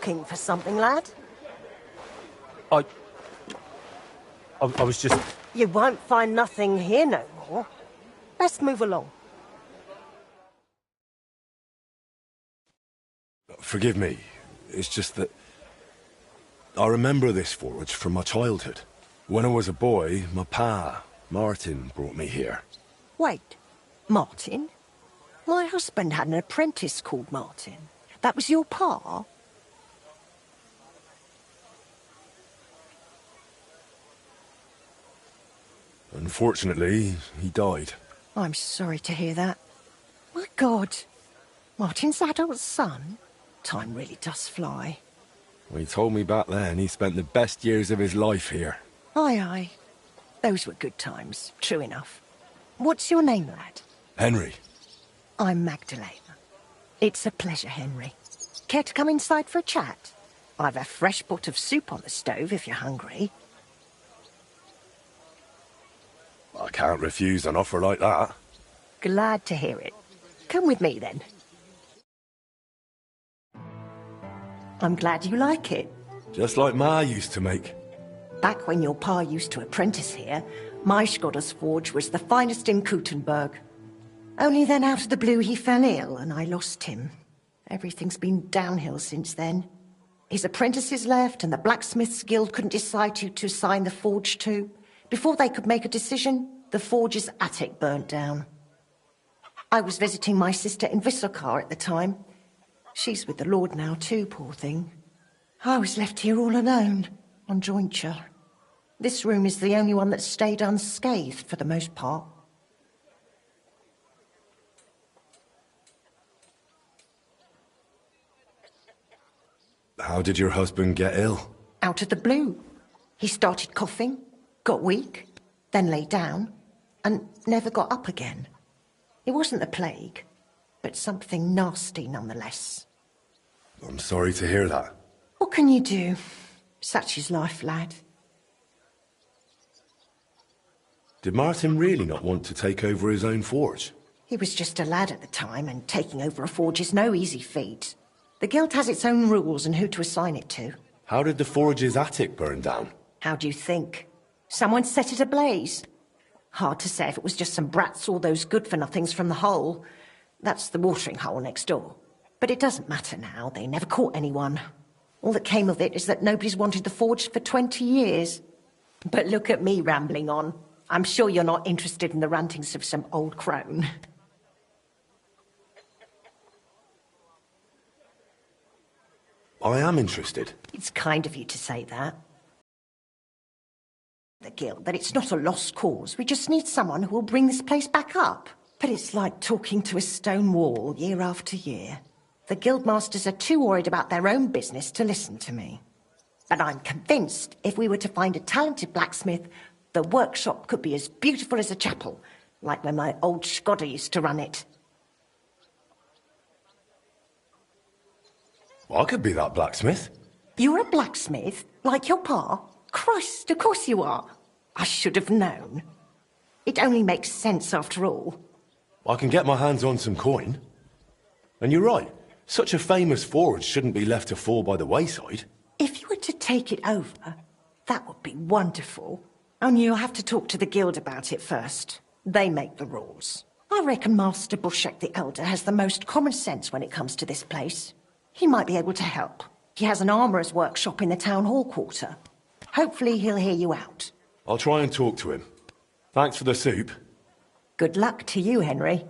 Looking for something, lad? I was just... You won't find nothing here no more. Best move along. Forgive me. It's just that... I remember this forge from my childhood. When I was a boy, my pa, Martin, brought me here. Wait, Martin? My husband had an apprentice called Martin. That was your pa? Unfortunately, he died. I'm sorry to hear that. My God, Martin's adult son? Time really does fly. Well, he told me back then he spent the best years of his life here. Aye, aye. Those were good times, true enough. What's your name, lad? Henry. I'm Magdalena. It's a pleasure, Henry. Care to come inside for a chat? I've a fresh pot of soup on the stove if you're hungry. I can't refuse an offer like that. Glad to hear it. Come with me, then. I'm glad you like it. Just like Ma used to make. Back when your pa used to apprentice here, my Skodder's forge was the finest in Kuttenberg. Only then out of the blue he fell ill and I lost him. Everything's been downhill since then. His apprentices left and the Blacksmiths Guild couldn't decide who to assign the forge to. Before they could make a decision, the forge's attic burnt down. I was visiting my sister in Visselkar at the time. She's with the Lord now too, poor thing. I was left here all alone, on jointure. This room is the only one that stayed unscathed for the most part. How did your husband get ill? Out of the blue. He started coughing, got weak, then lay down, and never got up again. It wasn't the plague, but something nasty nonetheless. I'm sorry to hear that. What can you do? Such is life, lad. Did Martin really not want to take over his own forge? He was just a lad at the time, and taking over a forge is no easy feat. The guild has its own rules and who to assign it to. How did the forge's attic burn down? How do you think? Someone set it ablaze. Hard to say if it was just some brats or those good-for-nothings from the hole. That's the watering hole next door. But it doesn't matter now. They never caught anyone. All that came of it is that nobody's wanted the forge for 20 years. But look at me rambling on. I'm sure you're not interested in the rantings of some old crone. I am interested. It's kind of you to say that. The guild, that it's not a lost cause. We just need someone who will bring this place back up. But it's like talking to a stone wall year after year. The guildmasters are too worried about their own business to listen to me. But I'm convinced if we were to find a talented blacksmith, the workshop could be as beautiful as a chapel, like when my old Skodder used to run it. I could be that blacksmith. You're a blacksmith? Like your pa? Christ, of course you are. I should have known. It only makes sense after all. I can get my hands on some coin. And you're right. Such a famous forge shouldn't be left to fall by the wayside. If you were to take it over, that would be wonderful. Only you'll have to talk to the guild about it first. They make the rules. I reckon Master Bushek the Elder has the most common sense when it comes to this place. He might be able to help. He has an armourer's workshop in the town hall quarter. Hopefully he'll hear you out. I'll try and talk to him. Thanks for the soup. Good luck to you, Henry.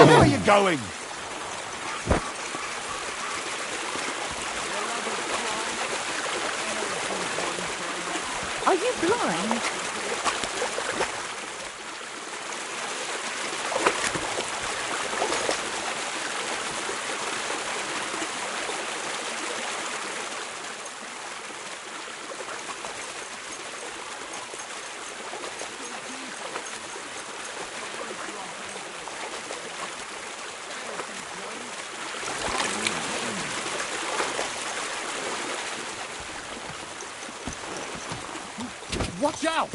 Where are you going? Are you blind? Watch out!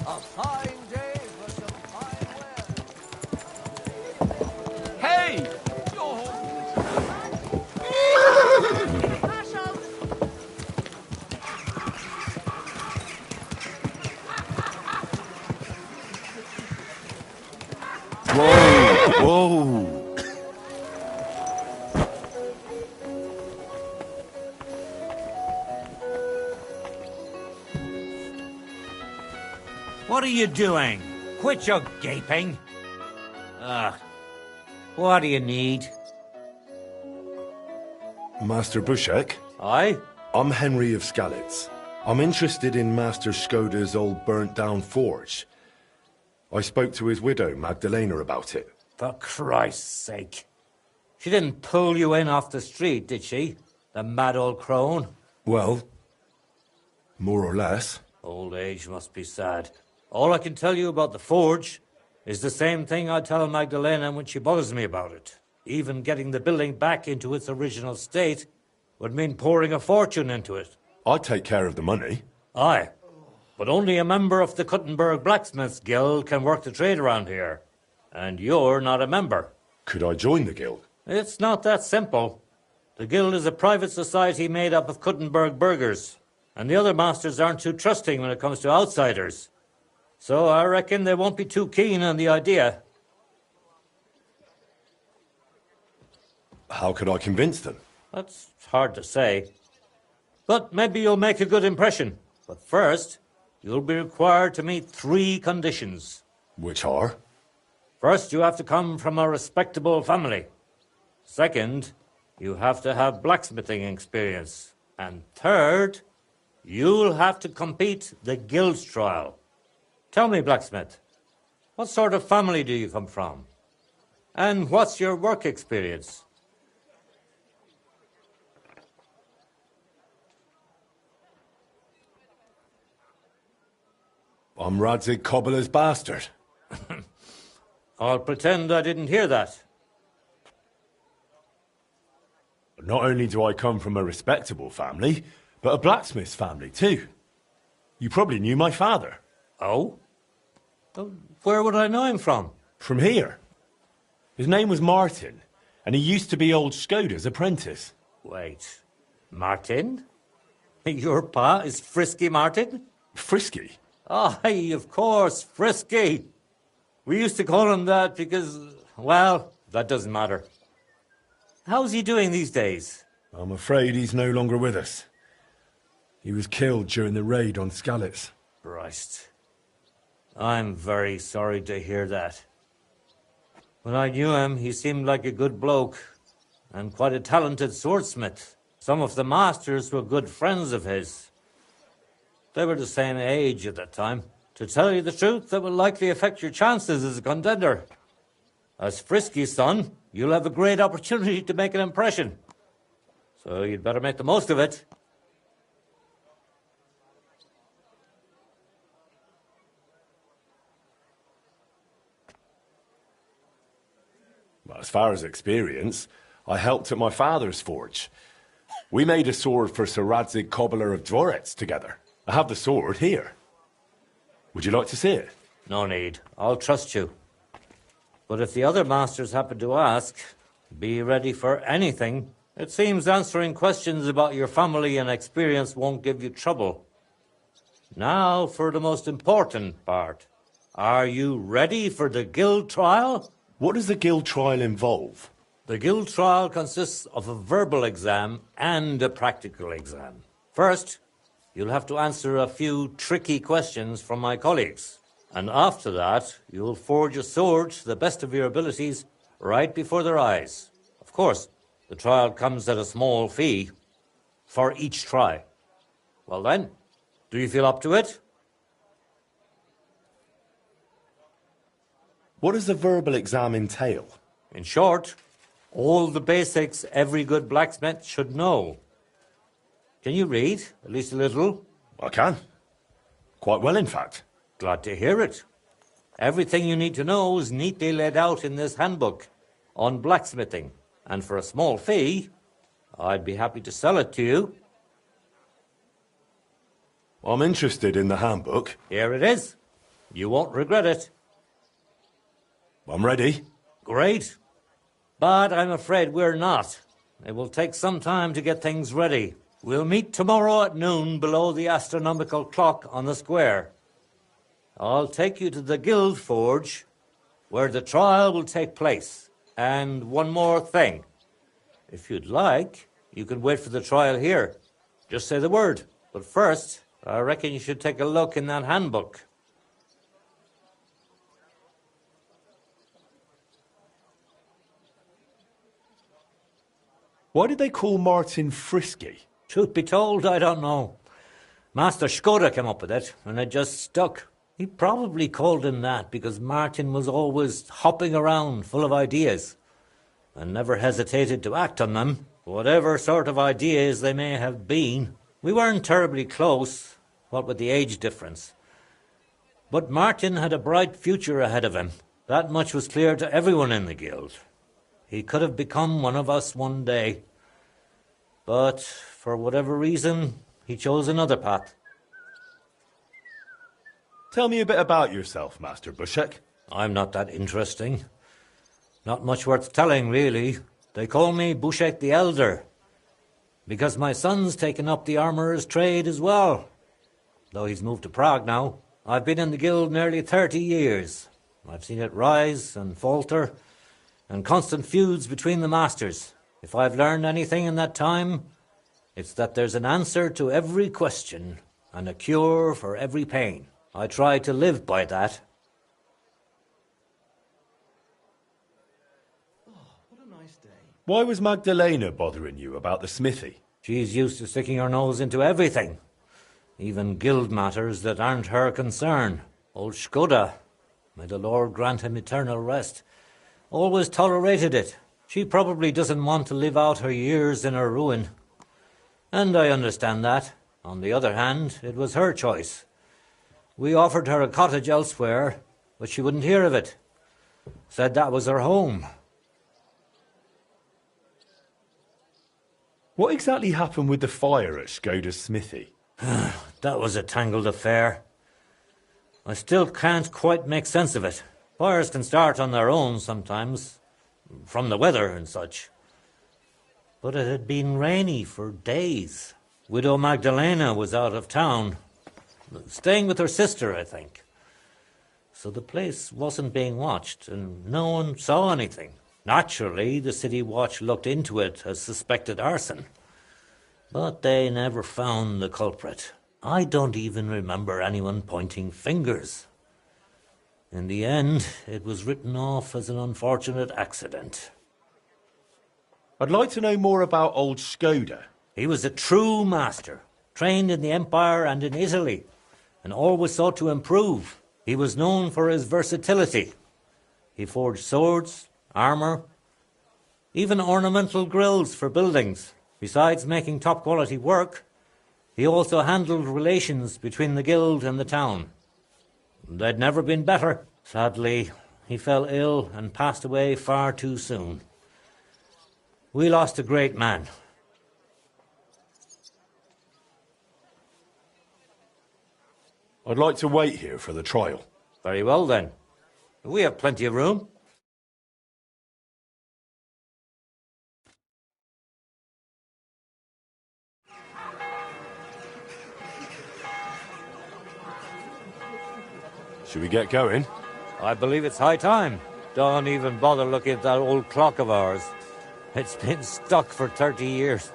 A fine day for some fine weather. Hey! Whoa! What are you doing? Quit your gaping. Ugh. What do you need? Master Bushek? Aye? I'm Henry of Skalitz. I'm interested in Master Skoda's old burnt-down forge. I spoke to his widow, Magdalena, about it. For Christ's sake. She didn't pull you in off the street, did she? The mad old crone? Well, more or less. Old age must be sad. All I can tell you about the forge is the same thing I tell Magdalena when she bothers me about it. Even getting the building back into its original state would mean pouring a fortune into it. I'd take care of the money. Aye, but only a member of the Kuttenberg Blacksmiths Guild can work the trade around here. And you're not a member. Could I join the guild? It's not that simple. The guild is a private society made up of Kuttenberg burghers, and the other masters aren't too trusting when it comes to outsiders. So I reckon they won't be too keen on the idea. How could I convince them? That's hard to say. But maybe you'll make a good impression. But first, you'll be required to meet 3 conditions. Which are? First, you have to come from a respectable family. Second, you have to have blacksmithing experience. And third, you'll have to compete the guild's trial. Tell me, blacksmith, what sort of family do you come from? And what's your work experience? I'm Radzig Cobbler's bastard. I'll pretend I didn't hear that. Not only do I come from a respectable family, but a blacksmith's family too. You probably knew my father. Oh? Well, where would I know him from? From here. His name was Martin, and he used to be old Skoda's apprentice. Wait, Martin? Your pa is Frisky Martin? Frisky? Aye, of course, Frisky. We used to call him that because, well, that doesn't matter. How's he doing these days? I'm afraid he's no longer with us. He was killed during the raid on Skalitz. Christ. I'm very sorry to hear that. When I knew him, he seemed like a good bloke and quite a talented swordsmith. Some of the masters were good friends of his. They were the same age at that time. To tell you the truth, that will likely affect your chances as a contender. As Frisky's son, you'll have a great opportunity to make an impression. So you'd better make the most of it. Well, as far as experience, I helped at my father's forge. We made a sword for Sir Radzig Cobbler of Dvorets together. I have the sword here. Would you like to see it? No need. I'll trust you. But if the other masters happen to ask, be ready for anything. It seems answering questions about your family and experience won't give you trouble. Now for the most important part. Are you ready for the guild trial? What does the guild trial involve? The guild trial consists of a verbal exam and a practical exam. First, you'll have to answer a few tricky questions from my colleagues. And after that, you'll forge a sword to the best of your abilities right before their eyes. Of course, the trial comes at a small fee for each try. Well then, do you feel up to it? What does the verbal exam entail? In short, all the basics every good blacksmith should know. Can you read, at least a little? I can. Quite well, in fact. Glad to hear it. Everything you need to know is neatly laid out in this handbook on blacksmithing. And for a small fee, I'd be happy to sell it to you. I'm interested in the handbook. Here it is. You won't regret it. I'm ready. Great. But I'm afraid we're not. It will take some time to get things ready. We'll meet tomorrow at noon below the astronomical clock on the square. I'll take you to the Guild Forge, where the trial will take place. And one more thing. If you'd like, you can wait for the trial here. Just say the word. But first, I reckon you should take a look in that handbook. Why did they call Martin Frisky? Truth be told, I don't know. Master Skoda came up with it, and it just stuck. He probably called him that because Martin was always hopping around full of ideas and never hesitated to act on them, whatever sort of ideas they may have been. We weren't terribly close, what with the age difference. But Martin had a bright future ahead of him. That much was clear to everyone in the guild. He could have become one of us one day. But for whatever reason, he chose another path. Tell me a bit about yourself, Master Bushek. I'm not that interesting. Not much worth telling, really. They call me Bushek the Elder, because my son's taken up the armourer's trade as well, though he's moved to Prague now. I've been in the guild nearly 30 years. I've seen it rise and falter, and constant feuds between the masters. If I've learned anything in that time, it's that there's an answer to every question and a cure for every pain. I try to live by that. Why was Magdalena bothering you about the smithy? She's used to sticking her nose into everything, even guild matters that aren't her concern. Old Skoda, may the Lord grant him eternal rest, always tolerated it. She probably doesn't want to live out her years in her ruin. And I understand that. On the other hand, it was her choice. We offered her a cottage elsewhere, but she wouldn't hear of it. Said that was her home. What exactly happened with the fire at Skoda's smithy? That was a tangled affair. I still can't quite make sense of it. Fires can start on their own sometimes, from the weather and such. But it had been rainy for days. Widow Magdalena was out of town, staying with her sister, I think. So the place wasn't being watched, and no one saw anything. Naturally, the city watch looked into it as suspected arson. But they never found the culprit. I don't even remember anyone pointing fingers. In the end, it was written off as an unfortunate accident. I'd like to know more about old Skoda. He was a true master, trained in the Empire and in Italy, and always sought to improve. He was known for his versatility. He forged swords, armour, even ornamental grills for buildings. Besides making top-quality work, he also handled relations between the guild and the town. They'd never been better. Sadly, he fell ill and passed away far too soon. We lost a great man. I'd like to wait here for the trial. Very well, then. We have plenty of room. Should we get going? I believe it's high time. Don't even bother looking at that old clock of ours. It's been stuck for 30 years.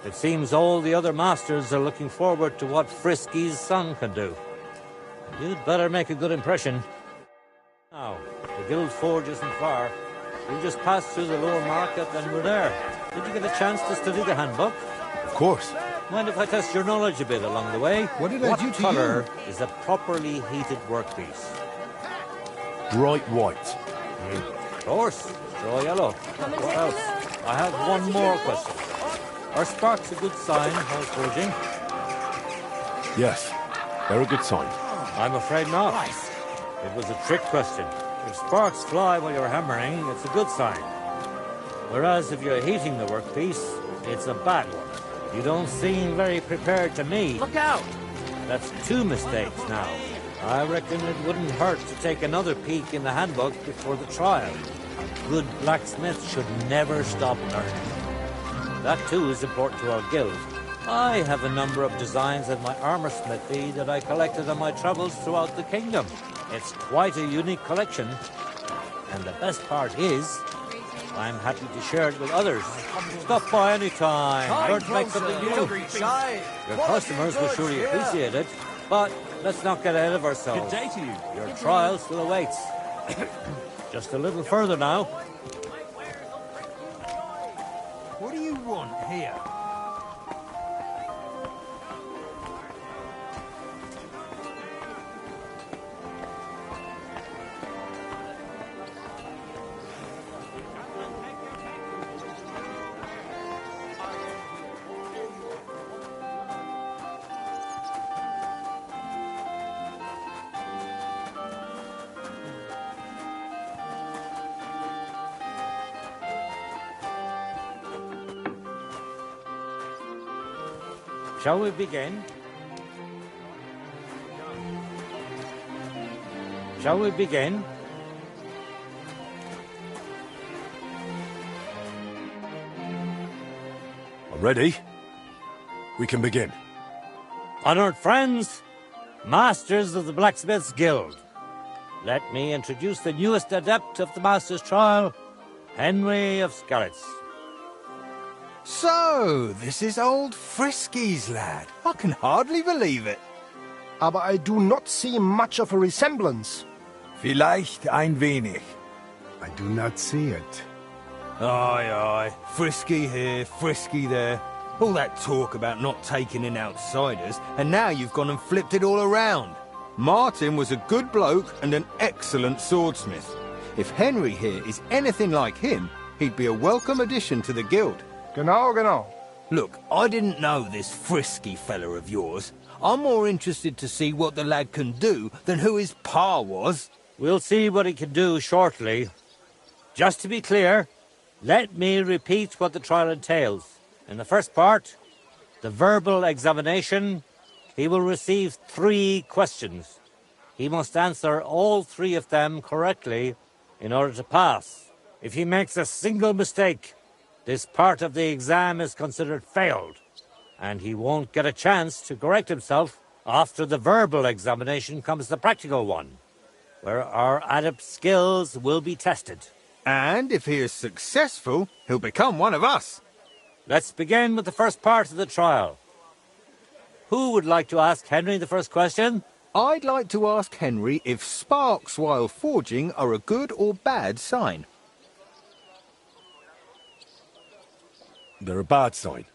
It seems all the other masters are looking forward to what Frisky's son can do. You'd better make a good impression. Now, the Guild Forge isn't far. We'll just pass through the lower market and we're there. Did you get a chance to study the handbook? Of course. Mind if I test your knowledge a bit along the way? What did I do to you? What colour is a properly heated workpiece? Bright white. Of course, straw yellow. What else? I have one more question. Are sparks a good sign while forging? Yes, they're a good sign. I'm afraid not. It was a trick question. If sparks fly while you're hammering, it's a good sign. Whereas if you're heating the workpiece, it's a bad one. You don't seem very prepared to me. Look out! That's 2 mistakes now. I reckon it wouldn't hurt to take another peek in the handbook before the trial. A good blacksmith should never stop learning. That too is important to our guild. I have a number of designs in my armor smithy that I collected on my travels throughout the kingdom. It's quite a unique collection. And the best part is, I'm happy to share it with others. Stop by any time. Learn to make something new. Your customers will surely appreciate it. But let's not get ahead of ourselves. Good day to you. Your trial still awaits. Just a little further now. What do you want here? Shall we begin? Shall we begin? I'm ready. We can begin. Honored friends, masters of the Blacksmiths Guild, let me introduce the newest adept of the Master's Trial, Henry of Skalitz. So, this is old Frisky's lad. I can hardly believe it. Aber I do not see much of a resemblance. Vielleicht ein wenig. I do not see it. Aye, aye. Frisky here, Frisky there. All that talk about not taking in outsiders, and now you've gone and flipped it all around. Martin was a good bloke and an excellent swordsmith. If Henry here is anything like him, he'd be a welcome addition to the guild. Genau, genau. Look, I didn't know this Frisky fella of yours. I'm more interested to see what the lad can do than who his pa was. We'll see what he can do shortly. Just to be clear, let me repeat what the trial entails. In the first part, the verbal examination, he will receive 3 questions. He must answer all 3 of them correctly in order to pass. If he makes a single mistake, this part of the exam is considered failed, and he won't get a chance to correct himself. After the verbal examination comes the practical one, where our adept skills will be tested. And if he is successful, he'll become one of us. Let's begin with the first part of the trial. Who would like to ask Henry the first question? I'd like to ask Henry if sparks while forging are a good or bad sign. They're a bad sign.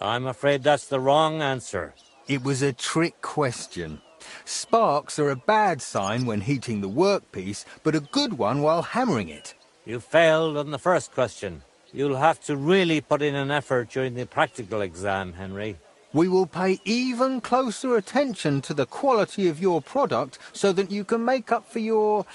I'm afraid that's the wrong answer. It was a trick question. Sparks are a bad sign when heating the workpiece, but a good one while hammering it. You failed on the first question. You'll have to really put in an effort during the practical exam, Henry. We will pay even closer attention to the quality of your product so that you can make up for your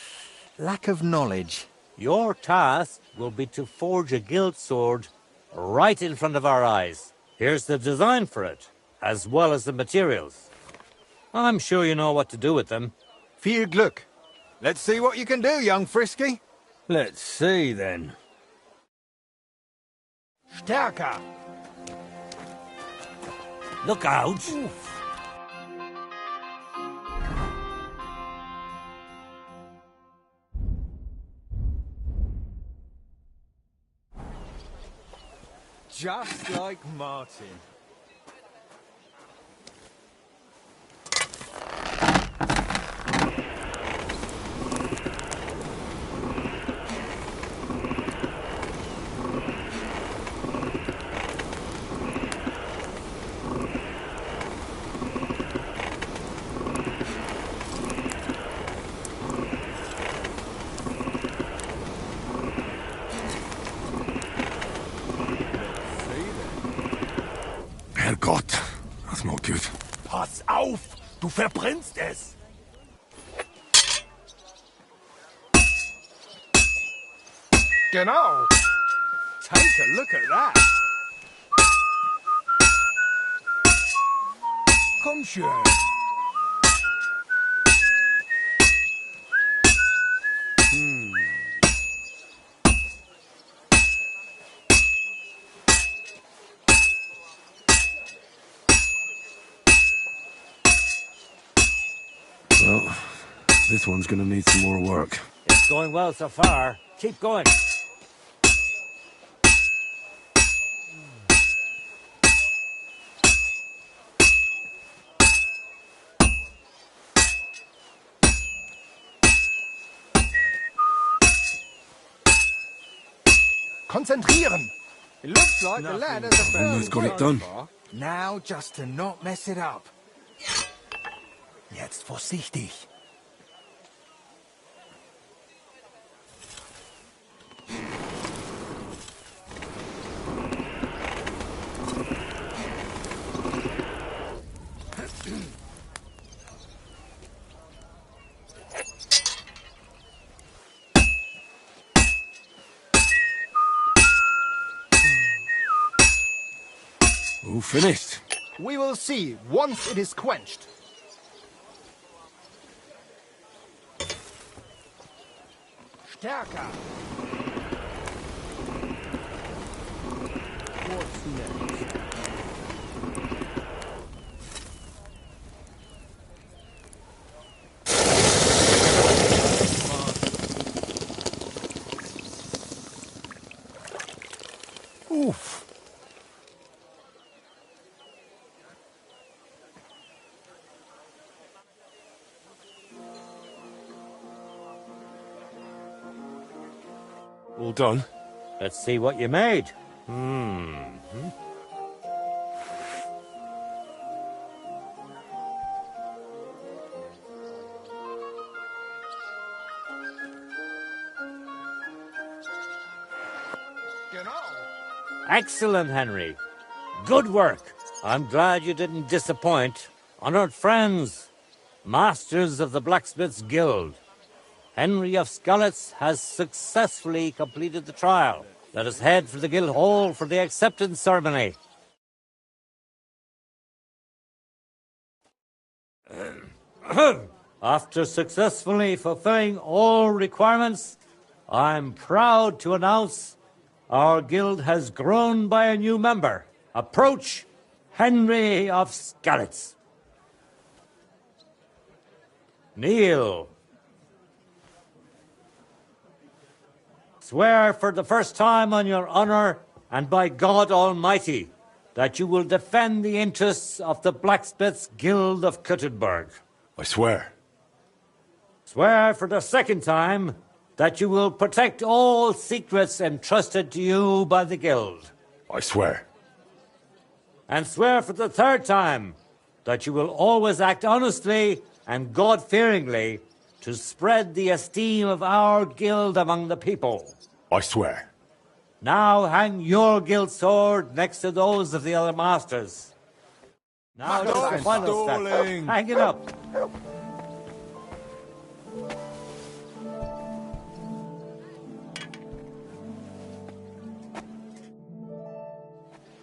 lack of knowledge. Your task will be to forge a guild sword right in front of our eyes. Here's the design for it, as well as the materials. I'm sure you know what to do with them. Viel Glück. Let's see what you can do, young Frisky. Let's see, then. Stärker. Look out! Just like Martin. Herrgott, that's not good. Pass auf! Du verbrennst es! Genau. Take a look at that. Komm schon! Well, this one's gonna need some more work. It's going well so far. Keep going. Konzentrieren. It looks like the lad has a fair Almost got it done. Now, just to not mess it up. Jetzt vorsichtig! All finished. We will see once it is quenched. Stärker. What's next? Oof. All done? Let's see what you made. Genau. Excellent, Henry. Good work. I'm glad you didn't disappoint. Honored friends, masters of the Blacksmith's Guild, Henry of Skalitz has successfully completed the trial. Let us head for the guild hall for the acceptance ceremony. After successfully fulfilling all requirements, I'm proud to announce our guild has grown by a new member. Approach Henry of Skalitz. Kneel. Swear for the first time on your honor and by God Almighty that you will defend the interests of the Blacksmiths' Guild of Kuttenberg. I swear. Swear for the second time that you will protect all secrets entrusted to you by the Guild. I swear. And swear for the third time that you will always act honestly and God-fearingly to spread the esteem of our guild among the people. I swear. Now hang your guild sword next to those of the other masters. Now to the final step. stalling. Hang it up.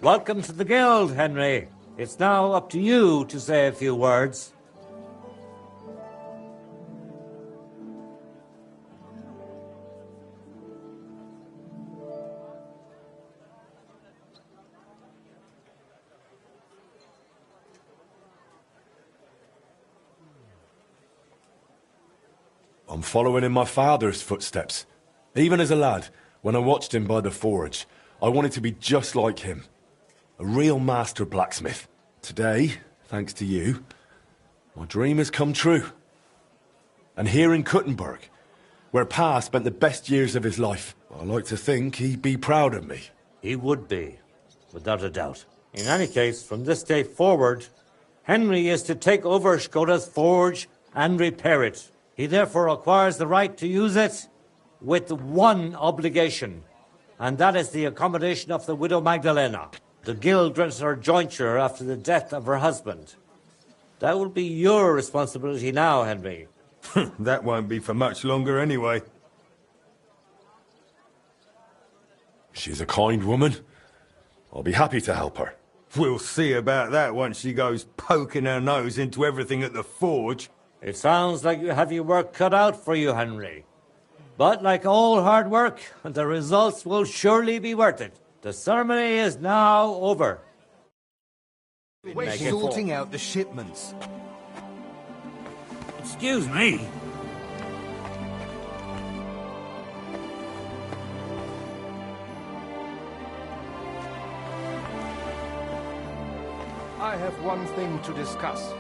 Welcome to the guild, Henry. It's now up to you to say a few words. I'm following in my father's footsteps. Even as a lad, when I watched him by the forge, I wanted to be just like him. A real master blacksmith. Today, thanks to you, my dream has come true. And here in Kuttenberg, where Pa spent the best years of his life, I like to think he'd be proud of me. He would be, without a doubt. In any case, from this day forward, Henry is to take over Skoda's forge and repair it. He therefore acquires the right to use it with one obligation, and that is the accommodation of the widow Magdalena. The guild rents her jointure after the death of her husband. That will be your responsibility now, Henry. That won't be for much longer anyway. She's a kind woman. I'll be happy to help her. We'll see about that once she goes poking her nose into everything at the forge. It sounds like you have your work cut out for you, Henry. But like all hard work, the results will surely be worth it. The ceremony is now over. We're sorting out the shipments. Excuse me. I have one thing to discuss.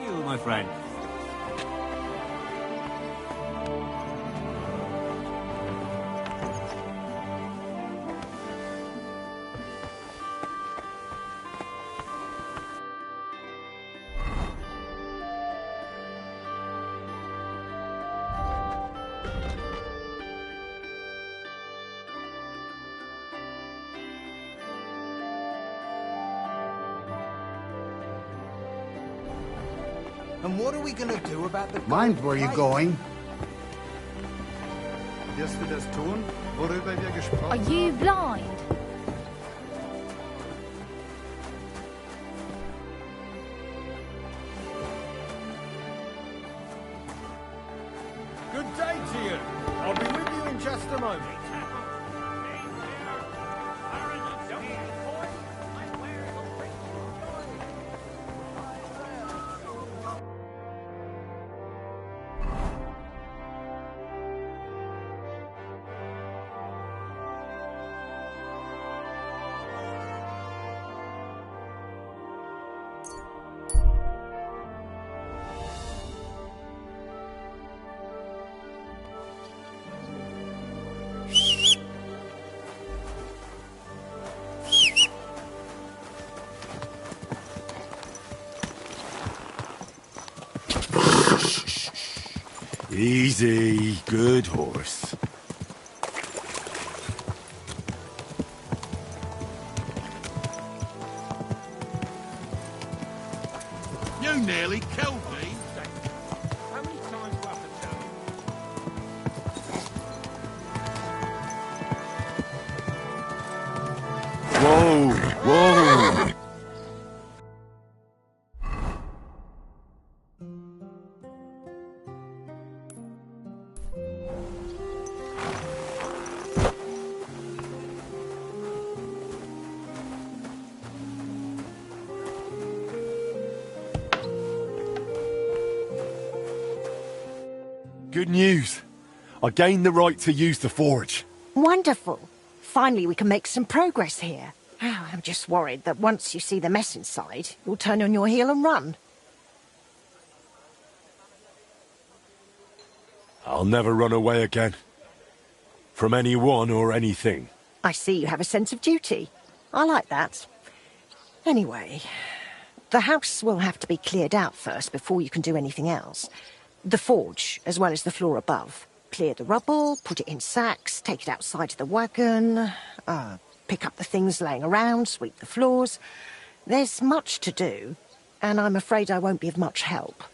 You, my friend. And what are we gonna do about the... Mind where you're going. Wirst du das tun, worüber wir gesprochen Are you blind? Good day to you. I'll be with you in just a moment. Easy, good horse. You nearly killed me. How many times do I have to tell you? Whoa, whoa! Good news. I gained the right to use the forge. Wonderful. Finally, we can make some progress here. Oh, I'm just worried that once you see the mess inside, you'll turn on your heel and run. I'll never run away again. From anyone or anything. I see you have a sense of duty. I like that. Anyway, the house will have to be cleared out first before you can do anything else. The forge, as well as the floor above. Clear the rubble, put it in sacks, take it outside to the wagon, pick up the things laying around, sweep the floors. There's much to do, and I'm afraid I won't be of much help.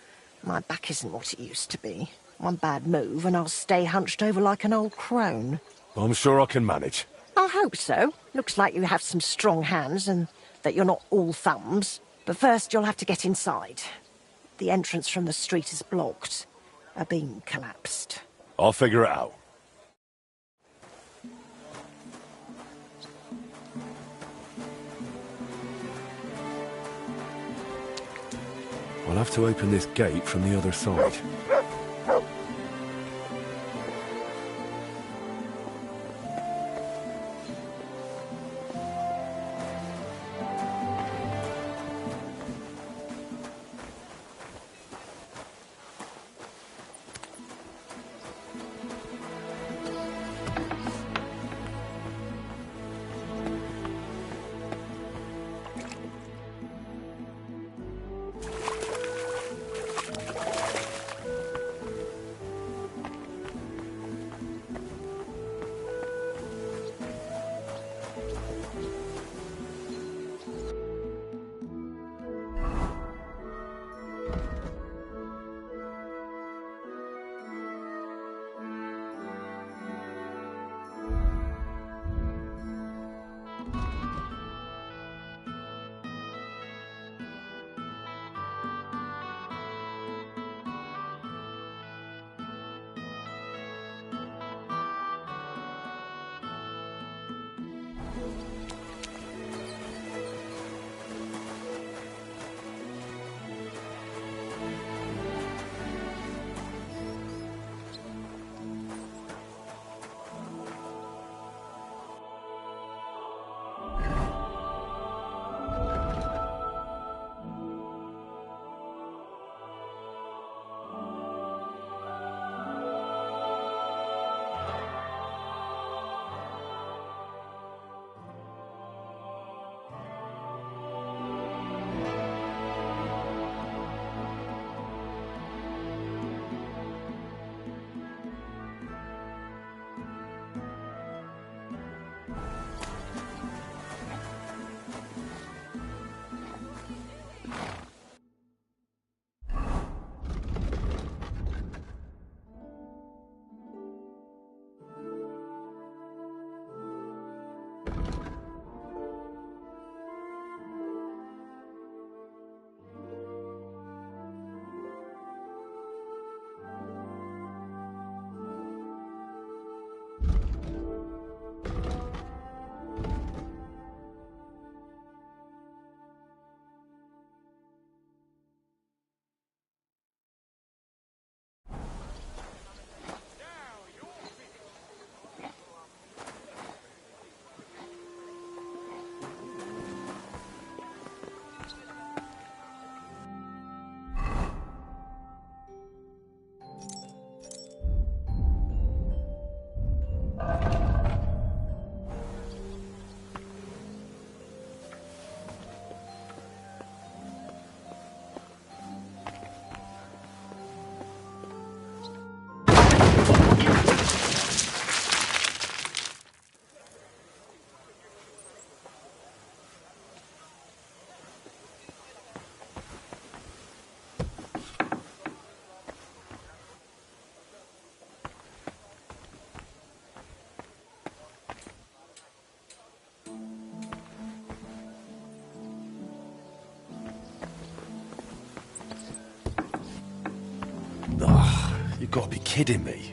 My back isn't what it used to be. One bad move and I'll stay hunched over like an old crone. I'm sure I can manage. I hope so. Looks like you have some strong hands and that you're not all thumbs. But first you'll have to get inside. The entrance from the street is blocked. A beam collapsed. I'll figure it out. I'll have to open this gate from the other side. You've got to be kidding me.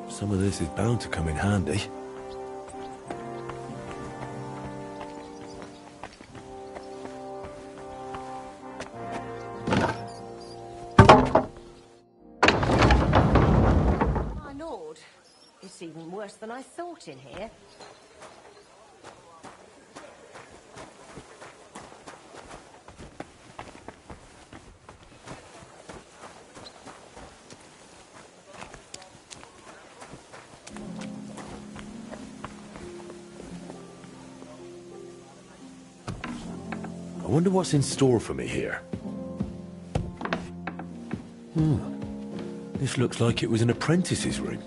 Some of this is bound to come in handy. My lord, it's even worse than I thought in here. I wonder what's in store for me here. This looks like it was an apprentice's room.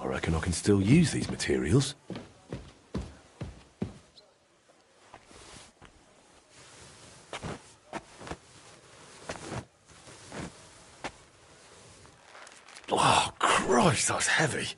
I reckon I can still use these materials. Christ, that's heavy.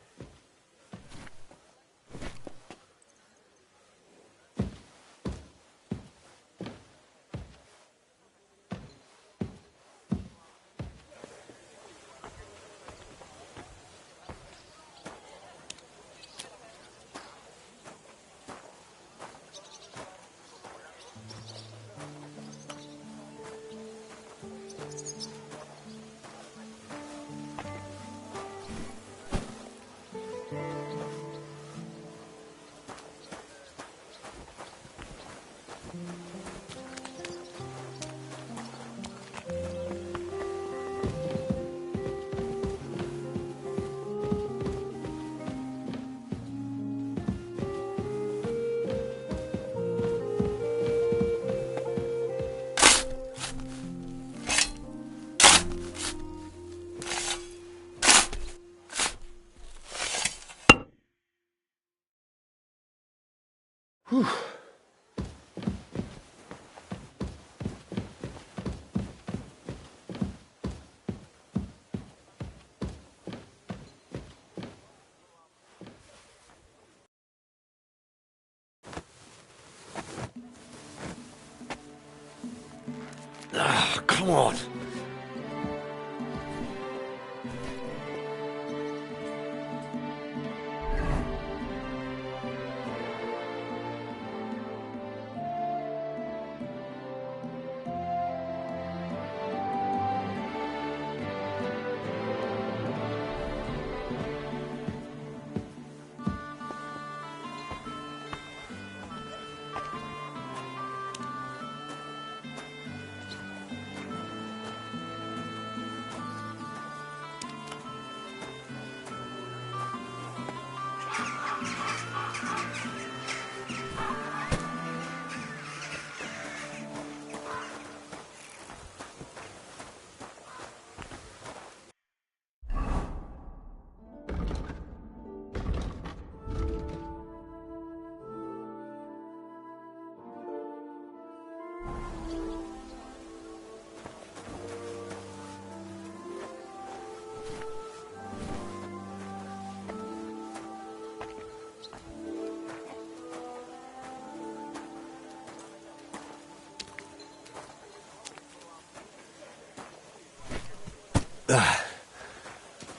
Whew. Ah, come on.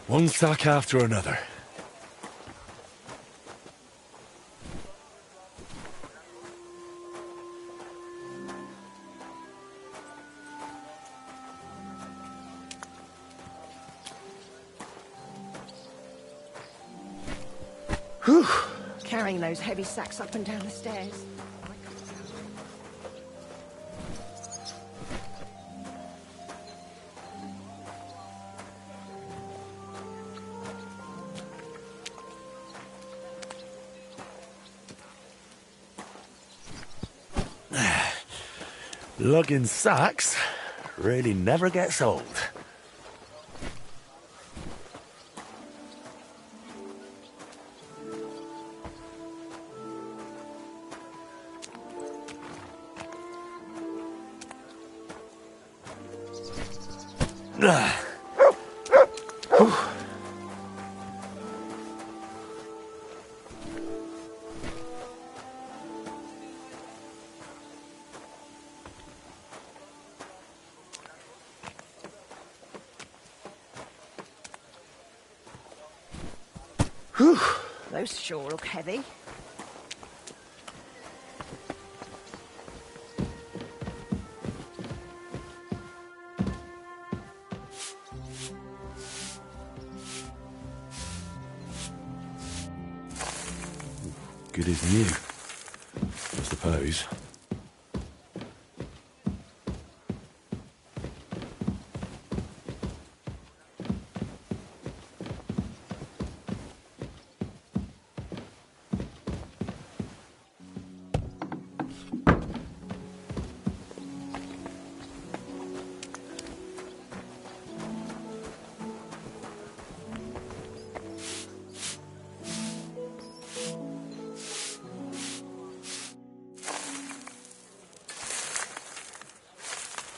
One sack after another. Whew. Carrying those heavy sacks up and down the stairs. Lugging sacks really never gets old. Whew. Those sure look heavy. Good as new, I suppose.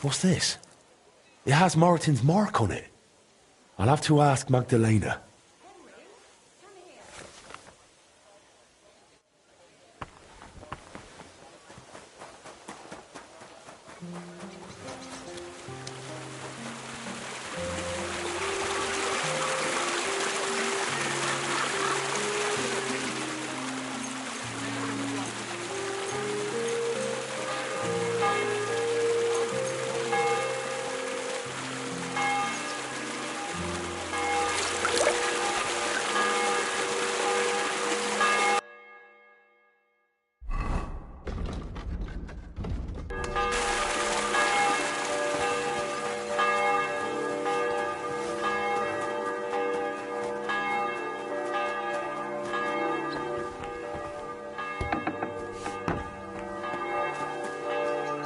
What's this? It has Martin's mark on it. I'll have to ask Magdalena.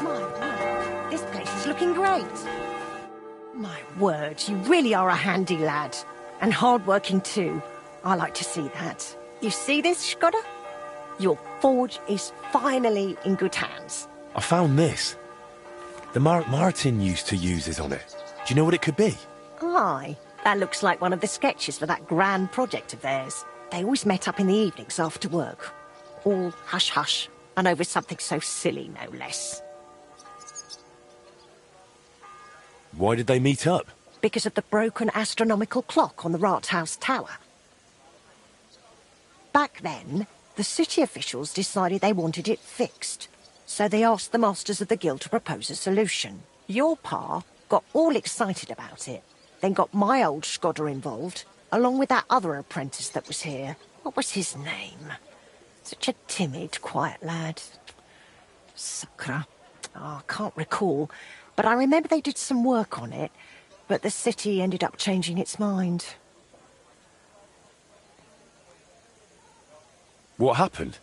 My word, this place is looking great. My word, you really are a handy lad. And hard-working too. I like to see that. You see this, Skoda? Your forge is finally in good hands. I found this. The mark Martin used to use is on it. Do you know what it could be? Aye, that looks like one of the sketches for that grand project of theirs. They always met up in the evenings after work. All hush-hush, and over something so silly, no less. Why did they meet up? Because of the broken astronomical clock on the Rathaus Tower. Back then, the city officials decided they wanted it fixed, so they asked the masters of the guild to propose a solution. Your pa got all excited about it, then got my old Skoda involved, along with that other apprentice that was here. What was his name? Such a timid, quiet lad. Sakra. Oh, I can't recall, but I remember they did some work on it, but the city ended up changing its mind. What happened?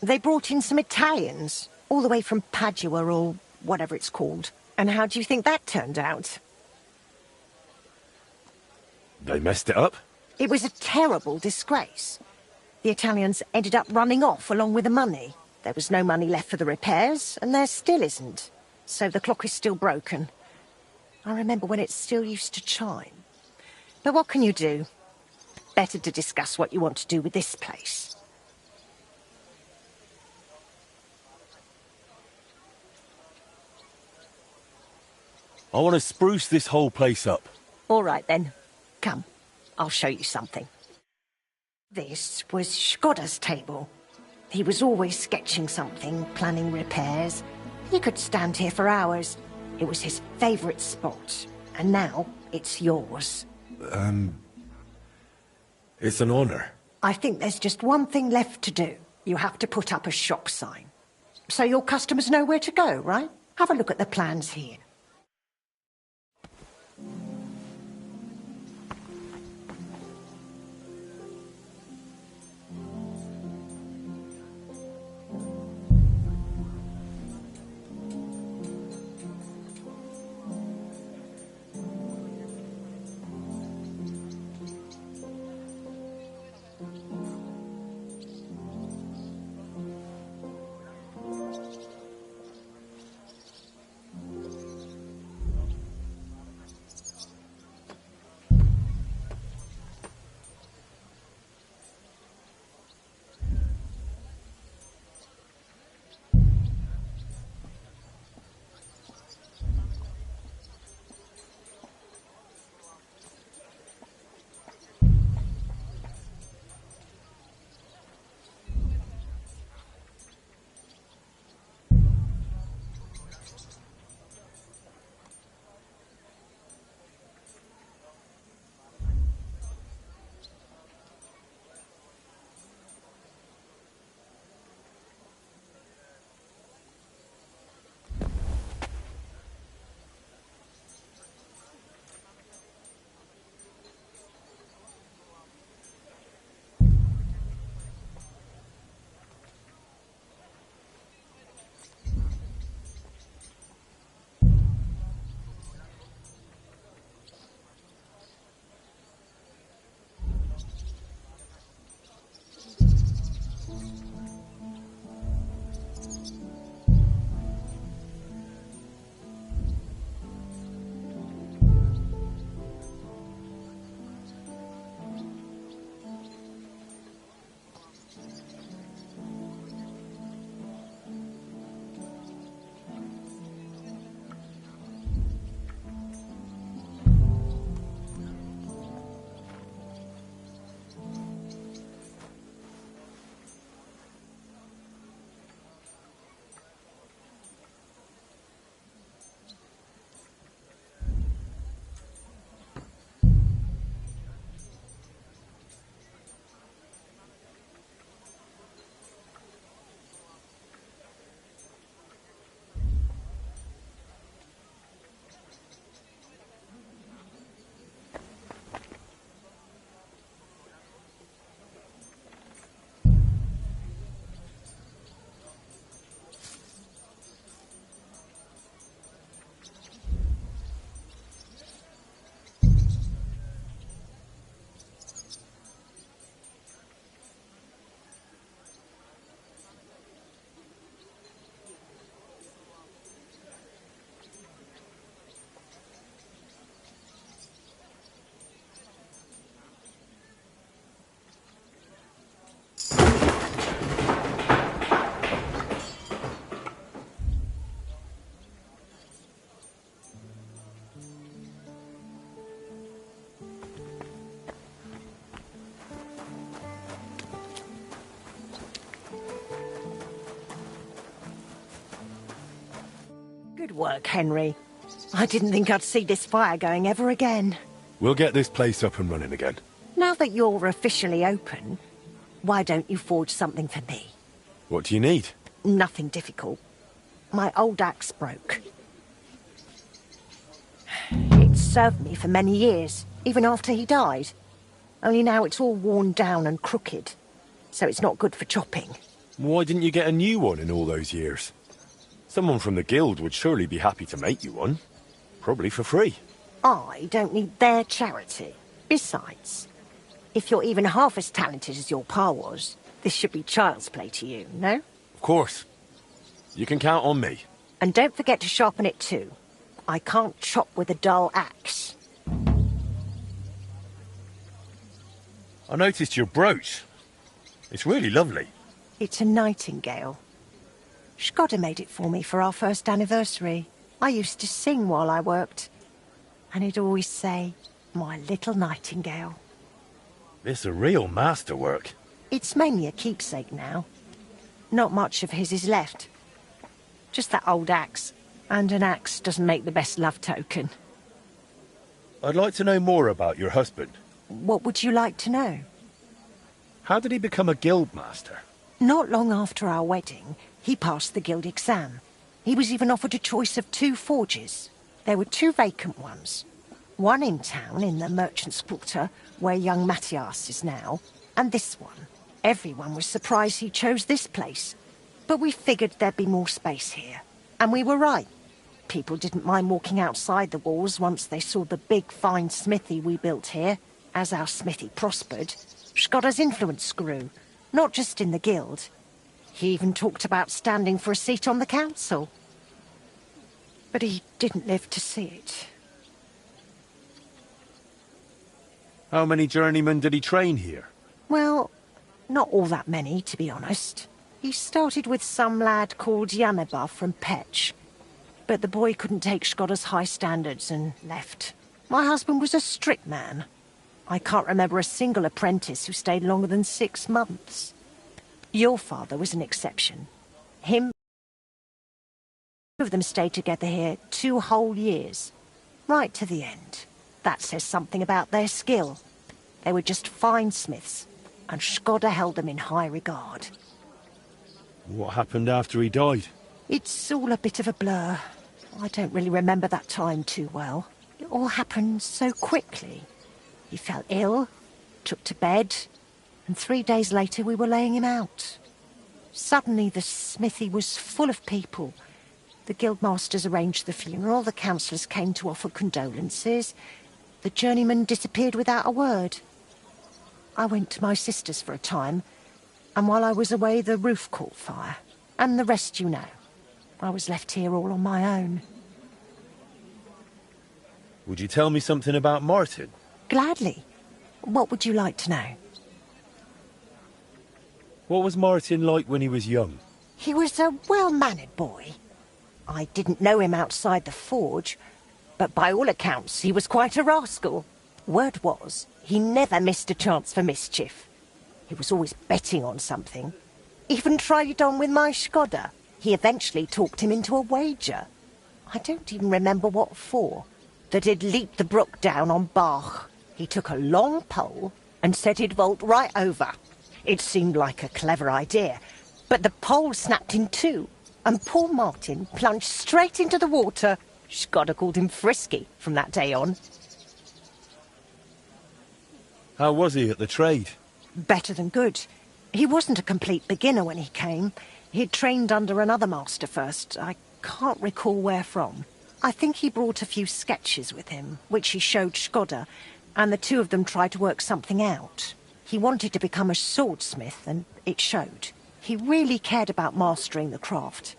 They brought in some Italians, all the way from Padua or whatever it's called. And how do you think that turned out? They messed it up? It was a terrible disgrace. The Italians ended up running off along with the money. There was no money left for the repairs, and there still isn't. So the clock is still broken. I remember when it still used to chime. But what can you do? Better to discuss what you want to do with this place. I want to spruce this whole place up. All right, then. Come, I'll show you something. This was Skoda's table. He was always sketching something, planning repairs. He could stand here for hours. It was his favourite spot. And now, it's yours. It's an honor. I think there's just one thing left to do. You have to put up a shop sign. So your customers know where to go, right? Have a look at the plans here. Thank you. Good work, Henry. I didn't think I'd see this fire going ever again. We'll get this place up and running again. Now that you're officially open, why don't you forge something for me? What do you need? Nothing difficult. My old axe broke. It served me for many years, even after he died. Only now it's all worn down and crooked, so it's not good for chopping. Why didn't you get a new one in all those years? Someone from the guild would surely be happy to make you one. Probably for free. I don't need their charity. Besides, if you're even half as talented as your pa was, this should be child's play to you, no? Of course. You can count on me. And don't forget to sharpen it too. I can't chop with a dull axe. I noticed your brooch. It's really lovely. It's a nightingale. Shkodda made it for me for our first anniversary. I used to sing while I worked. And he'd always say, "My little nightingale." It's a real masterwork. It's mainly a keepsake now. Not much of his is left. Just that old axe. And an axe doesn't make the best love token. I'd like to know more about your husband. What would you like to know? How did he become a guild master? Not long after our wedding, he passed the guild exam. He was even offered a choice of 2 forges. There were 2 vacant ones. One in town, in the Merchant's Quarter, where young Matthias is now, and this one. Everyone was surprised he chose this place. But we figured there'd be more space here. And we were right. People didn't mind walking outside the walls once they saw the big, fine smithy we built here. As our smithy prospered, Shkodda's influence grew, not just in the guild. He even talked about standing for a seat on the council. But he didn't live to see it. How many journeymen did he train here? Well, not all that many, to be honest. He started with some lad called Yanaba from Petch. But the boy couldn't take Shkodda's high standards and left. My husband was a strict man. I can't remember a single apprentice who stayed longer than 6 months. Your father was an exception. Him... 2 of them stayed together here 2 whole years. Right to the end. That says something about their skill. They were just fine smiths, and Shkodda held them in high regard. What happened after he died? It's all a bit of a blur. I don't really remember that time too well. It all happened so quickly. He fell ill, took to bed, and 3 days later we were laying him out. Suddenly the smithy was full of people. The guildmasters arranged the funeral, the councillors came to offer condolences. The journeyman disappeared without a word. I went to my sister's for a time, and while I was away the roof caught fire. And the rest you know. I was left here all on my own. Would you tell me something about Martin? Gladly. What would you like to know? What was Martin like when he was young? He was a well-mannered boy. I didn't know him outside the forge, but by all accounts he was quite a rascal. Word was, he never missed a chance for mischief. He was always betting on something. Even tried it on with my Shkodda. He eventually talked him into a wager. I don't even remember what for. That he'd leap the brook down on Bach. He took a long pole and said he'd vault right over. It seemed like a clever idea, but the pole snapped in 2, and poor Martin plunged straight into the water. Shkodda called him Frisky from that day on. How was he at the trade? Better than good. He wasn't a complete beginner when he came. He'd trained under another master first. I can't recall where from. I think he brought a few sketches with him, which he showed Shkodda, and the 2 of them tried to work something out. He wanted to become a swordsmith, and it showed. He really cared about mastering the craft.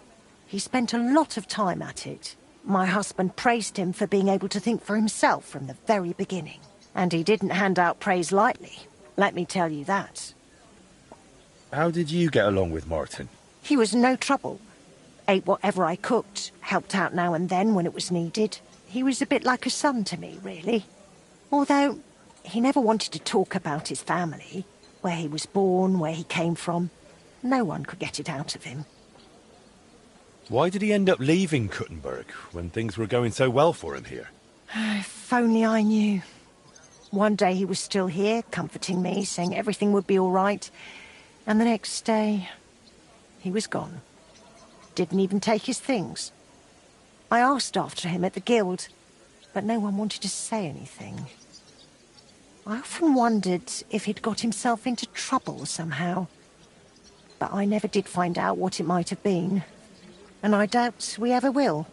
He spent a lot of time at it. My husband praised him for being able to think for himself from the very beginning. And he didn't hand out praise lightly, let me tell you that. How did you get along with Martin? He was no trouble. Ate whatever I cooked, helped out now and then when it was needed. He was a bit like a son to me, really. Although, he never wanted to talk about his family, where he was born, where he came from. No one could get it out of him. Why did he end up leaving Kuttenberg when things were going so well for him here? If only I knew. One day he was still here, comforting me, saying everything would be all right. And the next day, he was gone. Didn't even take his things. I asked after him at the guild, but no one wanted to say anything. I often wondered if he'd got himself into trouble somehow. But I never did find out what it might have been. And I doubt we ever will.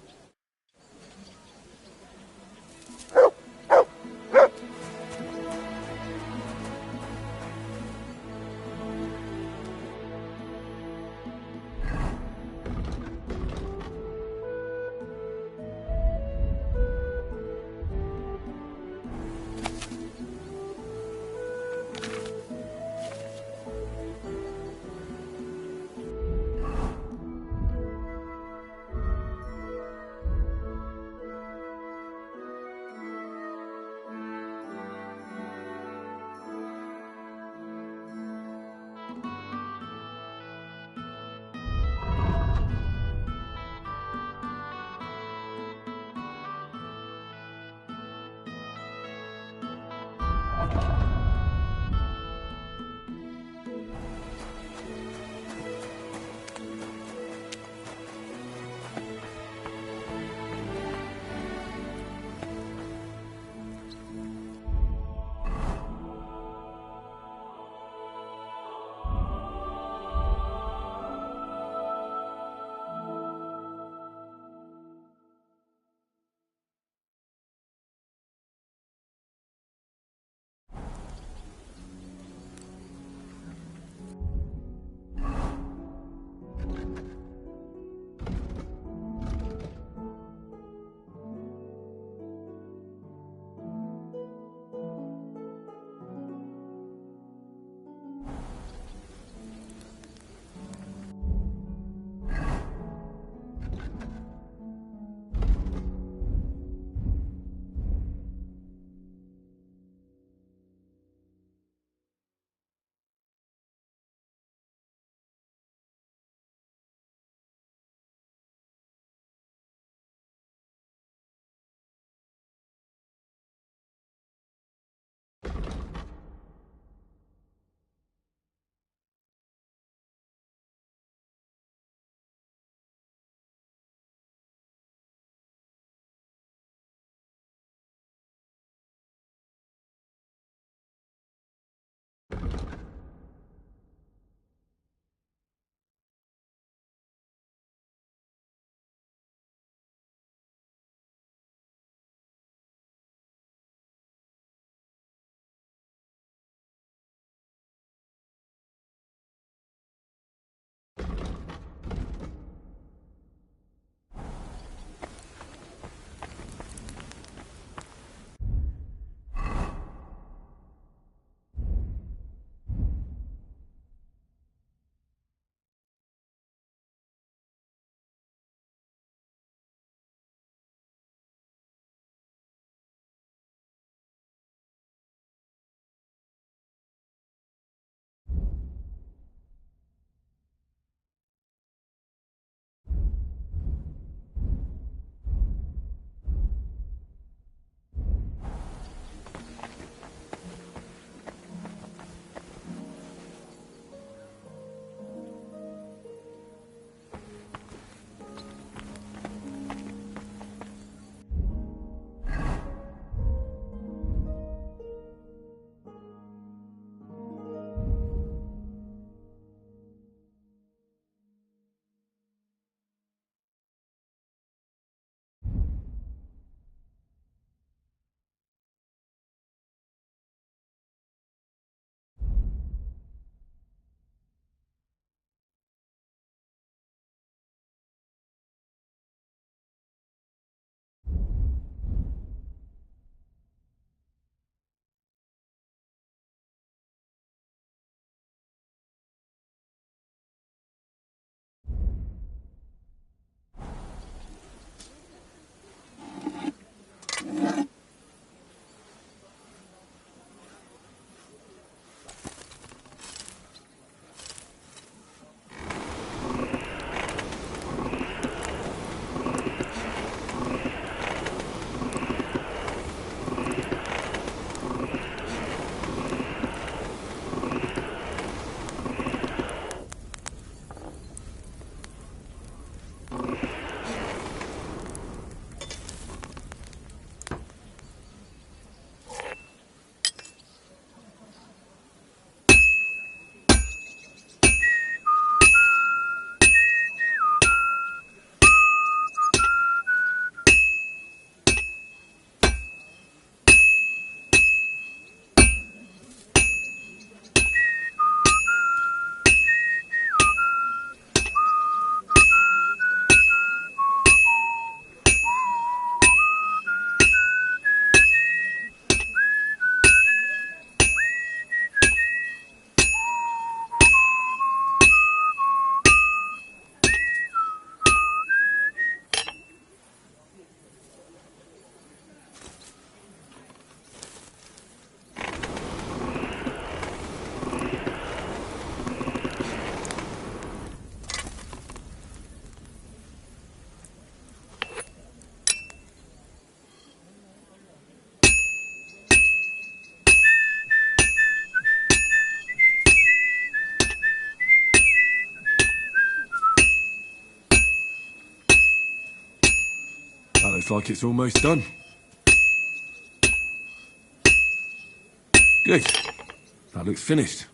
Looks like it's almost done. Good. That looks finished.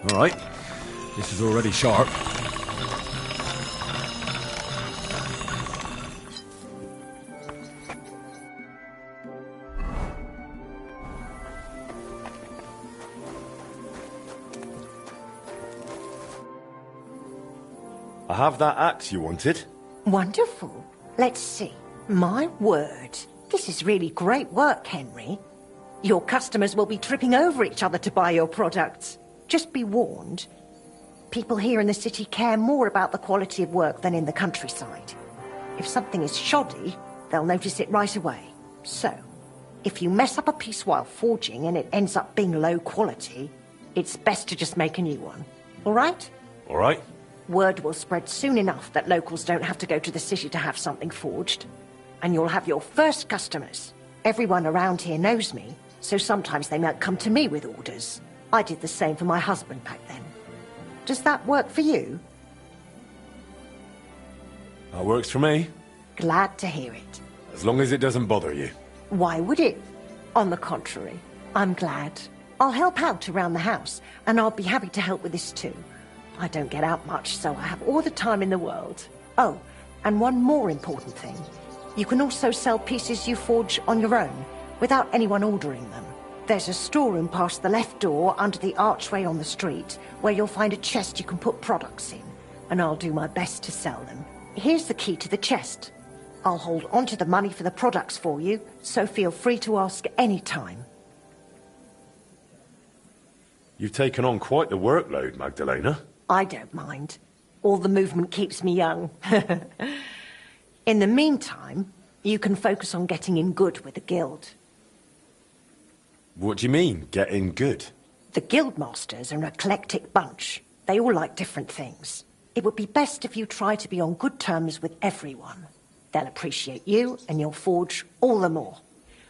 All right. This is already sharp. I have that axe you wanted. Wonderful. Let's see. My word. This is really great work, Henry. Your customers will be tripping over each other to buy your products. Just be warned. People here in the city care more about the quality of work than in the countryside. If something is shoddy, they'll notice it right away. So, if you mess up a piece while forging and it ends up being low quality, it's best to just make a new one. All right? All right. Word will spread soon enough that locals don't have to go to the city to have something forged. And you'll have your first customers. Everyone around here knows me, so sometimes they might come to me with orders. I did the same for my husband back then. Does that work for you? That works for me. Glad to hear it. As long as it doesn't bother you. Why would it? On the contrary, I'm glad. I'll help out around the house, and I'll be happy to help with this too. I don't get out much, so I have all the time in the world. Oh, and one more important thing. You can also sell pieces you forge on your own, without anyone ordering them. There's a storeroom past the left door under the archway on the street, where you'll find a chest you can put products in, and I'll do my best to sell them. Here's the key to the chest. I'll hold onto the money for the products for you, so feel free to ask any time. You've taken on quite the workload, Magdalena. I don't mind. All the movement keeps me young. In the meantime, you can focus on getting in good with the guild. What do you mean, getting good? The guildmasters are an eclectic bunch. They all like different things. It would be best if you try to be on good terms with everyone. They'll appreciate you, and you'll forge all the more.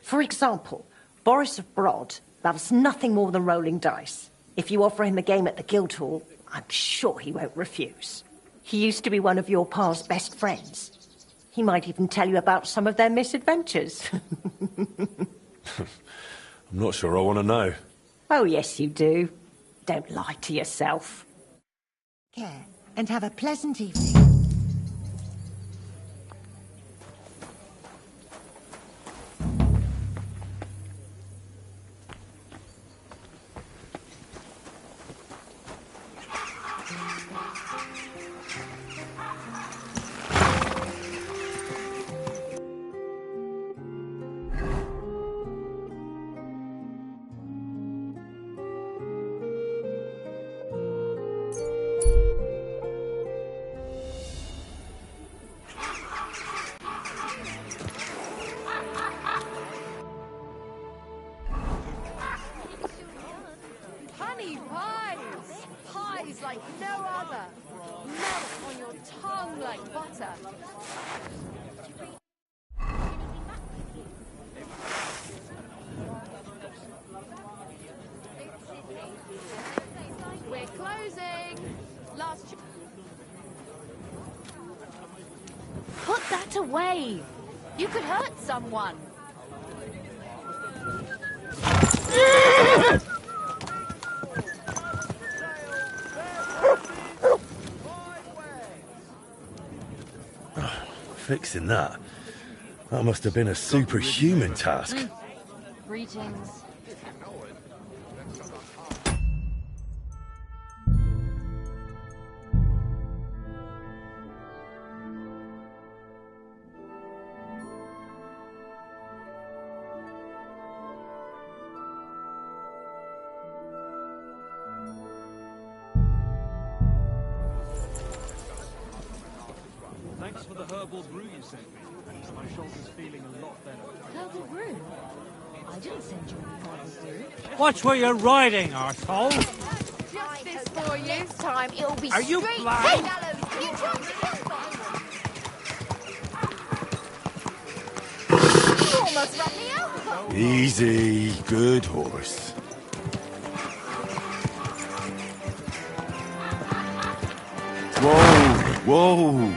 For example, Boris of Brod loves nothing more than rolling dice. If you offer him a game at the Guildhall, I'm sure he won't refuse. He used to be one of your pa's best friends. He might even tell you about some of their misadventures. I'm not sure I want to know. Oh, yes, you do. Don't lie to yourself. Care, and have a pleasant evening. Like no other. Melt on your tongue like butter. We're closing. Last. Put that away. You could hurt someone. Fixing that. That must have been a superhuman task. Greetings. Thanks for the herbal brew you sent me. My shoulder's feeling a lot better. Herbal brew? I didn't send you any herbal brew. Watch where you're riding, arsehole. Just this for you. Next time it'll be Are you straight blind? gallows. You tried to You almost run me over. Easy, good horse. Whoa, whoa.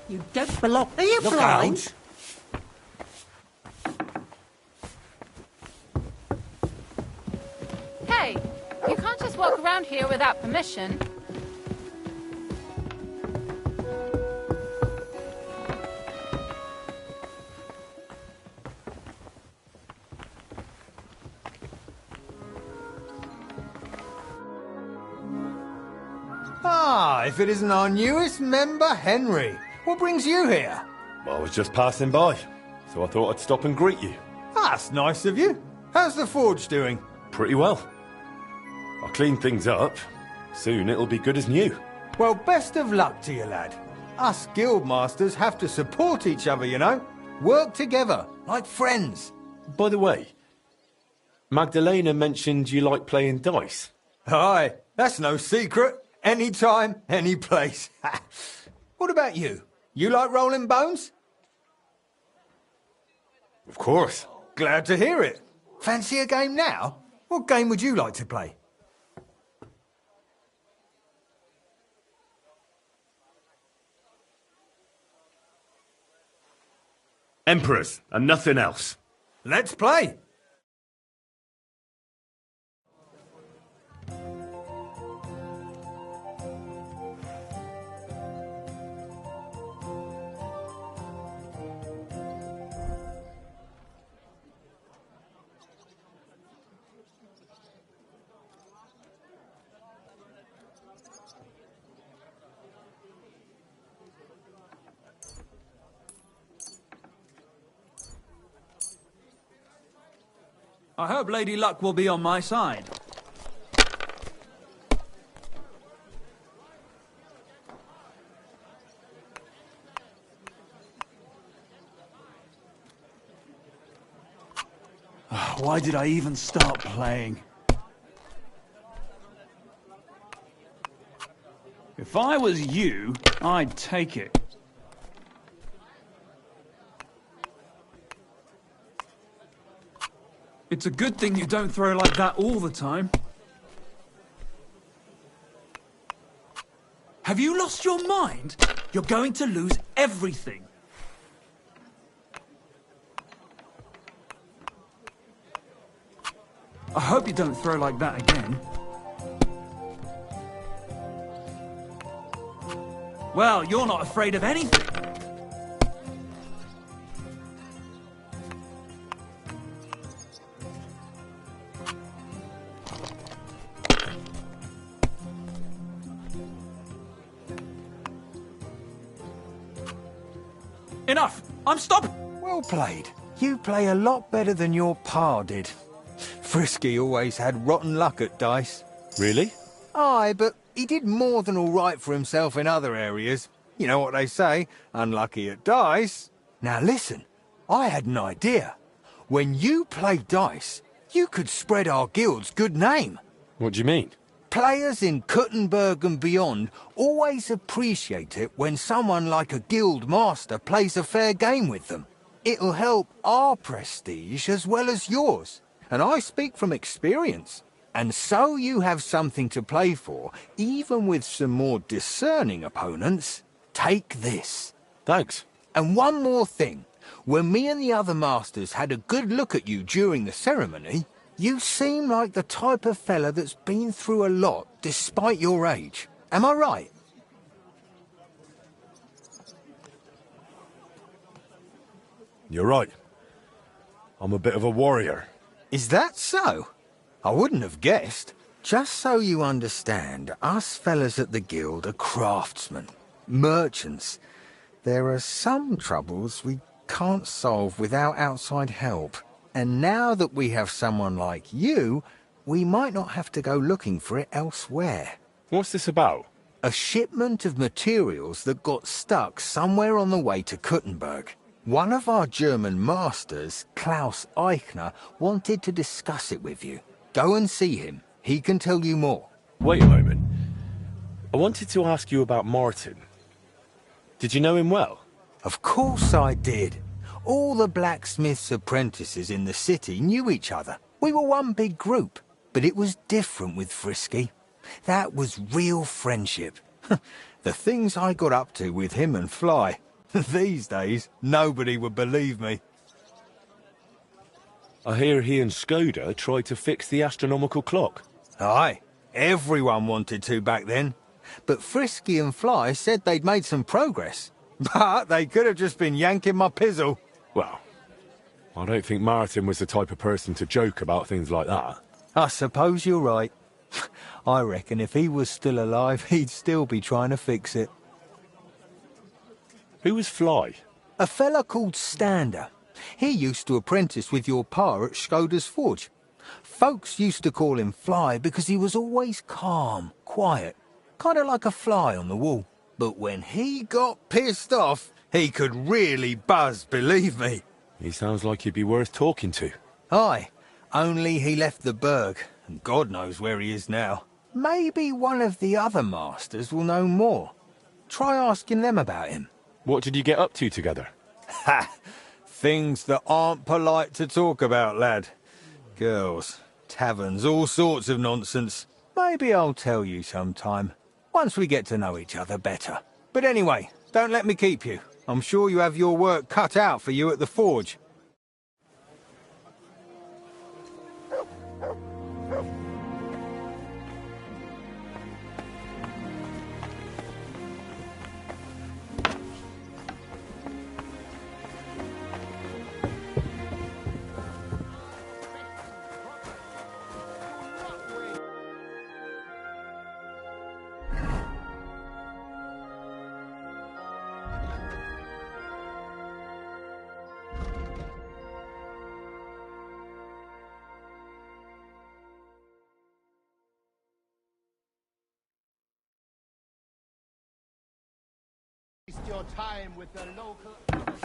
You don't belong. Are you Look blind? out. Hey, you can't just walk around here without permission. Ah, if it isn't our newest member, Henry. What brings you here? Well, I was just passing by, so I thought I'd stop and greet you. That's nice of you. How's the forge doing? Pretty well. I cleaned things up. Soon it'll be good as new. Well, best of luck to you, lad. Us guildmasters have to support each other, you know? Work together, like friends. By the way, Magdalena mentioned you like playing dice. Aye, that's no secret. Anytime, any place. What about you? You like rolling bones? Of course. Glad to hear it. Fancy a game now? What game would you like to play? Emperors, and nothing else. Let's play. I hope Lady Luck will be on my side. Why did I even start playing? If I was you, I'd take it. It's a good thing you don't throw like that all the time. Have you lost your mind? You're going to lose everything. I hope you don't throw like that again. Well, you're not afraid of anything. Enough! I'm stopping! Well played. You play a lot better than your pa did. Frisky always had rotten luck at dice. Really? Aye, but he did more than all right for himself in other areas. You know what they say, unlucky at dice. Now listen, I had an idea. When you play dice, you could spread our guild's good name. What do you mean? Players in Kuttenberg and beyond always appreciate it when someone like a guild master plays a fair game with them. It'll help our prestige as well as yours. And I speak from experience. And so you have something to play for, even with some more discerning opponents. Take this. Thanks. And one more thing. When me and the other masters had a good look at you during the ceremony, you seem like the type of fella that's been through a lot despite your age. Am I right? You're right. I'm a bit of a warrior. Is that so? I wouldn't have guessed. Just so you understand, us fellas at the guild are craftsmen, merchants. There are some troubles we can't solve without outside help. And now that we have someone like you, we might not have to go looking for it elsewhere. What's this about? A shipment of materials that got stuck somewhere on the way to Kuttenberg. One of our German masters, Klaus Eichner, wanted to discuss it with you. Go and see him. He can tell you more. Wait a moment. I wanted to ask you about Martin. Did you know him well? Of course I did. All the blacksmith's apprentices in the city knew each other. We were one big group, but it was different with Frisky. That was real friendship. The things I got up to with him and Fly. These days, nobody would believe me. I hear he and Skoda tried to fix the astronomical clock. Aye, everyone wanted to back then. But Frisky and Fly said they'd made some progress. But they could have just been yanking my pizzle. Well, I don't think Martin was the type of person to joke about things like that. I suppose you're right. I reckon if he was still alive, he'd still be trying to fix it. Who was Fly? A fella called Stander. He used to apprentice with your pa at Skoda's forge. Folks used to call him Fly because he was always calm, quiet, kind of like a fly on the wall. But when he got pissed off, he could really buzz, believe me. He sounds like he'd be worth talking to. Aye, only he left the burg, and God knows where he is now. Maybe one of the other masters will know more. Try asking them about him. What did you get up to together? Ha! Things that aren't polite to talk about, lad. Girls, taverns, all sorts of nonsense. Maybe I'll tell you sometime, once we get to know each other better. But anyway, don't let me keep you. I'm sure you have your work cut out for you at the forge. Waste your time with the local amateur.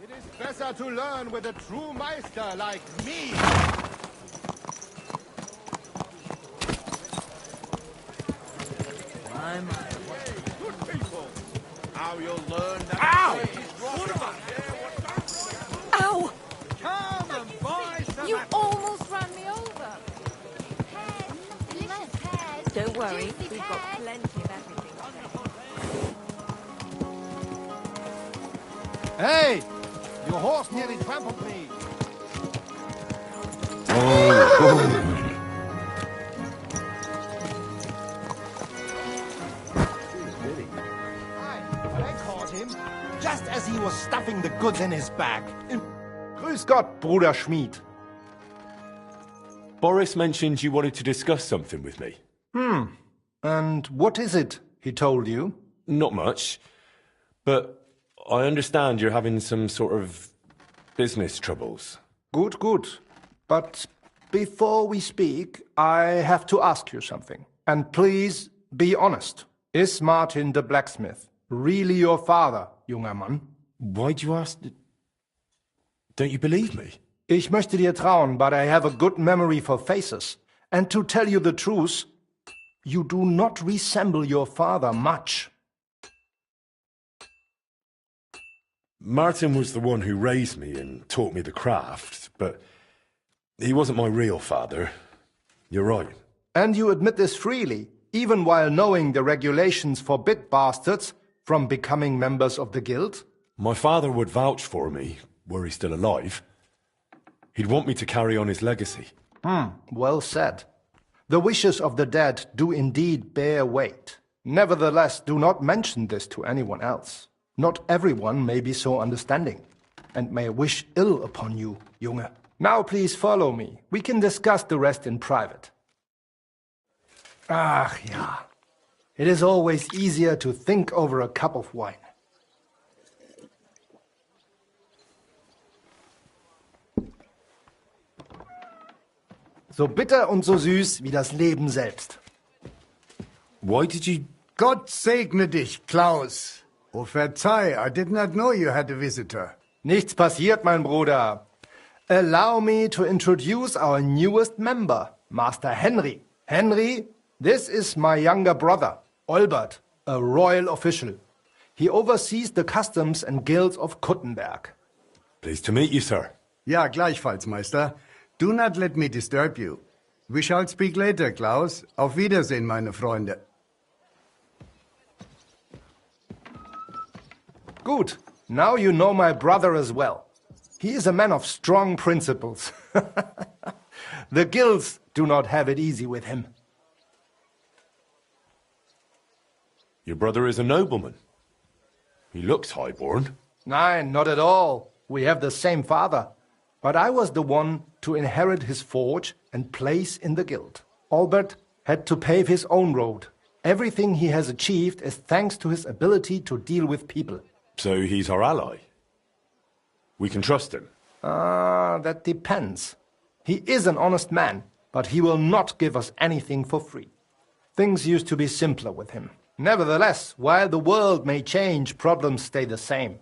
It is better to learn with a true meister like me. Good people. Now you'll learn that. Ow! Ow! Come and buy some. You almost ran me over. Don't worry, we've got plenty of everything. Hey! Your horse nearly trampled me. goods in his back. Grüß Gott, Bruder Schmied. Boris mentioned you wanted to discuss something with me. And what is it he told you? Not much, but I understand you're having some sort of business troubles. Good, good. But before we speak, I have to ask you something. And please be honest. Is Martin the blacksmith really your father, junger Mann? Why'd you ask? Don't you believe me? Ich möchte dir trauen, but I have a good memory for faces. And to tell you the truth, you do not resemble your father much. Martin was the one who raised me and taught me the craft, but he wasn't my real father. You're right. And you admit this freely, even while knowing the regulations forbid bastards from becoming members of the guild? My father would vouch for me, were he still alive. He'd want me to carry on his legacy. Well said. The wishes of the dead do indeed bear weight. Nevertheless, do not mention this to anyone else. Not everyone may be so understanding, and may wish ill upon you, Junge. Now please follow me. We can discuss the rest in private. Ach ja. It is always easier to think over a cup of wine. So bitter und so süß wie das Leben selbst. Why did you... Gott segne dich, Klaus. Oh, verzeih, I did not know you had a visitor. Nichts passiert, mein Bruder. Allow me to introduce our newest member, Master Henry. Henry, this is my younger brother, Olbert, a royal official. He oversees the customs and guilds of Kuttenberg. Pleased to meet you, sir. Ja, gleichfalls, Meister. Do not let me disturb you. We shall speak later, Klaus. Auf Wiedersehen, meine Freunde. Good. Now you know my brother as well. He is a man of strong principles. The guilds do not have it easy with him. Your brother is a nobleman. He looks highborn. Nein, not at all. We have the same father. But I was the one to inherit his forge and place in the guild. Albert had to pave his own road. Everything he has achieved is thanks to his ability to deal with people. So he's our ally. We can trust him. That depends. He is an honest man, but he will not give us anything for free. Things used to be simpler with him. Nevertheless, while the world may change, problems stay the same.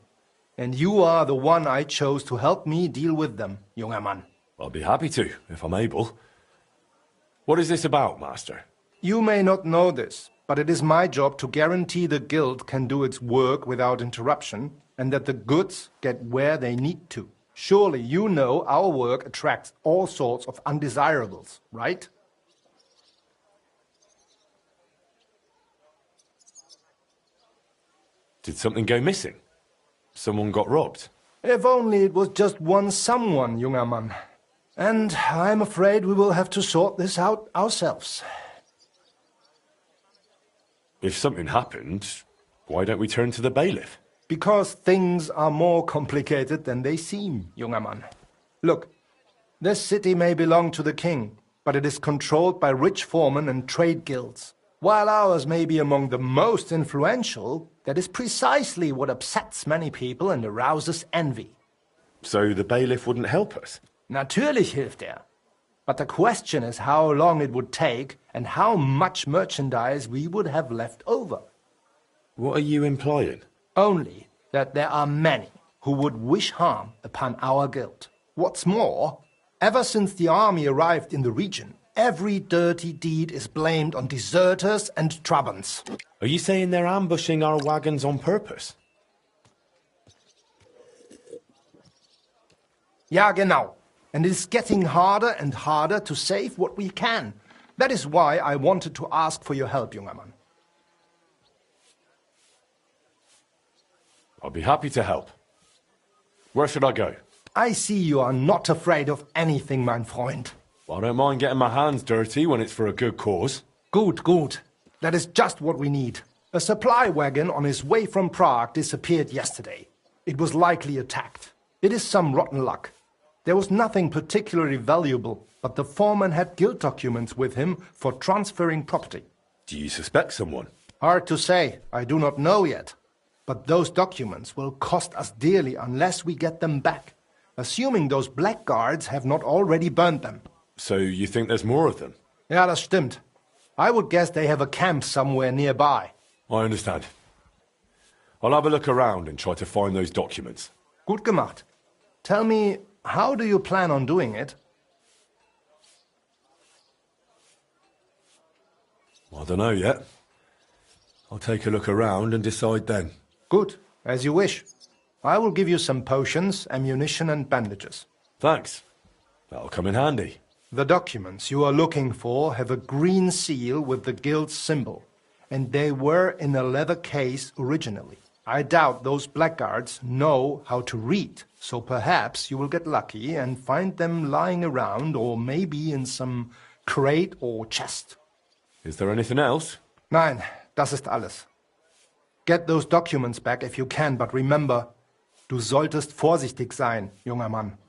And you are the one I chose to help me deal with them, junger Mann. I'll be happy to, if I'm able. What is this about, Master? You may not know this, but it is my job to guarantee the guild can do its work without interruption, and that the goods get where they need to. Surely you know our work attracts all sorts of undesirables, right? Did something go missing? Someone got robbed? If only it was just one someone, junger Mann. And I'm afraid we will have to sort this out ourselves. If something happened, why don't we turn to the bailiff? Because things are more complicated than they seem, junger Mann. Look, this city may belong to the king, but it is controlled by rich foremen and trade guilds. While ours may be among the most influential, that is precisely what upsets many people and arouses envy. So the bailiff wouldn't help us? Natürlich hilft er. But the question is how long it would take and how much merchandise we would have left over. What are you implying? Only that there are many who would wish harm upon our guild. What's more, ever since the army arrived in the region, every dirty deed is blamed on deserters and Trabants. Are you saying they're ambushing our wagons on purpose? Ja, genau. And it is getting harder and harder to save what we can. That is why I wanted to ask for your help, junger Mann. I'll be happy to help. Where should I go? I see you are not afraid of anything, mein Freund. I don't mind getting my hands dirty when it's for a good cause. Good, good. That is just what we need. A supply wagon on his way from Prague disappeared yesterday. It was likely attacked. It is some rotten luck. There was nothing particularly valuable, but the foreman had guild documents with him for transferring property. Do you suspect someone? Hard to say. I do not know yet. But those documents will cost us dearly unless we get them back. Assuming those blackguards have not already burned them. So you think there's more of them? Ja, das stimmt. I would guess they have a camp somewhere nearby. I understand. I'll have a look around and try to find those documents. Gut gemacht. Tell me, how do you plan on doing it? I don't know yet. I'll take a look around and decide then. Good, as you wish. I will give you some potions, ammunition and bandages. Thanks. That'll come in handy. The documents you are looking for have a green seal with the guild's symbol, and they were in a leather case originally. I doubt those blackguards know how to read, so perhaps you will get lucky and find them lying around or maybe in some crate or chest. Is there anything else? Nein, das ist alles. Get those documents back if you can, but remember, du solltest vorsichtig sein, junger Mann.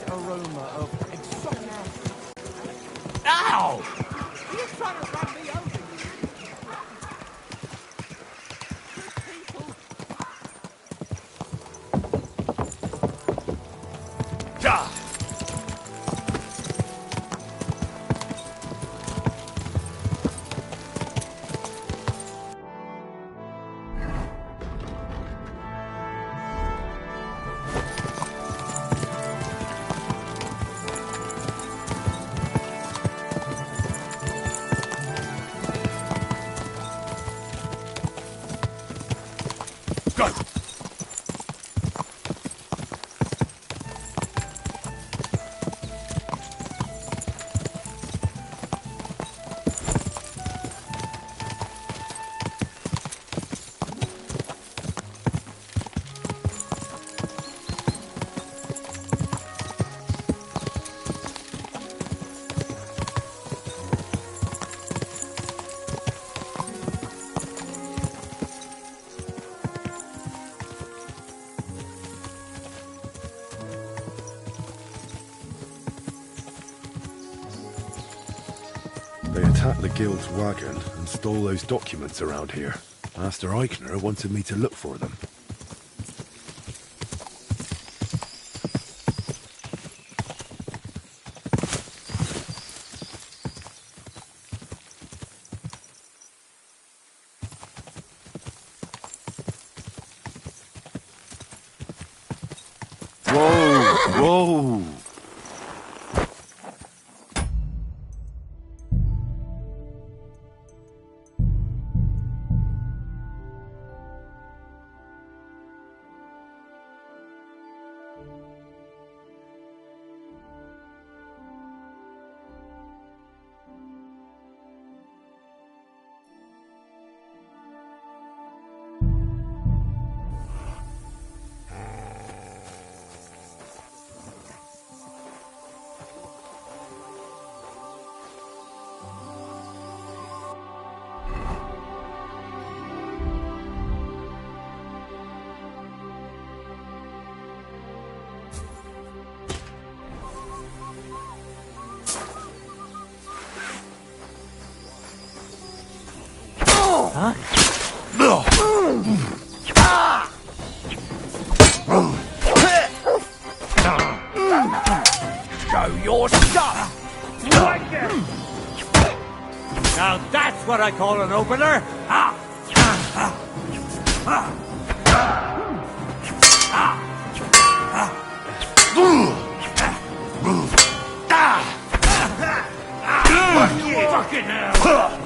Aroma of exotic. Ow! You're trying to run me over. They attacked the guild's wagon and stole those documents around here. Master Eichner wanted me to look for them. Whoa! Whoa! Show your stuff! Now that's what I call an opener! Fucking hell!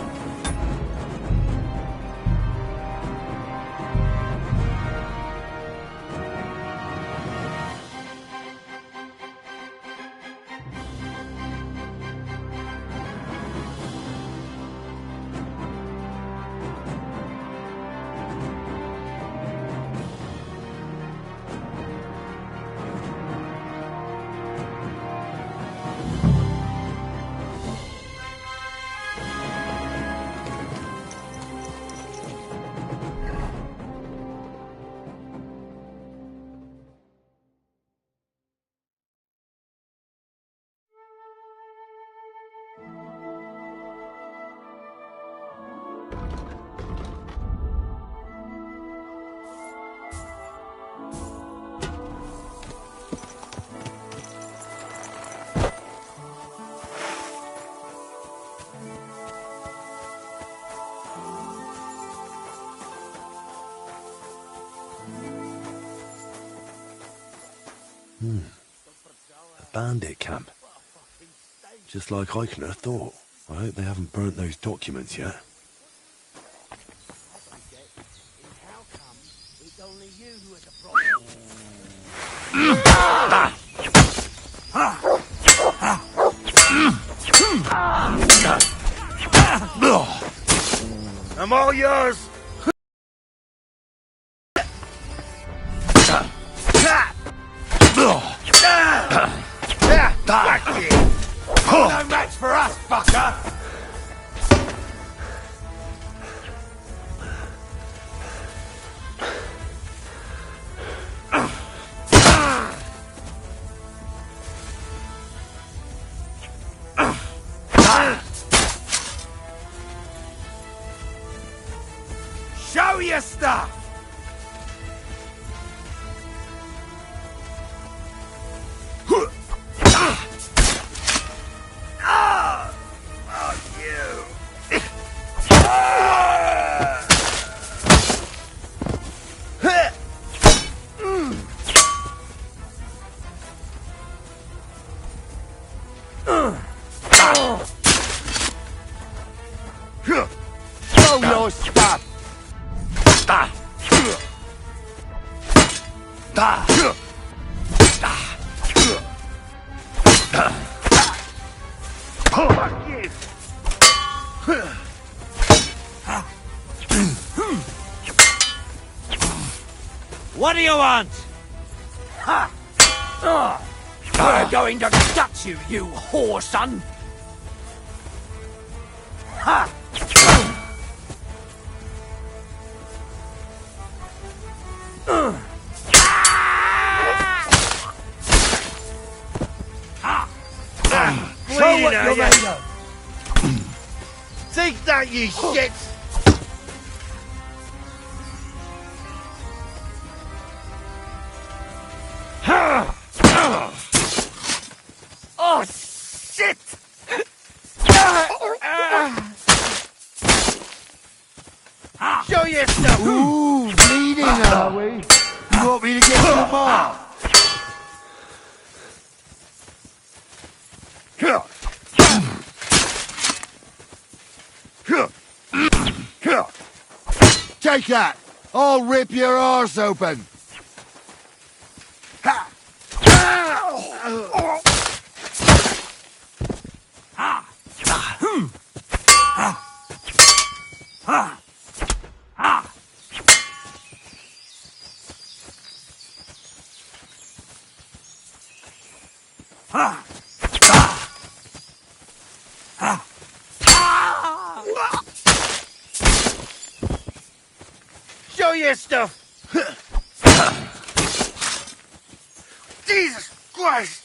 A bandit camp. Just like I can have thought. I hope they haven't burnt those documents yet. I'm all yours! No match for us, fucker! Show your stuff! Show your stuff! What do you want? We're going to gut you, you whore son! Ha! Show what you're made of! Take that, you shit! Oh, shit! Show yourself! Ooh, bleeding, are we? You want me to get some more? Take that! I'll rip your arse open! Show your stuff! Jesus Christ!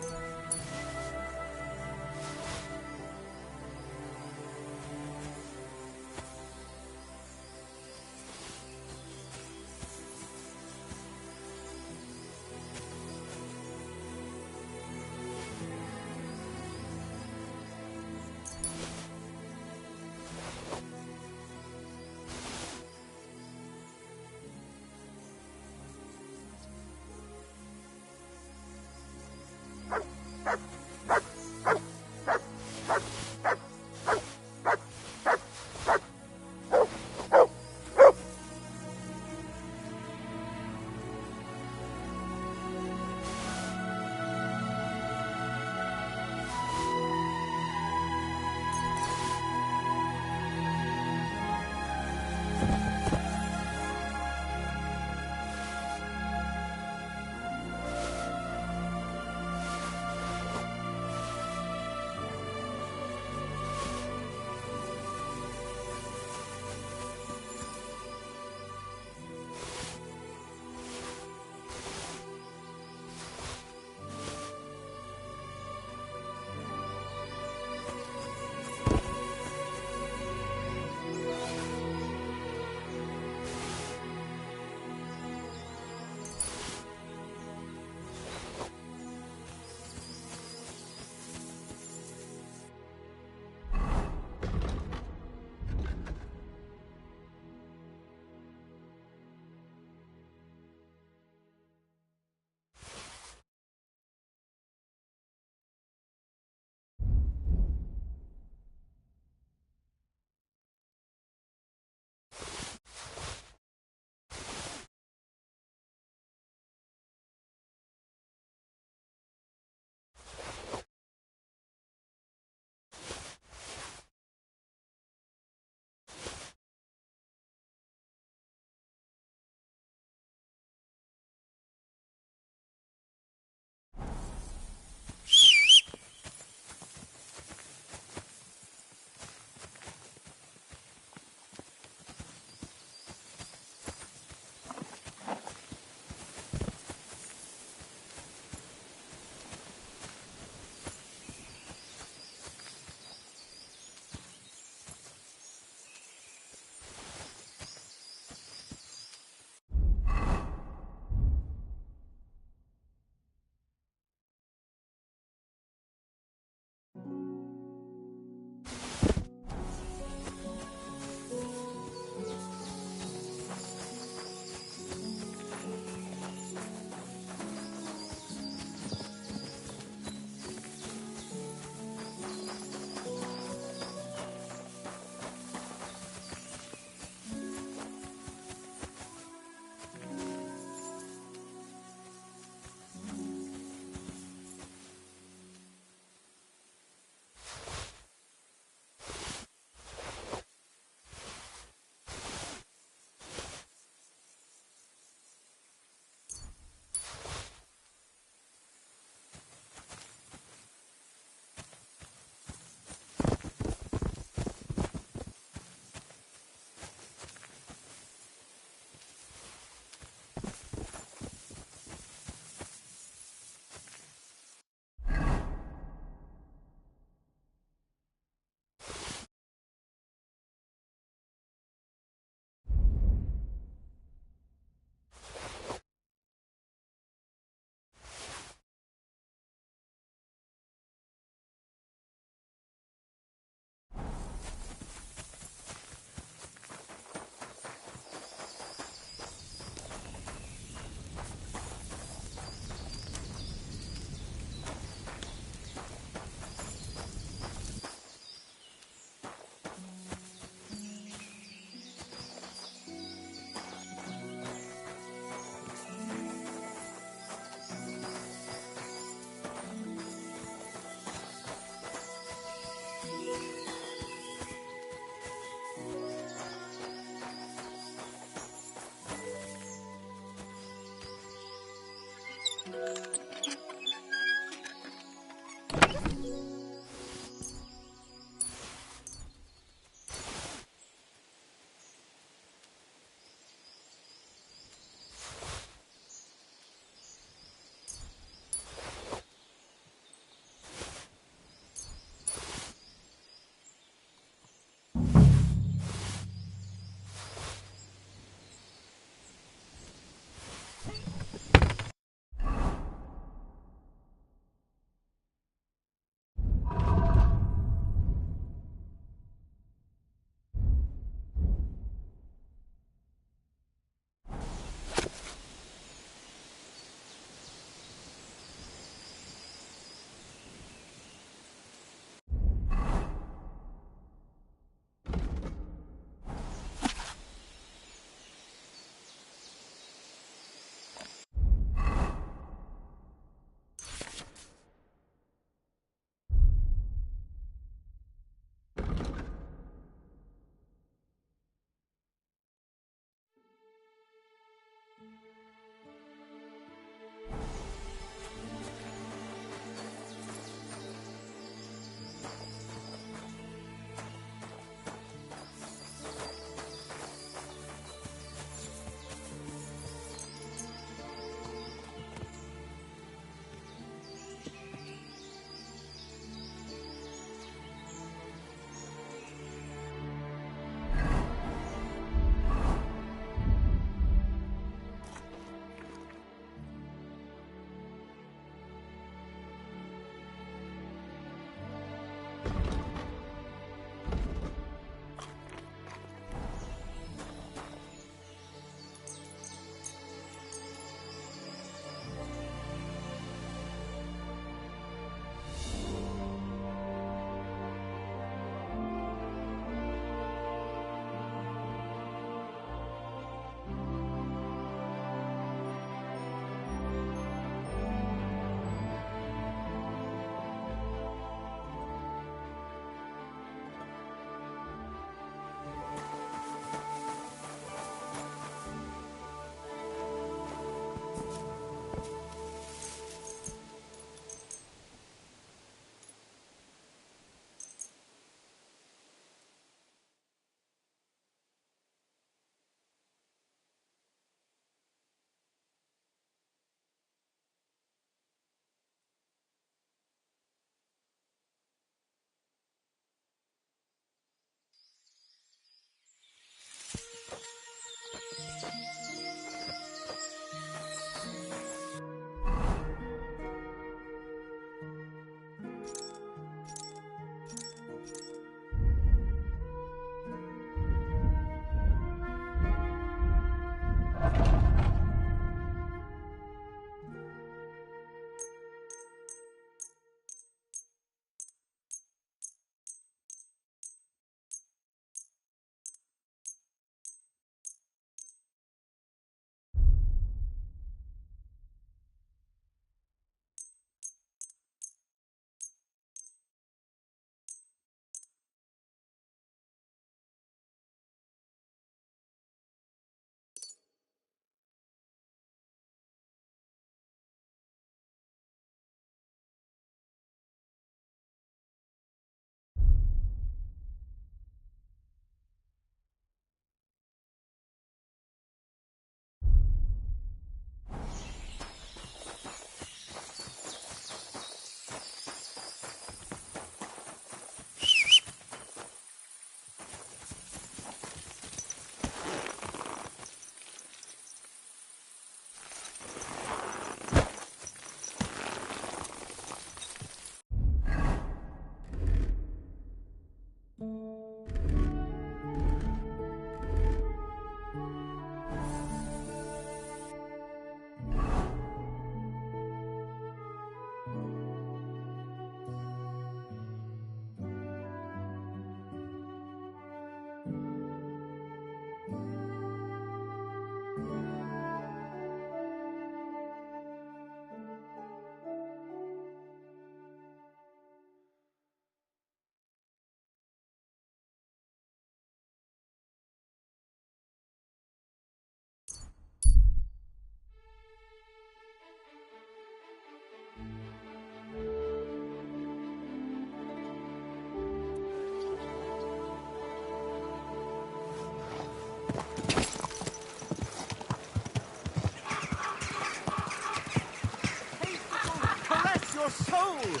hole!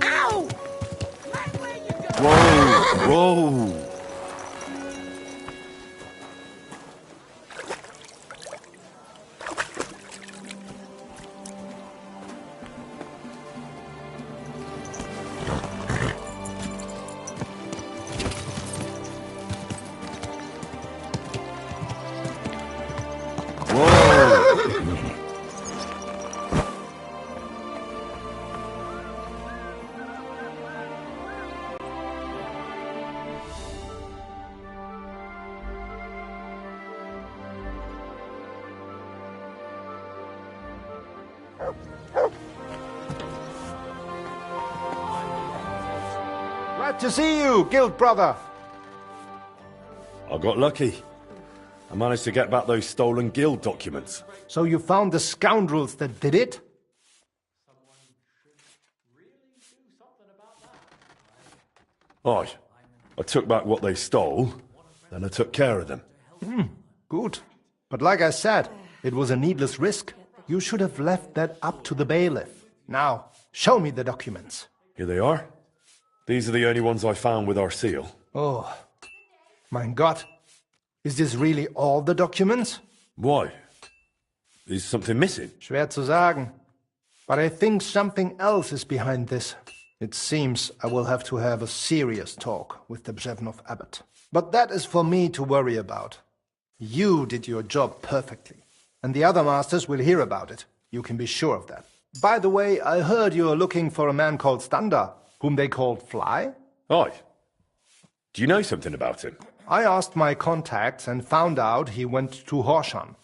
Ow! Whoa! Glad to see you, guild brother. I got lucky. I managed to get back those stolen guild documents. So you found the scoundrels that did it? Aye. I took back what they stole, then I took care of them. Good. But like I said, it was a needless risk. You should have left that up to the bailiff. Now, show me the documents. Here they are. These are the only ones I found with our seal. Oh, mein Gott. Is this really all the documents? Why? Is something missing? Schwer zu sagen. But I think something else is behind this. It seems I will have to have a serious talk with the Brzevnov abbot. But that is for me to worry about. You did your job perfectly. And the other masters will hear about it. You can be sure of that. By the way, I heard you are looking for a man called Standa, whom they called Fly? Aye. Do you know something about him? I asked my contacts and found out he went to Horshan.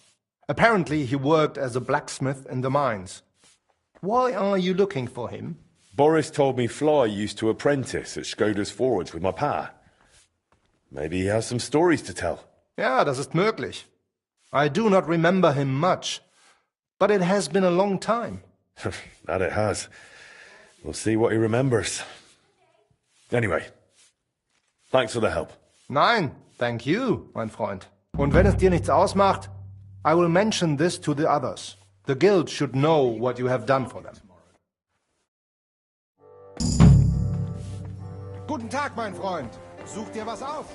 Apparently he worked as a blacksmith in the mines. Why are you looking for him? Boris told me Fly used to apprentice at Skoda's forge with my pa. Maybe he has some stories to tell. Ja, das ist möglich. I do not remember him much, but it has been a long time. That it has. We'll see what he remembers. Anyway, thanks for the help. Nein, thank you, mein Freund. Und wenn es dir nichts ausmacht, I will mention this to the others. The guild should know what you have done for them. Guten Tag, mein Freund. Such dir was auf.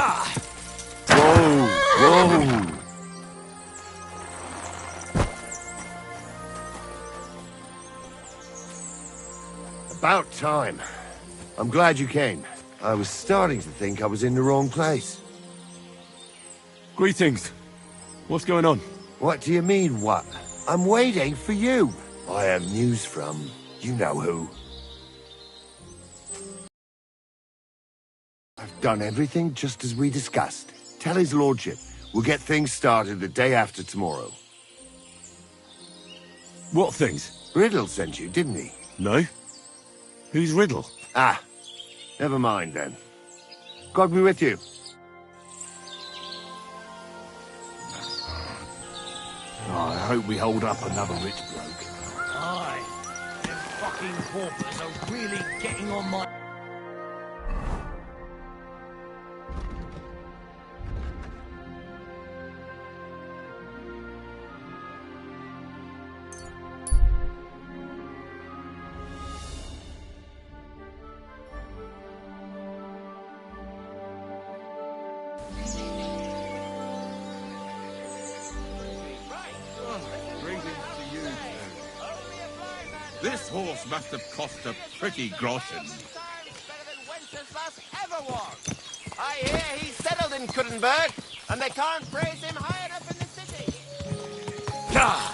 Whoa! Whoa! About time. I'm glad you came. I was starting to think I was in the wrong place. Greetings. What's going on? What do you mean, what? I'm waiting for you. I have news from you-know-who. I've done everything just as we discussed. Tell his lordship. We'll get things started the day after tomorrow. What things? Riddle sent you, didn't he? No. Who's Riddle? Ah, never mind then. God be with you. I hope we hold up another rich bloke. Aye. Them fucking paupers are really getting on my... This horse must have cost a pretty groschen. Wenceslas ever was. I hear he's settled in Kuttenberg, and they can't praise him high enough in the city. Gah!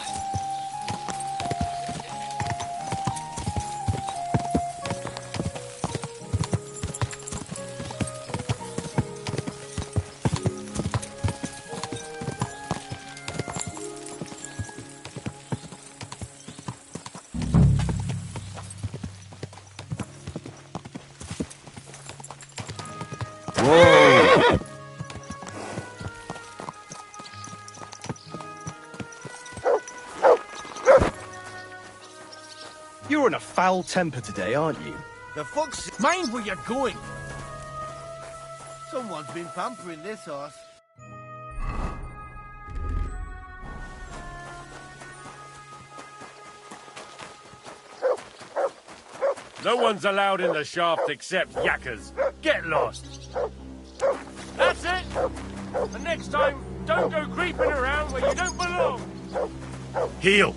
Whoa! You're in a foul temper today, aren't you? The fuck's... Mind where you're going! Someone's been pampering this horse. No one's allowed in the shaft except yakkers. Get lost. That's it! And next time, don't go creeping around where you don't belong. Heel!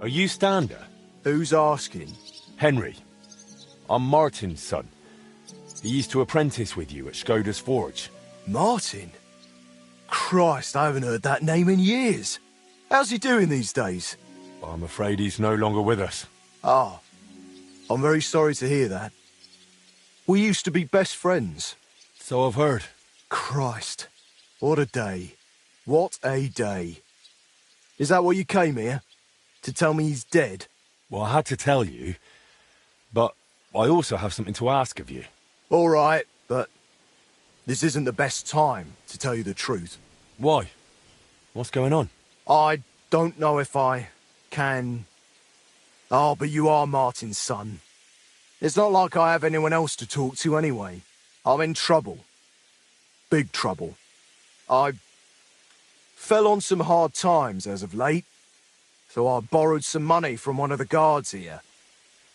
Are you Stander? Who's asking? Henry. I'm Martin's son. He used to apprentice with you at Skoda's Forge. Martin? Christ, I haven't heard that name in years. How's he doing these days? I'm afraid he's no longer with us. Ah, I'm very sorry to hear that. We used to be best friends. So I've heard. Christ, what a day. What a day. Is that what you came here? To tell me he's dead? Well, I had to tell you, but I also have something to ask of you. All right, but this isn't the best time to tell you the truth. Why? What's going on? I don't know if I can... Oh, but you are Martin's son. It's not like I have anyone else to talk to anyway. I'm in trouble. Big trouble. I fell on some hard times as of late. So I borrowed some money from one of the guards here.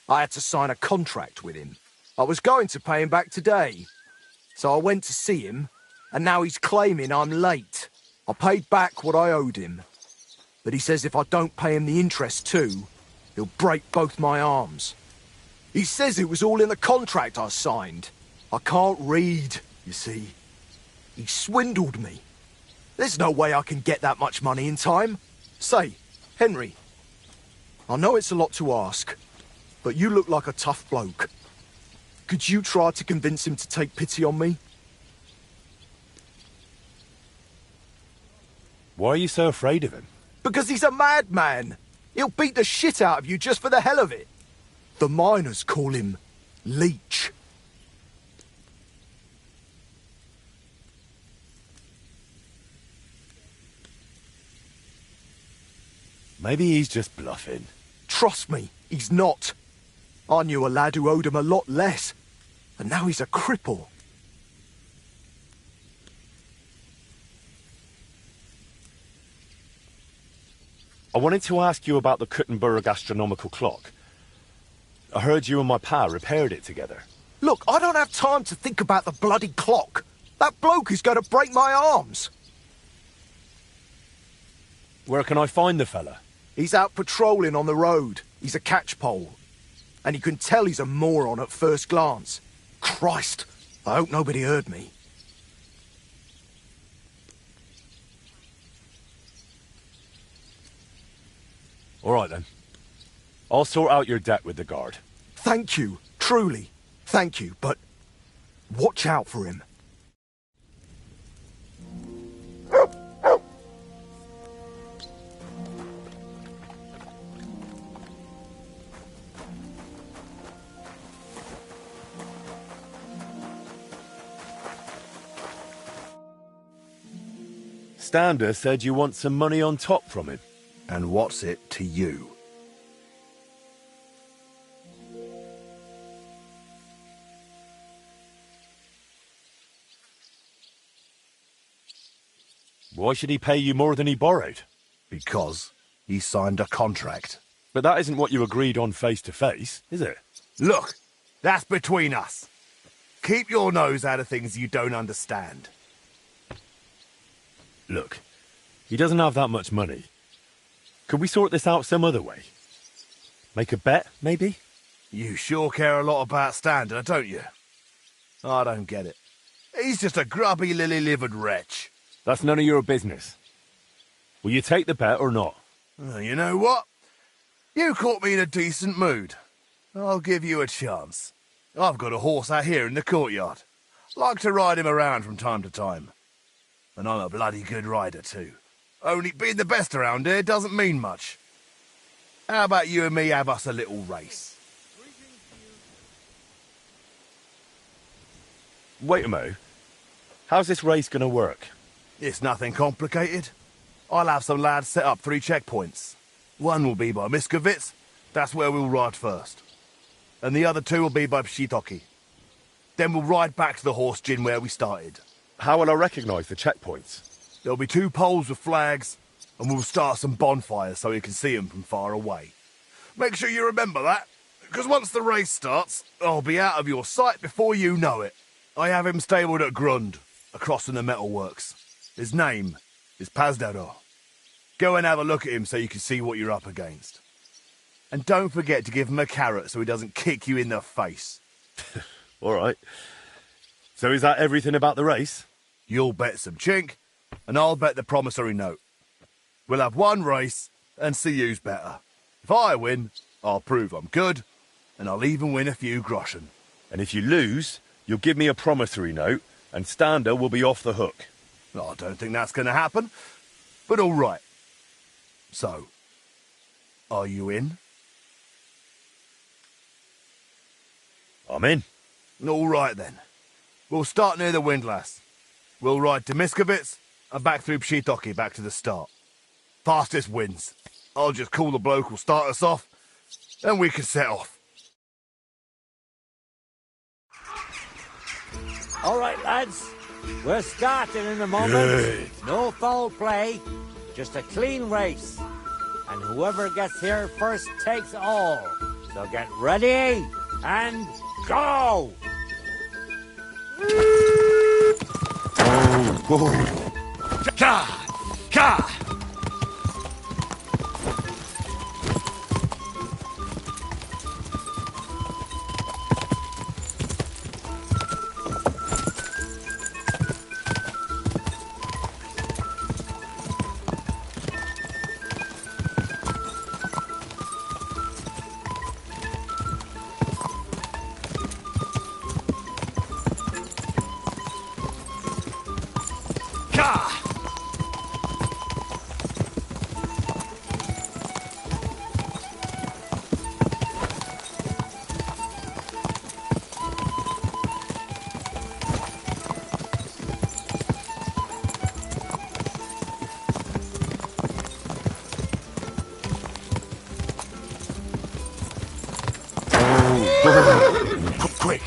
I had to sign a contract with him. I was going to pay him back today. So I went to see him, and now he's claiming I'm late. I paid back what I owed him. But he says if I don't pay him the interest too, he'll break both my arms. He says it was all in the contract I signed. I can't read, you see. He swindled me. There's no way I can get that much money in time. Say, Henry, I know it's a lot to ask, but you look like a tough bloke. Could you try to convince him to take pity on me? Why are you so afraid of him? Because he's a madman. He'll beat the shit out of you just for the hell of it. The miners call him Leech. Maybe he's just bluffing. Trust me, he's not. I knew a lad who owed him a lot less, and now he's a cripple. I wanted to ask you about the Kuttenberg astronomical clock. I heard you and my pa repaired it together. Look, I don't have time to think about the bloody clock. That bloke is going to break my arms. Where can I find the fella? He's out patrolling on the road. He's a catchpole. And you can tell he's a moron at first glance. Christ, I hope nobody heard me. All right, then. I'll sort out your debt with the guard. Thank you, truly. Thank you, but watch out for him. Stander said you want some money on top from him. And what's it to you? Why should he pay you more than he borrowed? Because he signed a contract. But that isn't what you agreed on face to face, is it? Look, that's between us. Keep your nose out of things you don't understand. Look, he doesn't have that much money. Could we sort this out some other way? Make a bet, maybe? You sure care a lot about Stander, don't you? I don't get it. He's just a grubby, lily-livered wretch. That's none of your business. Will you take the bet or not? You know what? You caught me in a decent mood. I'll give you a chance. I've got a horse out here in the courtyard. Like to ride him around from time to time. And I'm a bloody good rider, too. Only being the best around here doesn't mean much. How about you and me have us a little race? Wait a mo. How's this race gonna work? It's nothing complicated. I'll have some lads set up 3 checkpoints. One will be by Miskovitz, that's where we'll ride first. And the other 2 will be by Pshitoki. Then we'll ride back to the horse gin where we started. How will I recognise the checkpoints? There'll be 2 poles with flags, and we'll start some bonfires so you can see them from far away. Make sure you remember that, because once the race starts, I'll be out of your sight before you know it. I have him stabled at Grund, across from the metalworks. His name is Pazdaro. Go and have a look at him so you can see what you're up against. And don't forget to give him a carrot so he doesn't kick you in the face. All right. So is that everything about the race? You'll bet some chink, and I'll bet the promissory note. We'll have one race and see who's better. If I win, I'll prove I'm good, and I'll even win a few groschen. And if you lose, you'll give me a promissory note, and Stander will be off the hook. I don't think that's going to happen, but all right. So, are you in? I'm in. All right, then. We'll start near the windlass. We'll ride to Miskovitz and back through Pshitoki back to the start. Fastest wins. I'll just call the bloke who'll start us off, and we can set off. All right, lads. We're starting in a moment. Good. No foul play, just a clean race. And whoever gets here first takes all. So get ready and go! Ka! Quick!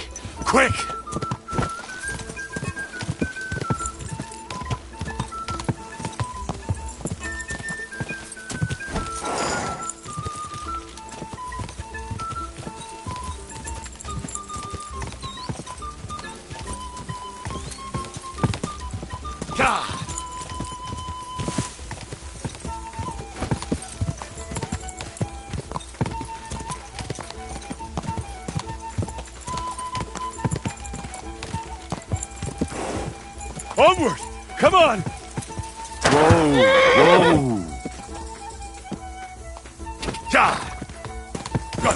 Quick! Onward! Come on! Whoa! Ja! Go!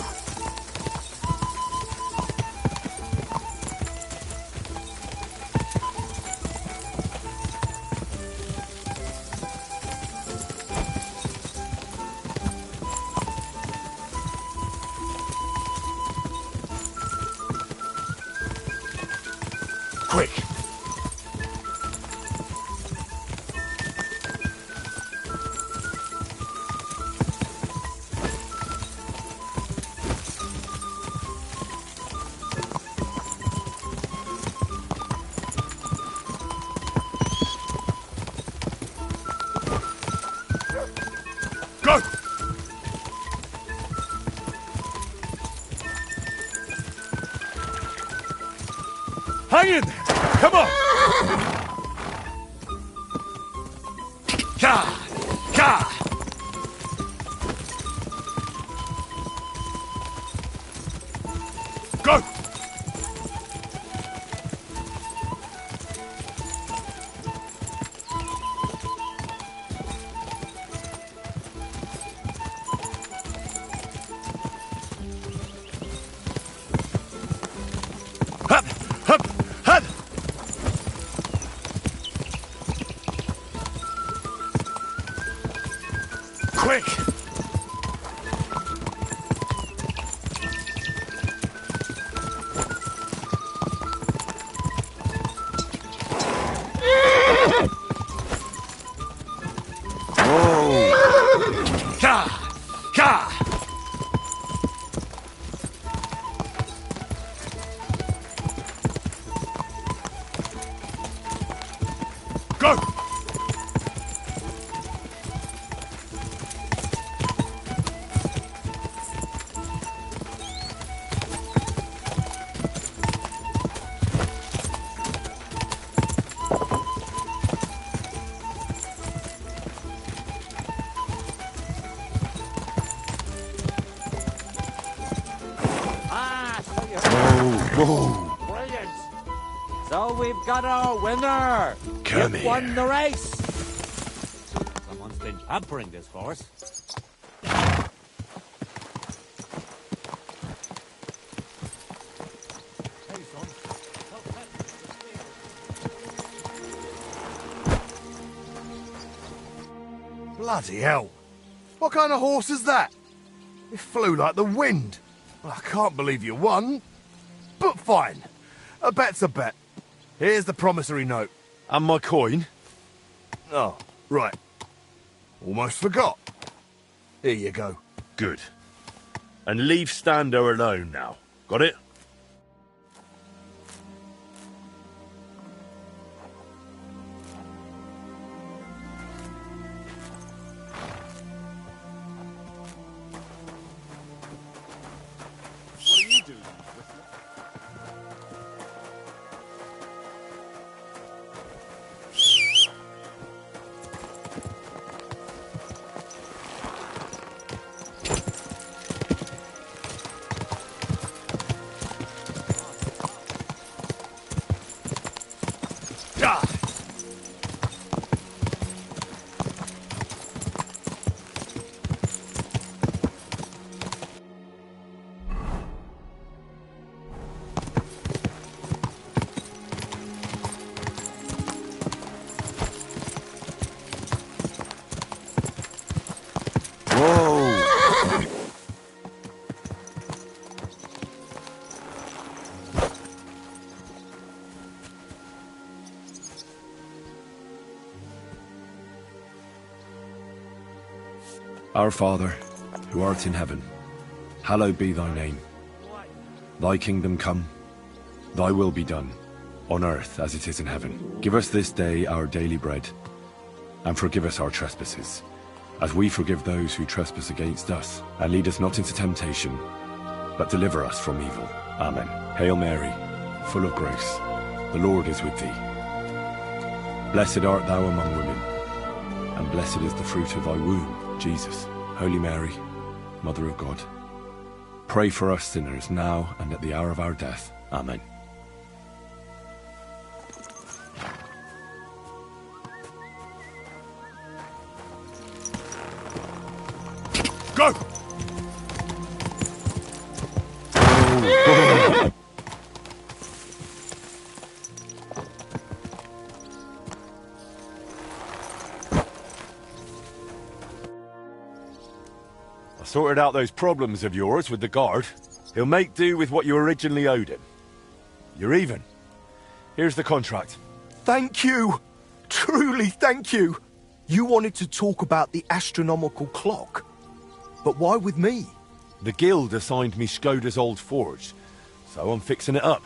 Quick! Go! Hang in there! Come on! Ka! Ka! Go! Hup! Hup! Hup! Quick! Ka! Ka! Go! Whoa. Brilliant. So we've got our winner. Come You've here. won the race. Someone's been pampering this horse. Bloody hell. What kind of horse is that? It flew like the wind. Well, I can't believe you won. But fine. A bet's a bet. Here's the promissory note. And my coin? Oh, right. Almost forgot. Here you go. Good. And leave Stando alone now. Got it? What are you doing, Whistler? Ja! Our Father, who art in heaven, hallowed be thy name. Thy kingdom come, thy will be done, on earth as it is in heaven. Give us this day our daily bread, and forgive us our trespasses, as we forgive those who trespass against us. And lead us not into temptation, but deliver us from evil. Amen. Hail Mary, full of grace, the Lord is with thee. Blessed art thou among women, and blessed is the fruit of thy womb, Jesus. Holy Mary, Mother of God, pray for us sinners now and at the hour of our death. Amen. Go! I sorted out those problems of yours with the guard. He'll make do with what you originally owed him. You're even. Here's the contract. Thank you! Truly thank you! You wanted to talk about the astronomical clock. But why with me? The guild assigned me Skoda's old forge, so I'm fixing it up.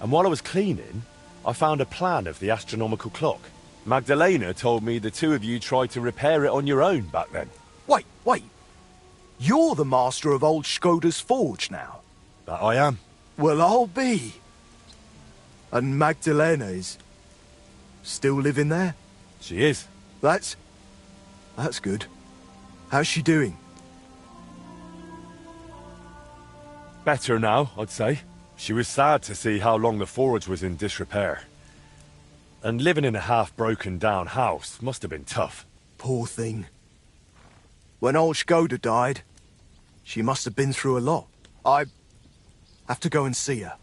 And while I was cleaning, I found a plan of the astronomical clock. Magdalena told me the two of you tried to repair it on your own back then. Wait. You're the master of old Skoda's forge now? That I am. Well, I'll be. And Magdalena is still living there? She is. That's good. How's she doing? Better now, I'd say. She was sad to see how long the forge was in disrepair. And living in a half-broken down house must have been tough. Poor thing. When old Skoda died, she must have been through a lot. I have to go and see her.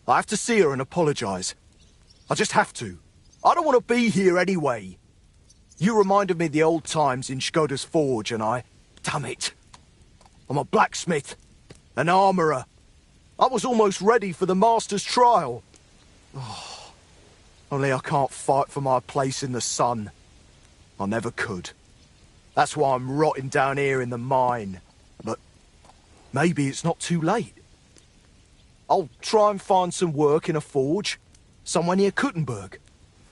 I have to see her and apologise. I just have to. I don't want to be here anyway. You reminded me of the old times in Skoda's forge and damn it. I'm a blacksmith, an armourer. I was almost ready for the master's trial. Oh, only I can't fight for my place in the sun. I never could. That's why I'm rotting down here in the mine. But maybe it's not too late. I'll try and find some work in a forge, somewhere near Kuttenberg.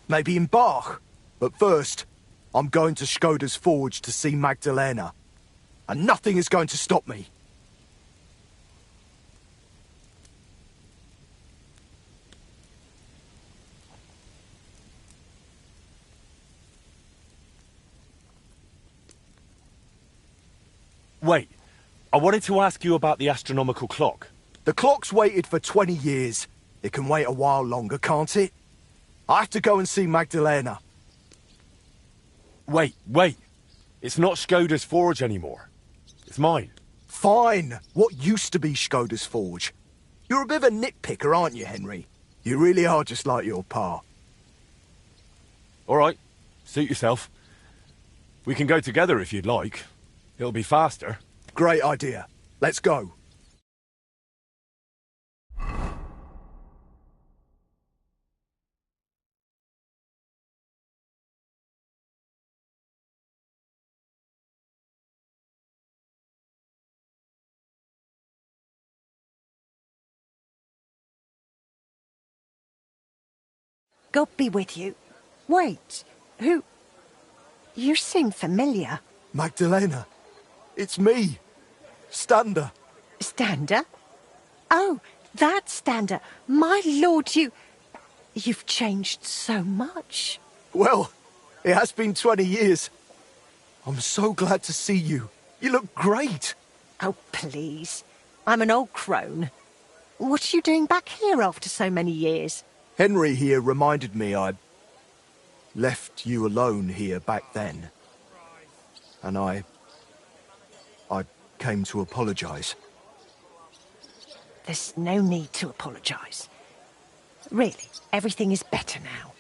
Maybe in Bach. But first, I'm going to Skoda's forge to see Magdalena. And nothing is going to stop me. Wait, I wanted to ask you about the astronomical clock. The clock's waited for 20 years. It can wait a while longer, can't it? I have to go and see Magdalena. Wait. It's not Skoda's forge anymore. It's mine. Fine. What used to be Skoda's forge? You're a bit of a nitpicker, aren't you, Henry? You really are just like your pa. All right. Suit yourself. We can go together if you'd like. It'll be faster. Great idea. Let's go. God be with you. Wait, who? You seem familiar. Magdalena. It's me. Stander. Stander? Oh, that Stander. My lord, you've changed so much. Well, it has been 20 years. I'm so glad to see you. You look great. Oh, please. I'm an old crone. What are you doing back here after so many years? Henry here reminded me I left you alone here back then. And I came to apologise. There's no need to apologise. Really, everything is better now.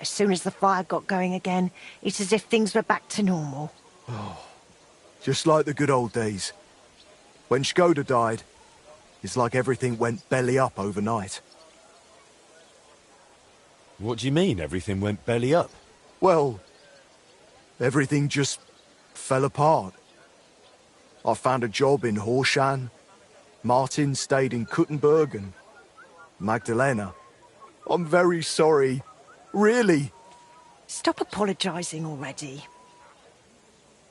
As soon as the fire got going again, it's as if things were back to normal. Oh, just like the good old days. When Skoda died, it's like everything went belly up overnight. What do you mean, everything went belly up? Well, everything just fell apart. I found a job in Horshan. Martin stayed in Kuttenberg and Magdalena. I'm very sorry. Really. Stop apologising already.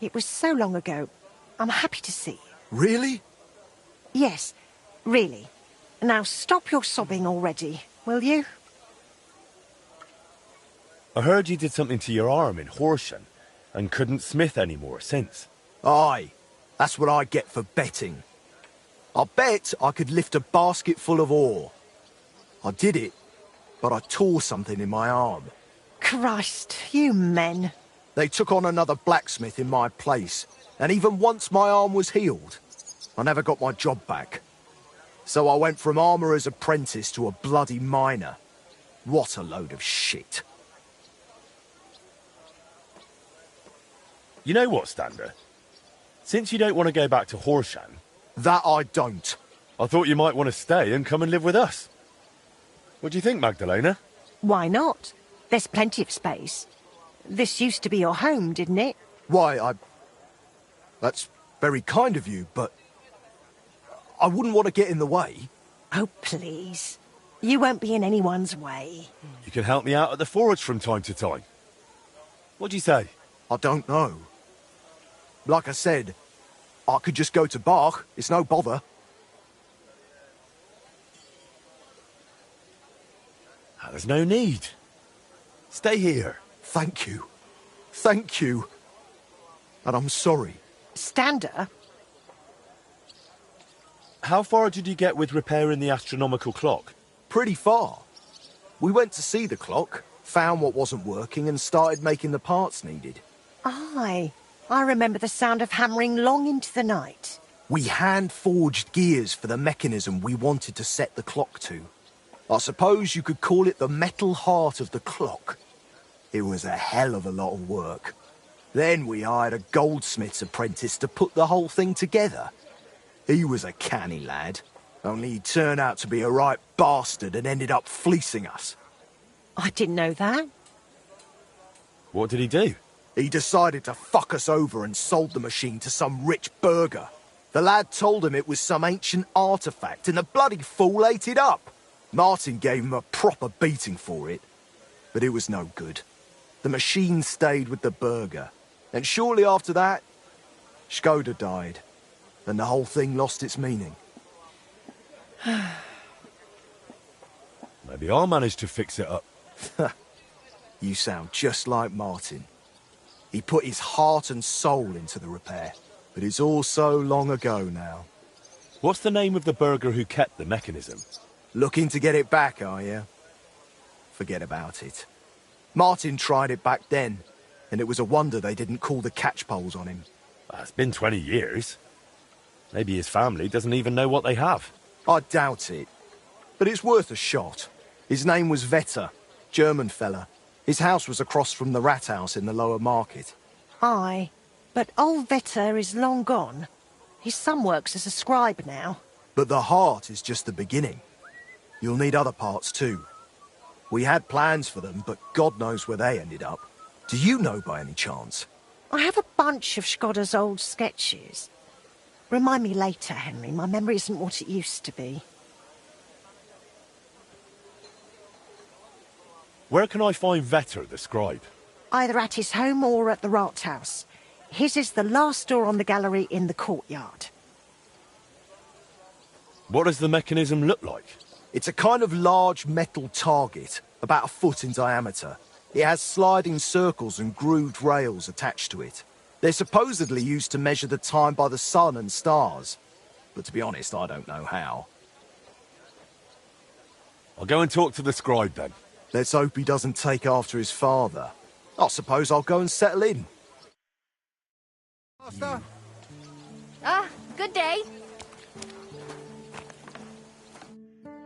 It was so long ago. I'm happy to see you. Really? Yes, really. Now stop your sobbing already, will you? I heard you did something to your arm in Horsham and couldn't smith anymore since. Aye, that's what I get for betting. I bet I could lift a basket full of ore. I did it, but I tore something in my arm. Christ, you men. They took on another blacksmith in my place, and even once my arm was healed, I never got my job back. So I went from armourer's apprentice to a bloody miner. What a load of shit. You know what, Stander? Since you don't want to go back to Horsham... That I don't. I thought you might want to stay and come and live with us. What do you think, Magdalena? Why not? There's plenty of space. This used to be your home, didn't it? Why, That's very kind of you, but... I wouldn't want to get in the way. Oh, please. You won't be in anyone's way. You can help me out at the forge from time to time. What do you say? I don't know. Like I said, I could just go to Bach. It's no bother. There's no need. Stay here. Thank you. Thank you. And I'm sorry. Stander? How far did you get with repairing the astronomical clock? Pretty far. We went to see the clock, found what wasn't working and started making the parts needed. Aye. I remember the sound of hammering long into the night. We hand-forged gears for the mechanism we wanted to set the clock to. I suppose you could call it the metal heart of the clock. It was a hell of a lot of work. Then we hired a goldsmith's apprentice to put the whole thing together. He was a canny lad, only he turned out to be a right bastard and ended up fleecing us. I didn't know that. What did he do? He decided to fuck us over and sold the machine to some rich burgher. The lad told him it was some ancient artifact and the bloody fool ate it up. Martin gave him a proper beating for it, but it was no good. The machine stayed with the burgher, and shortly after that, Skoda died, and the whole thing lost its meaning. Maybe I'll manage to fix it up. You sound just like Martin. He put his heart and soul into the repair, but it's all so long ago now. What's the name of the burgher who kept the mechanism? Looking to get it back, are you? Forget about it. Martin tried it back then, and it was a wonder they didn't call the catchpoles on him. It's been 20 years. Maybe his family doesn't even know what they have. I doubt it, but it's worth a shot. His name was Vetter, German fella. His house was across from the rat house in the lower market. Aye, but old Vetter is long gone. His son works as a scribe now. But the heart is just the beginning. You'll need other parts too. We had plans for them, but God knows where they ended up. Do you know by any chance? I have a bunch of Skoda's old sketches. Remind me later, Henry. My memory isn't what it used to be. Where can I find Vetter, the scribe? Either at his home or at the Rathaus. His is the last door on the gallery in the courtyard. What does the mechanism look like? It's a kind of large metal target, about a foot in diameter. It has sliding circles and grooved rails attached to it. They're supposedly used to measure the time by the sun and stars. But to be honest, I don't know how. I'll go and talk to the scribe then. Let's hope he doesn't take after his father. I suppose I'll go and settle in. Master? Good day.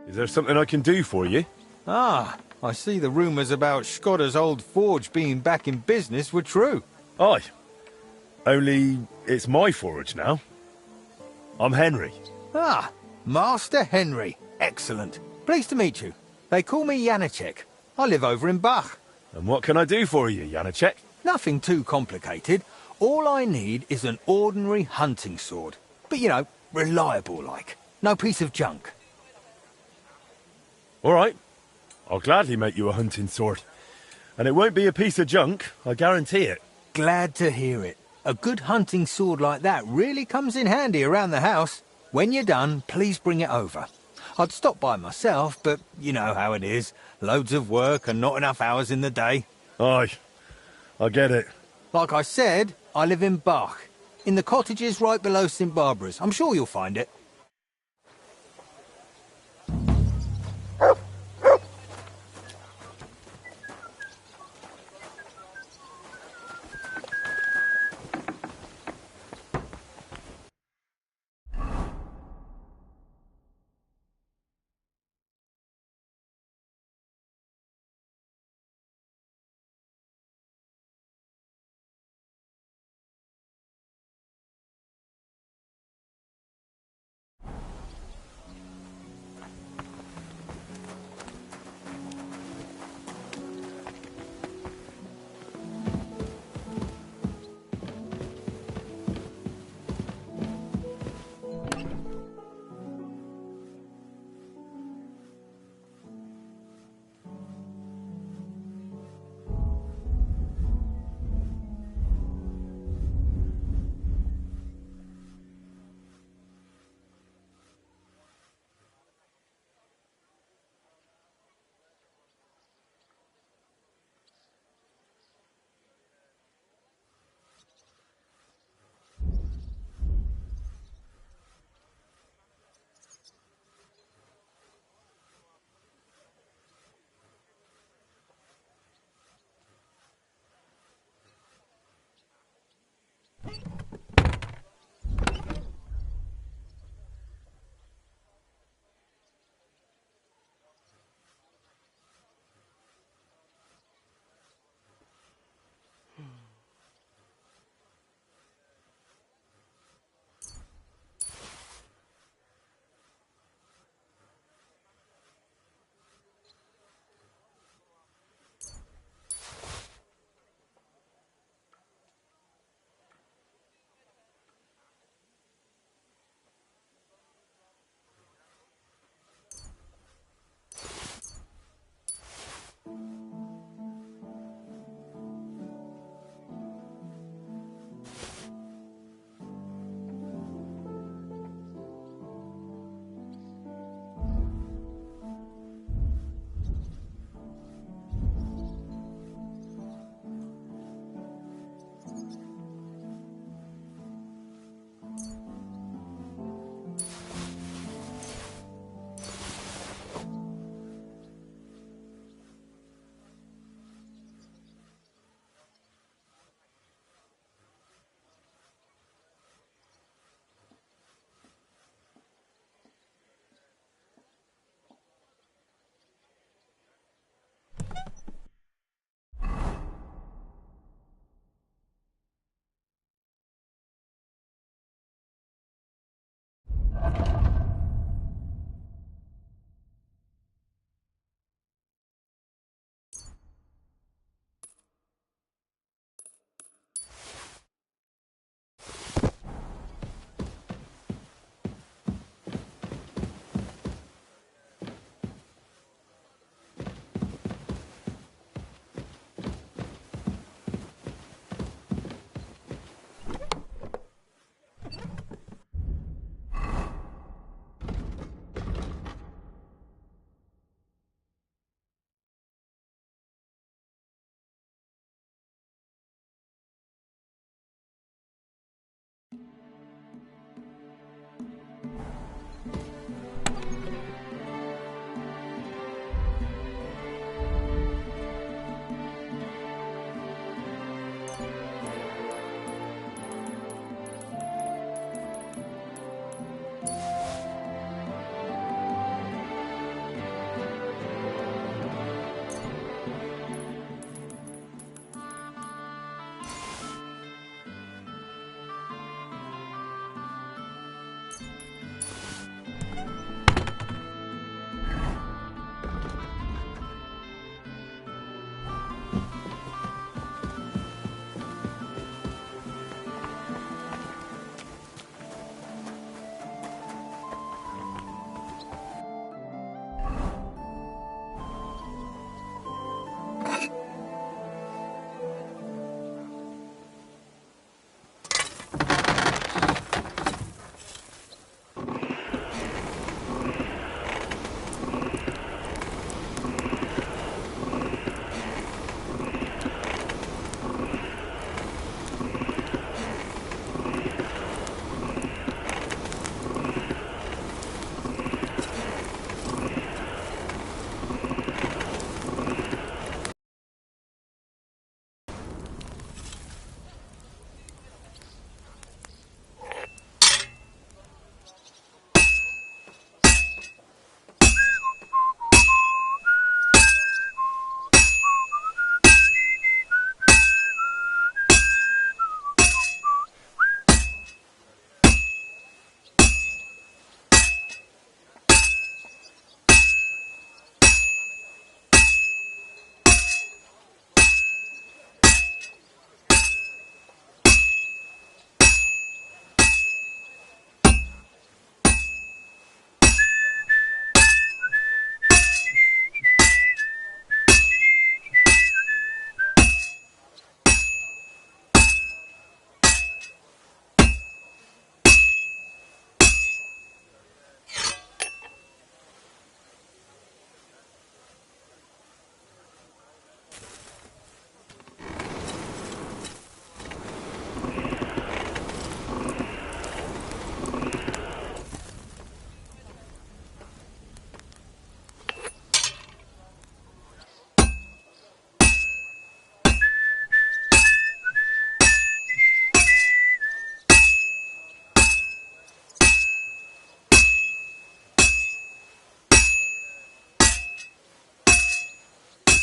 Is there something I can do for you? Ah, I see the rumours about Skoda's old forge being back in business were true. Aye. Only it's my forge now. I'm Henry. Ah, Master Henry. Excellent. Pleased to meet you. They call me Janacek. I live over in Bach. And what can I do for you, Janacek? Nothing too complicated. All I need is an ordinary hunting sword. But, you know, reliable like. No piece of junk. All right. I'll gladly make you a hunting sword. And it won't be a piece of junk, I guarantee it. Glad to hear it. A good hunting sword like that really comes in handy around the house. When you're done, please bring it over. I'd stop by myself, but you know how it is. Loads of work and not enough hours in the day. Aye, I get it. Like I said, I live in Bach, in the cottages right below St. Barbara's. I'm sure you'll find it.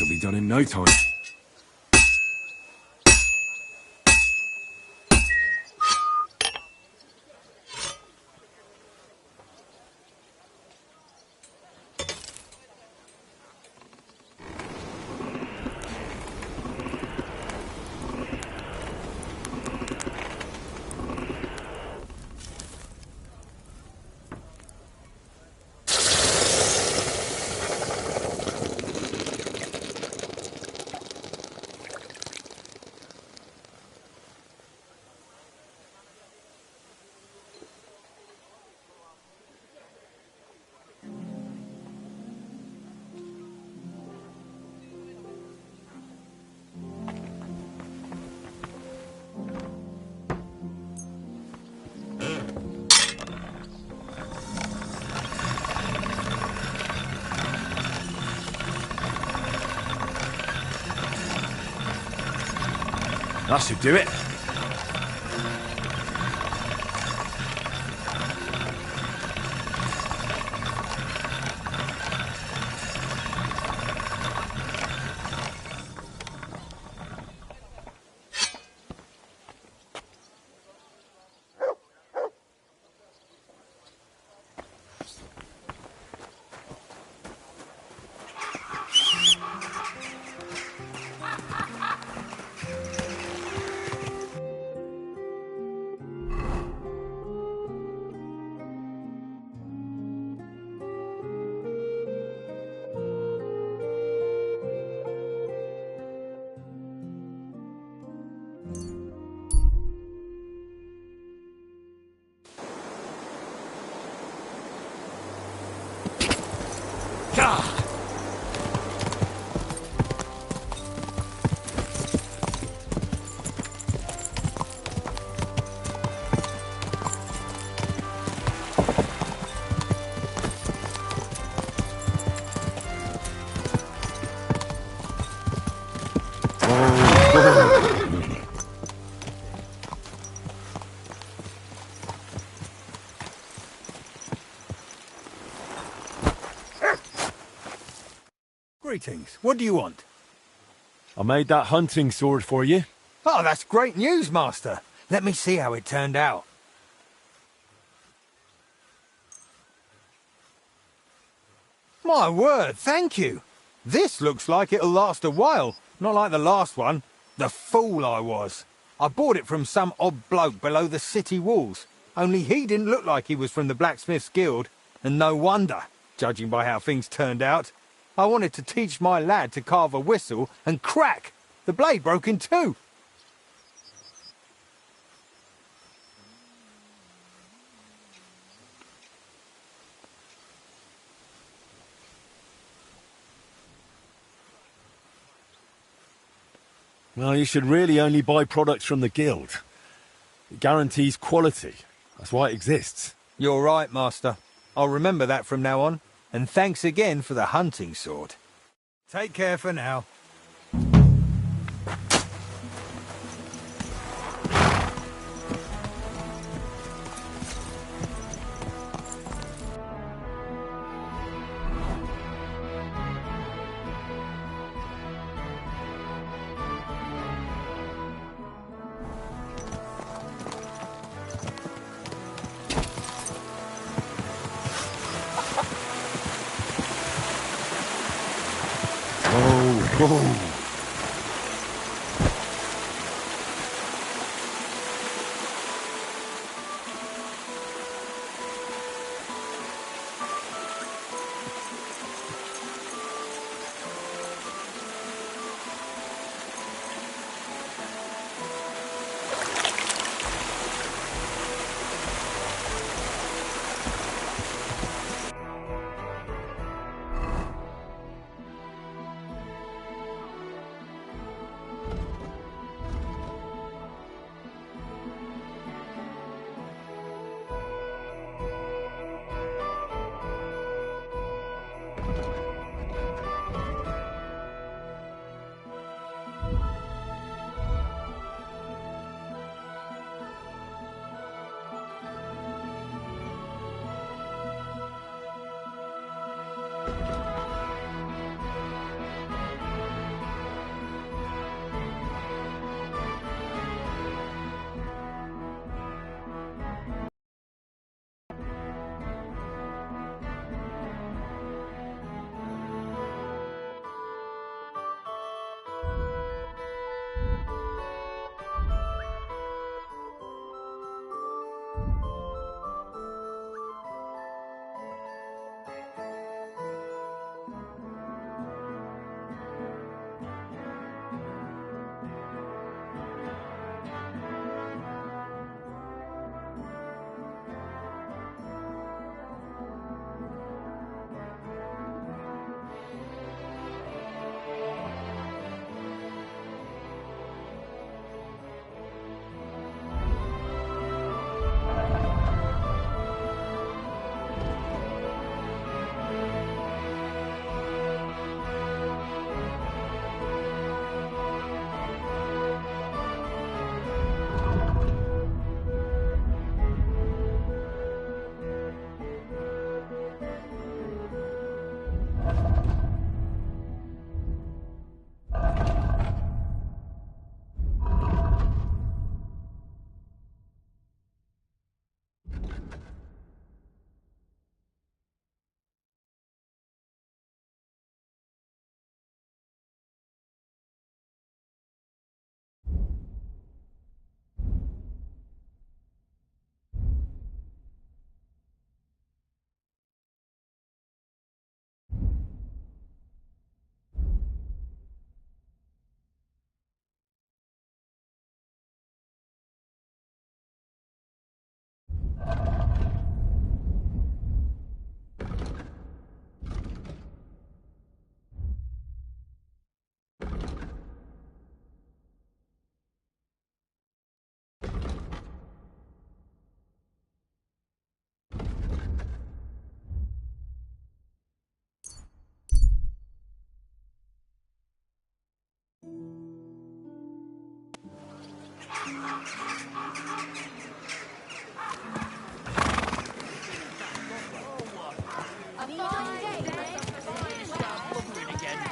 This'll be done in no time. That should do it. Greetings. What do you want? I made that hunting sword for you. Oh, that's great news, Master. Let me see how it turned out. My word, thank you. This looks like it'll last a while, not like the last one. The fool I was. I bought it from some odd bloke below the city walls. Only he didn't look like he was from the Blacksmith's Guild, and no wonder, judging by how things turned out. I wanted to teach my lad to carve a whistle, and crack! The blade broke in two. Well, you should really only buy products from the guild. It guarantees quality. That's why it exists. You're right, Master. I'll remember that from now on. And thanks again for the hunting sword. Take care for now. Whoa.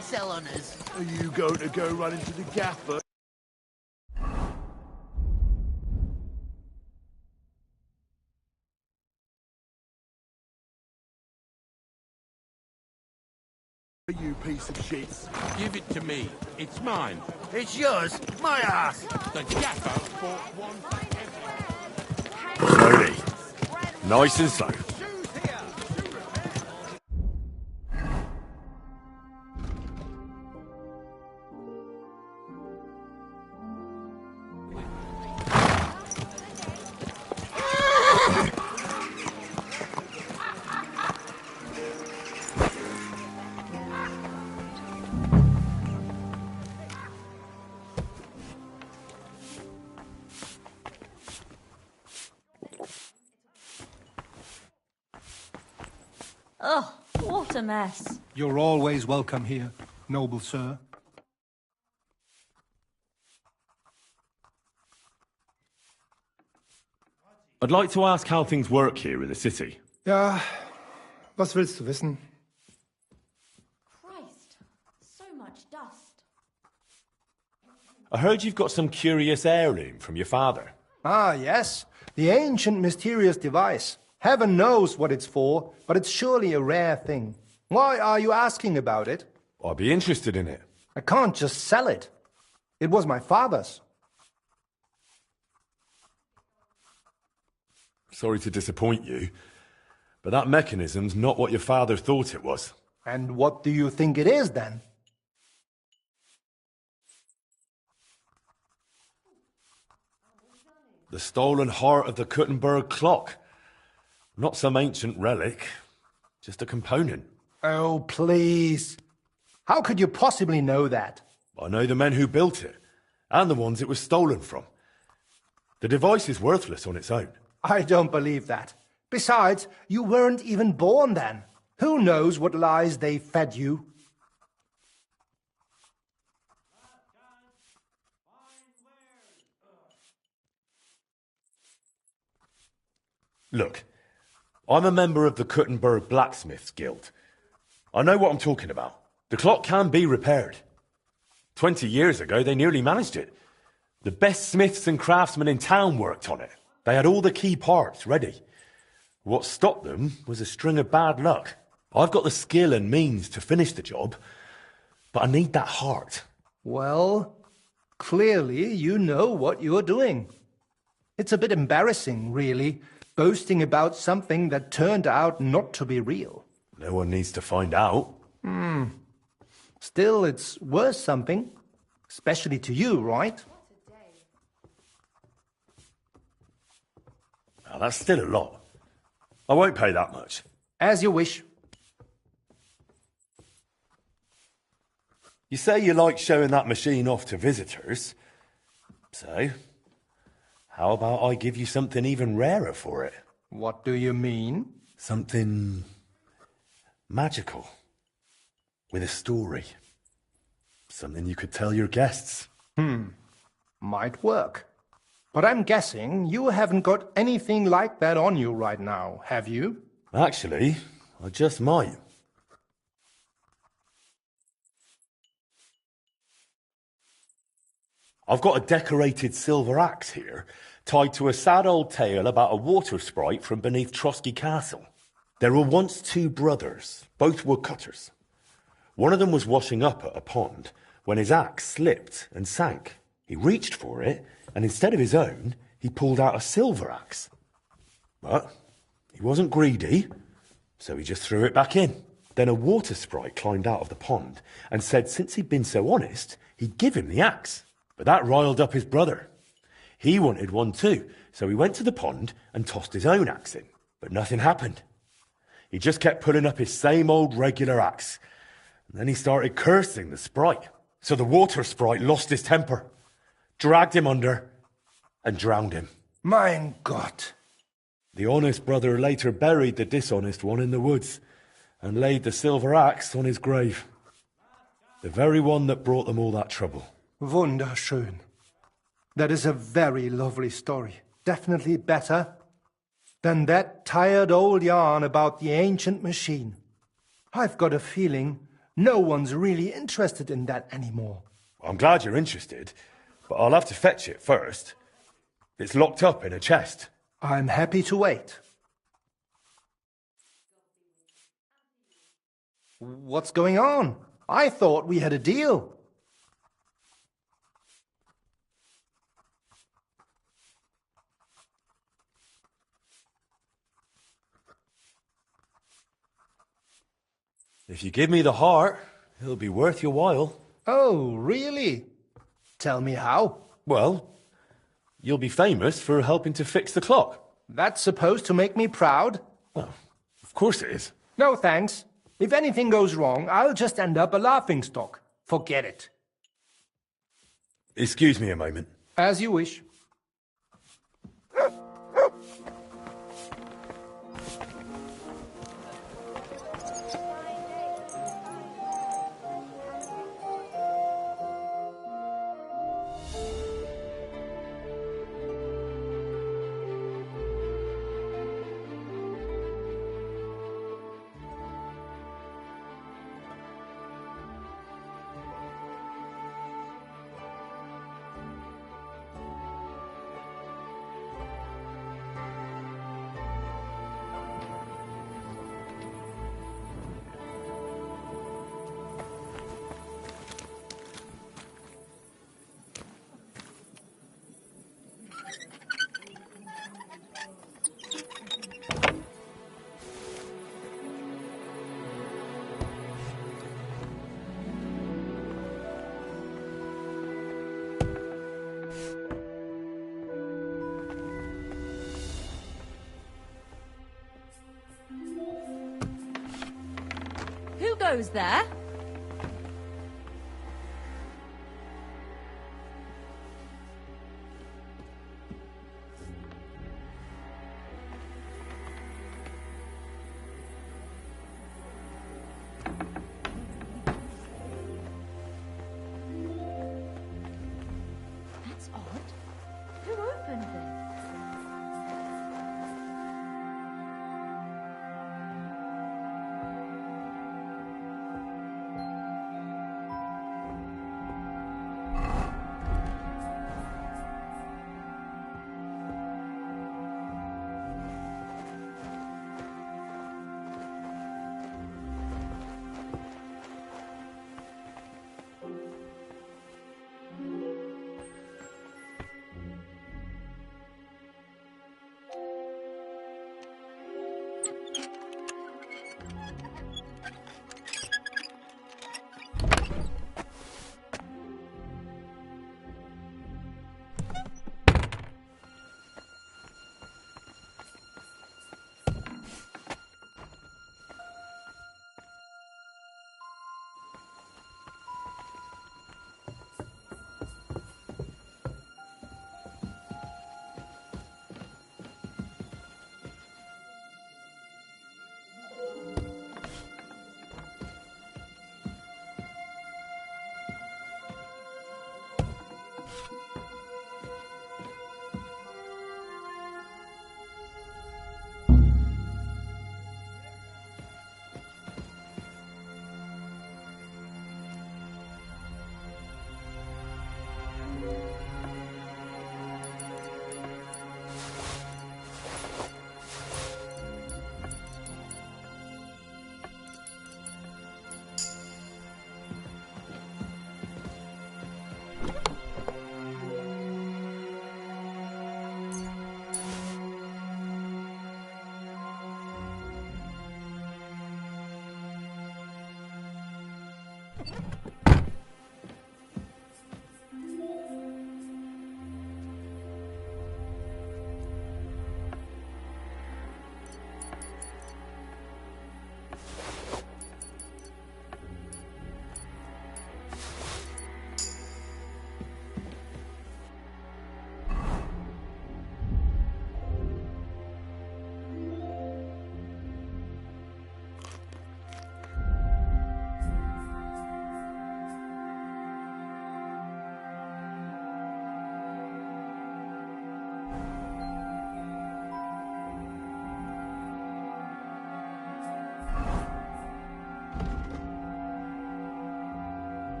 Sell on us. Are you going to go run into the gaffer? You piece of shit. Give it to me. It's mine. It's yours. My ass. The gaffer bought one. Slowly. Nice and slow. Oh, what a mess. You're always welcome here, noble sir. I'd like to ask how things work here in the city. Ja, was willst du wissen? Christ, so much dust. I heard you've got some curious heirloom from your father. Ah, yes. The ancient mysterious device. Heaven knows what it's for, but it's surely a rare thing. Why are you asking about it? I'd be interested in it. I can't just sell it. It was my father's. Sorry to disappoint you, but that mechanism's not what your father thought it was. And what do you think it is, then? The stolen heart of the Kuttenberg clock. Not some ancient relic, just a component. Oh, please. How could you possibly know that? I know the men who built it, and the ones it was stolen from. The device is worthless on its own. I don't believe that. Besides, you weren't even born then. Who knows what lies they fed you? Look, I'm a member of the Kuttenberg Blacksmiths Guild. I know what I'm talking about. The clock can be repaired. 20 years ago, they nearly managed it. The best smiths and craftsmen in town worked on it. They had all the key parts ready. What stopped them was a string of bad luck. I've got the skill and means to finish the job, but I need that heart. Well, clearly you know what you're doing. It's a bit embarrassing, really, boasting about something that turned out not to be real. No one needs to find out. Still, it's worth something. Especially to you, right? Now, that's still a lot. I won't pay that much. As you wish. You say you like showing that machine off to visitors. So, how about I give you something even rarer for it? What do you mean? Something magical. With a story. Something you could tell your guests. Might work. But I'm guessing you haven't got anything like that on you right now, have you? Actually, I just might. I've got a decorated silver axe here, tied to a sad old tale about a water sprite from beneath Trotsky Castle. There were once two brothers, both woodcutters. One of them was washing up at a pond when his axe slipped and sank. He reached for it, and instead of his own, he pulled out a silver axe. But he wasn't greedy, so he just threw it back in. Then a water sprite climbed out of the pond and said since he'd been so honest, he'd give him the axe. But that riled up his brother. He wanted one too, so he went to the pond and tossed his own axe in. But nothing happened. He just kept pulling up his same old regular axe. And then he started cursing the sprite. So the water sprite lost his temper, dragged him under, and drowned him. Mein Gott. The honest brother later buried the dishonest one in the woods and laid the silver axe on his grave. The very one that brought them all that trouble. Wunderschön. That is a very lovely story. Definitely better than that tired old yarn about the ancient machine. I've got a feeling no one's really interested in that anymore. I'm glad you're interested, but I'll have to fetch it first. It's locked up in a chest. I'm happy to wait. What's going on? I thought we had a deal. If you give me the heart, it'll be worth your while. Oh, really? Tell me how. Well, you'll be famous for helping to fix the clock. That's supposed to make me proud? Well, of course it is. No, thanks. If anything goes wrong, I'll just end up a laughingstock. Forget it. Excuse me a moment. As you wish. Who goes there? That's odd. Who opened this?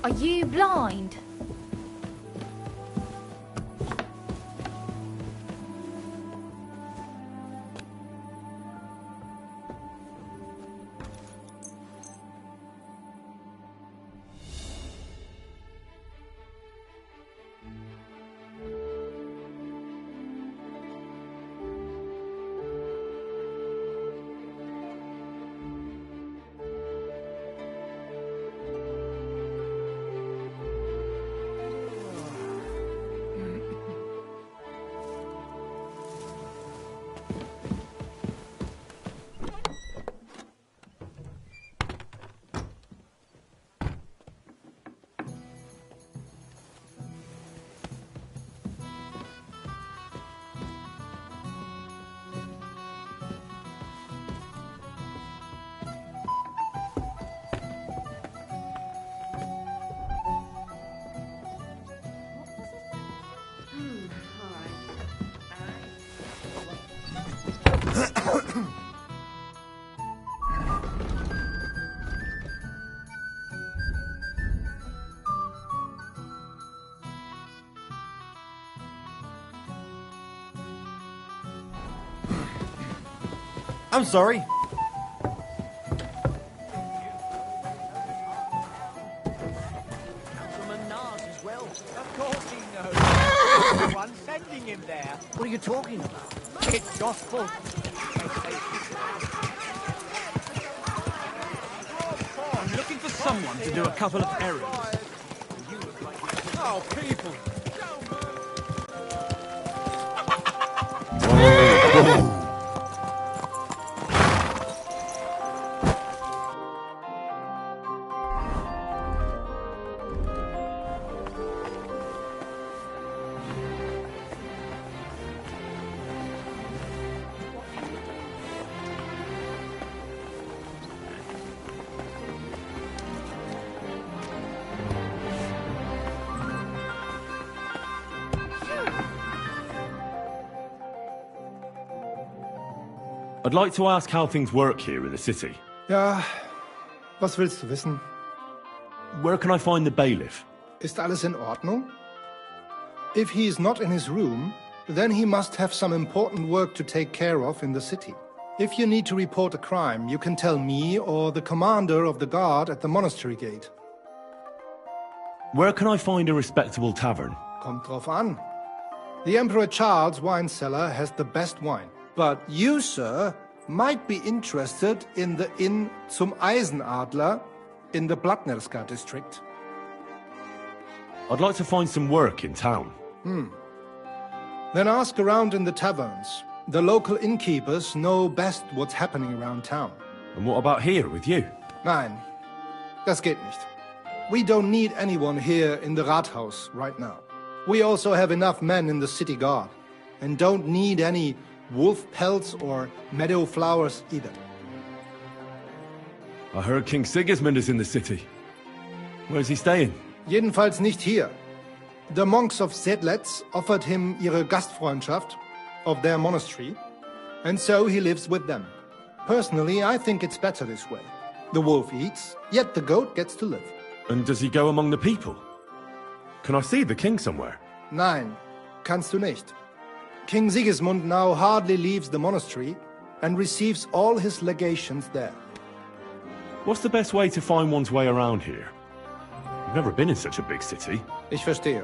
Are you blind? I'm sorry. Councilman Nars as well. Of course he knows. One sending him there. What are you talking about? It's gospel. I'm looking for someone to do a couple of errands. Oh, people. I'd like to ask how things work here in the city. Ja, was willst du wissen? Where can I find the bailiff? Ist alles in Ordnung? If he is not in his room, then he must have some important work to take care of in the city. If you need to report a crime, you can tell me or the commander of the guard at the monastery gate. Where can I find a respectable tavern? Kommt drauf an. The Emperor Charles' wine cellar has the best wine. But you, sir, might be interested in the Inn zum Eisenadler in the Blatnerska district. I'd like to find some work in town. Then ask around in the taverns. The local innkeepers know best what's happening around town. And what about here with you? Nein, das geht nicht. We don't need anyone here in the Rathaus right now. We also have enough men in the city guard, and don't need any wolf pelts or meadow flowers either. I heard King Sigismund is in the city. Where's he staying? Jedenfalls nicht hier. The monks of Sedlitz offered him ihre Gastfreundschaft of their monastery, and so he lives with them. Personally, I think it's better this way. The wolf eats, yet the goat gets to live. And does he go among the people? Can I see the king somewhere? Nein, kannst du nicht. King Sigismund now hardly leaves the monastery and receives all his legations there. What's the best way to find one's way around here? I've never been in such a big city. Ich verstehe.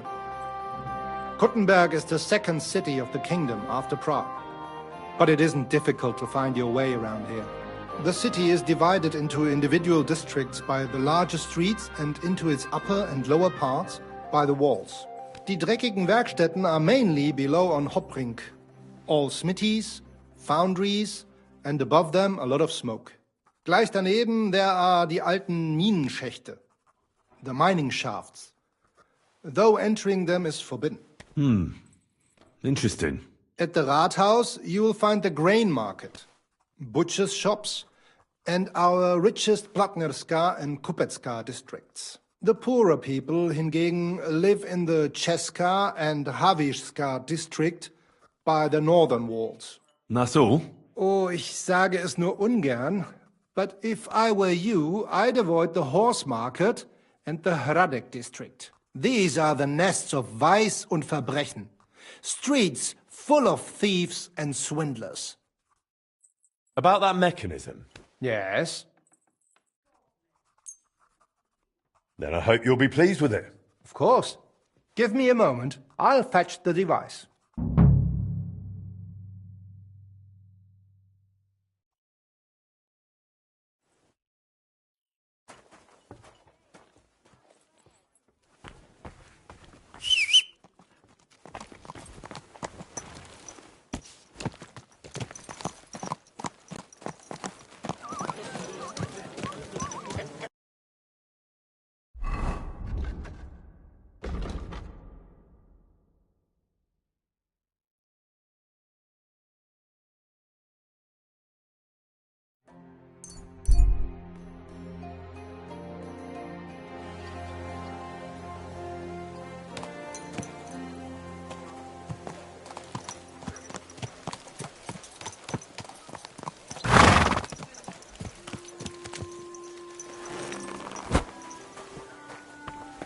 Kuttenberg is the second city of the kingdom after Prague. But it isn't difficult to find your way around here. The city is divided into individual districts by the larger streets and into its upper and lower parts by the walls. Die dreckigen Werkstätten are mainly below on Hopbrink. All smithies, foundries, and above them a lot of smoke. Gleich daneben there are die alten Minenschächte, the mining shafts, though entering them is forbidden. Interesting. At the Rathaus you will find the grain market, butchers' shops, and our richest Blatnerska and Kupecka districts. The poorer people hingegen live in the Česká and Havířská district by the northern walls. That's all? Oh, ich sage es nur ungern, but if I were you, I'd avoid the horse market and the Hradec district. These are the nests of Vice und Verbrechen. Streets full of thieves and swindlers. About that mechanism? Yes? Then I hope you'll be pleased with it. Of course. Give me a moment. I'll fetch the device.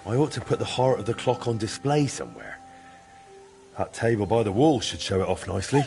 I ought to put the heart of the clock on display somewhere. That table by the wall should show it off nicely.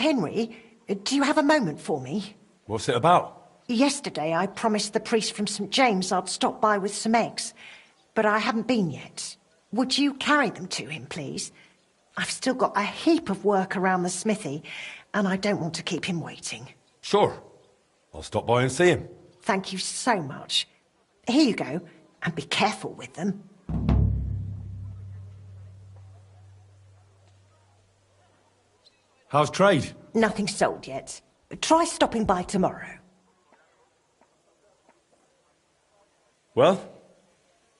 Henry, do you have a moment for me? What's it about? Yesterday I promised the priest from St. James I'd stop by with some eggs, but I haven't been yet. Would you carry them to him, please? I've still got a heap of work around the smithy, and I don't want to keep him waiting. Sure. I'll stop by and see him. Thank you so much. Here you go, and be careful with them. How's trade? Nothing sold yet. Try stopping by tomorrow. Well,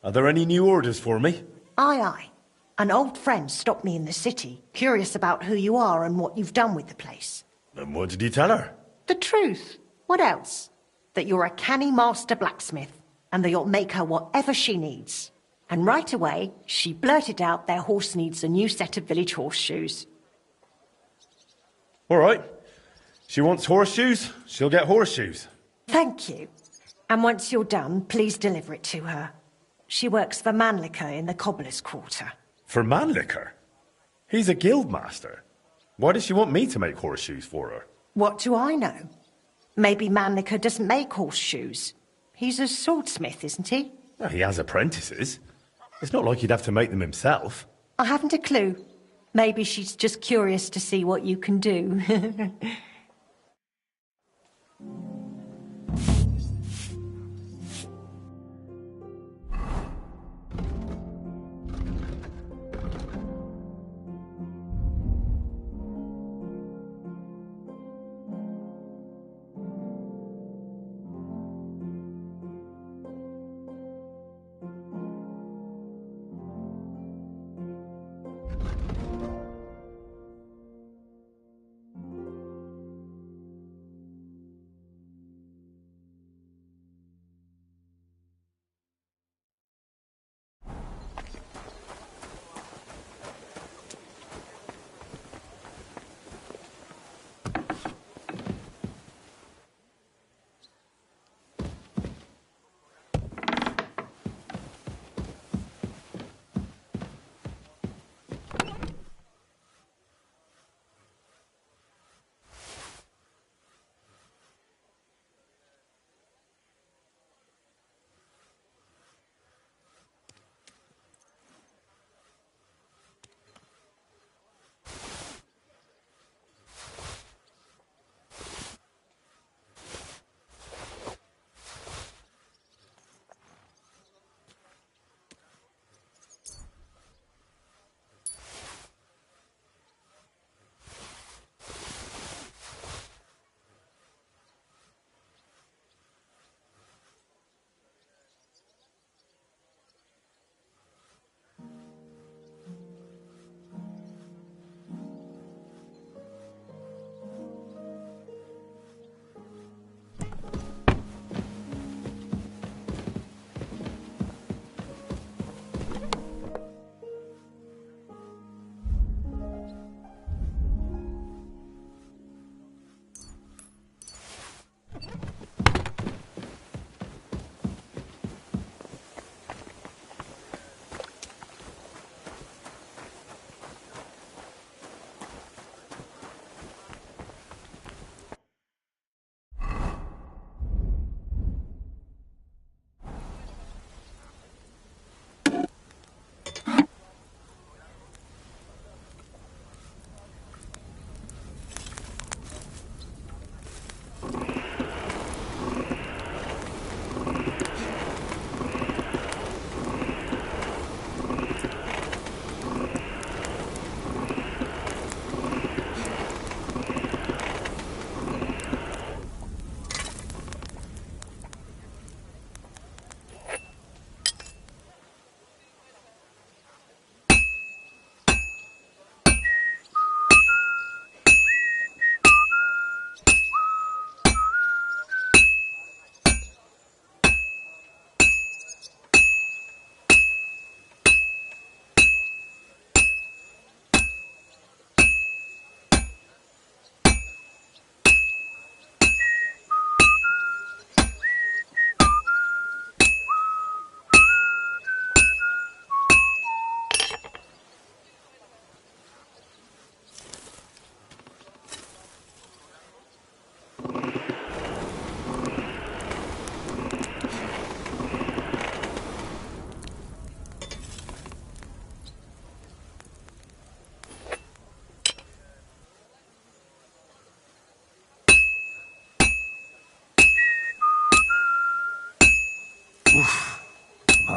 are there any new orders for me? Aye, aye. An old friend stopped me in the city, curious about who you are and what you've done with the place. And what did he tell her? The truth. What else? That you're a canny master blacksmith, and that you'll make her whatever she needs. And right away, she blurted out their horse needs a new set of village horseshoes. All right. She wants horseshoes, she'll get horseshoes. Thank you. And once you're done, please deliver it to her. She works for Mannlicher in the cobbler's quarter. For Mannlicher? He's a guild master. Why does she want me to make horseshoes for her? What do I know? Maybe Mannlicher doesn't make horseshoes. He's a swordsmith, isn't he? Well, he has apprentices. It's not like he'd have to make them himself. I haven't a clue. Maybe she's just curious to see what you can do.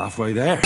halfway there.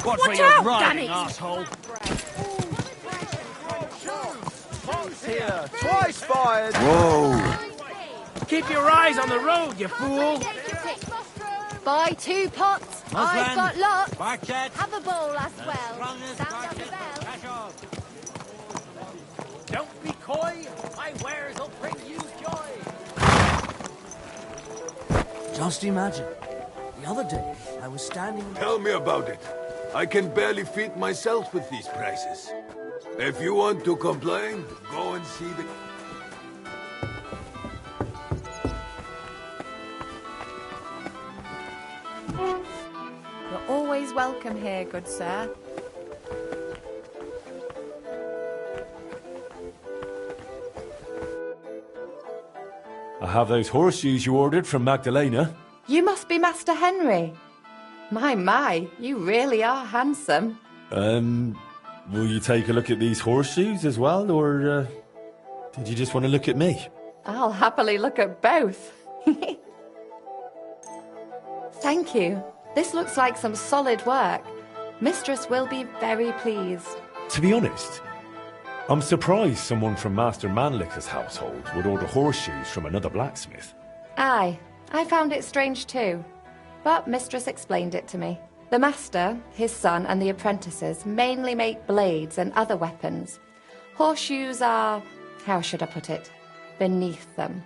Watch Watch where you're out, riding, Danny! asshole. Here, twice fired. Whoa! Keep your eyes on the road, you fool. Buy 2 pots. Muslim. I've got lots. Barchet. Have a bowl as well. Strongest Sound on the Barchet. bell. Cash off. Don't be coy. My wares will bring you joy. Just imagine. The other day, I was standing... Tell me about it. I can barely feed myself with these prices. If you want to complain, go and see the... You're always welcome here, good sir. I have those horseshoes you ordered from Magdalena. You must be Master Henry. My, you really are handsome. Will you take a look at these horseshoes as well, or did you just want to look at me? I'll happily look at both. Thank you. This looks like some solid work. Mistress will be very pleased. To be honest, I'm surprised someone from Master Manlicher's household would order horseshoes from another blacksmith. Aye, I found it strange too. But Mistress explained it to me. The master, his son, and the apprentices mainly make blades and other weapons. Horseshoes are, how should I put it, beneath them.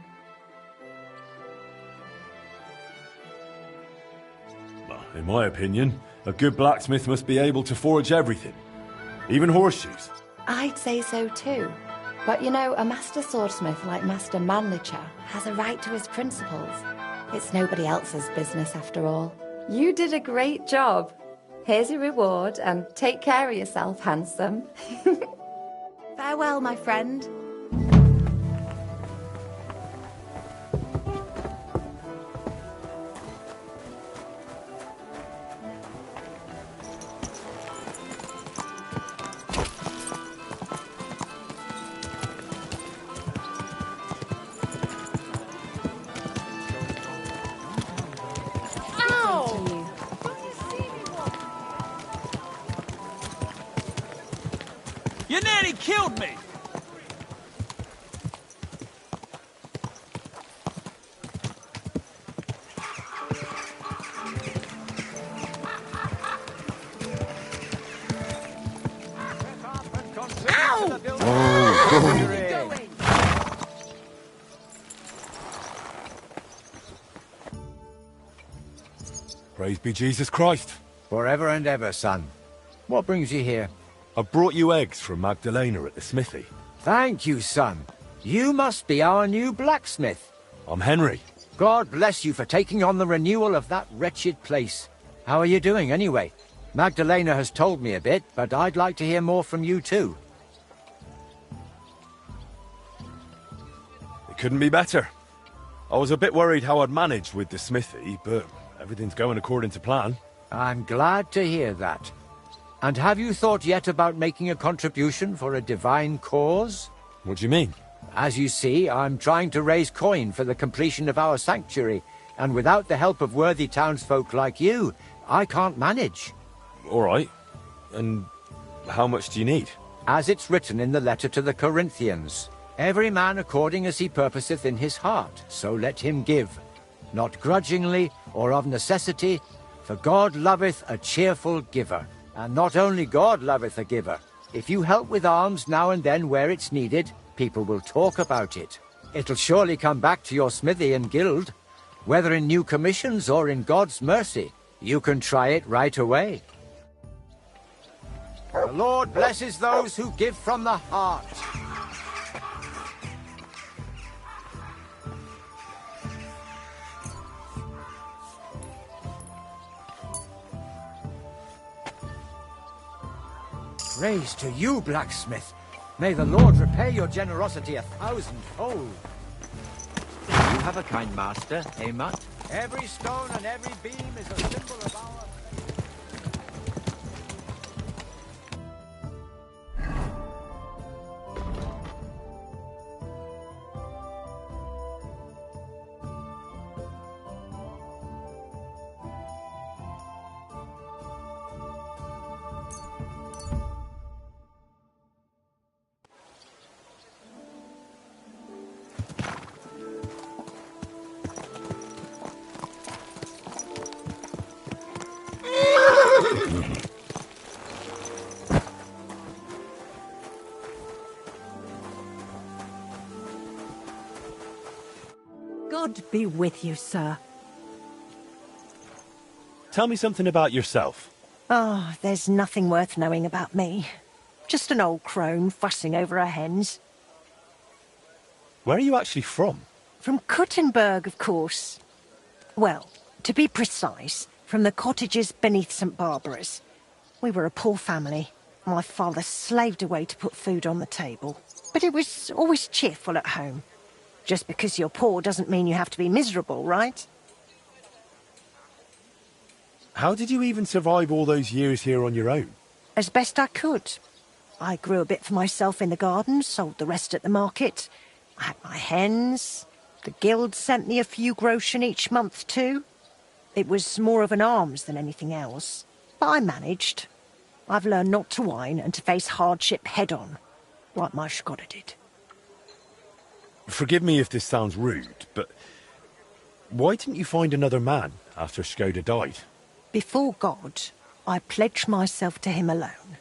Well, in my opinion, a good blacksmith must be able to forge everything, even horseshoes. I'd say so too. But you know, a master swordsmith like Master Manlicher has a right to his principles. It's nobody else's business after all. You did a great job. Here's your reward, and take care of yourself, handsome. Farewell, my friend. You nearly killed me! Praise be Jesus Christ. Forever and ever, son. What brings you here? I brought you eggs from Magdalena at the smithy. Thank you, son. You must be our new blacksmith. I'm Henry. God bless you for taking on the renewal of that wretched place. How are you doing, anyway? Magdalena has told me a bit, but I'd like to hear more from you, too. It couldn't be better. I was a bit worried how I'd managed with the smithy, but everything's going according to plan. I'm glad to hear that. And have you thought yet about making a contribution for a divine cause? What do you mean? As you see, I'm trying to raise coin for the completion of our sanctuary, and without the help of worthy townsfolk like you, I can't manage. All right. And how much do you need? As it's written in the letter to the Corinthians, every man according as he purposeth in his heart, so let him give, not grudgingly or of necessity, for God loveth a cheerful giver. And not only God loveth a giver. If you help with alms now and then where it's needed, people will talk about it. It'll surely come back to your smithy and guild. Whether in new commissions or in God's mercy, you can try it right away. The Lord blesses those who give from the heart. Praise to you, blacksmith. May the Lord repay your generosity 1,000-fold. You have a kind master, eh, Mutt? Every stone and every beam is a symbol of our... God be with you, sir. Tell me something about yourself. Oh, there's nothing worth knowing about me. Just an old crone fussing over her hens. Where are you actually from? From Kuttenberg, of course. Well, to be precise, from the cottages beneath St. Barbara's. We were a poor family. My father slaved away to put food on the table. But it was always cheerful at home. Just because you're poor doesn't mean you have to be miserable, right? How did you even survive all those years here on your own? As best I could. I grew a bit for myself in the garden, sold the rest at the market. I had my hens. The guild sent me a few groschen each month too. It was more of an alms than anything else. But I managed. I've learned not to whine and to face hardship head-on, like my Skoda did. Forgive me if this sounds rude, but why didn't you find another man after Skoda died? Before God, I pledged myself to him alone.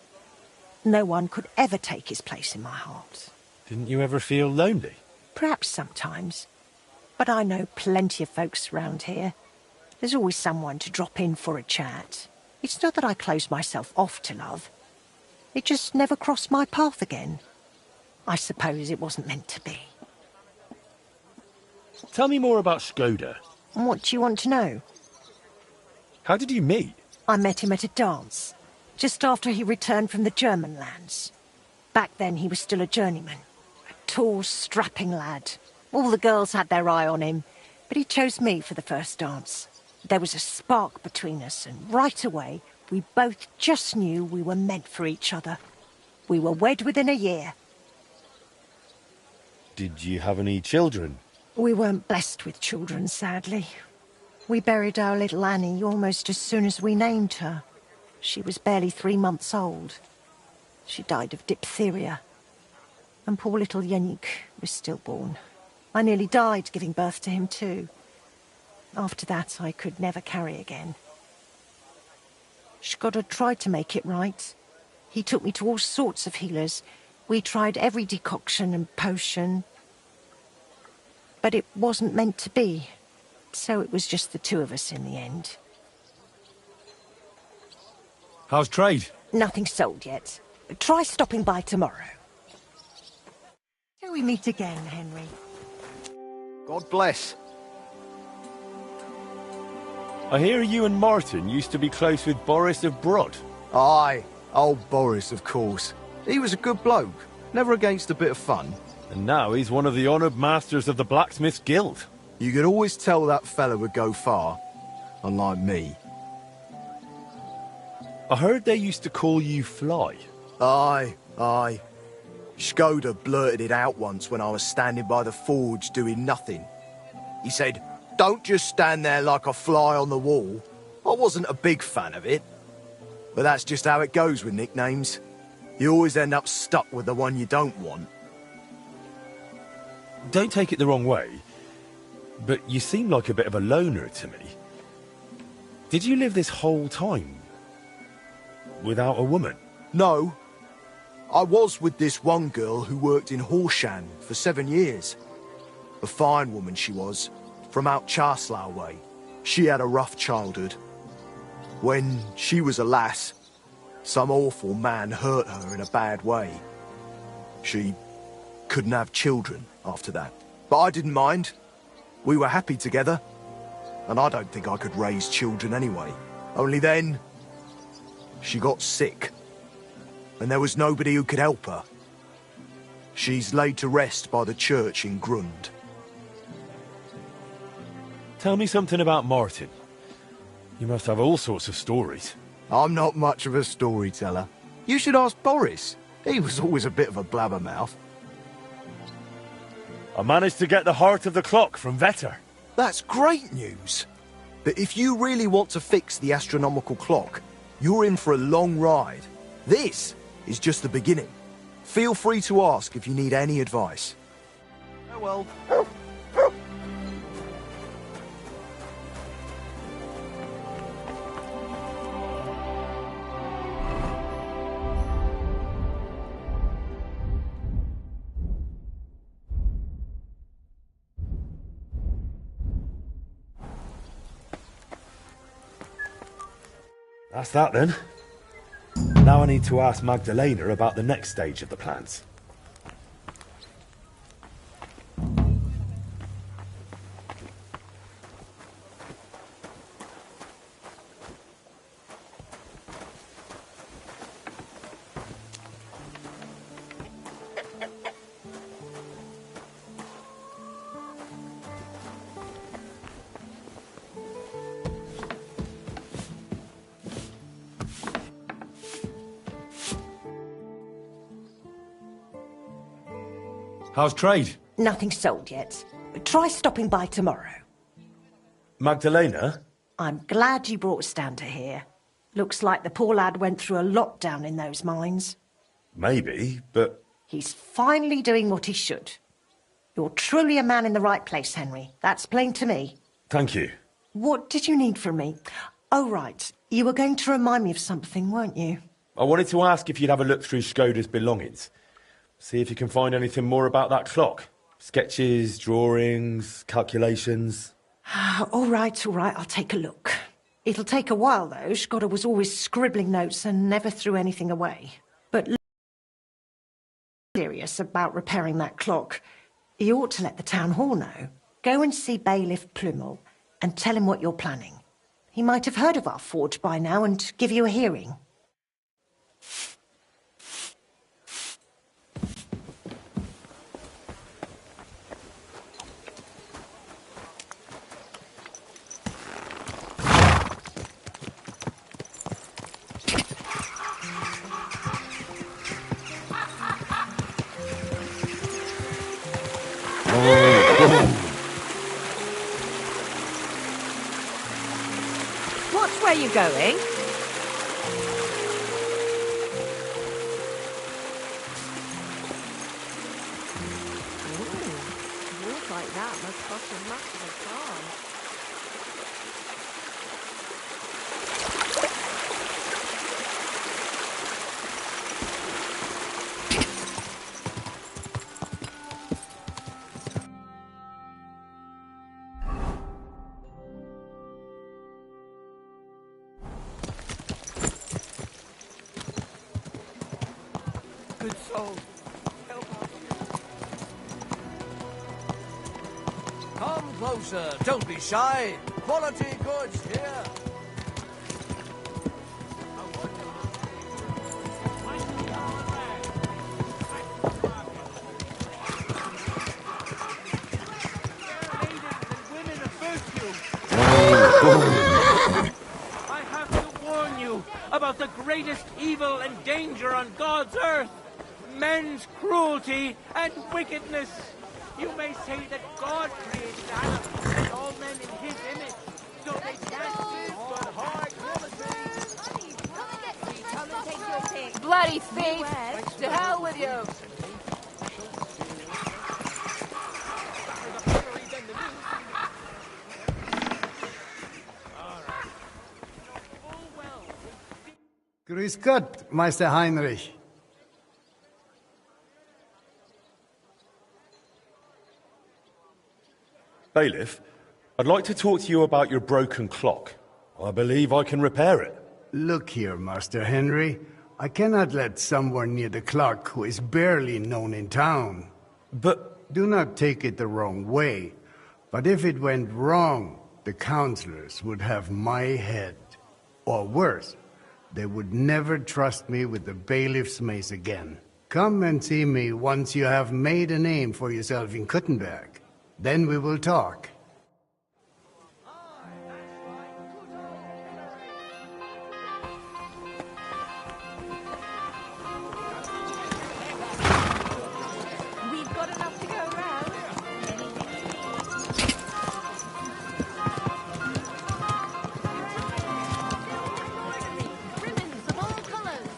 No one could ever take his place in my heart. Didn't you ever feel lonely? Perhaps sometimes. But I know plenty of folks around here. There's always someone to drop in for a chat. It's not that I closed myself off to love. It just never crossed my path again. I suppose it wasn't meant to be. Tell me more about Skoda. What do you want to know? How did you meet? I met him at a dance, just after he returned from the German lands. Back then he was still a journeyman. A tall, strapping lad. All the girls had their eye on him, but he chose me for the first dance. There was a spark between us, and right away we both just knew we were meant for each other. We were wed within a year. Did you have any children? We weren't blessed with children, sadly. We buried our little Annie almost as soon as we named her. She was barely 3 months old. She died of diphtheria. And poor little Yannick was stillborn. I nearly died giving birth to him too. After that, I could never carry again. Shkoda tried to make it right. He took me to all sorts of healers. We tried every decoction and potion. But it wasn't meant to be. So it was just the two of us in the end. How's trade? Nothing sold yet. Try stopping by tomorrow. Till we meet again, Henry. God bless. I hear you and Martin used to be close with Boris of Brod. Aye, old Boris, of course. He was a good bloke, never against a bit of fun. And now he's one of the honoured masters of the Blacksmiths Guild. You could always tell that fella would go far, unlike me. I heard they used to call you Fly. Aye, aye. Shkoda blurted it out once when I was standing by the forge doing nothing. He said, "Don't just stand there like a fly on the wall." I wasn't a big fan of it. But that's just how it goes with nicknames. You always end up stuck with the one you don't want. Don't take it the wrong way, but you seem like a bit of a loner to me. Did you live this whole time without a woman? No. I was with this one girl who worked in Horshan for 7 years. A fine woman she was, from out Charslow way. She had a rough childhood. When she was a lass, some awful man hurt her in a bad way. She couldn't have children after that. But I didn't mind. We were happy together. And I don't think I could raise children anyway. Only then, she got sick. And there was nobody who could help her. She's laid to rest by the church in Grund. Tell me something about Martin. You must have all sorts of stories. I'm not much of a storyteller. You should ask Boris. He was always a bit of a blabbermouth. I managed to get the heart of the clock from Vetter. That's great news. But if you really want to fix the astronomical clock, you're in for a long ride. This is just the beginning. Feel free to ask if you need any advice. Oh well. That's that then. Now I need to ask Magdalena about the next stage of the plans. How's trade? Nothing sold yet. Try stopping by tomorrow. Magdalena? I'm glad you brought Stan to here. Looks like the poor lad went through a lot down in those mines. Maybe, but... He's finally doing what he should. You're truly a man in the right place, Henry. That's plain to me. Thank you. What did you need from me? Oh, right. You were going to remind me of something, weren't you? I wanted to ask if you'd have a look through Shkoda's belongings. See if you can find anything more about that clock. Sketches, drawings, calculations. All right, I'll take a look. It'll take a while, though. Shkoda was always scribbling notes and never threw anything away. But serious about repairing that clock. You ought to let the town hall know. Go and see Bailiff Plumel and tell him what you're planning. He might have heard of our forge by now and give you a hearing. Watch where you're going. Walk like that must cost a massive farm. Good soul. Come closer, don't be shy. Quality goods here. I have to warn you about the greatest evil and danger on God's earth. Men's cruelty and wickedness. You may say that God created Adam and all men in his image, so they can't sin but hard Come and take your pick. Bloody thief! To hell with you! Grüß Gott, Meister Heinrich. Bailiff, I'd like to talk to you about your broken clock. I believe I can repair it. Look here, Master Henry. I cannot let someone near the clock who is barely known in town. But... Do not take it the wrong way. But if it went wrong, the counselors would have my head. Or worse, they would never trust me with the bailiff's mace again. Come and see me once you have made a name for yourself in Kuttenberg. Then we will talk. We've got enough to go round. Ribbons of all colours.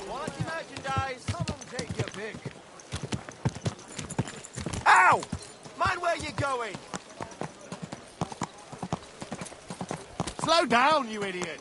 Quality merchandise. Come and take your pick. Ow! Mind where you're going. Slow down, you idiot!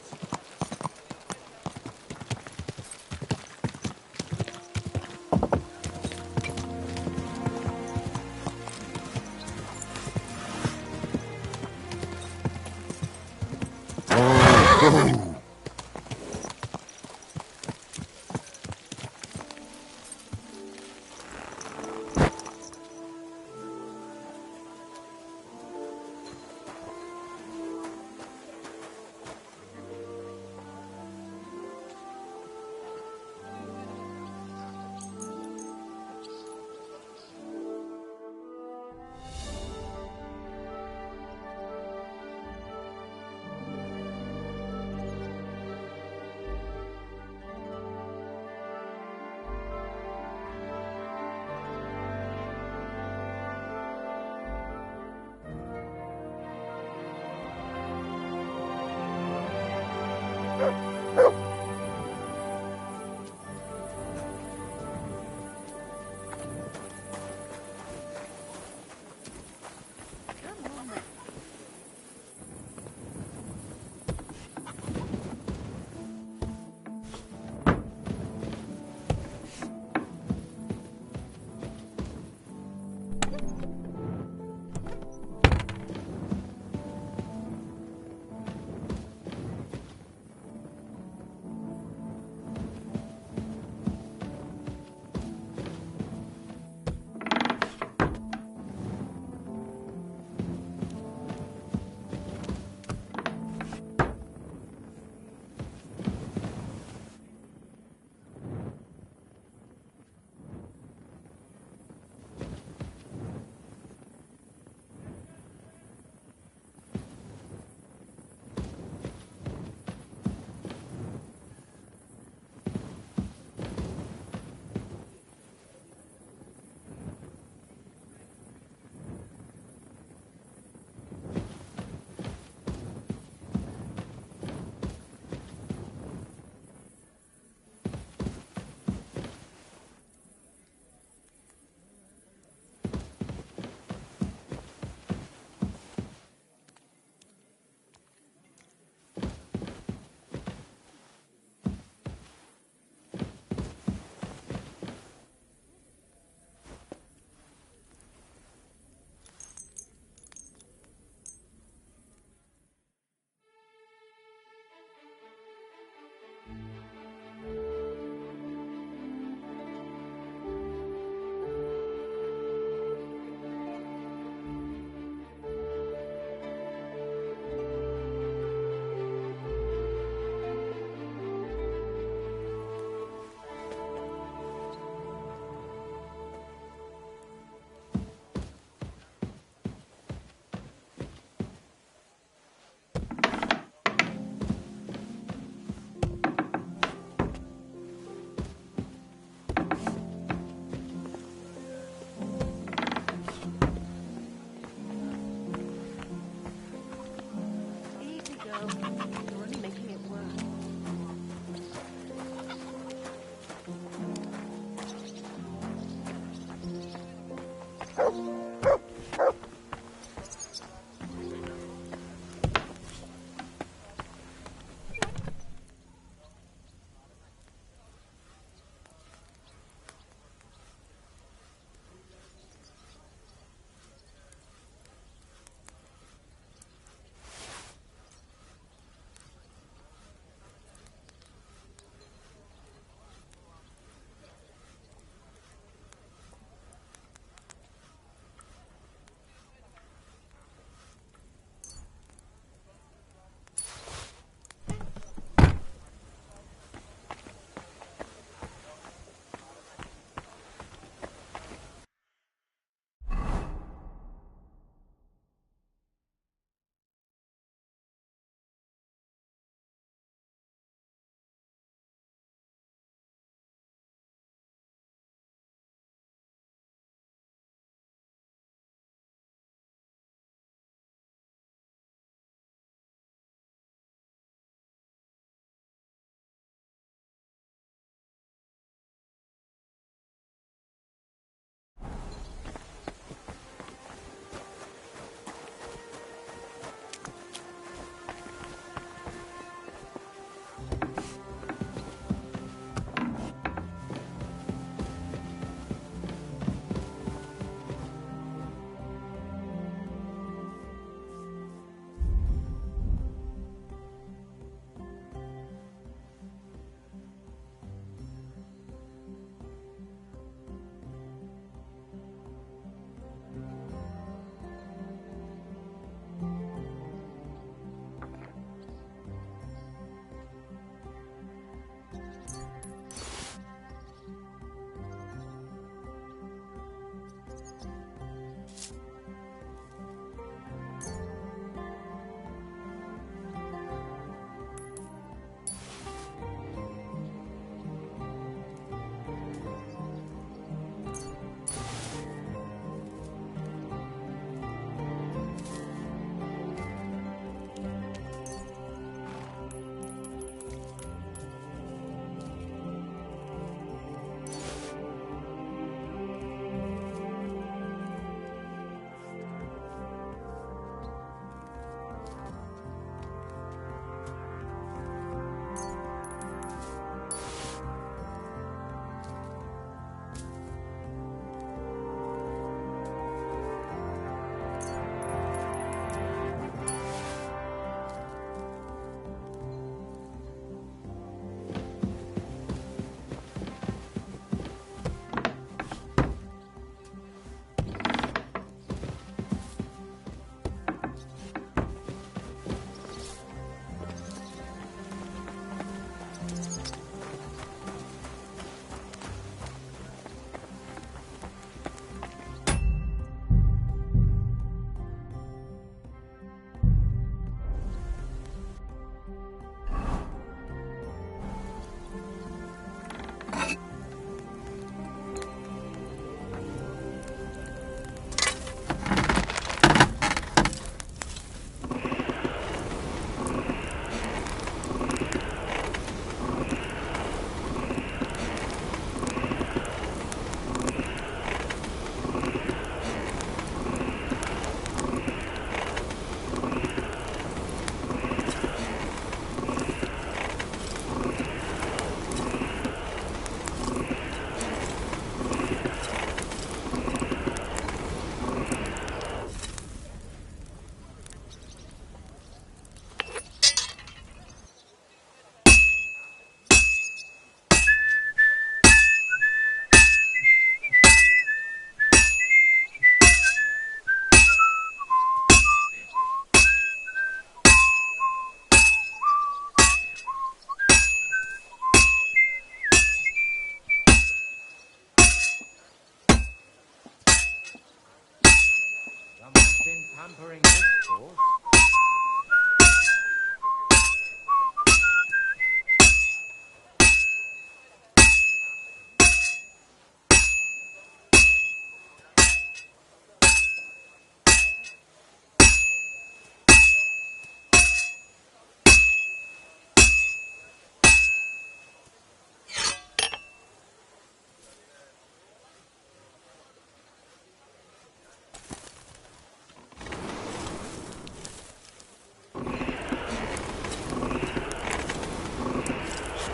hampering this course.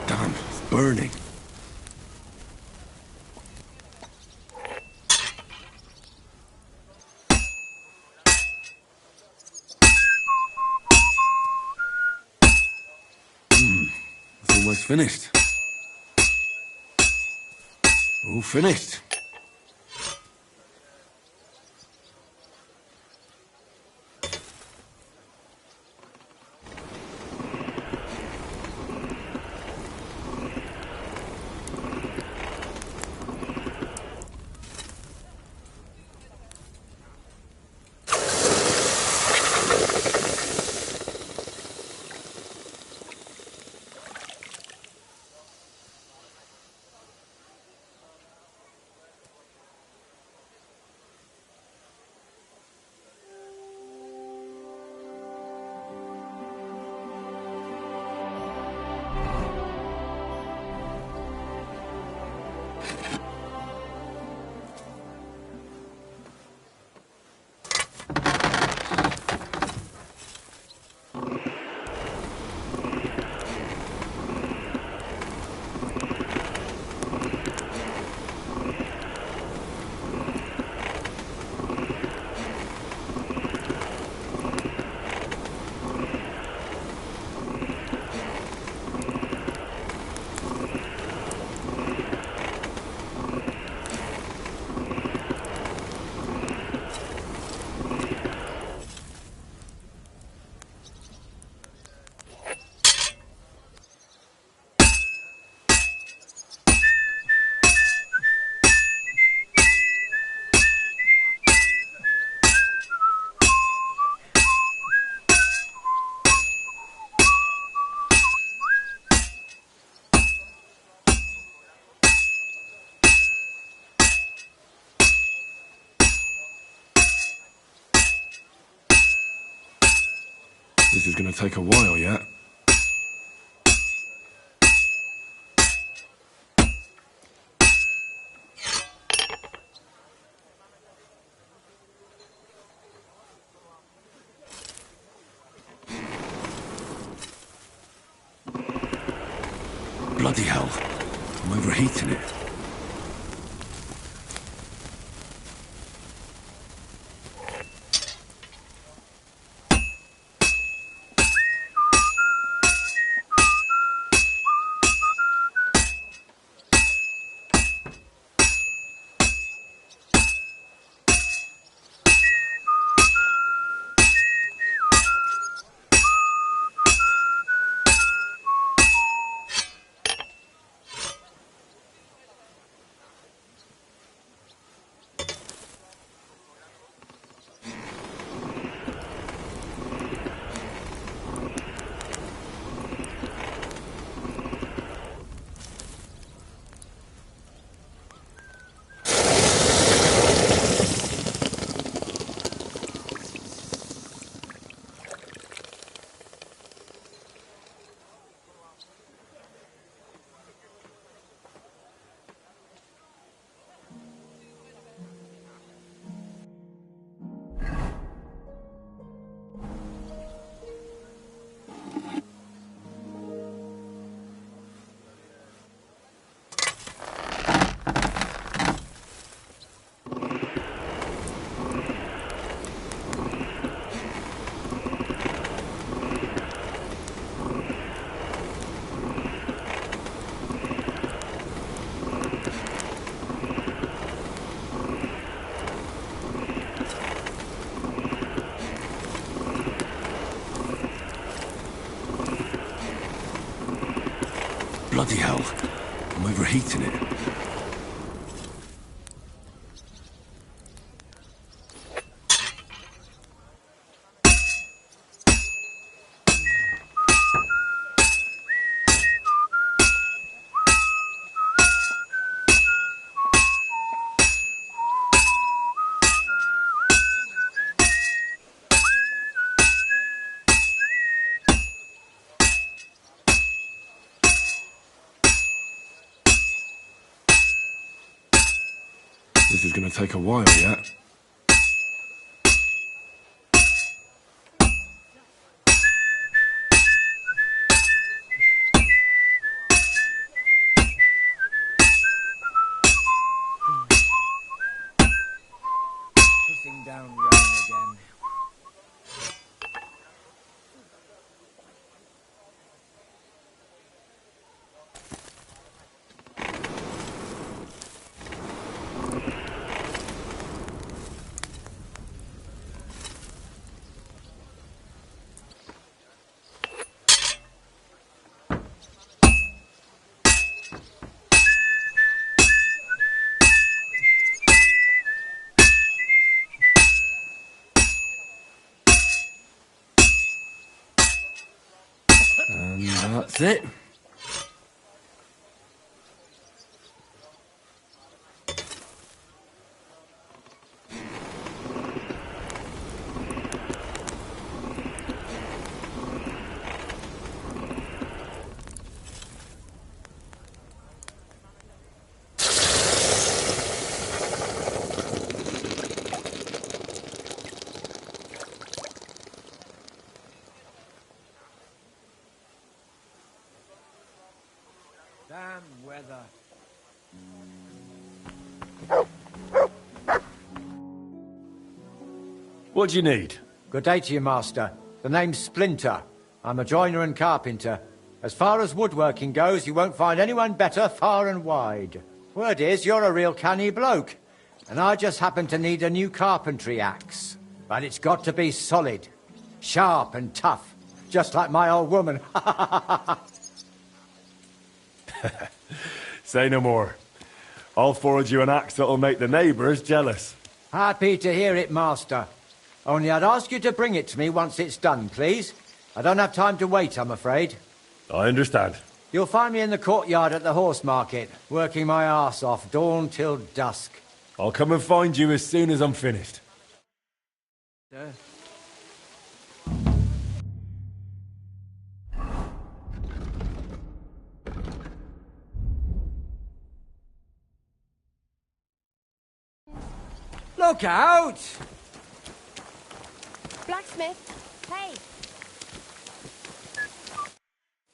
Damn, it's burning. It's almost finished. All finished. This is gonna take a while yet. Bloody hell. I'm overheating it. Bloody hell. I'm overheating it. This is going to take a while yet. Pissing down rain again. And that's it. Damn weather. What do you need? Good day to you, Master. The name's Splinter. I'm a joiner and carpenter. As far as woodworking goes, you won't find anyone better far and wide. Word is, you're a real canny bloke. And I just happen to need a new carpentry axe. But it's got to be solid, sharp and tough, just like my old woman. Say no more. I'll forge you an axe that'll make the neighbours jealous. Happy to hear it, Master. Only I'd ask you to bring it to me once it's done, please. I don't have time to wait, I'm afraid. I understand. You'll find me in the courtyard at the horse market, working my arse off dawn till dusk. I'll come and find you as soon as I'm finished. Look out! Blacksmith, hey.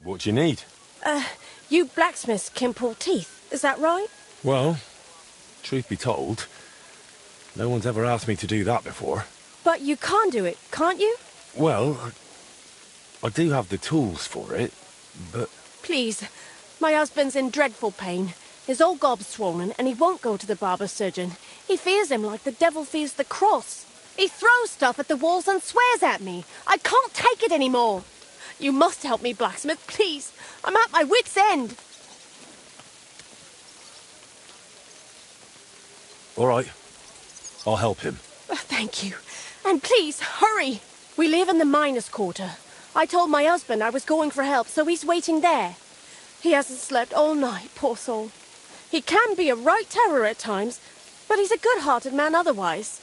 What do you need? You blacksmiths can pull teeth, is that right? Well, truth be told, no one's ever asked me to do that before. But you can do it, can't you? Well, I do have the tools for it, but... Please, my husband's in dreadful pain. His old gob's swollen and he won't go to the barber surgeon. He fears him like the devil fears the cross. He throws stuff at the walls and swears at me. I can't take it anymore. You must help me, blacksmith, please. I'm at my wit's end. All right, I'll help him. Thank you. And please, hurry. We live in the miners' quarter. I told my husband I was going for help, so he's waiting there. He hasn't slept all night, poor soul. He can be a right terror at times, but he's a good-hearted man otherwise.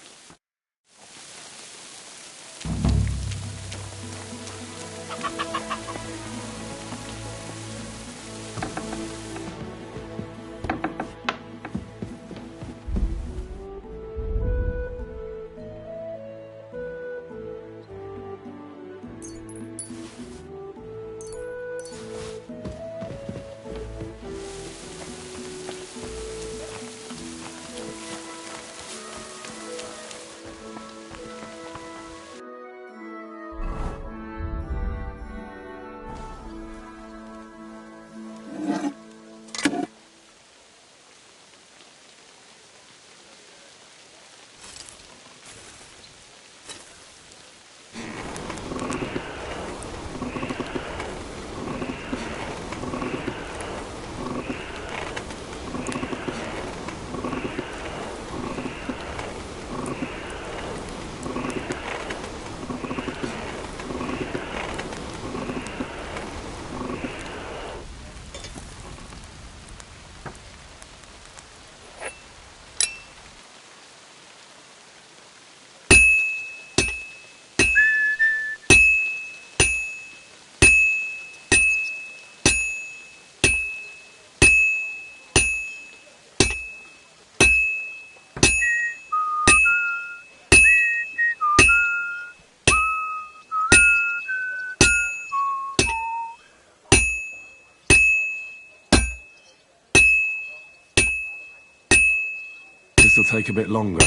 this'll take a bit longer.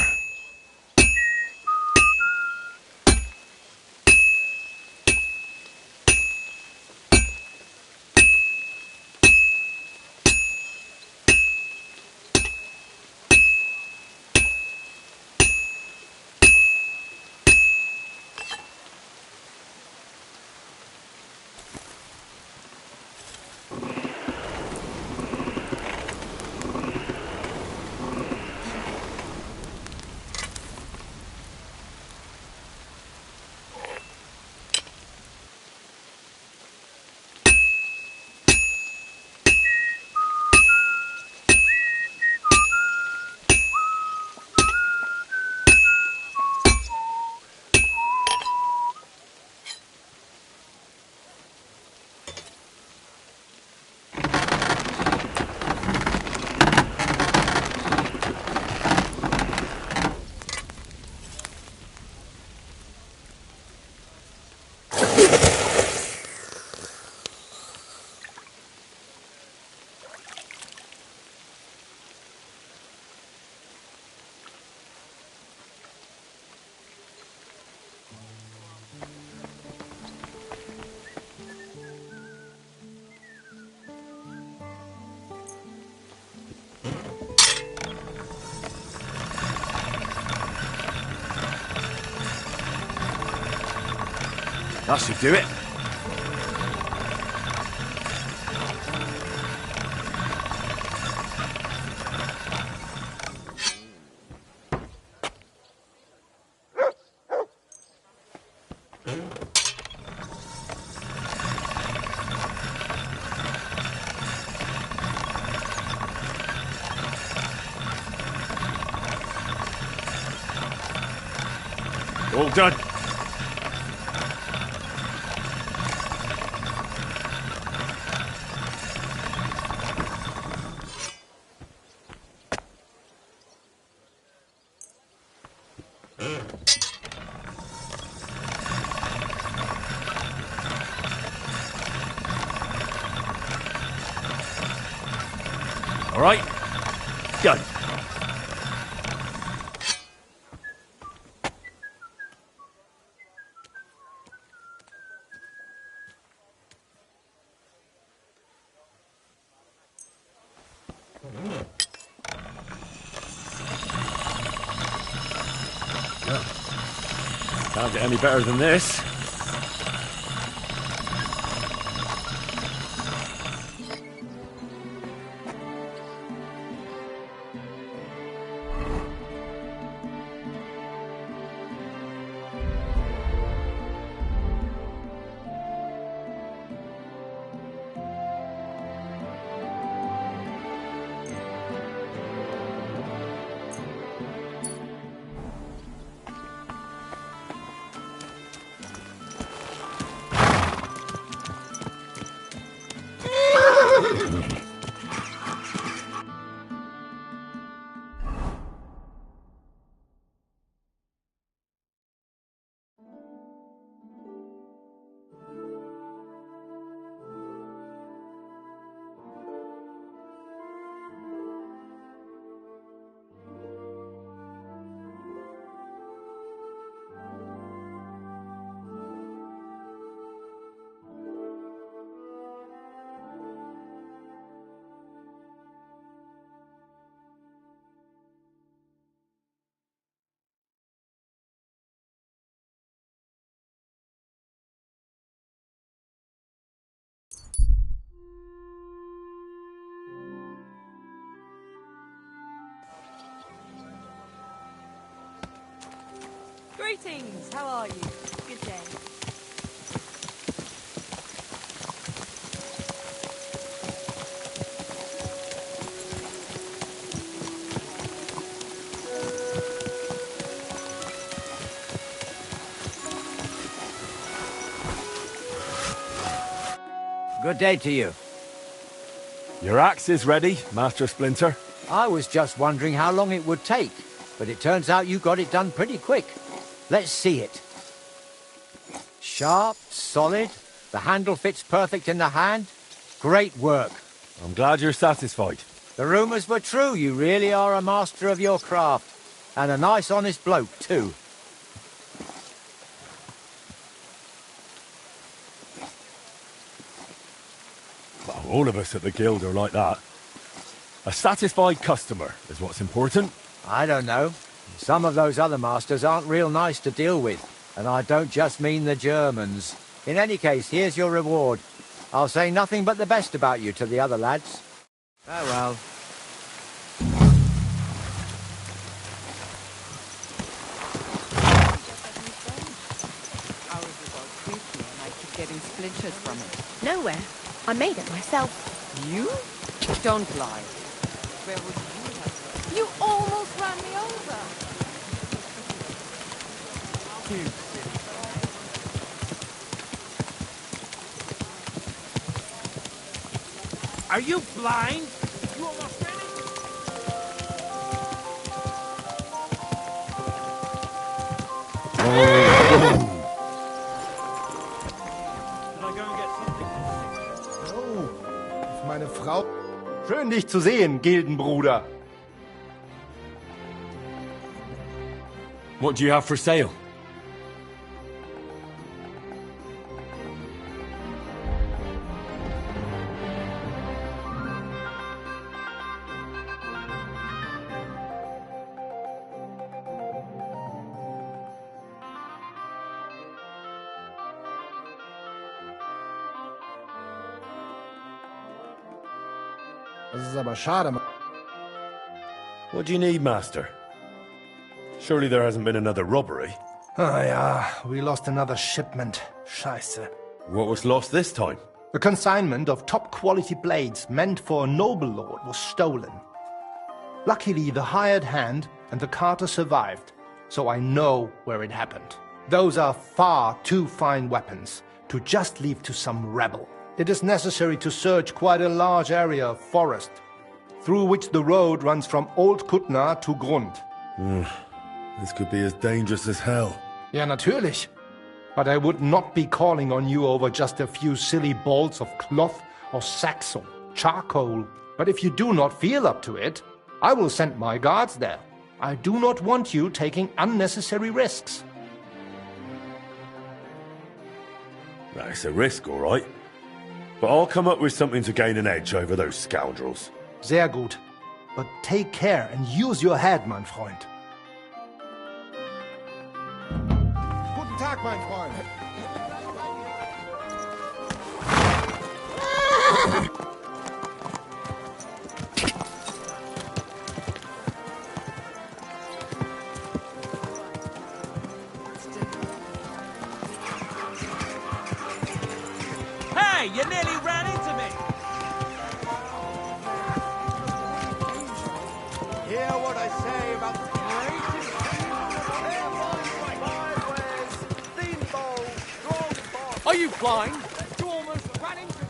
That should do it. All done. All right, go. Can't get any better than this. Greetings, how are you? Good day. Good day to you. Your axe is ready, Master Splinter. I was just wondering how long it would take, but it turns out you got it done pretty quick. Let's see it. Sharp, solid, the handle fits perfect in the hand. Great work. I'm glad you're satisfied. The The rumours were true. You really are a master of your craft. And a nice, honest bloke, too. Well, all of us at the guild are like that. A satisfied customer is what's important. I don't know. Some of those other masters aren't real nice to deal with. And I don't just mean the Germans. In any case, here's your reward. I'll say nothing but the best about you to the other lads. Oh well. Getting splinters from it. Nowhere. I made it myself. You? Don't lie. Where would you have... You almost ran me over. Are you blind? You almost finished? Oh, ist meine Frau. Schön, dich zu sehen, Gildenbruder. What do you have for sale? Das ist aber schade. What do you need, master? Surely there hasn't been another robbery? Ah ja, we lost another shipment. Scheiße. What was lost this time? The consignment of top-quality blades meant for a noble lord was stolen. Luckily, the hired hand and the carter survived, so I know where it happened. Those are far too fine weapons to just leave to some rebel. It is necessary to search quite a large area of forest, through which the road runs from Old Kutna to Grund. This could be as dangerous as hell. Ja, natürlich. But I would not be calling on you over just a few silly bolts of cloth or sacks or charcoal. But if you do not feel up to it, I will send my guards there. I do not want you taking unnecessary risks. That's a risk, all right. But I'll come up with something to gain an edge over those scoundrels. Sehr gut. But take care and use your head, mein Freund. Guten Tag, mein Freund. Hey, you nearly ran into me! Hear what I say about the greatest... Are you blind? You almost ran into me!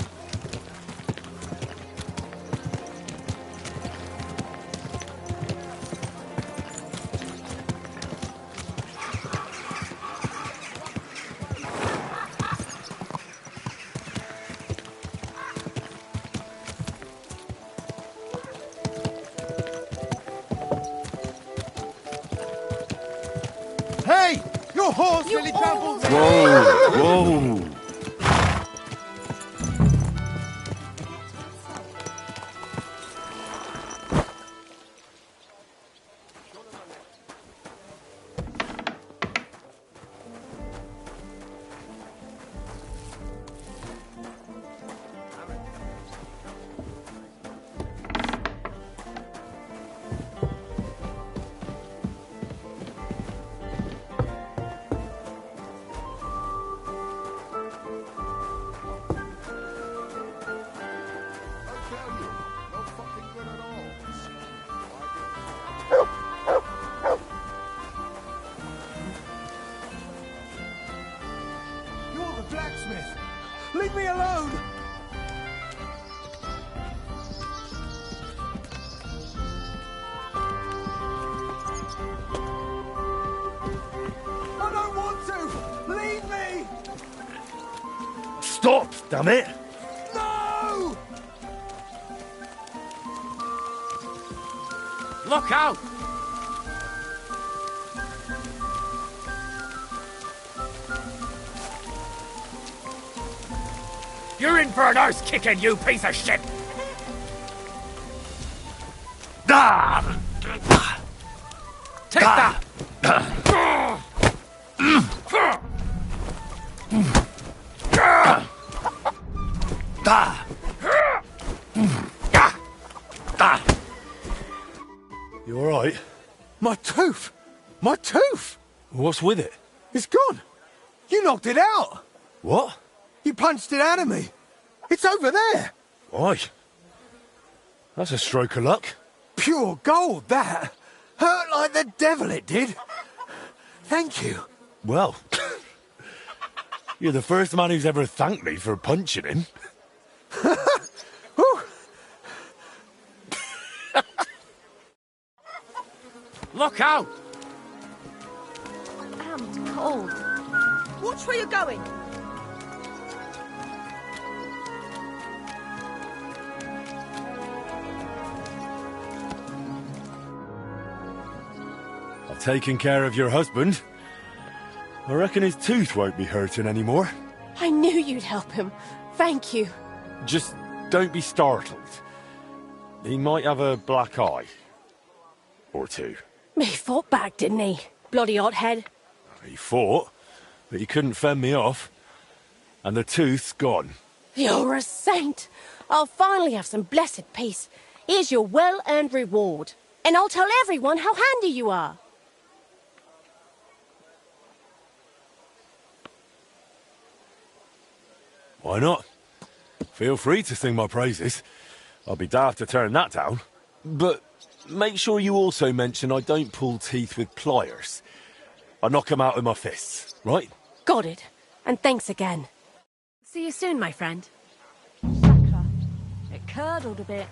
Hey! Your horse really trampled me! Whoa! Whoa! You're the blacksmith! Leave me alone! I don't want to! Leave me! Stop, damn it! No! Look out! You're in for an arse kicking, you piece of shit! Take that! You alright? My tooth! My tooth! What's with it? It's gone! You knocked it out! What? You punched it out of me! It's over there! Why? That's a stroke of luck. Pure gold, that! Hurt like the devil it did! Thank you. Well, you're the first man who's ever thanked me for punching him. Look out! I'm cold. Watch where you're going. I've taken care of your husband. I reckon his tooth won't be hurting anymore. I knew you'd help him. Thank you. Just don't be startled. He might have a black eye. Or two. He fought back, didn't he? Bloody hothead. He fought, but he couldn't fend me off. And the tooth's gone. You're a saint. I'll finally have some blessed peace. Here's your well-earned reward. And I'll tell everyone how handy you are. Why not? Feel free to sing my praises. I'll be daft to turn that down. But make sure you also mention I don't pull teeth with pliers. I knock them out with my fists, right? Got it. And thanks again. See you soon, my friend. Sacre. It curdled a bit.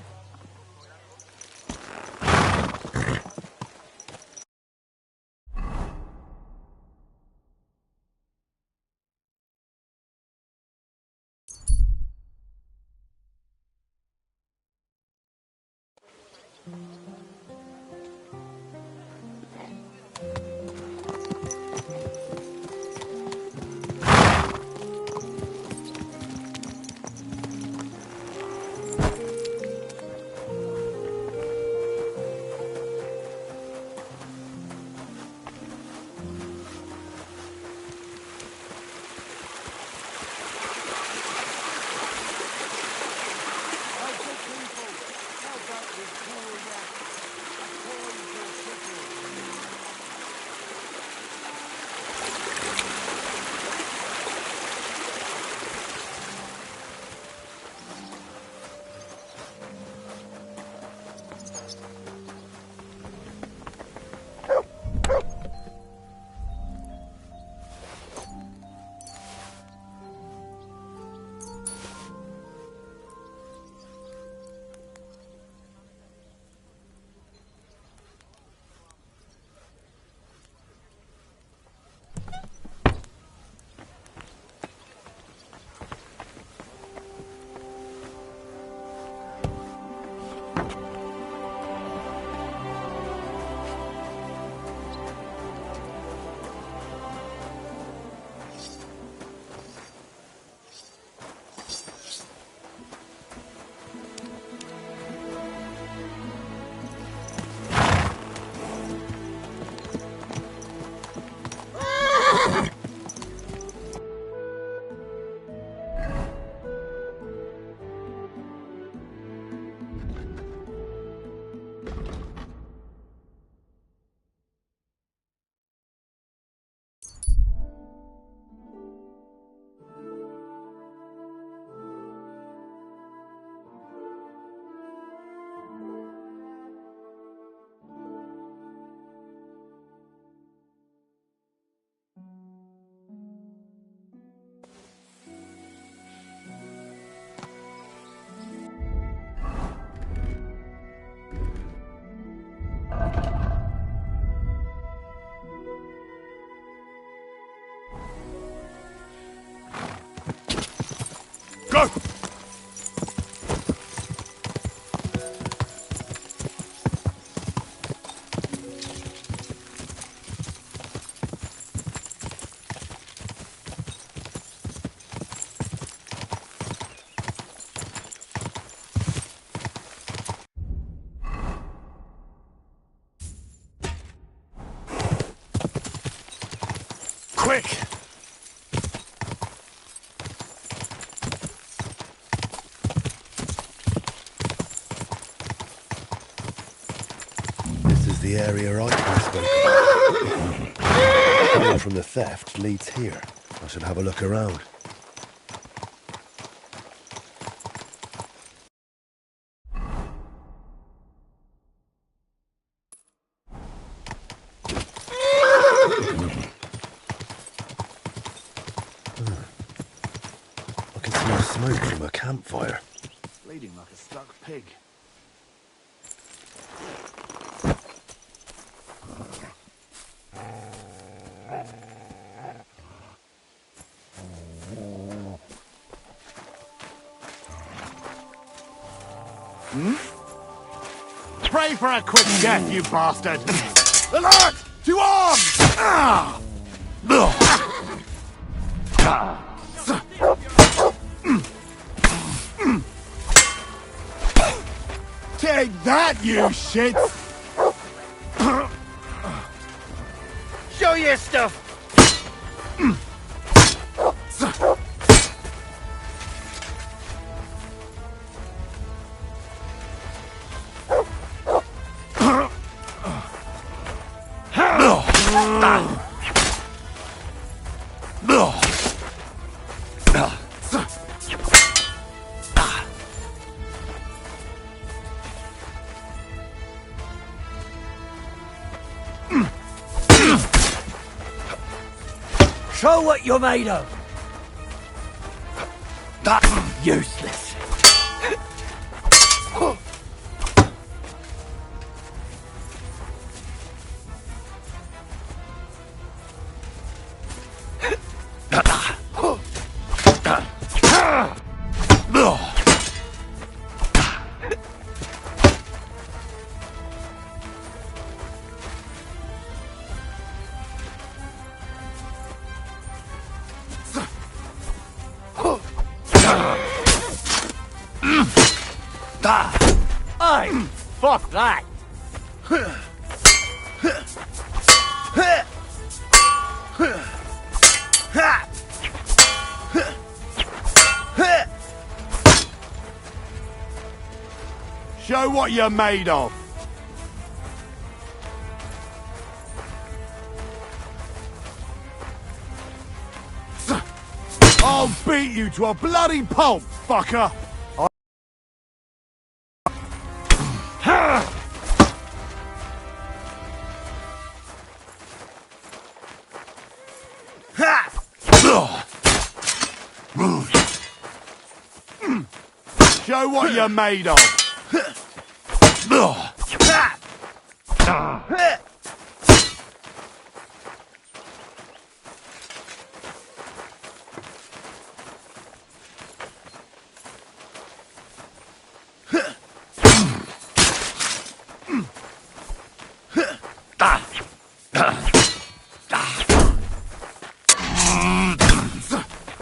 quick! This is the area I spoke of. Coming from the theft leads here. I should have a look around. I can smell smoke from a campfire. Bleeding like a stuck pig. Pray for a quick death, you bastard! Alert! To arms! Ah! Take that, you shit! Show your stuff! Show what you're made of! That's useless. Aye, fuck that! Show what you're made of! I'll beat you to a bloody pulp, fucker! Show what you're made of!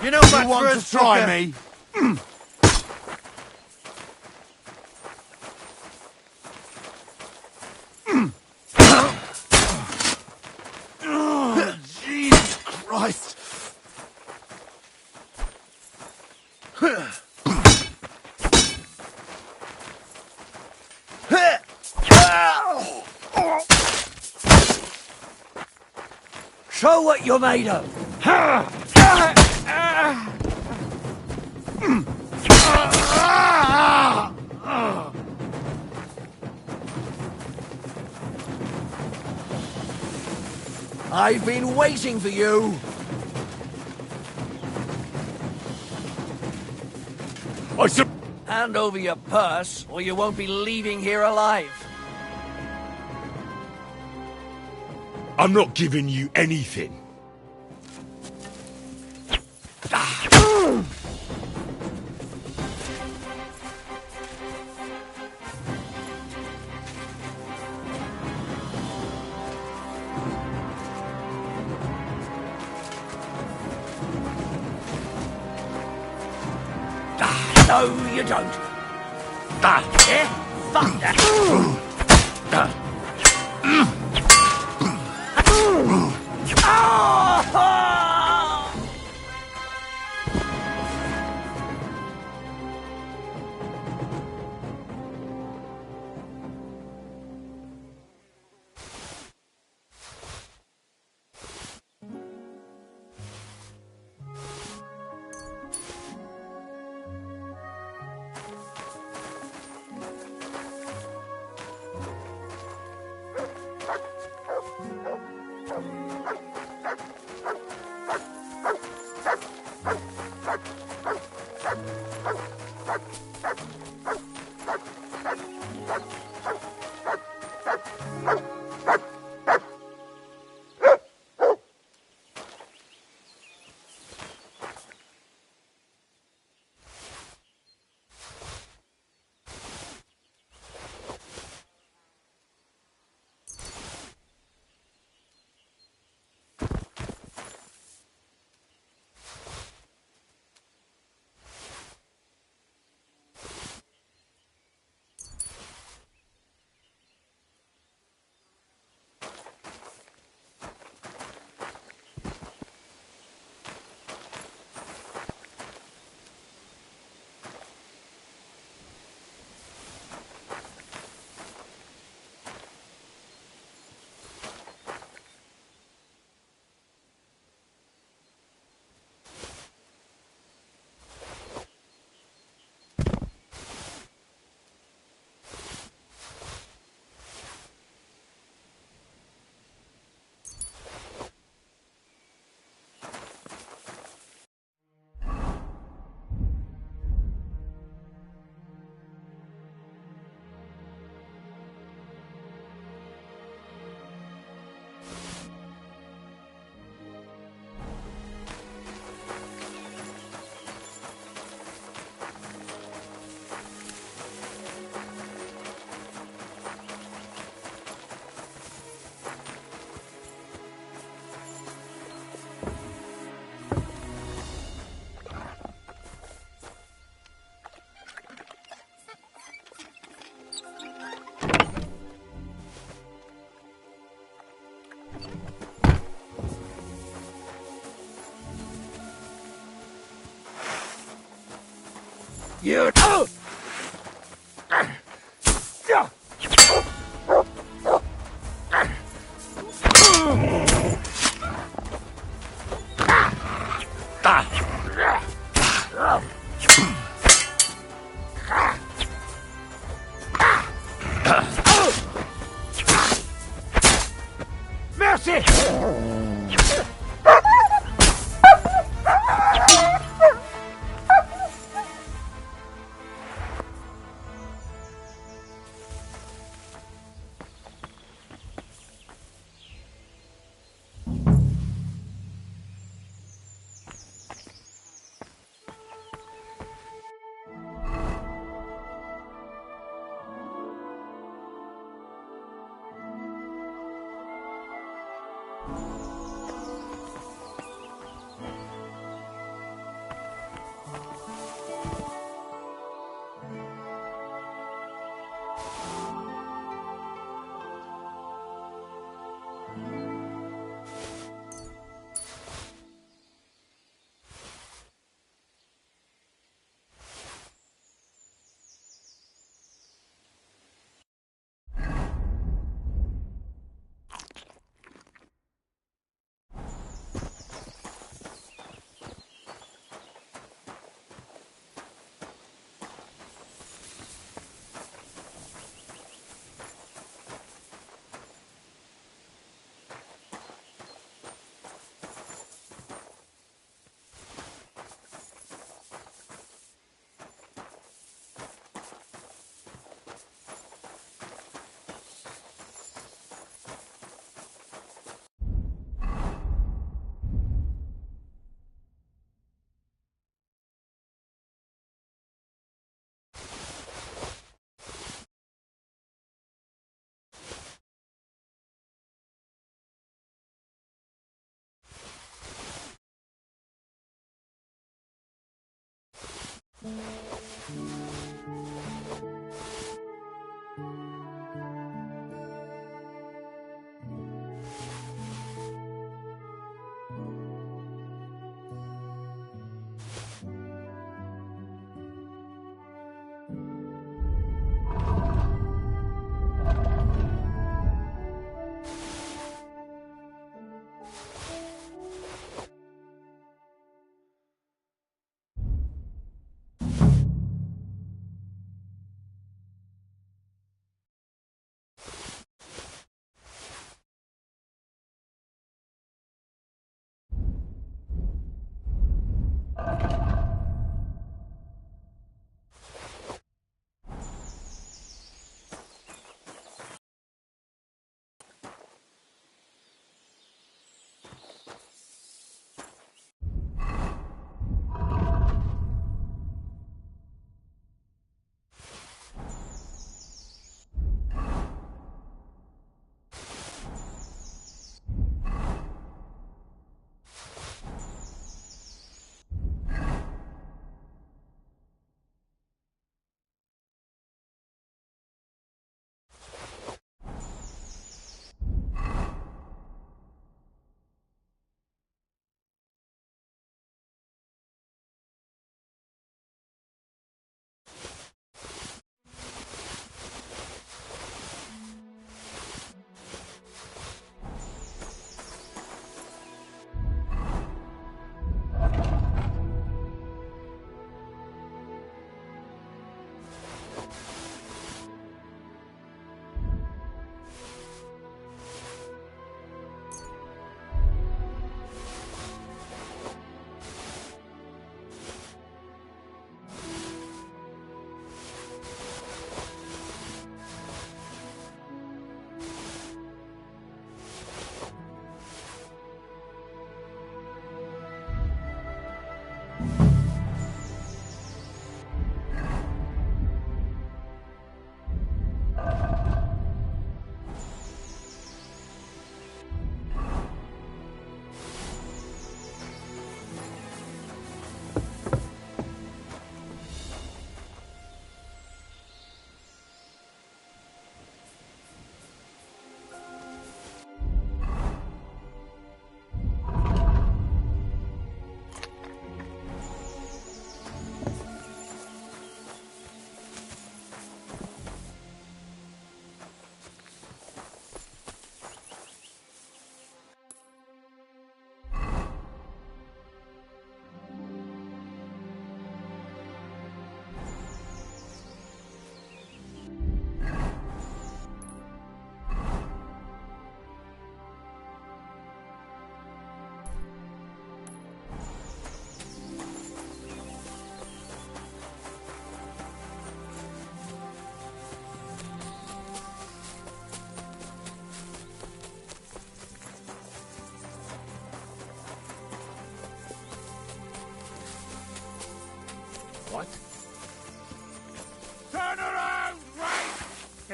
You know what? You want to try me? Jesus Christ! Show what you're made of! I've been waiting for you! Hand over your purse, or you won't be leaving here alive. I'm not giving you anything. No, you don't. Eh? Fuck that. mercy!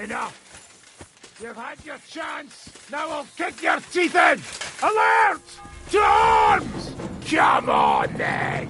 Enough! You've had your chance! Now I'll kick your teeth in! Alert! To arms! Come on, then!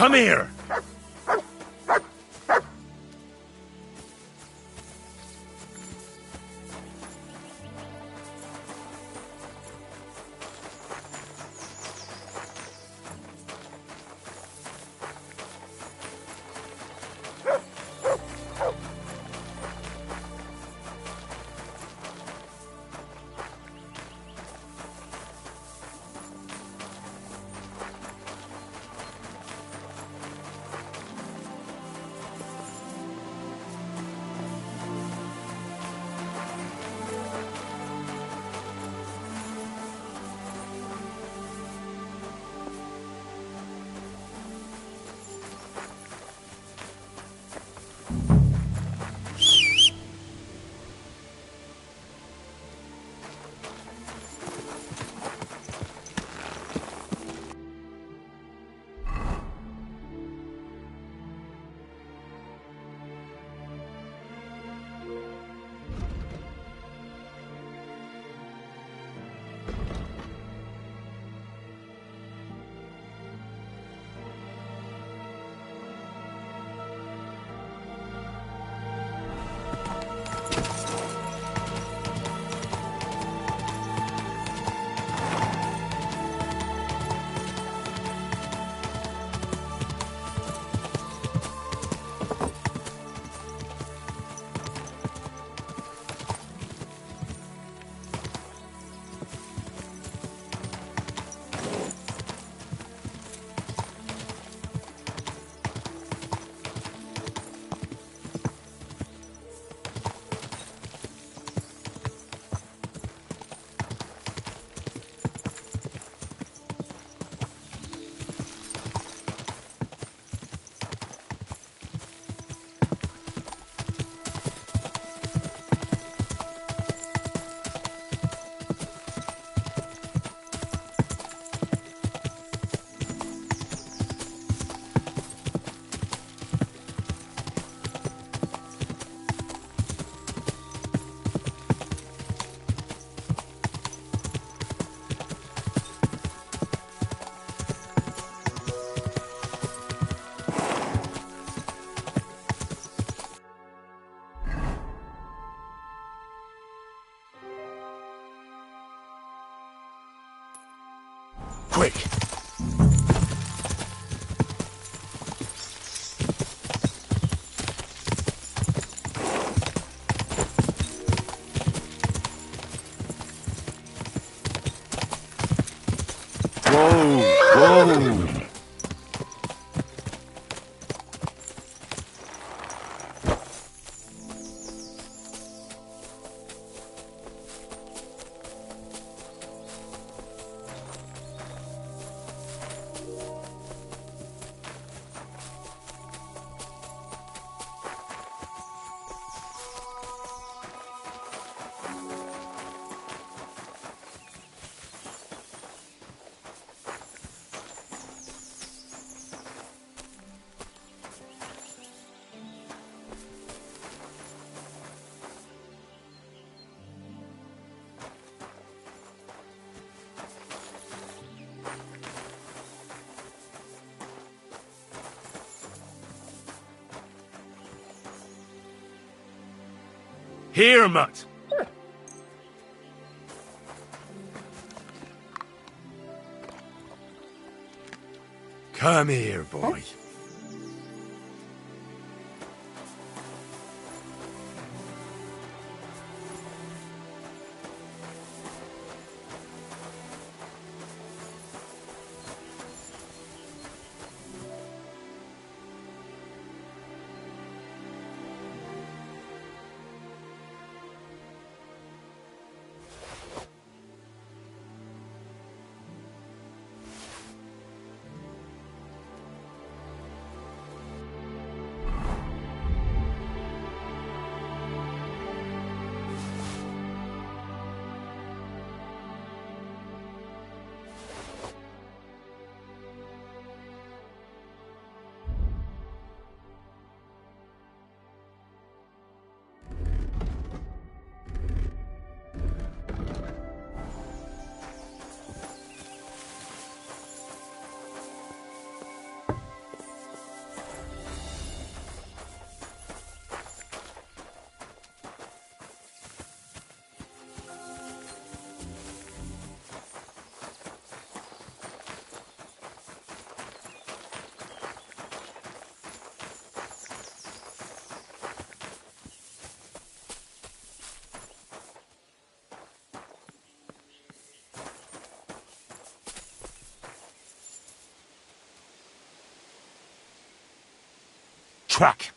Come here! Quick! Whoa! Here, mutt. Come here, boy. Track.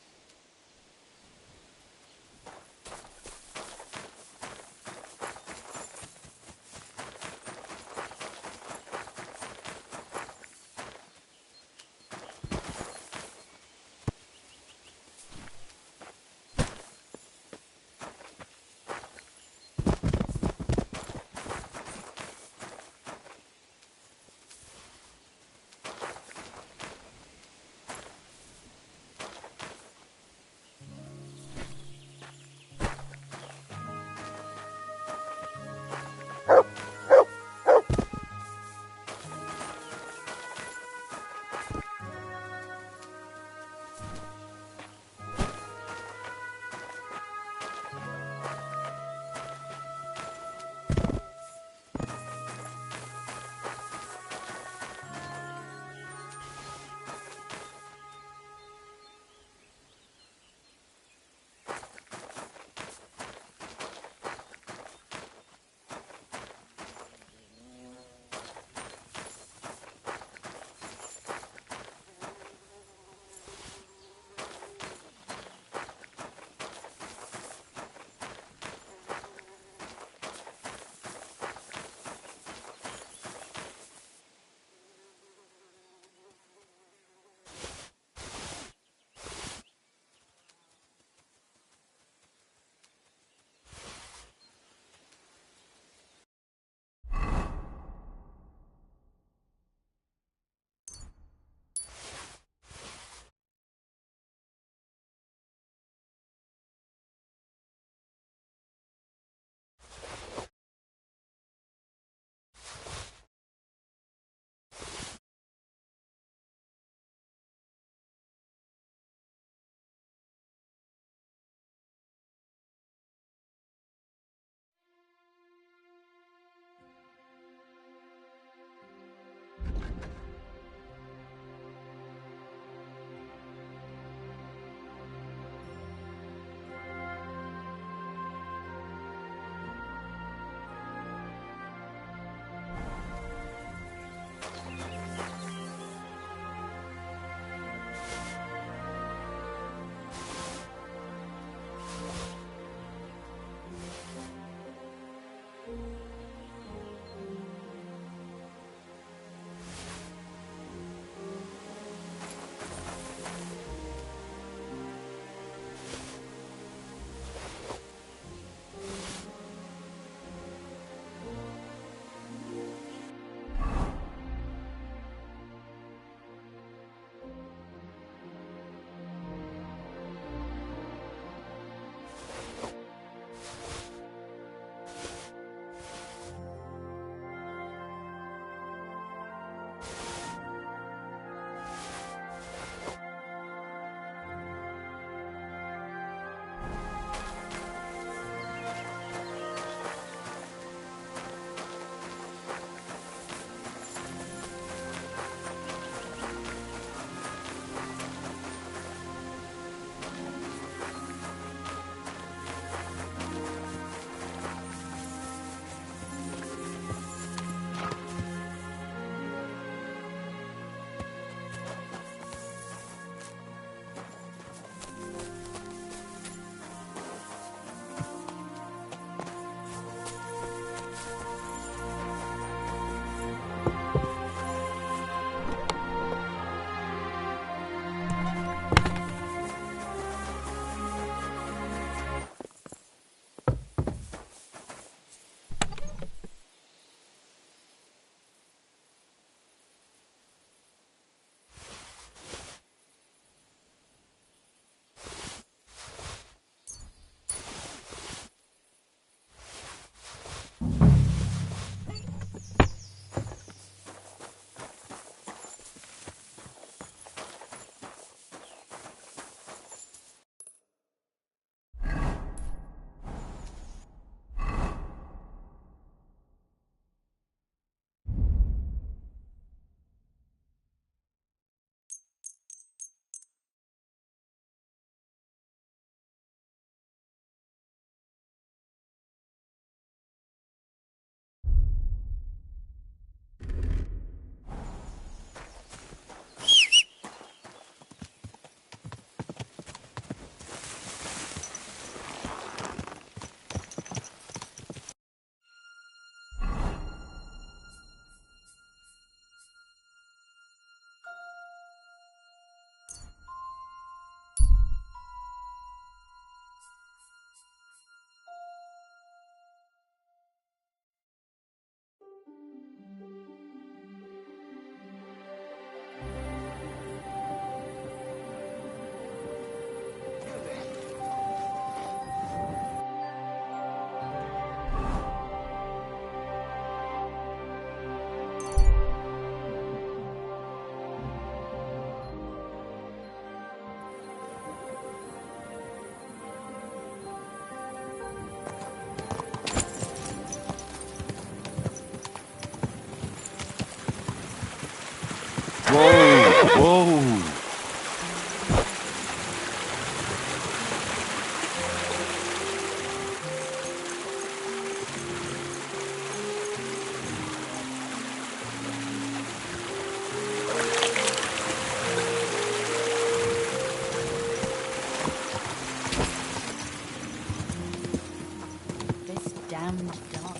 damned dog.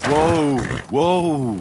Whoa! Whoa!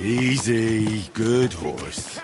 Easy, good horse.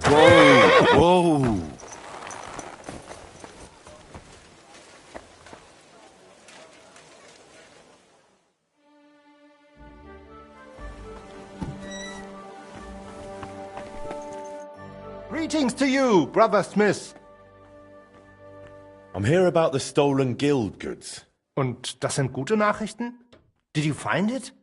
Whoa! Whoa! Greetings to you, Brother Smith. I'm here about the stolen guild goods. Und das sind gute Nachrichten? Did you find it?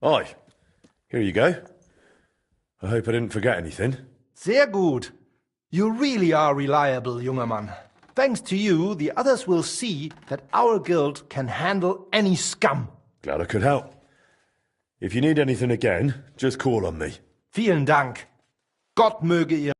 Aye, here you go. I hope I didn't forget anything. Sehr gut. You really are reliable, junger Mann. Thanks to you, the others will see that our guild can handle any scum. Glad I could help. If you need anything again, just call on me. Vielen Dank. Gott möge ihr.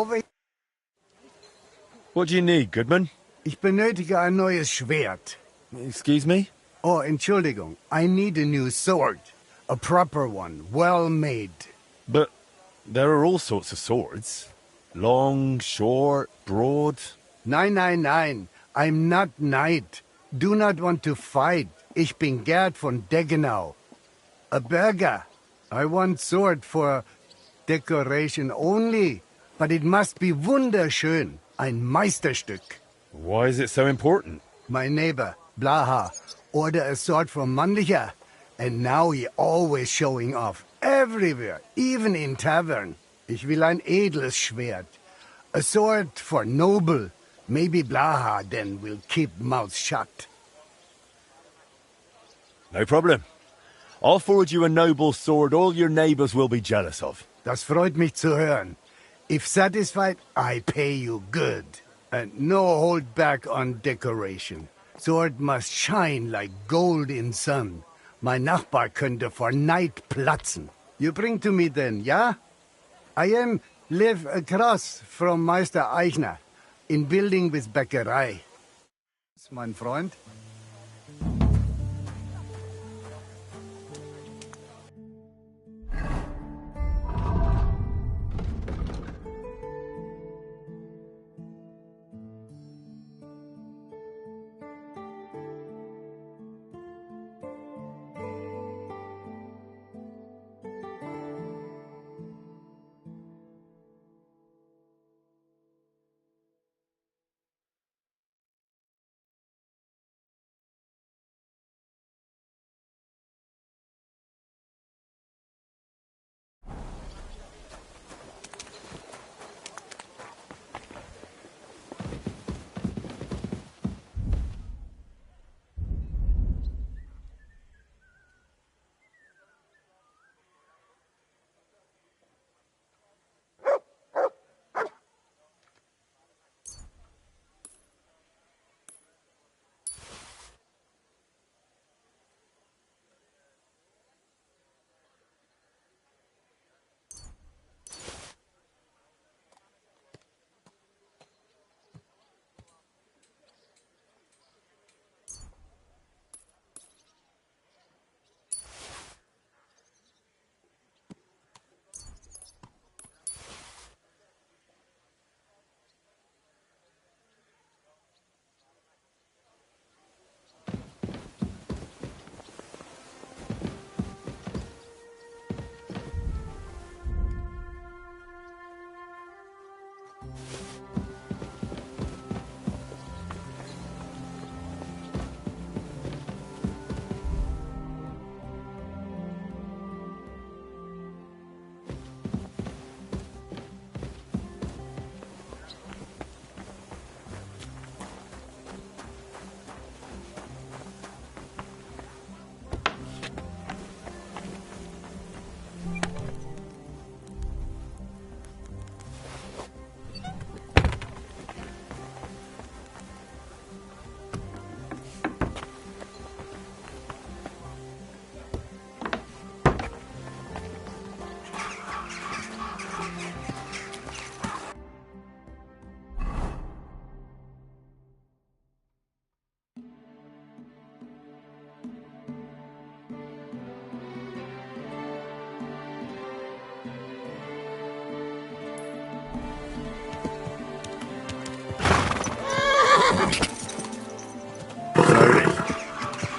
over... What do you need, Goodman? Ich benötige ein neues Schwert. Excuse me? Oh, Entschuldigung. I need a new sword. A proper one, well made. But there are all sorts of swords. Long, short, broad. Nein. I'm not knight. Do not want to fight. Ich bin Gerd von Deggenau. A burger. I want sword for decoration only. But it must be wunderschön. Ein Meisterstück. Why is it so important? My neighbor, Blaha, ordered a sword from Mannlicher. And now he always showing off. Everywhere, even in tavern. Ich will ein edles Schwert. A sword for noble. Maybe Blaha then will keep mouth shut. No problem. I'll forward you a noble sword all your neighbors will be jealous of. Das freut mich zu hören. If satisfied, I pay you good. And no hold back on decoration. Sword must shine like gold in sun. Mein Nachbar könnte vor Neid platzen. You bring to me then, ja? I live across from Meister Eichner, in building with Bäckerei. Mein Freund.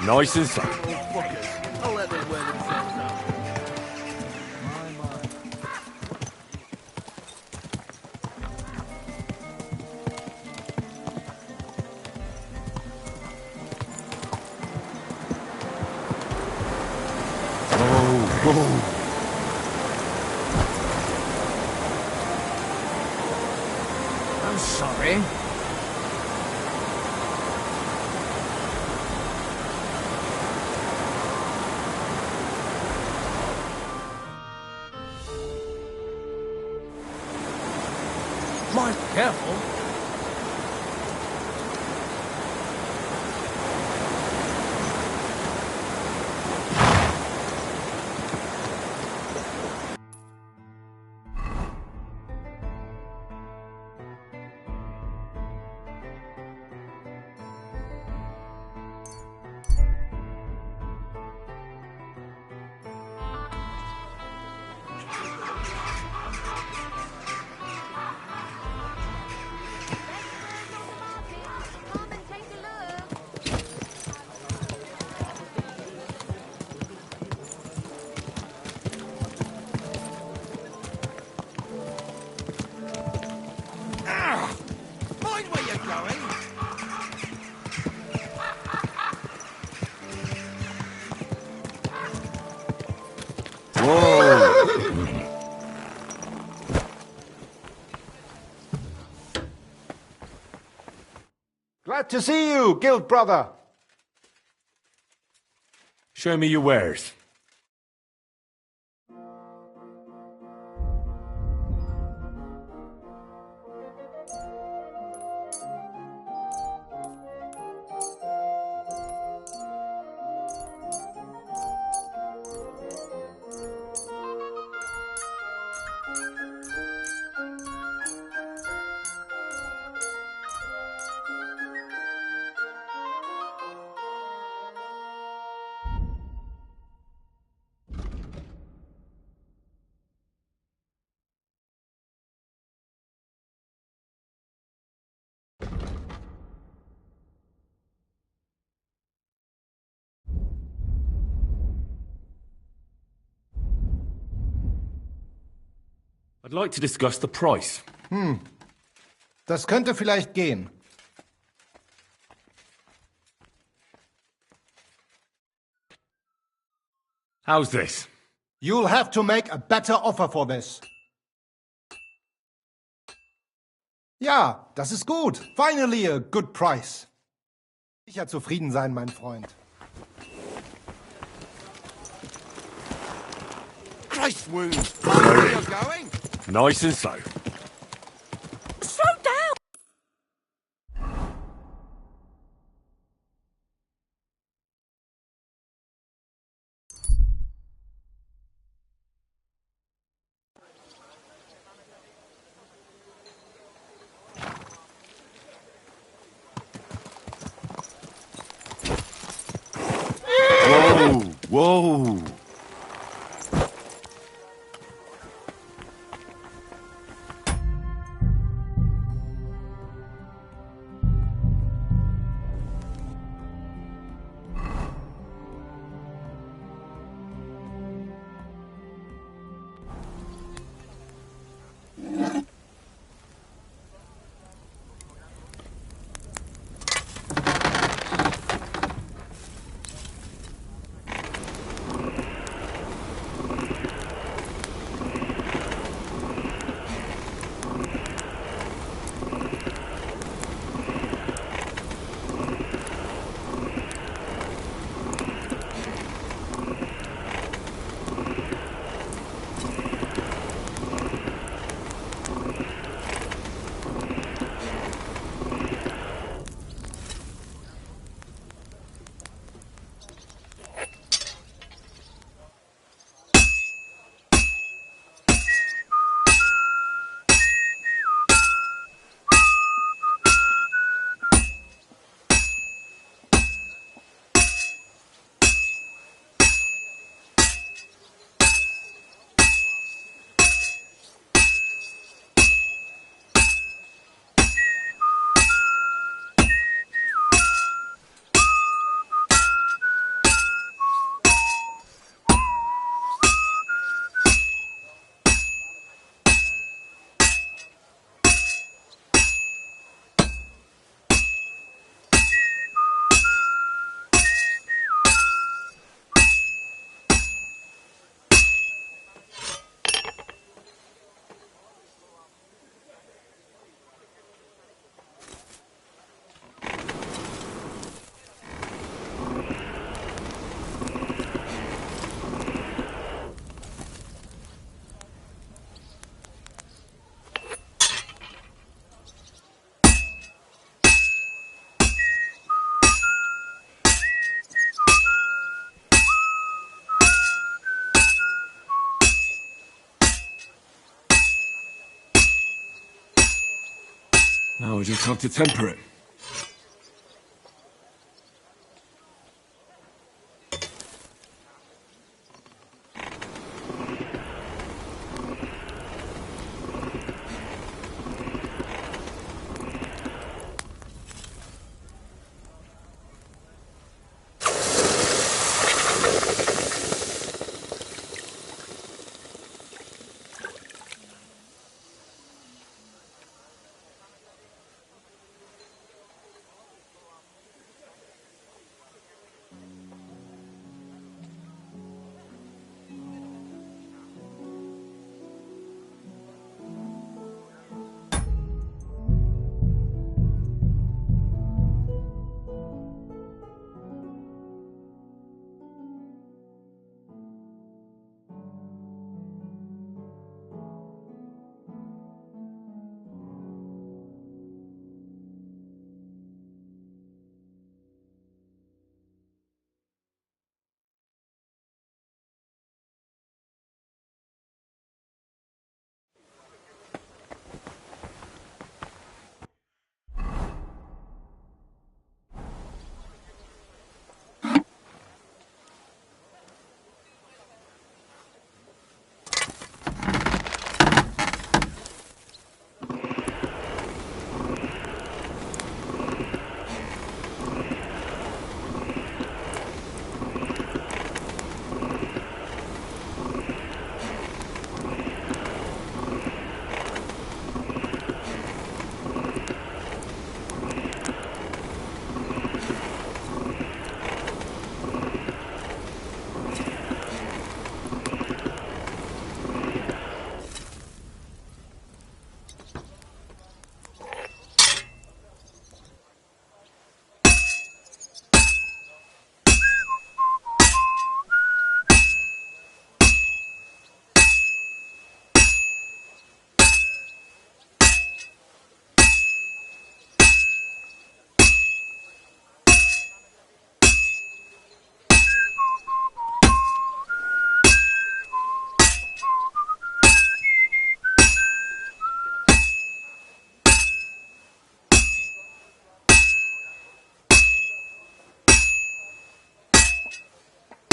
Nice and safe. I'll let them wear themselves out. I'm sorry. Mind careful. to see you, guild brother. Show me your wares. I'd like to discuss the price. Das könnte vielleicht gehen. How's this? You'll have to make a better offer for this. Ja, das ist gut. Finally a good price. Sicher zufrieden sein, mein Freund. Christ wounds! Where are you going? Nice and slow. Slow down! Whoa! Now we just have to temper it.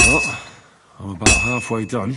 Well, I'm about halfway done.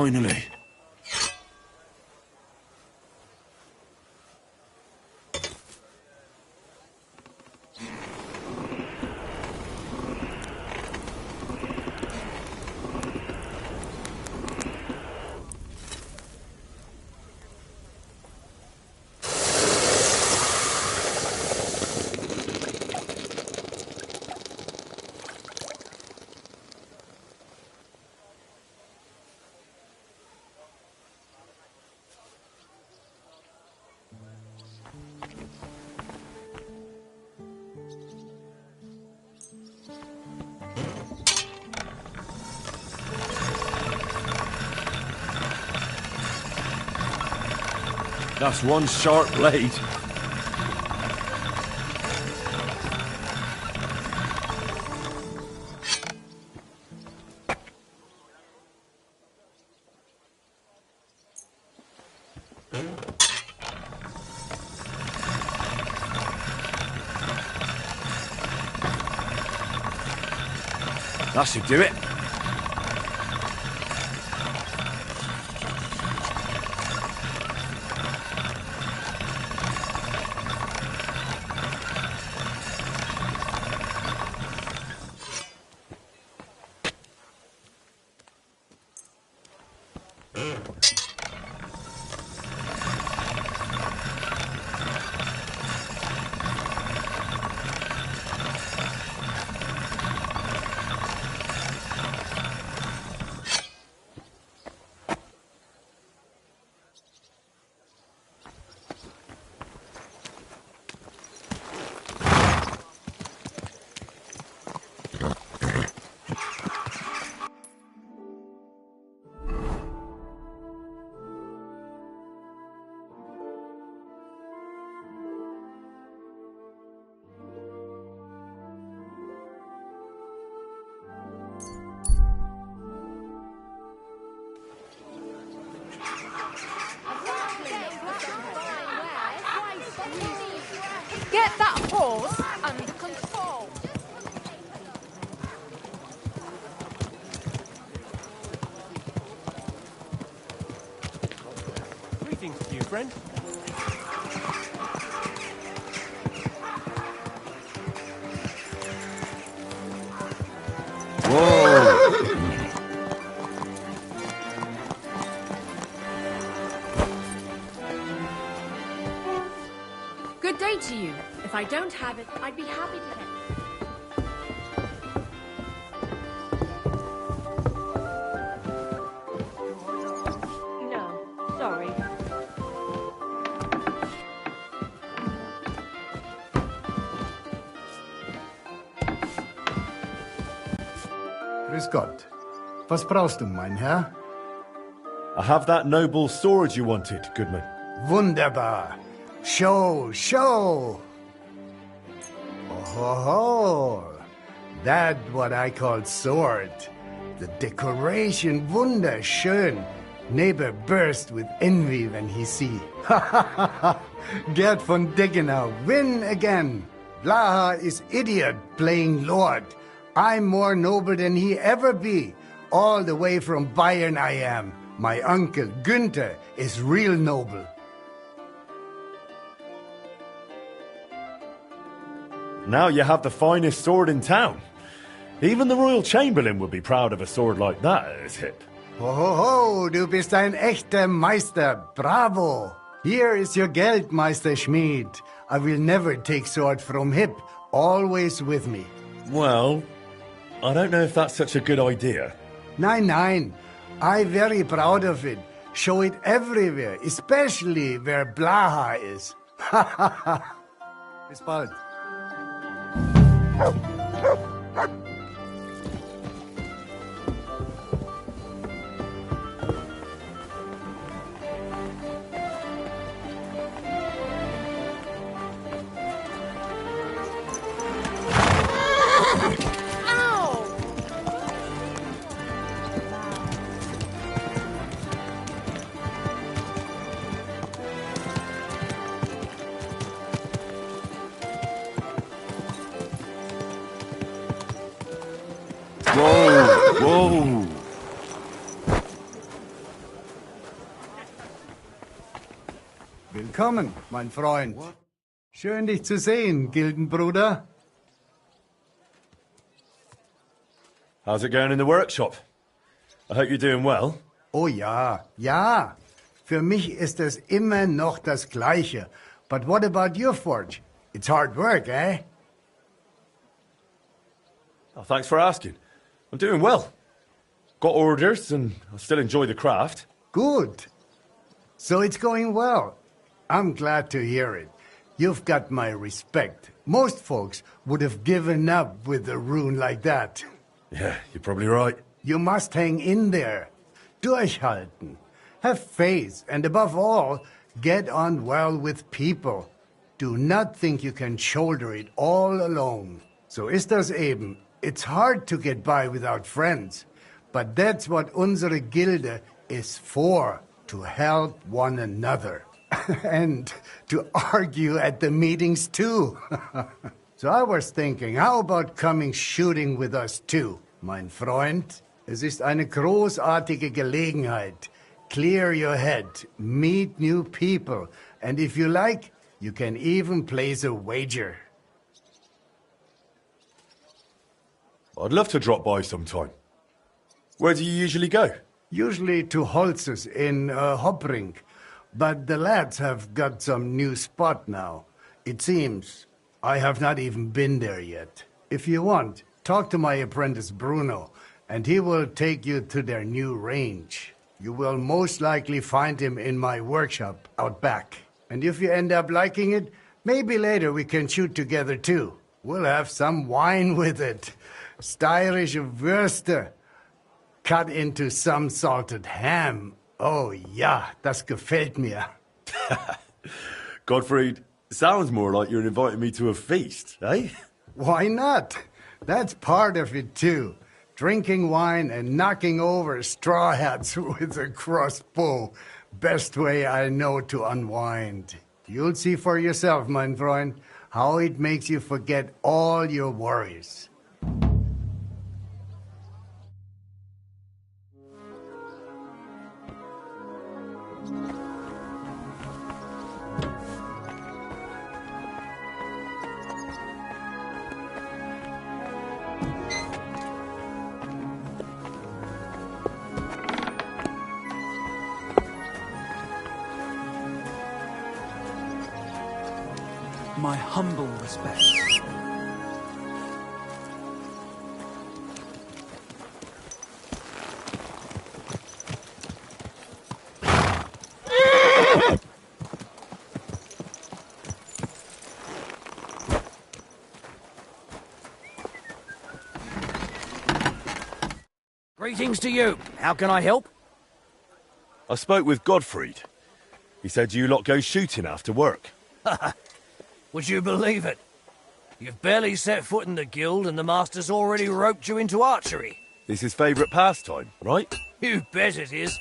Finally. That's one sharp blade. That should do it. Get that horse under control. Greetings to you, friend. Good day to you. If I don't have it, I'd be happy to help. No, sorry. Grüß Gott. Was brauchst du, mein Herr? I have that noble sword you wanted, Goodman. Wunderbar. Show, show. Oh, ho, ho. That what I call sword. The decoration wunderschön. Neighbor burst with envy when he see. Gerd von Deggenau win again. Blaha is idiot playing lord. I'm more noble than he ever be. All the way from Bayern I am. My uncle Günther is real noble. Now you have the finest sword in town. Even the Royal Chamberlain would be proud of a sword like that at his hip. Ho, ho, ho, du bist ein echter Meister. Bravo. Here is your Geld, Meister Schmied. I will never take sword from hip. Always with me. Well, I don't know if that's such a good idea. Nein, nein. I very proud of it. Show it everywhere, especially where Blaha is. Ha, ha, ha. Bis bald. Whoa, whoa. Willkommen, mein Freund. Schön, dich zu sehen, Gildenbruder. How's it going in the workshop? I hope you're doing well. Oh ja, ja. Für mich ist es immer noch das Gleiche. But what about your forge? It's hard work, eh? Oh, thanks for asking. I'm doing well. Got orders, and I still enjoy the craft. Good. So it's going well. I'm glad to hear it. You've got my respect. Most folks would have given up with a rune like that. Yeah, you're probably right. You must hang in there. Durchhalten. Have faith, and above all, get on well with people. Do not think you can shoulder it all alone. So ist das eben. It's hard to get by without friends. But that's what unsere Gilde is for, to help one another. And to argue at the meetings too. So I was thinking, how about coming shooting with us too, mein Freund? Es ist eine großartige Gelegenheit. Clear your head, meet new people, and if you like, you can even place a wager. I'd love to drop by sometime. Where do you usually go? Usually to Holz's in Hopring, but the lads have got some new spot now. It seems. I have not even been there yet. If you want, talk to my apprentice Bruno, and he will take you to their new range. You will most likely find him in my workshop out back. And if you end up liking it, maybe later we can shoot together too. We'll have some wine with it. Steirische Würste. Cut into some salted ham. Oh ja, das gefällt mir. Gottfried, sounds more like you're inviting me to a feast, eh? Why not? That's part of it too. Drinking wine and knocking over straw hats with a crossbow. Best way I know to unwind. You'll see for yourself, mein Freund, how it makes you forget all your worries. My humble respects. Greetings to you. How can I help? I spoke with Gottfried. He said you lot go shooting after work. Would you believe it? You've barely set foot in the guild and the master's already roped you into archery. It's his favourite pastime, right? You bet it is.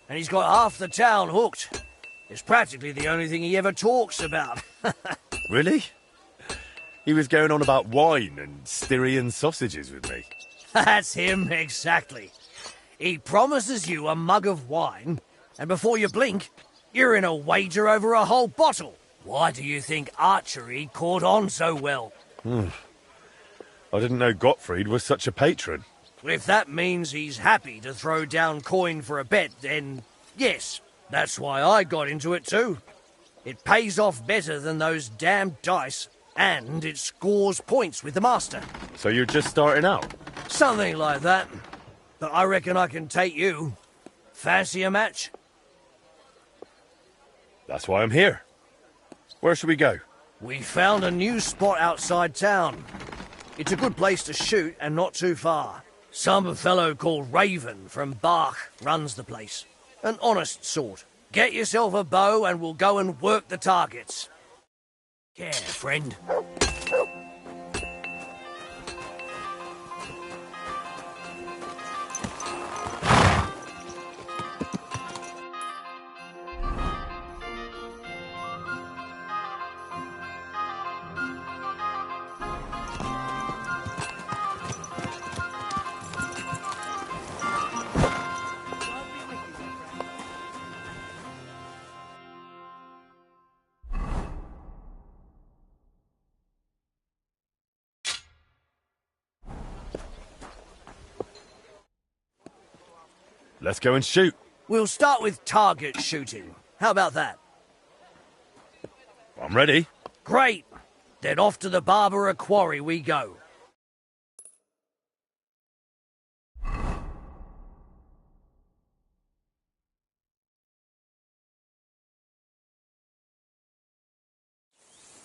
And he's got half the town hooked. It's practically the only thing he ever talks about. Really? He was going on about wine and Styrian sausages with me. That's him, exactly. He promises you a mug of wine, and before you blink, you're in a wager over a whole bottle. Why do you think archery caught on so well? I didn't know Gottfried was such a patron. If that means he's happy to throw down coin for a bet, then yes, that's why I got into it too. It pays off better than those damned dice, and it scores points with the master. So you're just starting out? Something like that. But I reckon I can take you. Fancy a match? That's why I'm here. Where should we go? We found a new spot outside town. It's a good place to shoot and not too far. Some fellow called Raven from Bach runs the place. An honest sort. Get yourself a bow and we'll go and work the targets. Care, friend. Let's go and shoot. We'll start with target shooting. How about that? I'm ready. Great! Then off to the Barbara Quarry we go.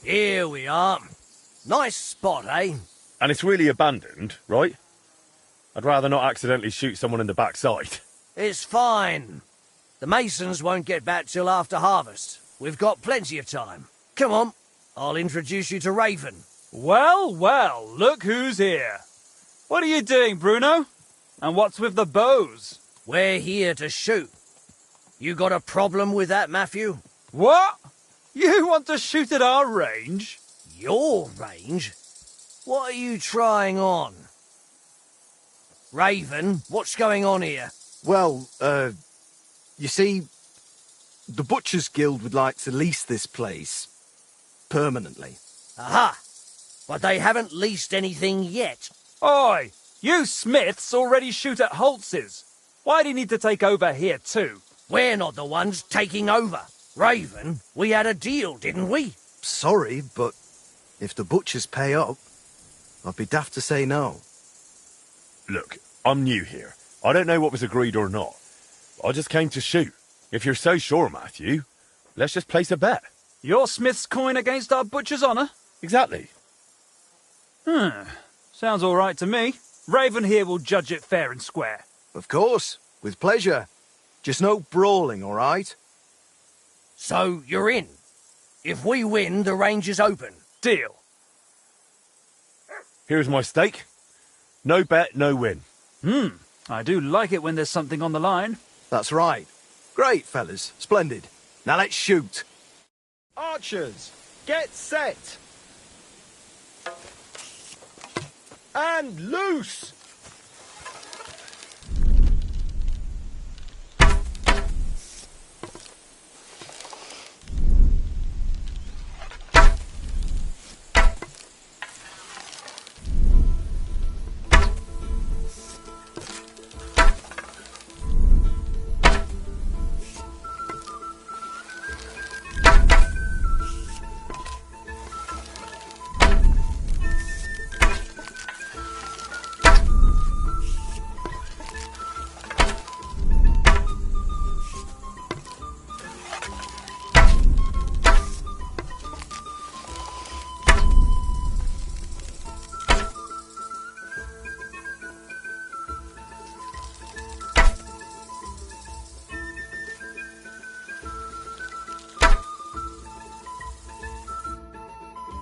Here we are. Nice spot, eh? And it's really abandoned, right? I'd rather not accidentally shoot someone in the backside. It's fine. The masons won't get back till after harvest. We've got plenty of time. Come on, I'll introduce you to Raven. Well, well, look who's here. What are you doing, Bruno? And what's with the bows? We're here to shoot. You got a problem with that, Matthew? What? You want to shoot at our range? Your range? What are you trying on? Raven, what's going on here? Well, you see, the Butchers Guild would like to lease this place permanently. Aha! But they haven't leased anything yet. Oi! You Smiths already shoot at Holtz's. Why do you need to take over here too? We're not the ones taking over. Raven, we had a deal, didn't we? Sorry, but if the Butchers pay up, I'd be daft to say no. Look, I'm new here. I don't know what was agreed or not. I just came to shoot. If you're so sure, Matthew, let's just place a bet. Your Smith's coin against our Butcher's honour? Exactly. Sounds all right to me. Raven here will judge it fair and square. Of course, with pleasure. Just no brawling, all right? So you're in. If we win, the range is open. Deal. Here's my stake. No bet, no win. I do like it when there's something on the line. That's right. Great, fellas. Splendid. Now let's shoot. Archers, get set. And loose!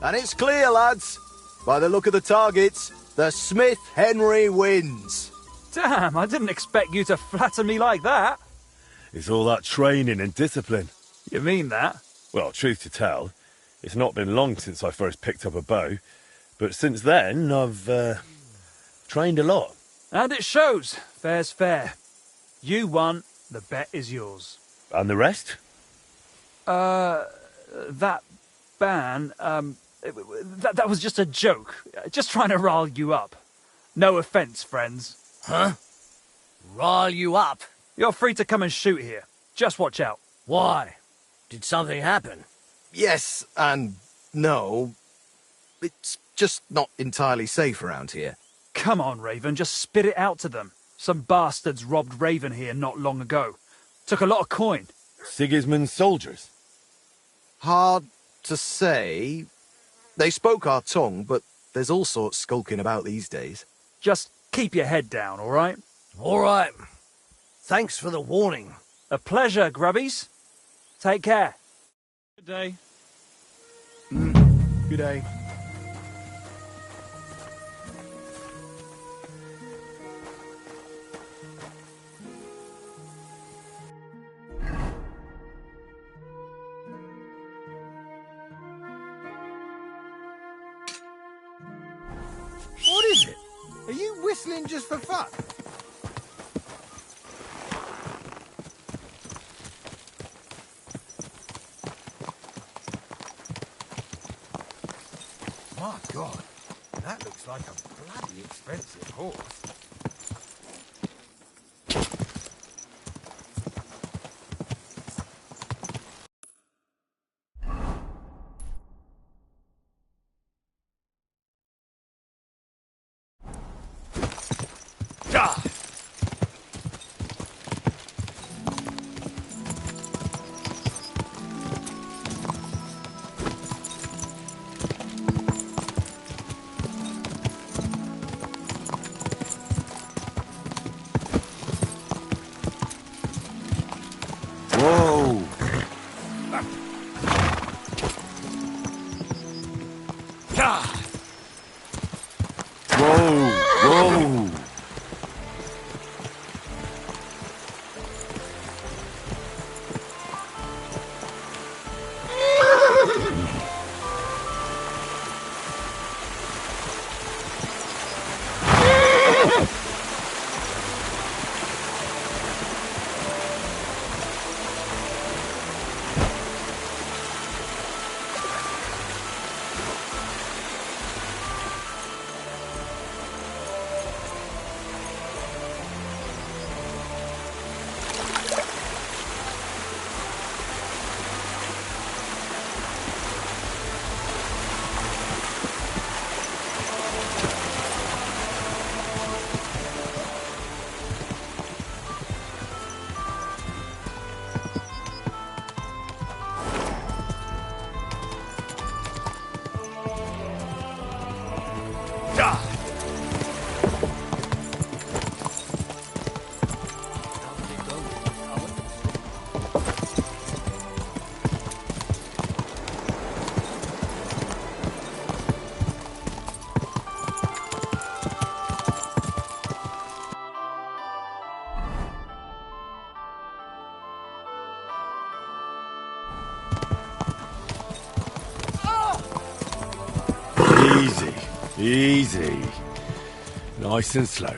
And it's clear, lads. By the look of the targets, the Smith Henry wins. Damn, I didn't expect you to flatter me like that. It's all that training and discipline. You mean that? Well, truth to tell, it's not been long since I first picked up a bow, but since then I've trained a lot. And it shows. Fair's fair. You won, the bet is yours. And the rest? That ban, that was just a joke. Just trying to rile you up. No offence, friends. Huh? Rile you up? You're free to come and shoot here. Just watch out. Why? Did something happen? Yes and no. It's just not entirely safe around here. Come on, Raven, just spit it out to them. Some bastards robbed Raven here not long ago. Took a lot of coin. Sigismund's soldiers? Hard to say. They spoke our tongue, but there's all sorts skulking about these days. Just keep your head down, all right? All right. Thanks for the warning. A pleasure, grubbies. Take care. Good day. Good day. What is it? Are you whistling just for fun? My God, that looks like a bloody expensive horse. Easy. Easy. Nice and slow.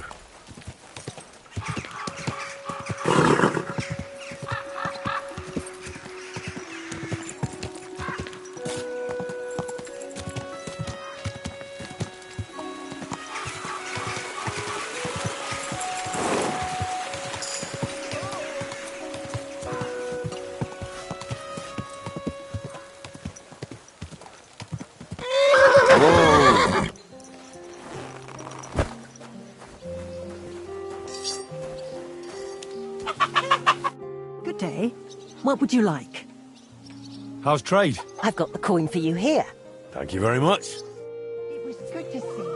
Good day. What would you like? How's trade? I've got the coin for you here. Thank you very much. It was good to see you.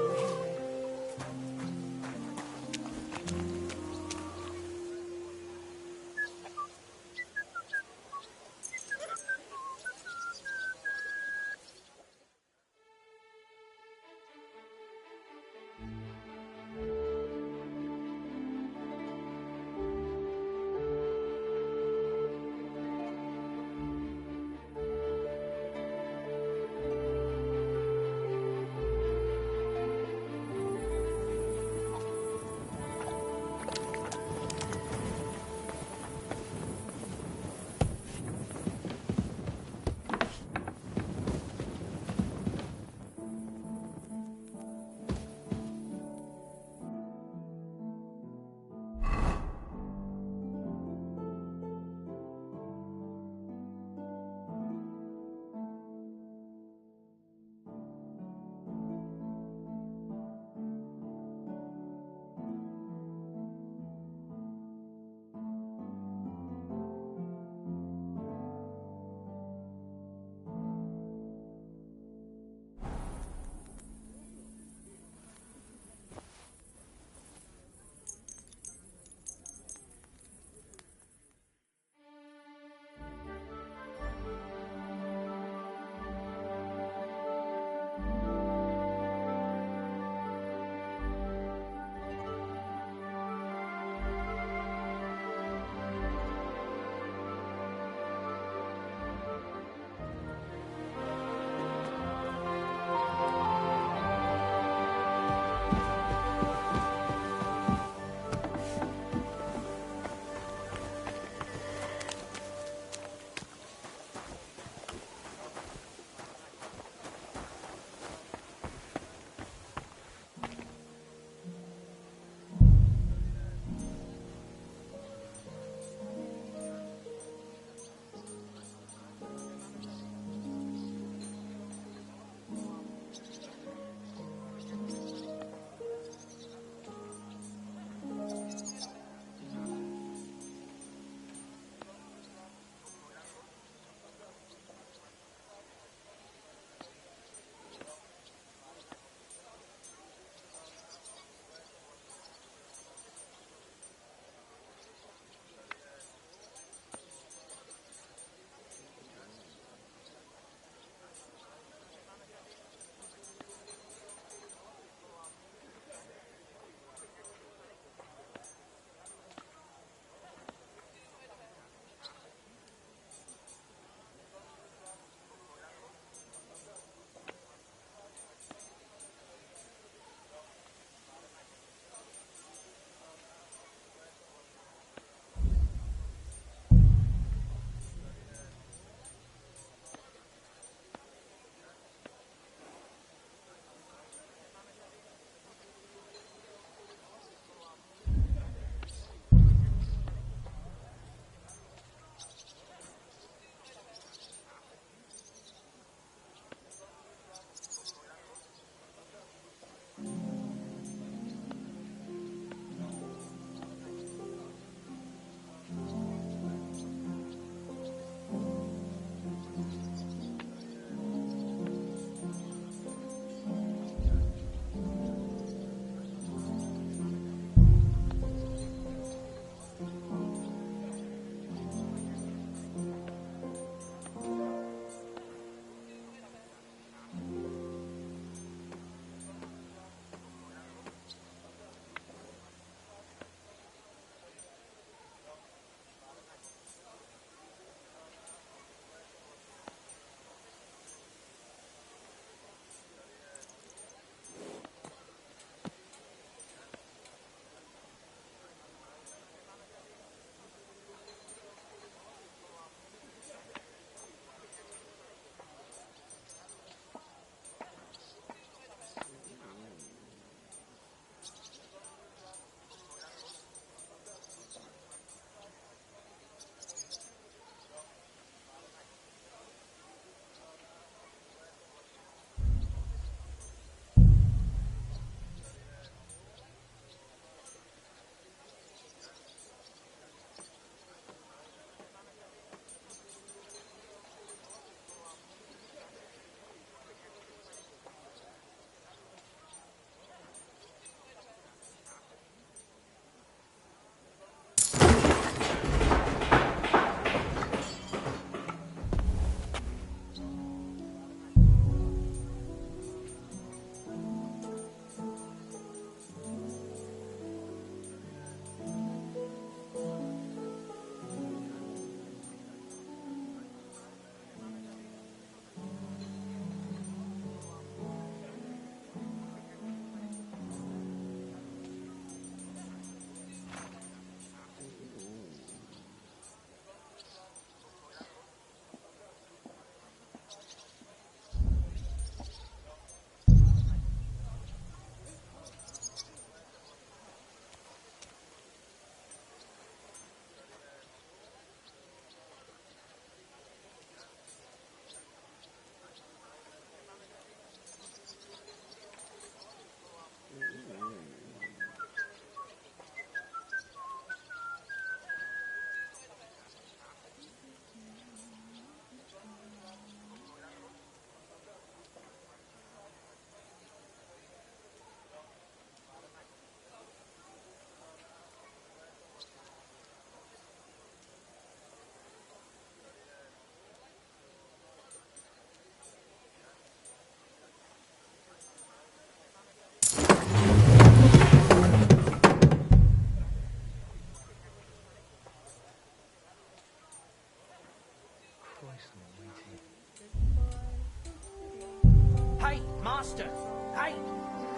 Hey, Master! Hey!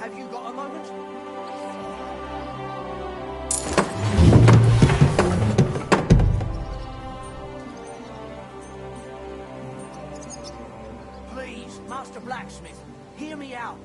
Have you got a moment? Please, Master Blacksmith, hear me out.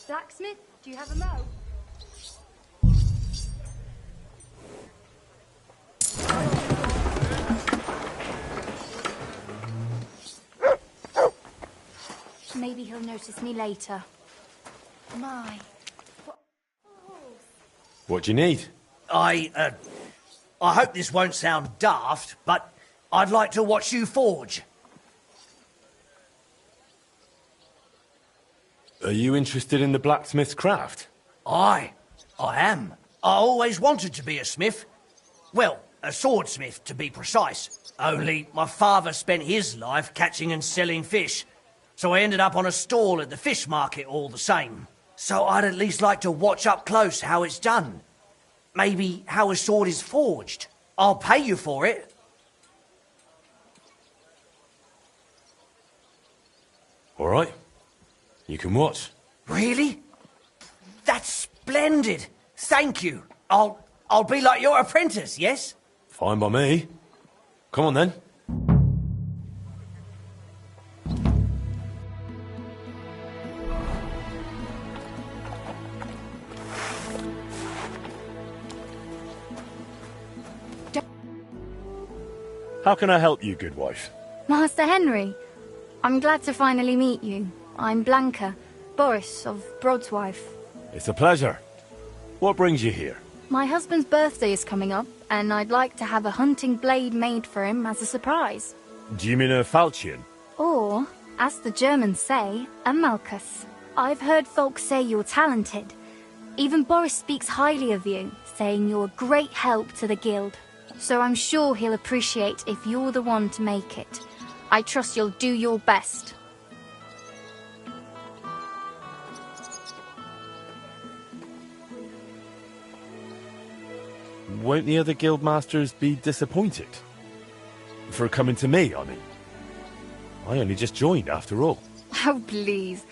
Blacksmith, do you have a mow? Maybe he'll notice me later. My. What do you need? I hope this won't sound daft, but I'd like to watch you forge. Are you interested in the blacksmith's craft? I am. I always wanted to be a smith. Well, a swordsmith, to be precise. Only my father spent his life catching and selling fish, so I ended up on a stall at the fish market all the same. So I'd at least like to watch up close how it's done. Maybe how a sword is forged. I'll pay you for it. All right. You can watch. Really? That's splendid. Thank you. I'll be like your apprentice, yes? Fine by me. Come on then. How can I help you, good wife? Master Henry, I'm glad to finally meet you. I'm Blanca, Boris of Broadswife. It's a pleasure. What brings you here? My husband's birthday is coming up, and I'd like to have a hunting blade made for him as a surprise. Do you mean a falchion? Or, as the Germans say, a Malchus. I've heard folks say you're talented. Even Boris speaks highly of you, saying you're a great help to the guild. So I'm sure he'll appreciate if you're the one to make it. I trust you'll do your best. Won't the other guildmasters be disappointed? For coming to me, I mean. I only just joined, after all. Oh, please.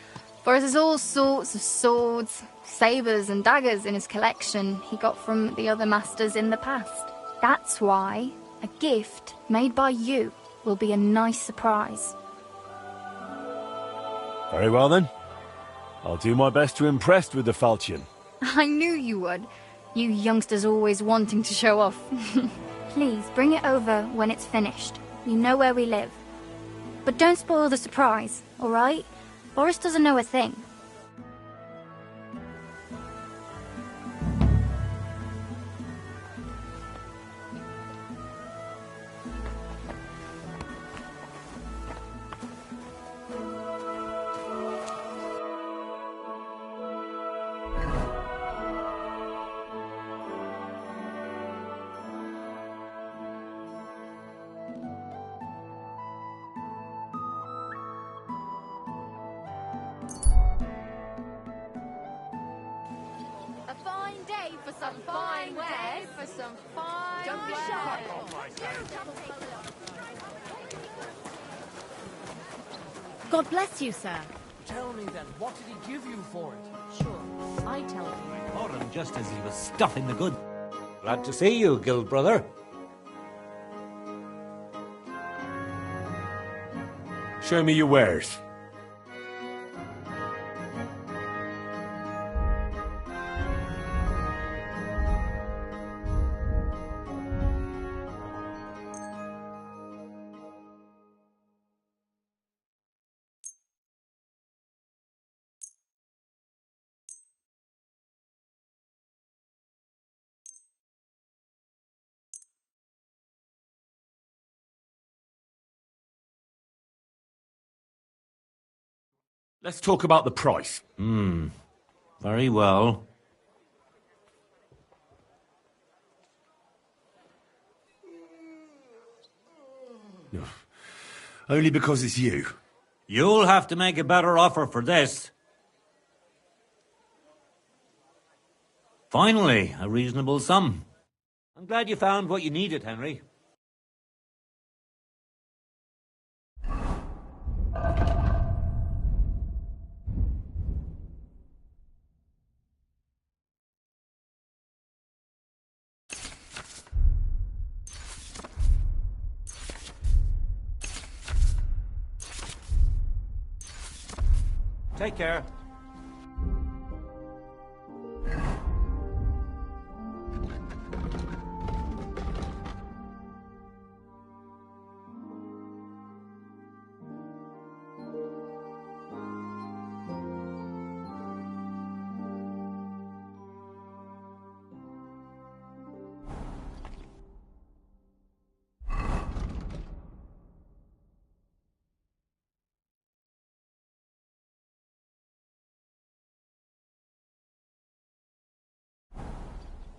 Boris has all sorts of swords, sabres and daggers in his collection he got from the other masters in the past. That's why a gift made by you will be a nice surprise. Very well, then. I'll do my best to impress with the falchion. I knew you would. You youngsters always wanting to show off. Please, bring it over when it's finished. You know where we live. But don't spoil the surprise, all right? Boris doesn't know a thing. God bless you, sir. Tell me then, what did he give you for it? Sure, I tell you. I caught him just as he was stuffing the good. Glad to see you, guild brother. Show me your wares. Let's talk about the price. Very well. Only because it's you. You'll have to make a better offer for this. Finally, a reasonable sum. I'm glad you found what you needed, Henry. Take care.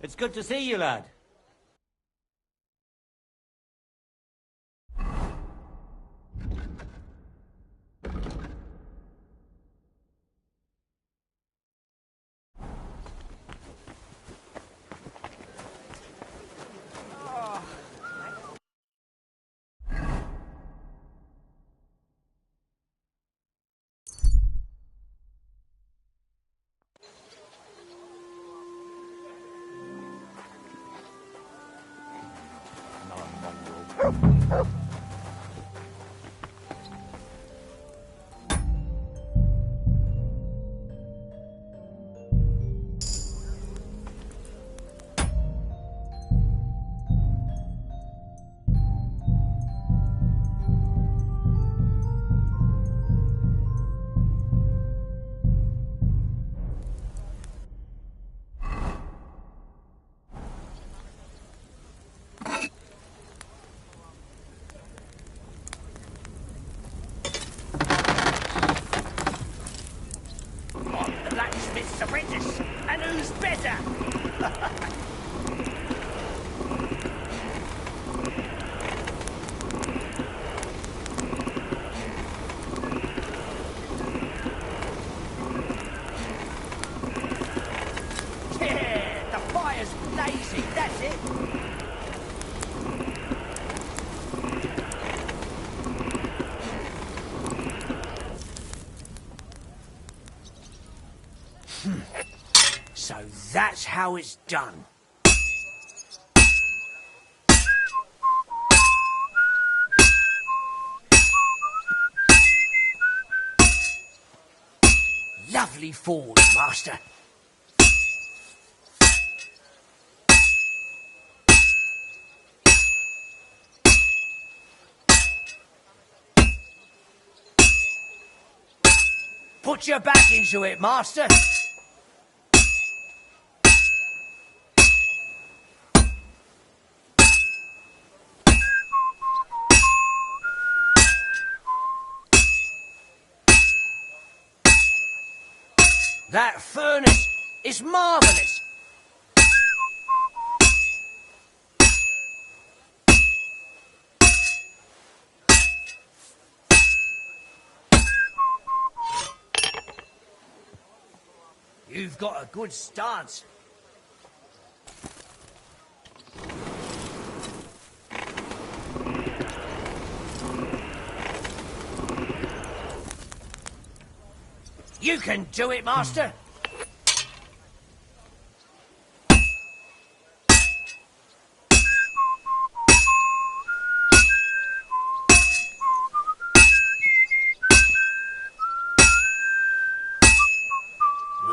It's good to see you, lad. That's how it's done. Lovely forge, Master. Put your back into it, Master. That furnace is marvellous. You've got a good stance. You can do it, Master.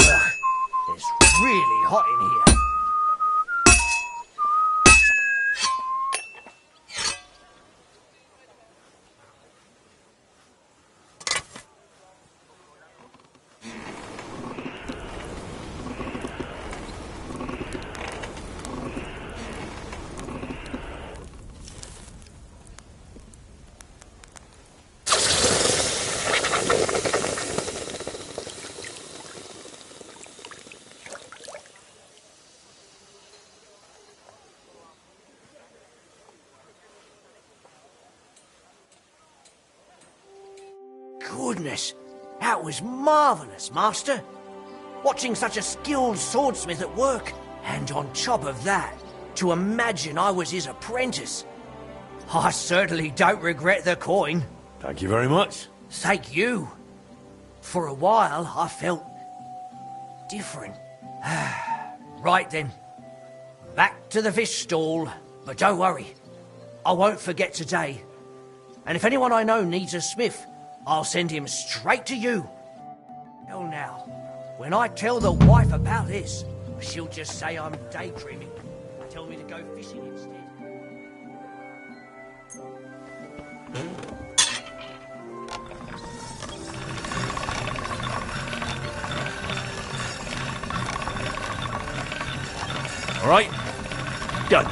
Ugh, it's really hot in here. Goodness, that was marvellous, Master. Watching such a skilled swordsmith at work, and on top of that, to imagine I was his apprentice. I certainly don't regret the coin. Thank you very much. Thank you. For a while, I felt different. Right then, back to the fish stall. But don't worry, I won't forget today. And if anyone I know needs a smith, I'll send him straight to you. Hell now, when I tell the wife about this, she'll just say I'm daydreaming and tell me to go fishing instead. All right, done.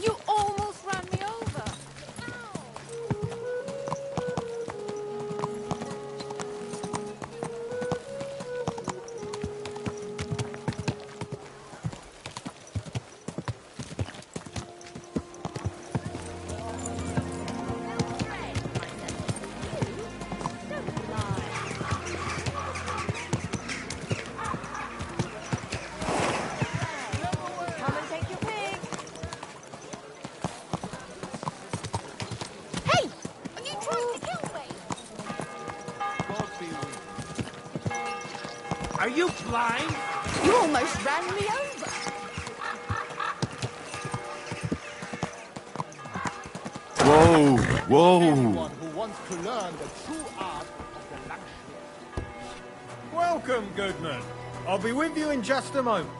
You almost ran me over. Come and take your pick. Hey! Are you trying to kill me? Are you blind? You almost ran me over. Whoa, whoa. Anyone who wants to learn the true art of the luxury. Welcome, Goodman. I'll be with you in just a moment.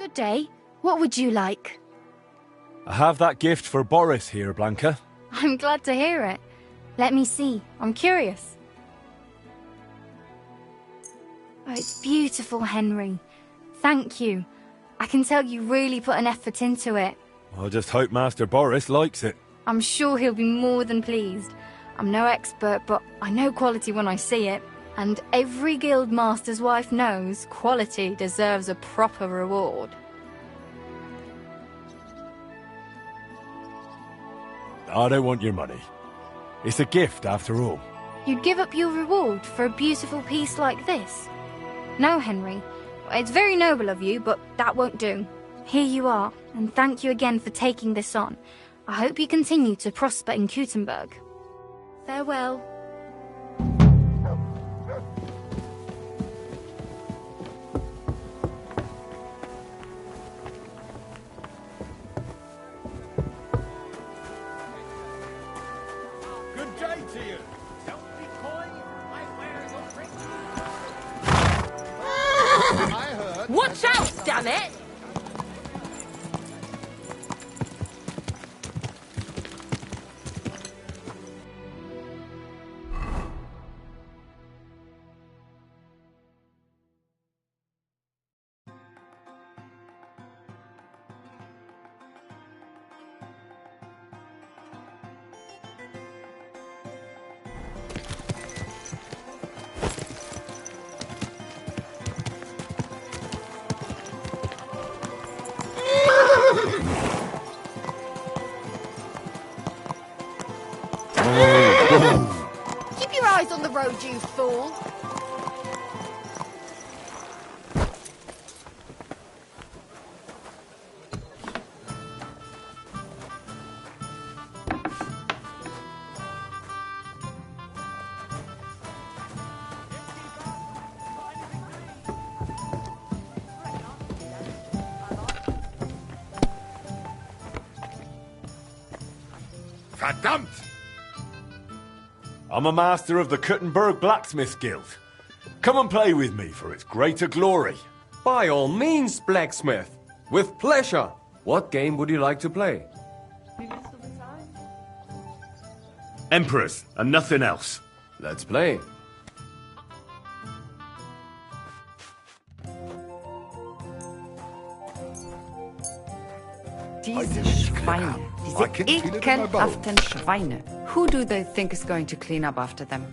Good day. What would you like? I have that gift for Boris here, Blanca. I'm glad to hear it. Let me see. I'm curious. Oh, it's beautiful, Henry. Thank you. I can tell you really put an effort into it. I just hope Master Boris likes it. I'm sure he'll be more than pleased. I'm no expert, but I know quality when I see it. And every guild master's wife knows quality deserves a proper reward. I don't want your money. It's a gift, after all. You'd give up your reward for a beautiful piece like this? No, Henry. It's very noble of you, but that won't do. Here you are, and thank you again for taking this on. I hope you continue to prosper in Kuttenberg. Farewell. Good day to you. Don't be coy. I wear your ring. I heard. Watch out, damn it! Keep your eyes on the road, you fool! Verdammt! I'm a master of the Kuttenberg Blacksmith Guild. Come and play with me for its greater glory. By all means, blacksmith. With pleasure. What game would you like to play? Emperors, and nothing else. Let's play. Diese Schweine, diese ekelhaften Schweine. Who do they think is going to clean up after them?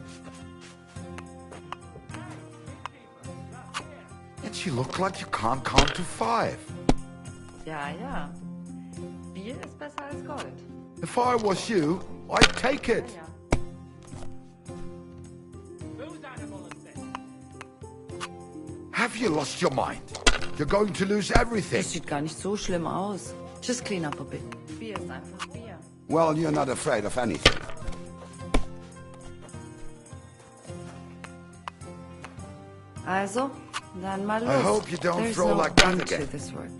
Yet you look like you can't count to 5. Ja, ja. Bier ist besser als Gold. If I was you, I'd take it. Have you lost your mind? You're going to lose everything. Das sieht gar nicht so schlimm aus. Just clean up a bit. Bier ist einfach Bier. Well, you're not afraid of anything. Also, dann mal los. I hope you don't There's throw no like that end again. to this work.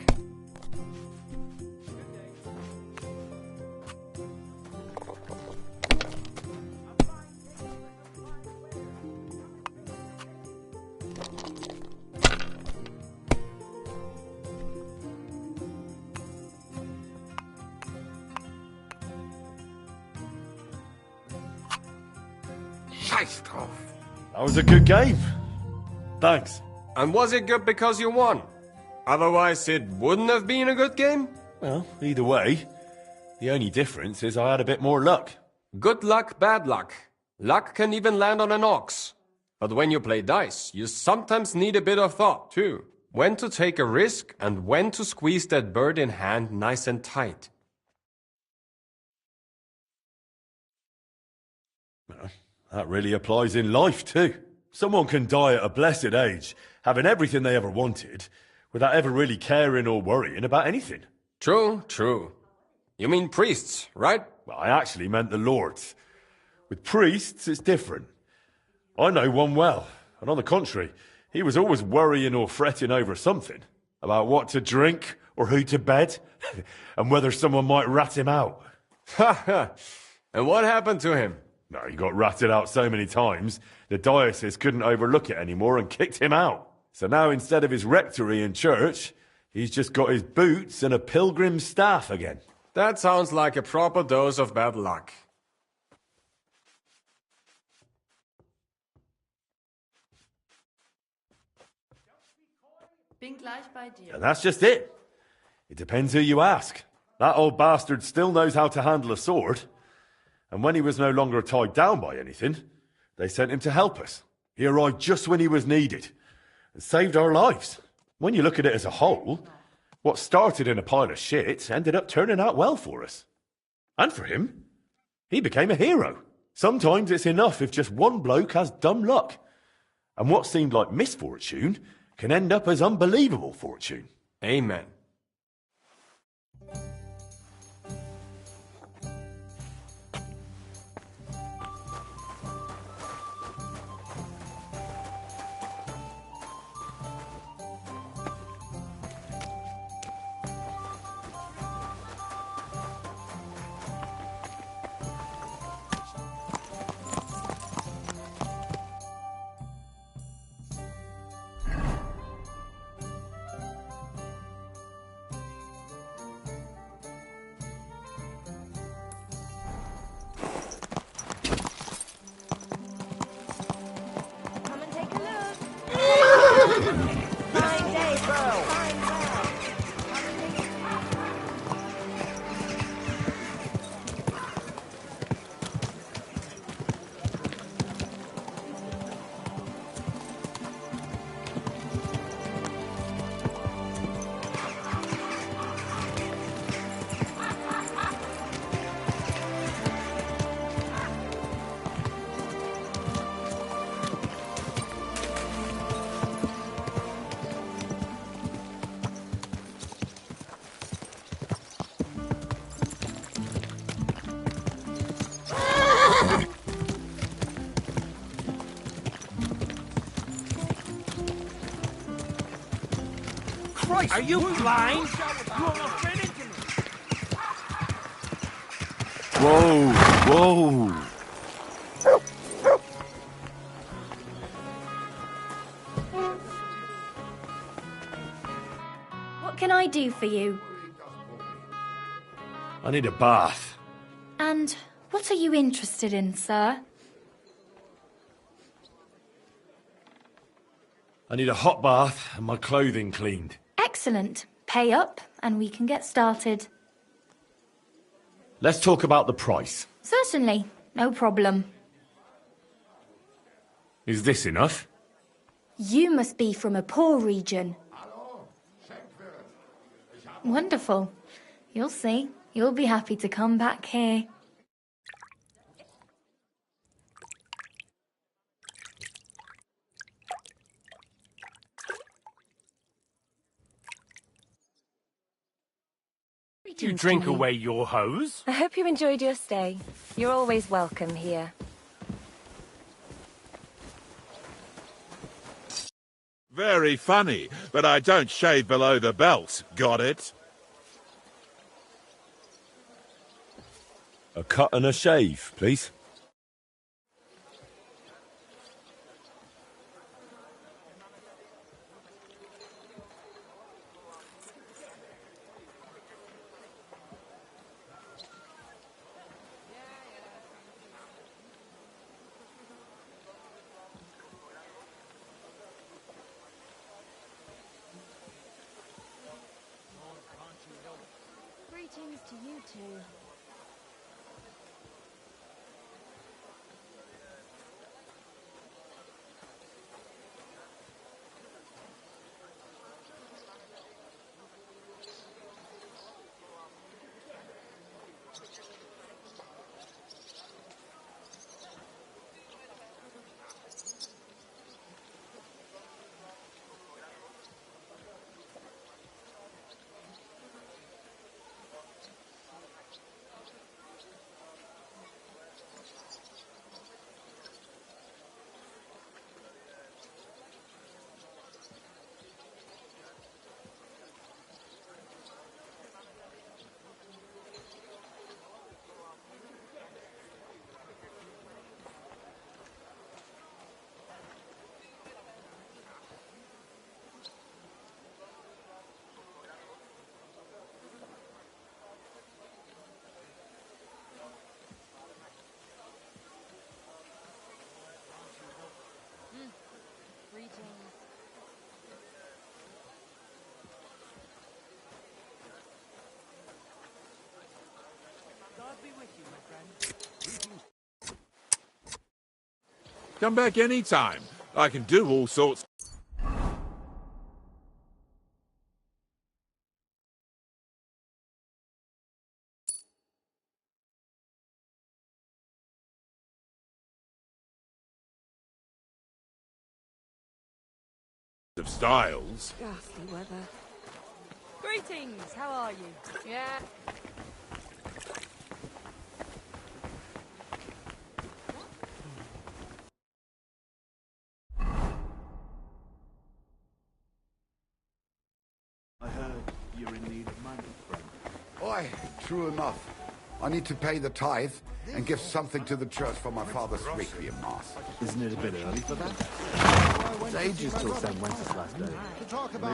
Scheiß drauf. That was a good game. Thanks. And was it good because you won? Otherwise, it wouldn't have been a good game? Well, either way, the only difference is I had a bit more luck. Good luck, bad luck. Luck can even land on an ox. But when you play dice, you sometimes need a bit of thought, too. When to take a risk and when to squeeze that bird in hand nice and tight. That really applies in life, too. Someone can die at a blessed age, having everything they ever wanted, without ever really caring or worrying about anything. True, true. You mean priests, right? Well, I actually meant the lords. With priests, it's different. I know one well, and on the contrary, he was always worrying or fretting over something. About what to drink, or who to bed, and whether someone might rat him out. Ha ha! And what happened to him? No, he got ratted out so many times, the diocese couldn't overlook it anymore and kicked him out. So now instead of his rectory and church, He's just got his boots and a pilgrim's staff again. That sounds like a proper dose of bad luck. Bin gleich bei dir. And that's just it. It depends who you ask. That old bastard still knows how to handle a sword. And when he was no longer tied down by anything, they sent him to help us. He arrived just when he was needed and saved our lives. When you look at it as a whole, what started in a pile of shit ended up turning out well for us. And for him, he became a hero. Sometimes it's enough if just one bloke has dumb luck. And what seemed like misfortune can end up as unbelievable fortune. Amen. Come and take a look. Fine day, bro. Fine day. Christ! Are you blind? You almost ran into me. Whoa, whoa. What can I do for you? I need a bath. And what are you interested in, sir? I need a hot bath and my clothing cleaned. Excellent. Pay up and we can get started. Let's talk about the price. Certainly. No problem. Is this enough? You must be from a poor region. Wonderful. You'll see. You'll be happy to come back here. You drink away your hose? I hope you enjoyed your stay. You're always welcome here. Very funny, but I don't shave below the belt. Got it? A cut and a shave, please. Greetings to you two. Come back any time. I can do all sorts. Of styles. Ghastly weather. Greetings, how are you? Yeah. I heard you're in need of money, friend. Aye, true enough. I need to pay the tithe and give something to the church for my father's requiem mass. Isn't it a bit early for that? It's ages till St. Wenceslas Day.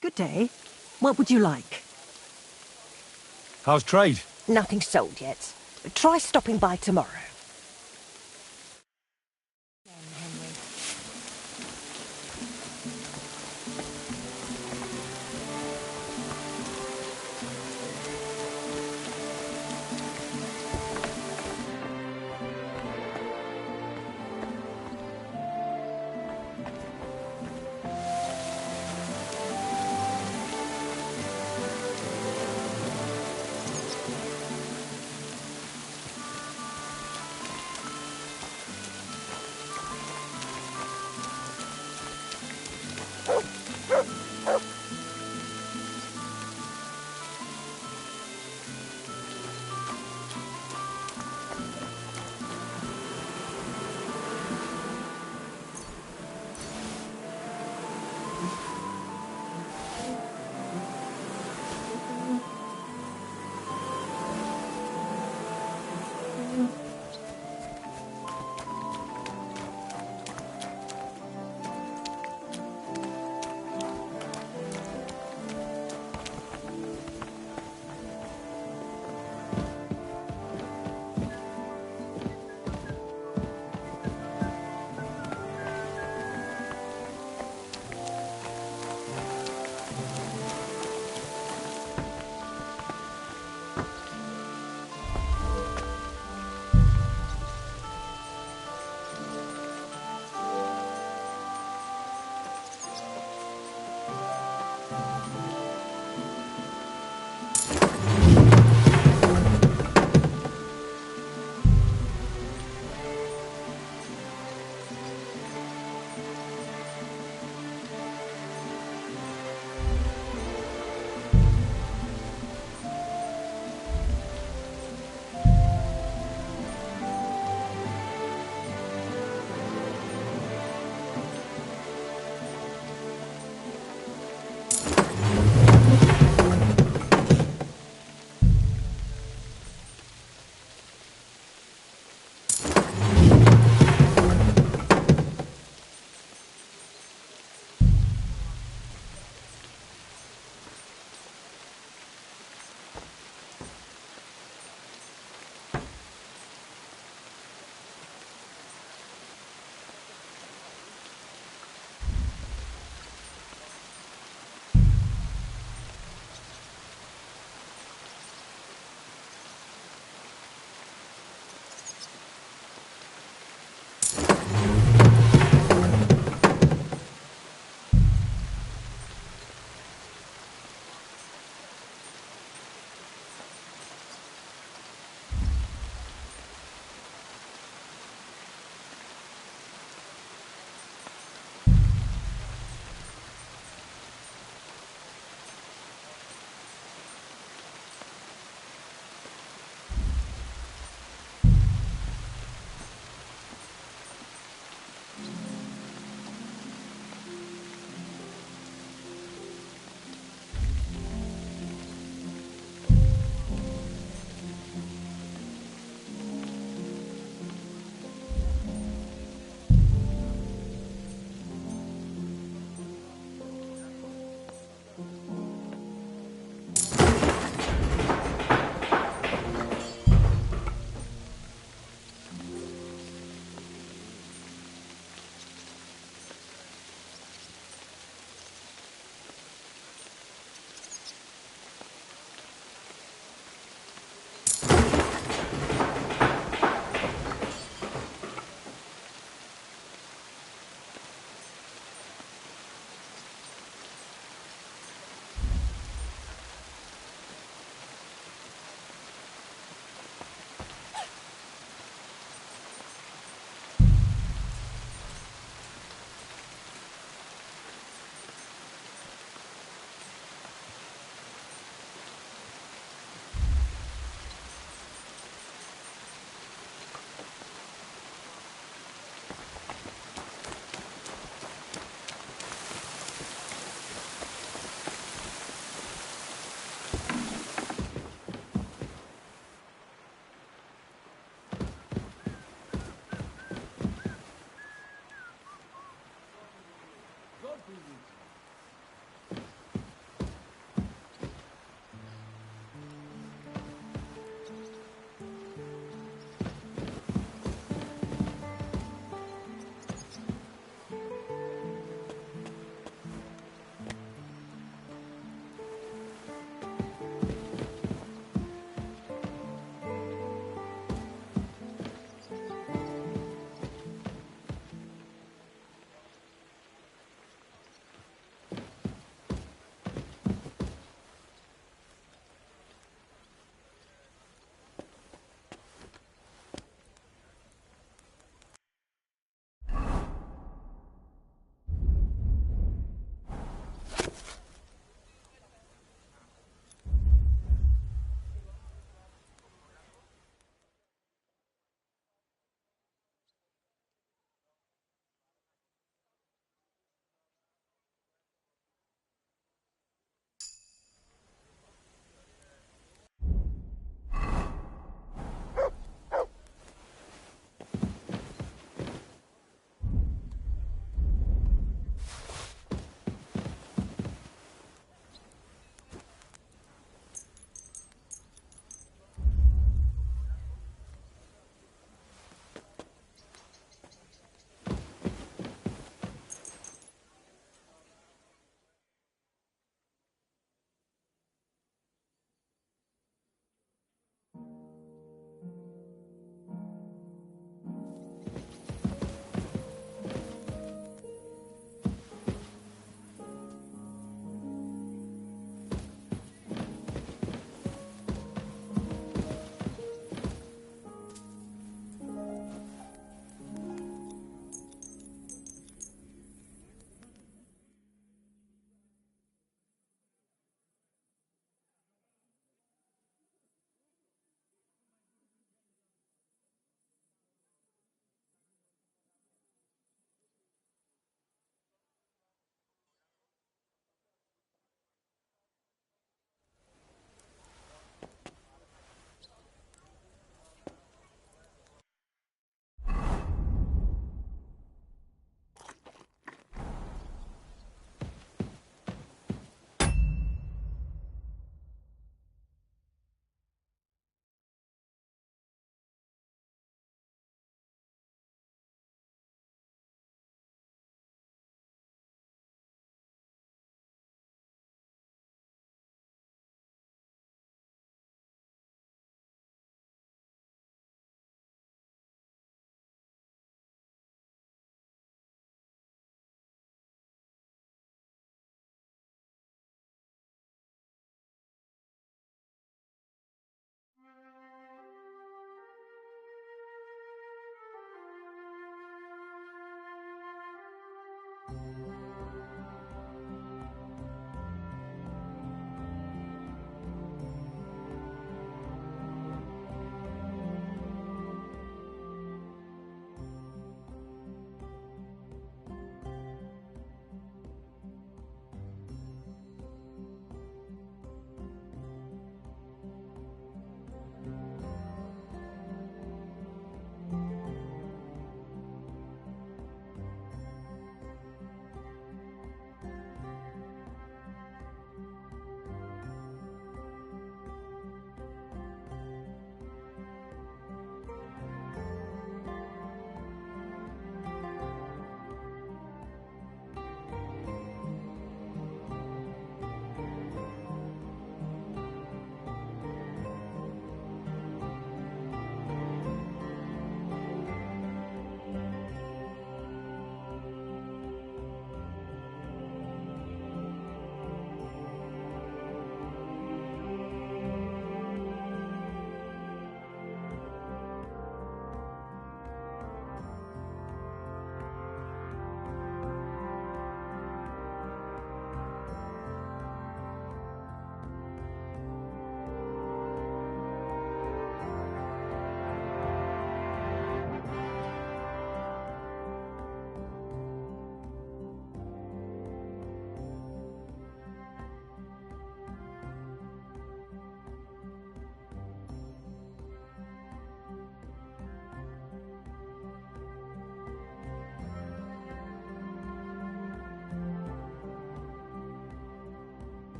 Good day. What would you like? How's trade? Nothing sold yet. Try stopping by tomorrow.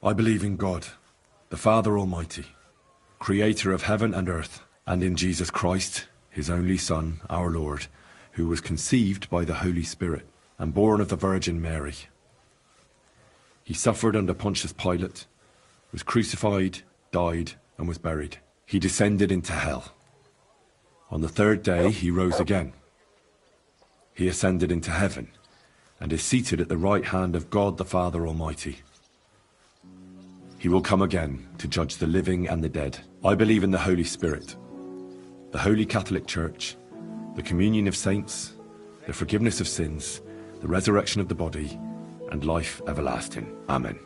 I believe in God, the Father Almighty, creator of heaven and earth, and in Jesus Christ, his only Son, our Lord, who was conceived by the Holy Spirit and born of the Virgin Mary. He suffered under Pontius Pilate, was crucified, died, and was buried. He descended into hell. On the third day he rose again. He ascended into heaven and is seated at the right hand of God the Father Almighty. He will come again to judge the living and the dead. I believe in the Holy Spirit, the Holy Catholic Church, the communion of saints, the forgiveness of sins, the resurrection of the body, and life everlasting. Amen.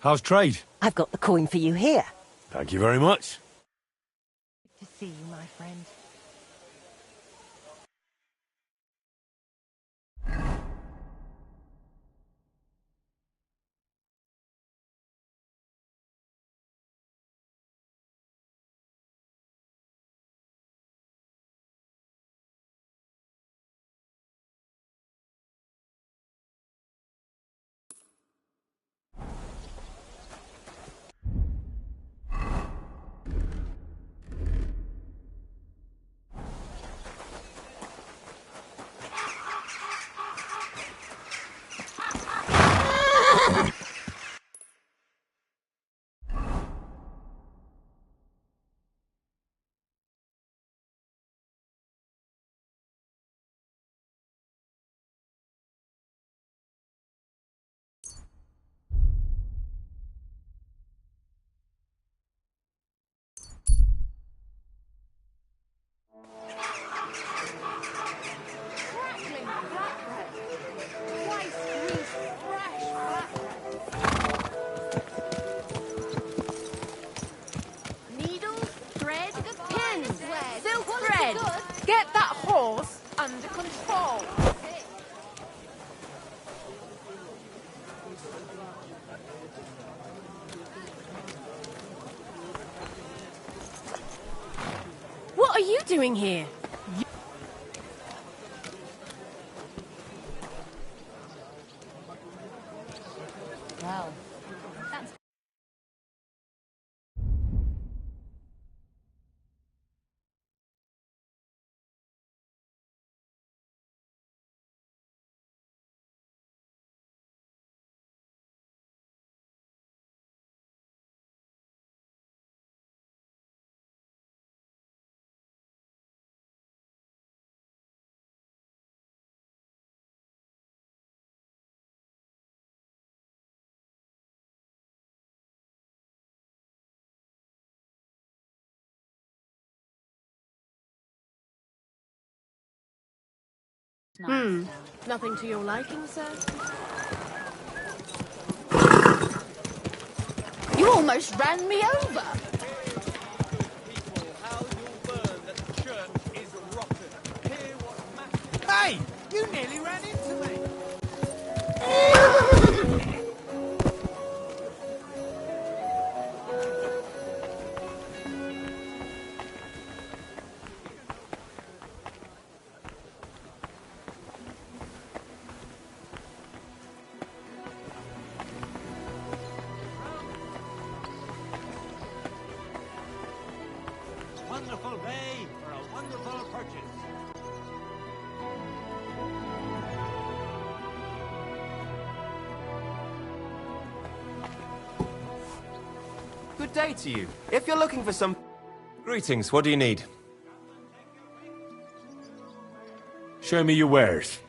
How's trade? I've got the coin for you here. Thank you very much. To see you, my friend. doing here? Well, that's... Nothing to your liking, sir? You almost ran me over! Hey! You nearly ran into me! Wonderful day for a wonderful purchase. Good day to you. If you're looking for some... Greetings, what do you need? Show me your wares.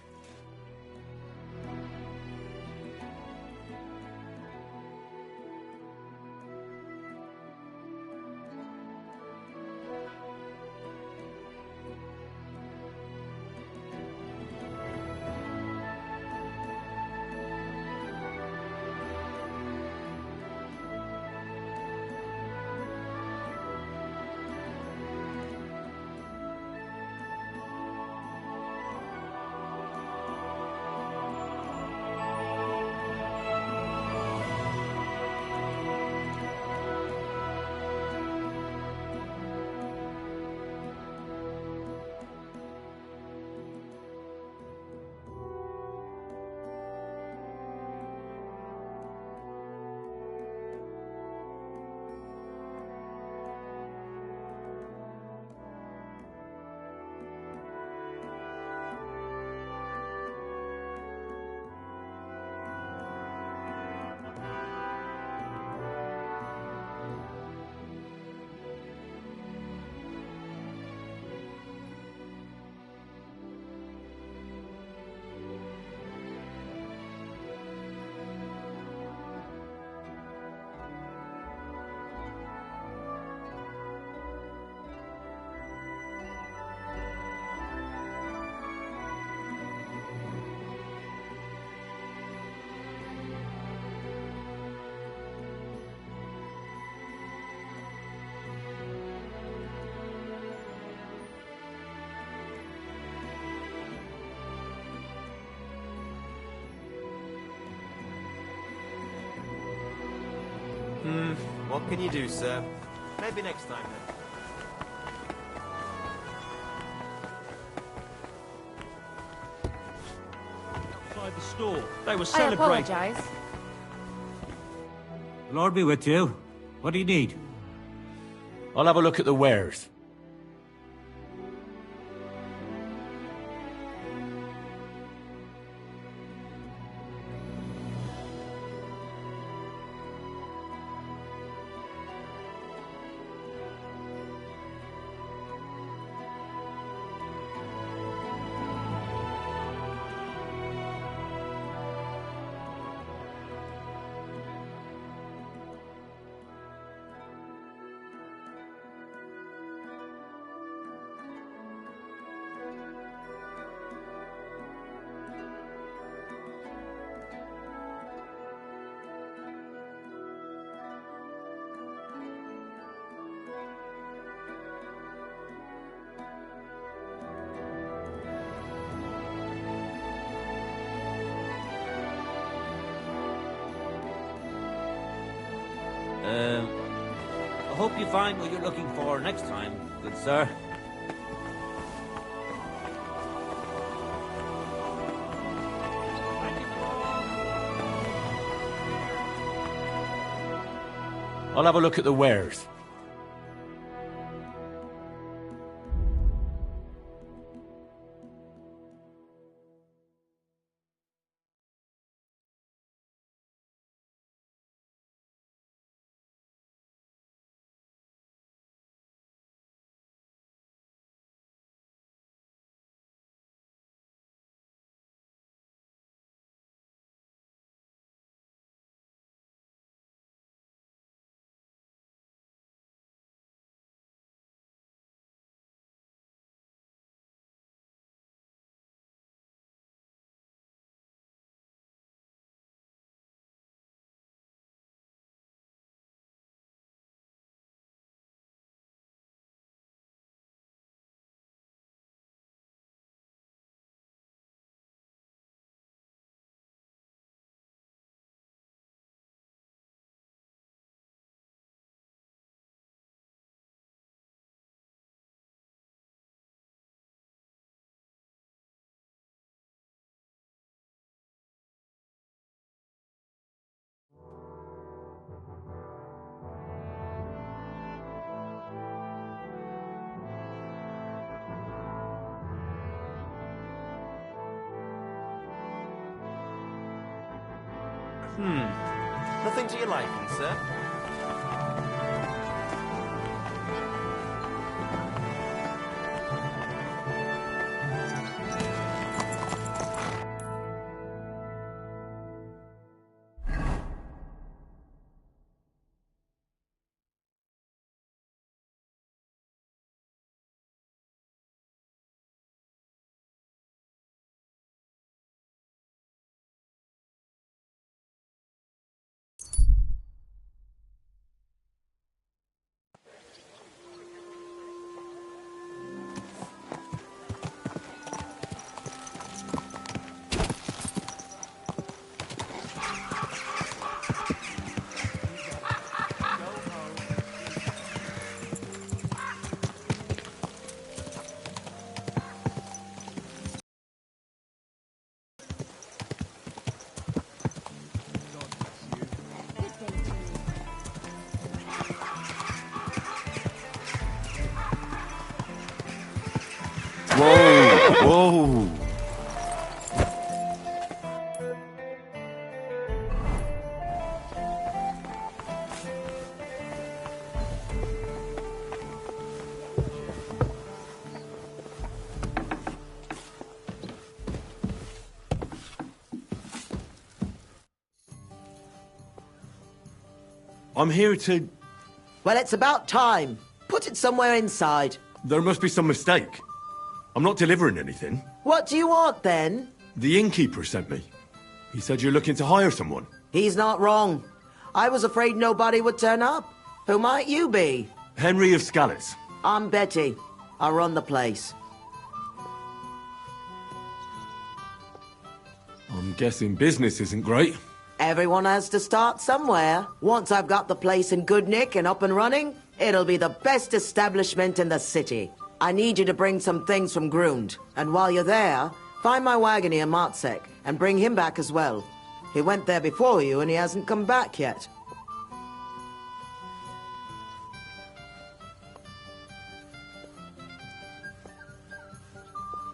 What can you do, sir? Maybe next time, then. Outside the store. They were I celebrating. apologise. The Lord be with you. What do you need? I'll have a look at the wares. I hope you find what you're looking for next time, good sir. I'll have a look at the wares. Nothing to your liking, sir? Whoa! I'm here to... Well, it's about time. Put it somewhere inside. There must be some mistake. I'm not delivering anything. What do you want, then? The innkeeper sent me. He said you're looking to hire someone. He's not wrong. I was afraid nobody would turn up. Who might you be? Henry of Scallis. I'm Betty. I run the place. I'm guessing business isn't great. Everyone has to start somewhere. Once I've got the place in good nick and up and running, it'll be the best establishment in the city. I need you to bring some things from Grund. And while you're there, find my wagoner Martzek and bring him back as well. He went there before you and he hasn't come back yet.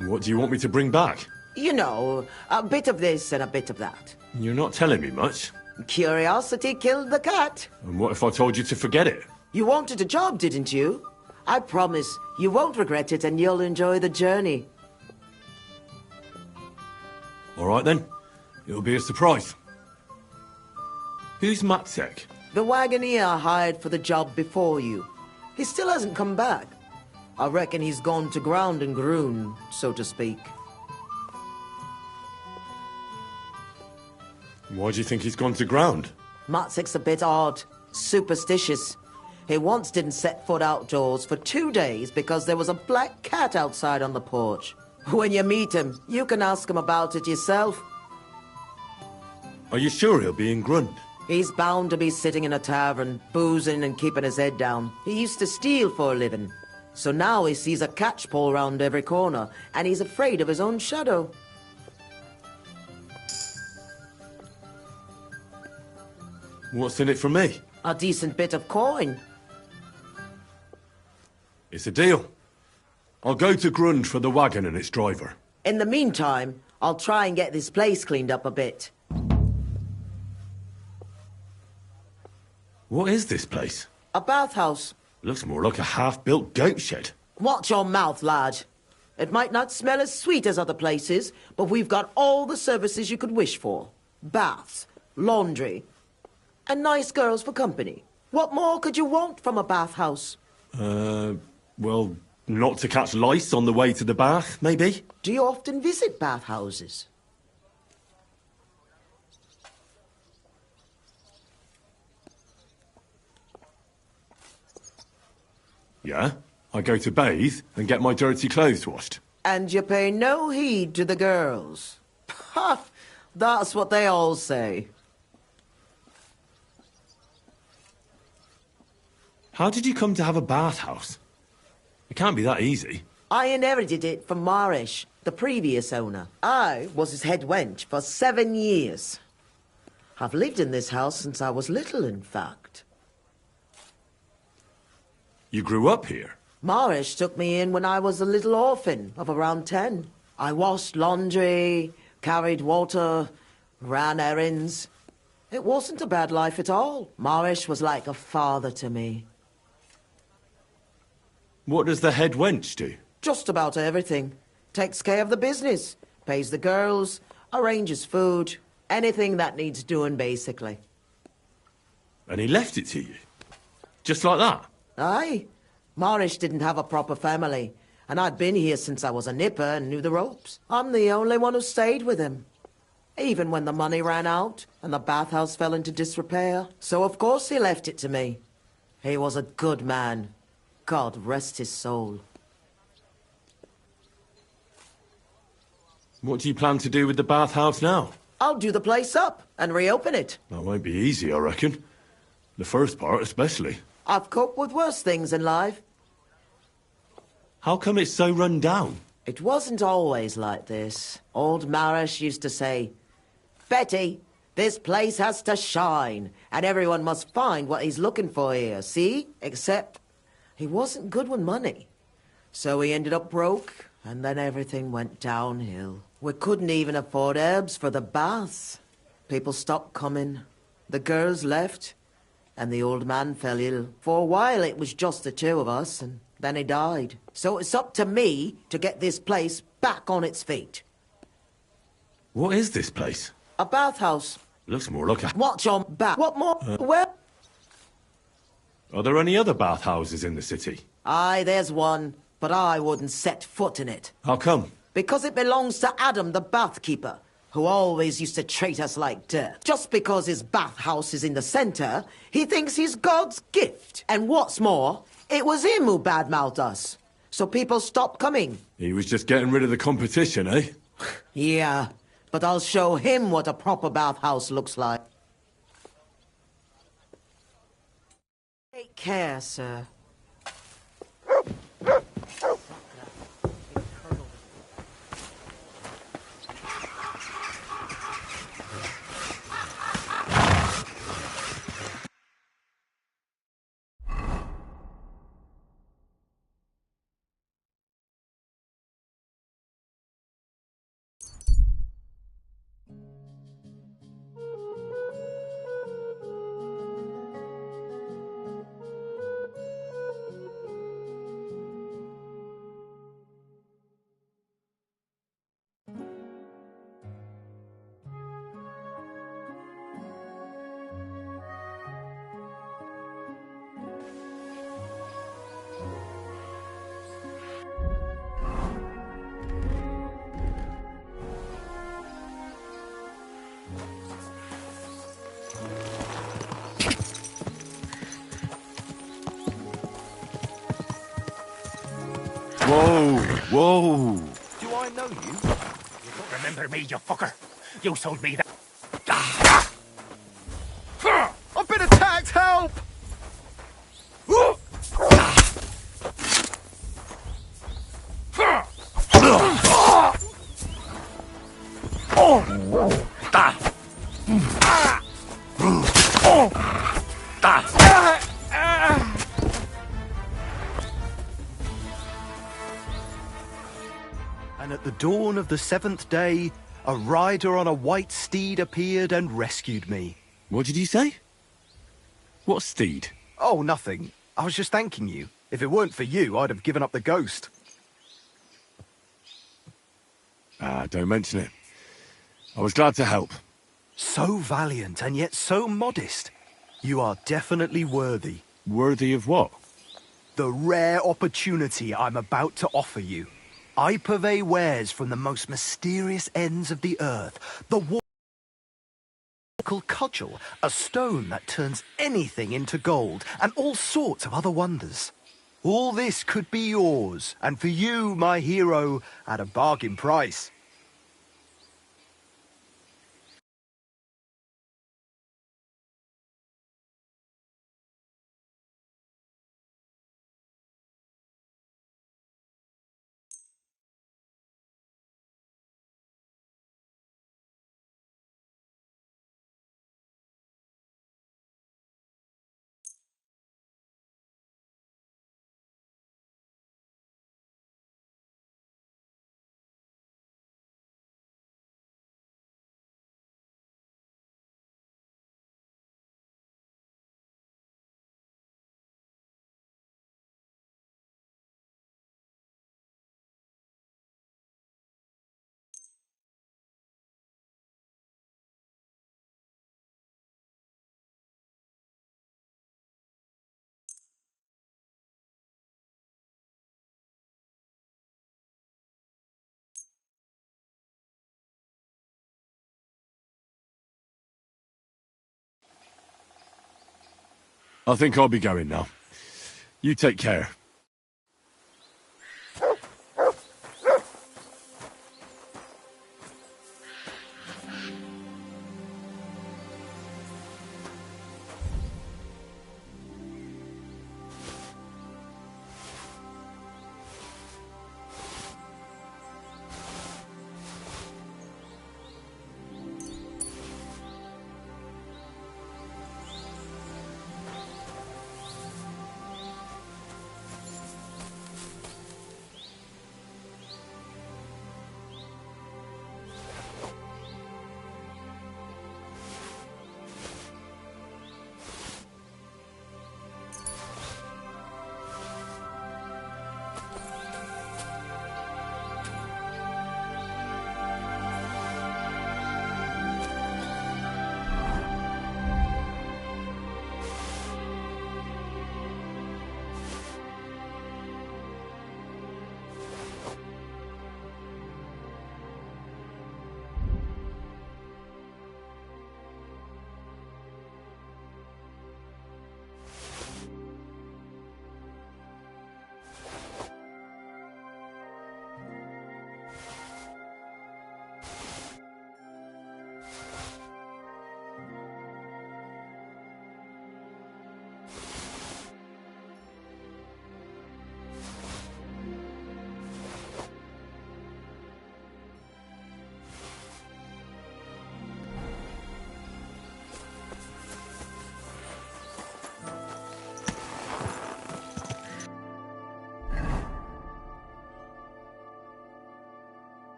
What do you want me to bring back? You know, a bit of this and a bit of that. You're not telling me much. Curiosity killed the cat. And what if I told you to forget it? You wanted a job, didn't you? I promise you won't regret it and you'll enjoy the journey. All right then. It'll be a surprise. Who's Matzek? The wagoner I hired for the job before you. He still hasn't come back. I reckon he's gone to ground in Grun, so to speak. Why do you think he's gone to ground? Matzek's a bit odd, superstitious. He once didn't set foot outdoors for 2 days because there was a black cat outside on the porch. When you meet him, you can ask him about it yourself. Are you sure he'll be in Grund? He's bound to be sitting in a tavern, boozing and keeping his head down. He used to steal for a living. So now he sees a catchpole round every corner, and he's afraid of his own shadow. What's in it for me? A decent bit of coin. It's a deal. I'll go to Grund for the wagon and its driver. In the meantime, I'll try and get this place cleaned up a bit. What is this place? A bathhouse. Looks more like a half-built goat shed. Watch your mouth, lad. It might not smell as sweet as other places, but we've got all the services you could wish for. Baths, laundry, and nice girls for company. What more could you want from a bathhouse? Well, not to catch lice on the way to the bath, maybe? Do you often visit bathhouses? Yeah. I go to bathe and get my dirty clothes washed. And you pay no heed to the girls. Ha! That's what they all say. How did you come to have a bathhouse? It can't be that easy. I inherited it from Marish, the previous owner. I was his head wench for 7 years. I've lived in this house since I was little, in fact. You grew up here? Marish took me in when I was a little orphan of around 10. I washed laundry, carried water, ran errands. It wasn't a bad life at all. Marish was like a father to me. What does the head wench do? Just about everything. Takes care of the business, pays the girls, arranges food, anything that needs doing, basically. And he left it to you? Just like that? Aye. Marish didn't have a proper family, and I'd been here since I was a nipper and knew the ropes. I'm the only one who stayed with him. Even when the money ran out and the bathhouse fell into disrepair. So of course he left it to me. He was a good man. God rest his soul. What do you plan to do with the bathhouse now? I'll do the place up and reopen it. That won't be easy, I reckon. The first part especially. I've coped with worse things in life. How come it's so run down? It wasn't always like this. Old Marish used to say, Betty, this place has to shine, and everyone must find what he's looking for here, see? Except he wasn't good with money. So he ended up broke, and then everything went downhill. We couldn't even afford herbs for the baths. People stopped coming. The girls left, and the old man fell ill. For a while it was just the two of us, and then he died. So it's up to me to get this place back on its feet. What is this place? A bathhouse. Looks more like a... Watch your back. What more? Where? Are there any other bathhouses in the city? Aye, there's one, but I wouldn't set foot in it. How come? Because it belongs to Adam, the bathkeeper, who always used to treat us like dirt. Just because his bathhouse is in the centre, he thinks he's God's gift. And what's more, it was him who badmouthed us. So people stopped coming. He was just getting rid of the competition, eh? Yeah, but I'll show him what a proper bathhouse looks like. Take care, sir. Whoa, whoa. Do I know you? You don't remember me, you fucker. You sold me that. I've been attacked! Help! the dawn of the 7th day, a rider on a white steed appeared and rescued me. What did you say? What steed? Oh, nothing. I was just thanking you. If it weren't for you, I'd have given up the ghost. Ah, don't mention it. I was glad to help. So valiant and yet so modest. You are definitely worthy. Worthy of what? The rare opportunity I'm about to offer you. I purvey wares from the most mysterious ends of the earth. The cudgel, a stone that turns anything into gold, and all sorts of other wonders. All this could be yours, and for you, my hero, at a bargain price. I think I'll be going now. You take care.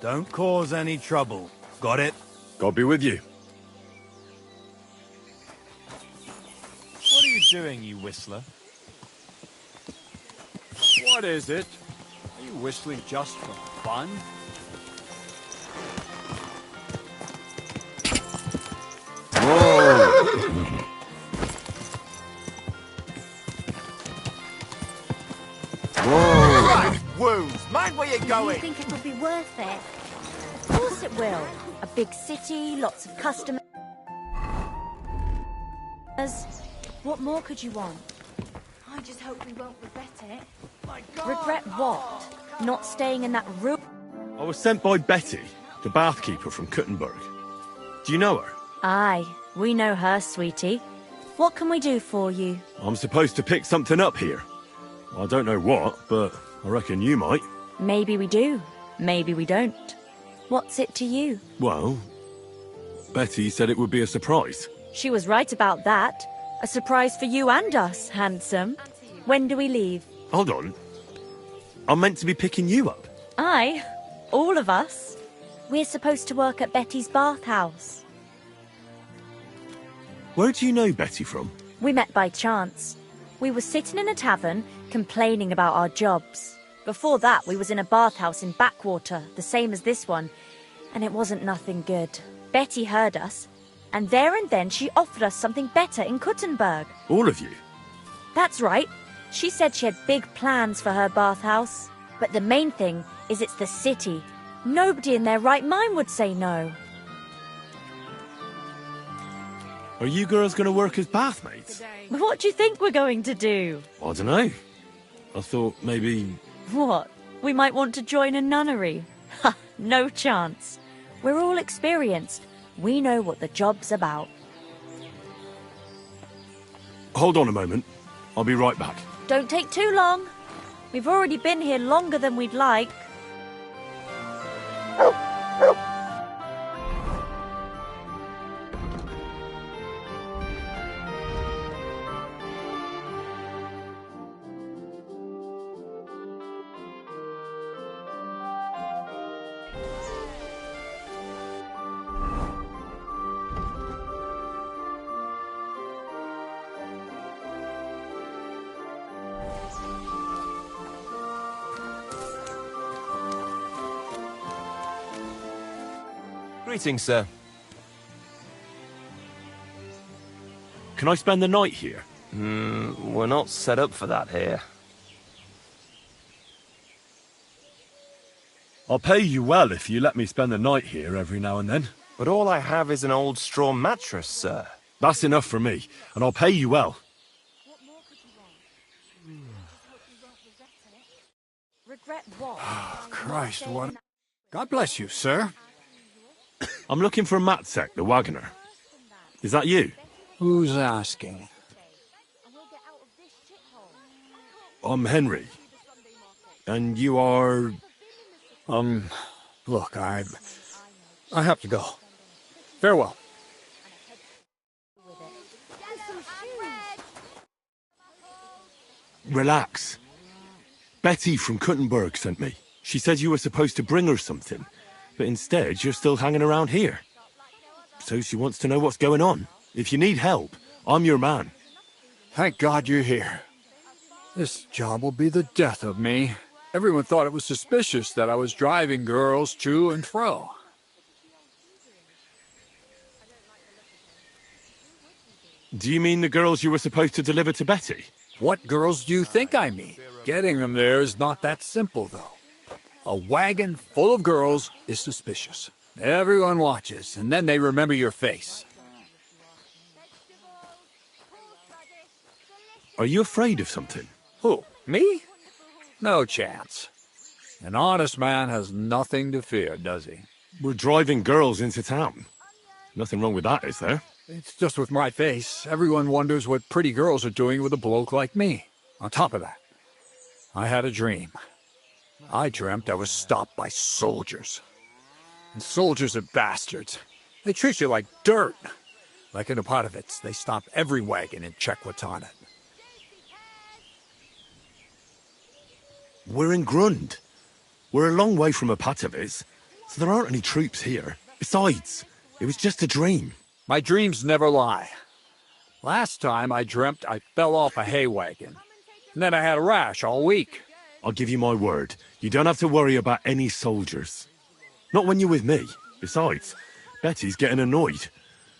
Don't cause any trouble. Got it? God be with you. What are you doing, you whistler? What is it? Are you whistling just for fun? Whoa! Whoa! Wounds! Mind where you're going! Do you think it'll be worth it? Of course it will. A big city, lots of customers. What more could you want? I just hope we won't regret it. Regret what? Not staying in that room? I was sent by Betty, the bathkeeper from Kuttenberg. Do you know her? Aye, we know her, sweetie. What can we do for you? I'm supposed to pick something up here. I don't know what, but I reckon you might. Maybe we do. Maybe we don't. What's it to you? Well, Betty said it would be a surprise. She was right about that. A surprise for you and us, handsome. When do we leave? Hold on. I'm meant to be picking you up. Aye, all of us. We're supposed to work at Betty's bathhouse. Where do you know Betty from? We met by chance. We were sitting in a tavern, complaining about our jobs. Before that, we was in a bathhouse in Backwater, the same as this one, and it wasn't nothing good. Betty heard us, and there and then she offered us something better in Kuttenberg. All of you? That's right. She said she had big plans for her bathhouse. But the main thing is it's the city. Nobody in their right mind would say no. Are you girls going to work as bathmaids? What do you think we're going to do? I don't know. I thought maybe... What? We might want to join a nunnery? Ha! No chance. We're all experienced. We know what the job's about. Hold on a moment. I'll be right back. Don't take too long. We've already been here longer than we'd like. Greetings, sir. Can I spend the night here? We're not set up for that here. I'll pay you well if you let me spend the night here every now and then. But all I have is an old straw mattress, sir. That's enough for me, and I'll pay you well. Regret what? Christ, what... God bless you, sir. I'm looking for Matsek, the wagoner. Is that you? Who's asking? I'm Henry. And you are... Look, I have to go. Farewell. Relax. Betty from Kuttenberg sent me. She said you were supposed to bring her something, but instead you're still hanging around here. So she wants to know what's going on. If you need help, I'm your man. Thank God you're here. This job will be the death of me. Everyone thought it was suspicious that I was driving girls to and fro. Do you mean the girls you were supposed to deliver to Betty? What girls do you think I mean? Getting them there is not that simple, though. A wagon full of girls is suspicious. Everyone watches, and then they remember your face. Are you afraid of something? Who, me? No chance. An honest man has nothing to fear, does he? We're driving girls into town. Nothing wrong with that, is there? It's just with my face. Everyone wonders what pretty girls are doing with a bloke like me. On top of that, I had a dream. I dreamt I was stopped by soldiers. And soldiers are bastards. They treat you like dirt. Like in Opotovitz, they stop every wagon and check what's on it. We're in Grund. We're a long way from Opotovitz, so there aren't any troops here. Besides, it was just a dream. My dreams never lie. Last time I dreamt I fell off a hay wagon. And then I had a rash all week. I'll give you my word. You don't have to worry about any soldiers. Not when you're with me. Besides, Betty's getting annoyed.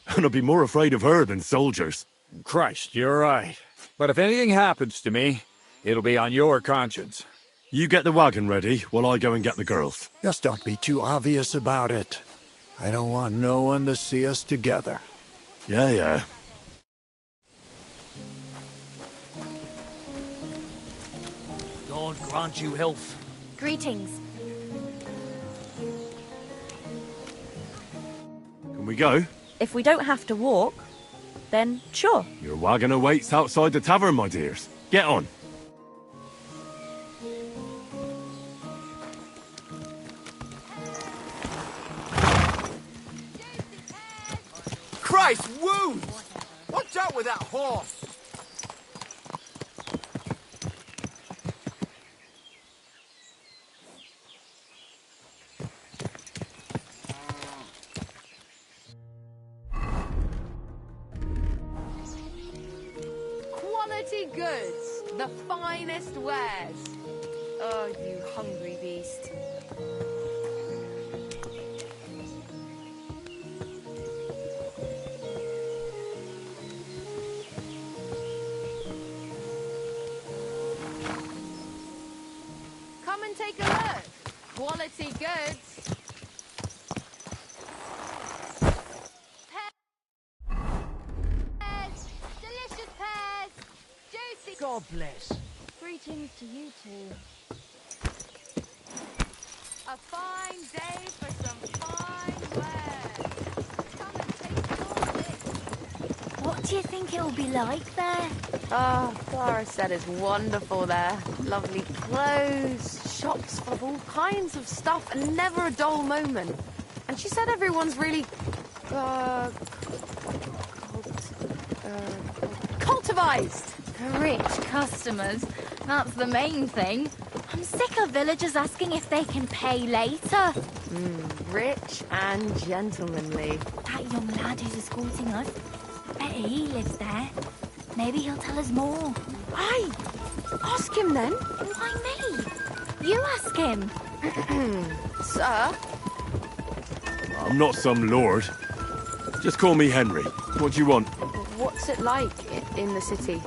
And I'll be more afraid of her than soldiers. Christ, you're right. But if anything happens to me, it'll be on your conscience. You get the wagon ready while I go and get the girls. Just don't be too obvious about it. I don't want no one to see us together. Yeah. God grant you health. Greetings. Can we go? If we don't have to walk, then sure. Your wagon awaits outside the tavern, my dears. Get on. Christ, wounds! Watch out with that horse! Quality goods, the finest wares. Oh, you hungry beast. Come and take a look. Quality goods. Pears, delicious pears, juicy. God bless. Greetings to you two. A fine day for some fine wares. Come and take all this. What do you think it'll be like there? Oh, Clara said it's wonderful there. Lovely clothes, shops full of all kinds of stuff, and never a dull moment. And she said everyone's really, cultivized. Rich customers. That's the main thing. I'm sick of villagers asking if they can pay later. Rich and gentlemanly. That young lad who's escorting us, I bet he lives there. Maybe he'll tell us more. Aye, ask him then. Why me? You ask him. Sir? I'm not some lord. Just call me Henry. What do you want? What's it like in the city?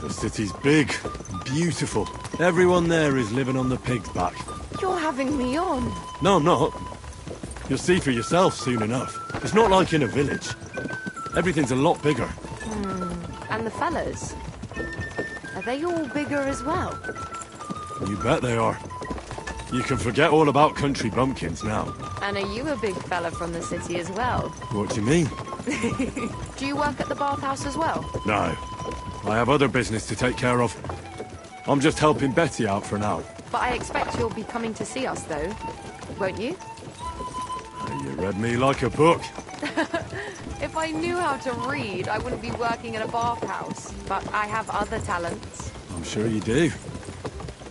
The city's big and beautiful. Everyone there is living on the pig's back. You're having me on. No, I'm not. You'll see for yourself soon enough. It's not like in a village. Everything's a lot bigger. And the fellas? Are they all bigger as well? You bet they are. You can forget all about country bumpkins now. And are you a big fella from the city as well? What do you mean? Do you work at the bathhouse as well? No. I have other business to take care of. I'm just helping Betty out for now. But I expect you'll be coming to see us, though. Won't you? You read me like a book. If I knew how to read, I wouldn't be working in a bathhouse. But I have other talents. I'm sure you do.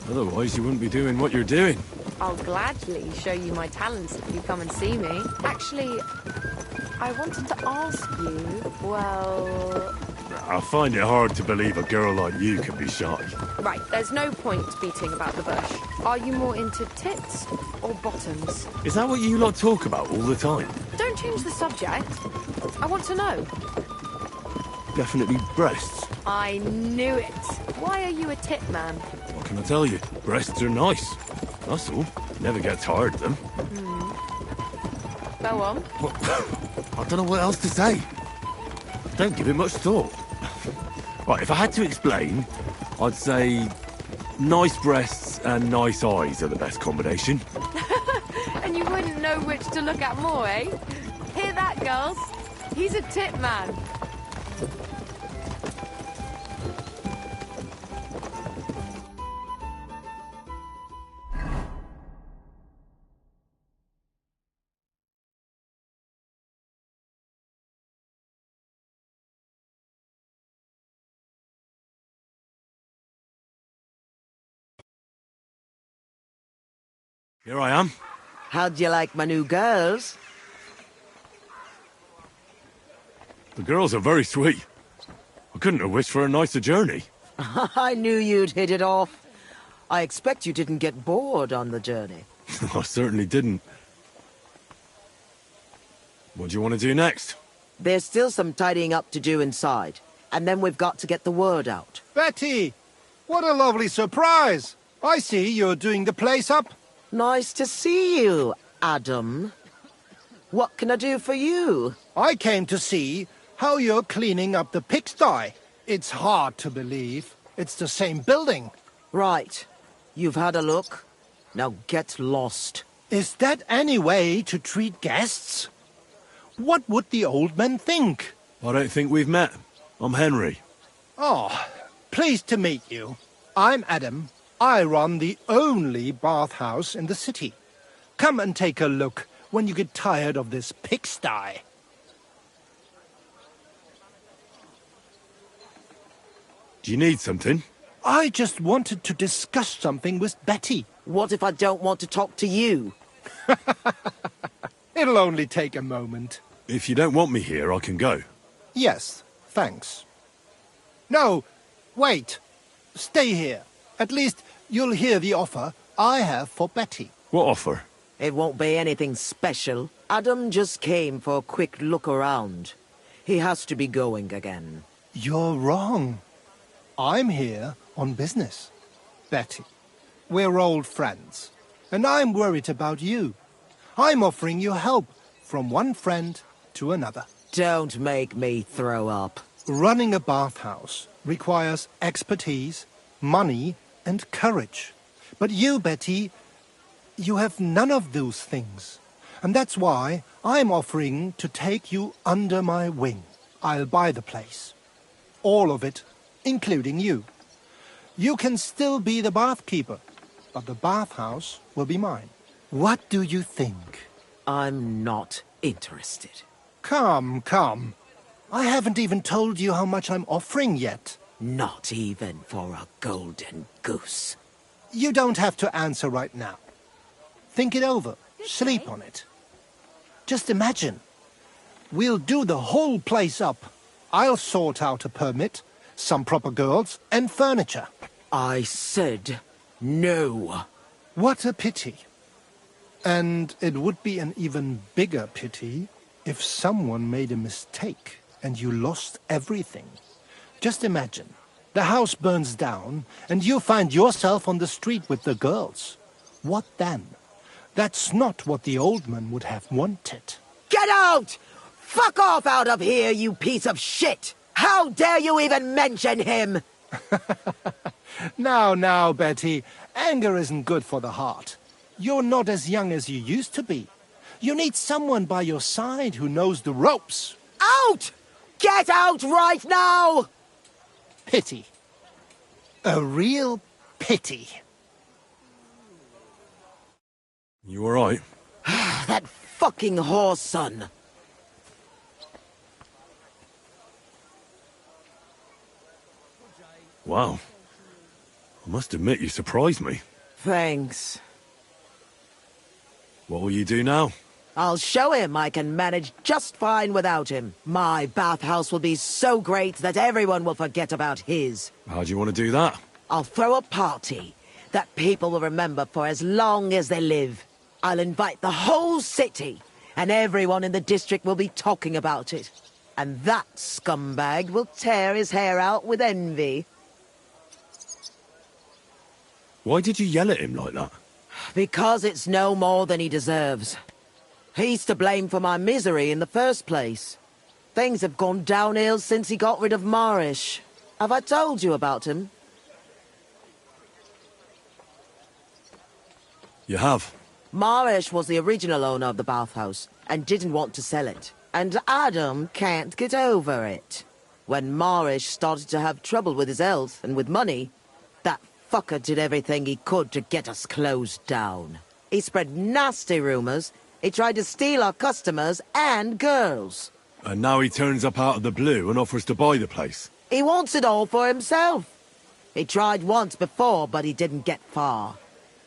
Otherwise, you wouldn't be doing what you're doing. I'll gladly show you my talents if you come and see me. Actually, I wanted to ask you, well... I find it hard to believe a girl like you can be shy. Right, there's no point beating about the bush. Are you more into tits or bottoms? Is that what you lot talk about all the time? Don't change the subject. I want to know. Definitely breasts. I knew it. Why are you a tit man? What can I tell you? Breasts are nice. That's all. Never get tired of them. Go on. I don't know what else to say. Don't give it much thought. Right, if I had to explain, I'd say nice breasts and nice eyes are the best combination. And you wouldn't know which to look at more, eh? Hear that, girls? He's a tit man. Here I am. How'd you like my new girls? The girls are very sweet. I couldn't have wished for a nicer journey. I knew you'd hit it off. I expect you didn't get bored on the journey. I certainly didn't. What do you want to do next? There's still some tidying up to do inside, and then we've got to get the word out. Betty! What a lovely surprise! I see you're doing the place up. Nice to see you, Adam. What can I do for you? I came to see how you're cleaning up the pigsty. It's hard to believe. It's the same building. Right. You've had a look. Now get lost. Is that any way to treat guests? What would the old man think? I don't think we've met. I'm Henry. Oh, pleased to meet you. I'm Adam. I run the only bathhouse in the city. Come and take a look when you get tired of this pigsty. Do you need something? I just wanted to discuss something with Betty. What if I don't want to talk to you? It'll only take a moment. If you don't want me here, I can go. Yes, thanks. No, wait. Stay here. At least you'll hear the offer I have for Betty. What offer? It won't be anything special. Adam just came for a quick look around. He has to be going again. You're wrong. I'm here on business. Betty, we're old friends, and I'm worried about you. I'm offering you help from one friend to another. Don't make me throw up. Running a bathhouse requires expertise, money, and courage. But you, Betty, you have none of those things. And that's why I'm offering to take you under my wing. I'll buy the place. All of it, including you. You can still be the bathkeeper, but the bathhouse will be mine. What do you think? I'm not interested. Come. I haven't even told you how much I'm offering yet. Not even for a golden goose. You don't have to answer right now. Think it over. Sleep on it. Just imagine. We'll do the whole place up. I'll sort out a permit, some proper girls, and furniture. I said no. What a pity. And it would be an even bigger pity if someone made a mistake and you lost everything. Just imagine. The house burns down and you find yourself on the street with the girls. What then? That's not what the old man would have wanted. Get out! Fuck off out of here, you piece of shit! How dare you even mention him? Now, Betty, anger isn't good for the heart. You're not as young as you used to be. You need someone by your side who knows the ropes. Out! Get out right now! Pity. A real pity. You all right? That fucking whore's son. Wow. I must admit you surprised me. Thanks. What will you do now? I'll show him I can manage just fine without him. My bathhouse will be so great that everyone will forget about his. How do you want to do that? I'll throw a party that people will remember for as long as they live. I'll invite the whole city, and everyone in the district will be talking about it. And that scumbag will tear his hair out with envy. Why did you yell at him like that? Because it's no more than he deserves. He's to blame for my misery in the first place. Things have gone downhill since he got rid of Marish. Have I told you about him? You have. Marish was the original owner of the bathhouse and didn't want to sell it. And Adam can't get over it. When Marish started to have trouble with his health and with money, that fucker did everything he could to get us closed down. He spread nasty rumors. He tried to steal our customers and girls. And now he turns up out of the blue and offers to buy the place. He wants it all for himself. He tried once before, but he didn't get far.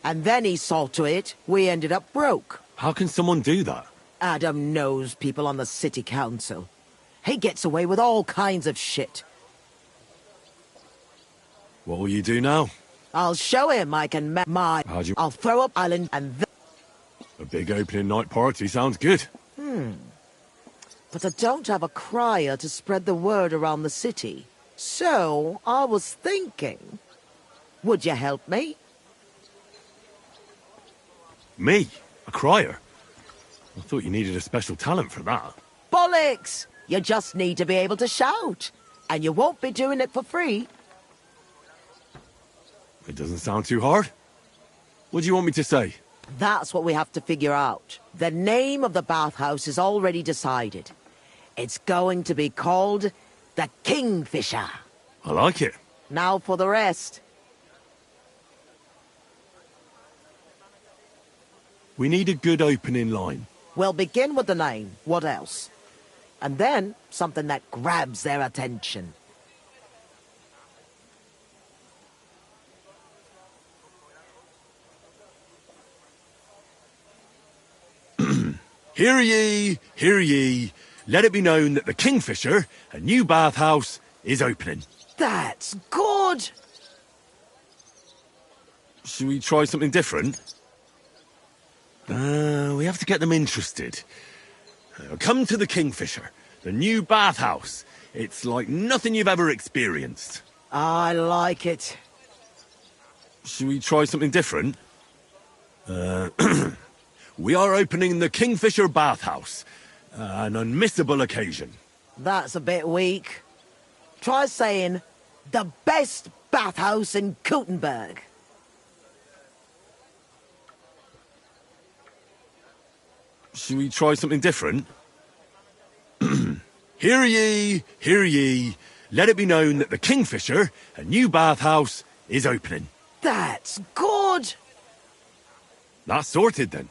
And then he saw to it we ended up broke. How can someone do that? Adam knows people on the city council. He gets away with all kinds of shit. What will you do now? I'll show him I can I'll throw up island and A big opening night party sounds good. But I don't have a crier to spread the word around the city. So, I was thinking, would you help me? Me? A crier? I thought you needed a special talent for that. Bollocks! You just need to be able to shout. And you won't be doing it for free. It doesn't sound too hard. What do you want me to say? That's what we have to figure out. The name of the bathhouse is already decided. It's going to be called the Kingfisher. I like it. Now for the rest. We need a good opening line. We'll begin with the name. What else? And then something that grabs their attention. Hear ye, hear ye. Let it be known that the Kingfisher, a new bathhouse, is opening. That's good! Should we try something different? We have to get them interested. Come to the Kingfisher, the new bathhouse. It's like nothing you've ever experienced. I like it. Should we try something different? We are opening the Kingfisher bathhouse. An unmissable occasion. That's a bit weak. Try saying, the best bathhouse in Gutenberg. Should we try something different? Hear ye, hear ye. Let it be known that the Kingfisher, a new bathhouse, is opening. That's good! That's sorted then.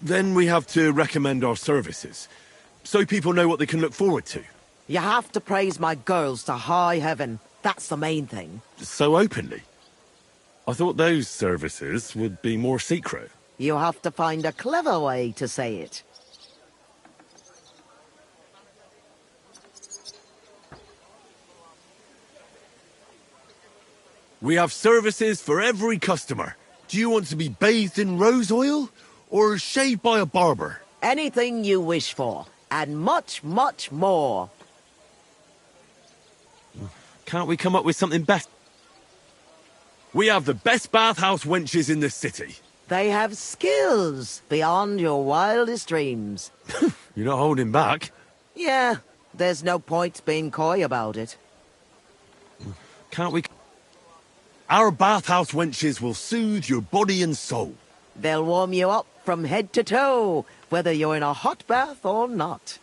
Then we have to recommend our services, so people know what they can look forward to. You have to praise my girls to high heaven. That's the main thing. So openly? I thought those services would be more secret. You have to find a clever way to say it. We have services for every customer. Do you want to be bathed in rose oil or shaved by a barber? Anything you wish for, and much, much more. Can't we come up with something better? We have the best bathhouse wenches in the city. They have skills beyond your wildest dreams. You're not holding back. Yeah, there's no point being coy about it. Can't we... Our bathhouse wenches will soothe your body and soul. They'll warm you up from head to toe, whether you're in a hot bath or not.